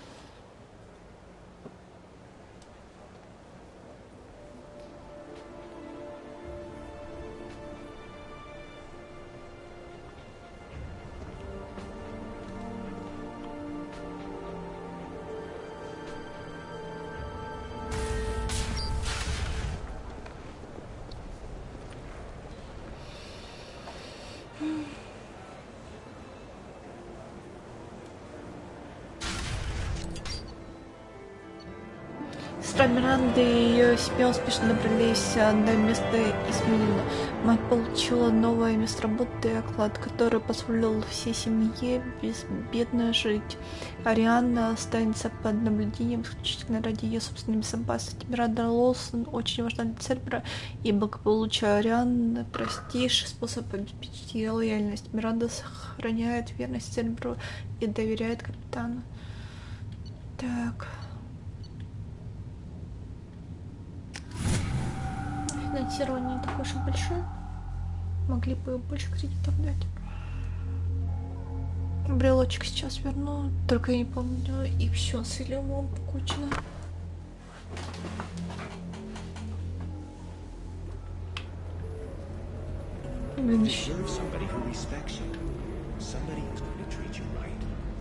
Speaker 1: Сестра Миранды и ее семья успешно добрались до места изменено. Мать получила новое место работы и оклад, который позволил всей семье безбедно жить. Арианна останется под наблюдением исключительно ради ее собственной безопасности. Миранда Лоусон очень важна для Цербера, и благополучие Арианны — простейший способ обеспечить ее лояльность. Миранда сохраняет верность Церберу и доверяет капитану. Так... Финансирование не такое уж и большое. Могли бы больше кредитов дать. Брелочек сейчас верну, только я не помню. И все, с Ильёмом покучено.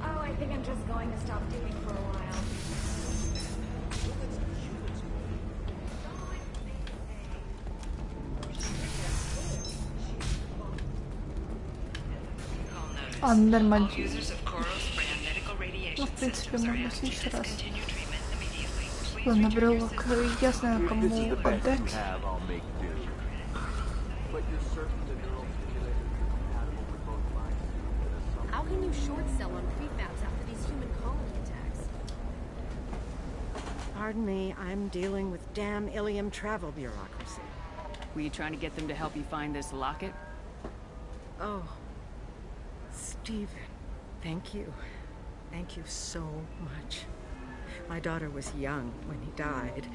Speaker 14: Oh, I think I'm just going to stop digging for a while.
Speaker 1: А, нормально. Ну, в принципе, можно в следующий раз. Ладно, брелок. Я знаю, кому отдать.
Speaker 5: How can you short sell on prefabs after these human colony attacks?
Speaker 15: Pardon me, I'm dealing with damn Ilium travel bureaucracy.
Speaker 4: Were you trying to get them to help you find this locket?
Speaker 15: Oh. Stephen, thank you. Thank you so much. My daughter was young when he died.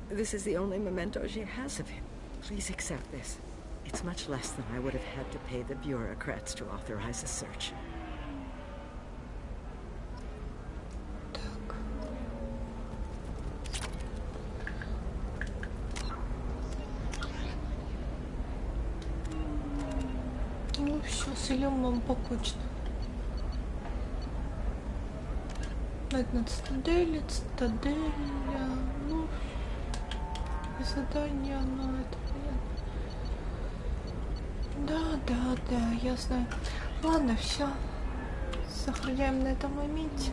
Speaker 15: This is the only memento she has of him. Please accept this. It's much less than I would have had to pay the bureaucrats to authorize a search.
Speaker 1: Ну все, с Ильёмом покучно. Это цитадель, ну, и задание, но это понятно. Да, я знаю. Ладно, все. Сохраняем на этом моменте.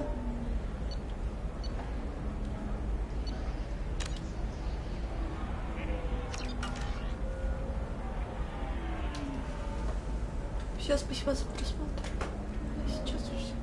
Speaker 1: Все, спасибо за просмотр. Сейчас все.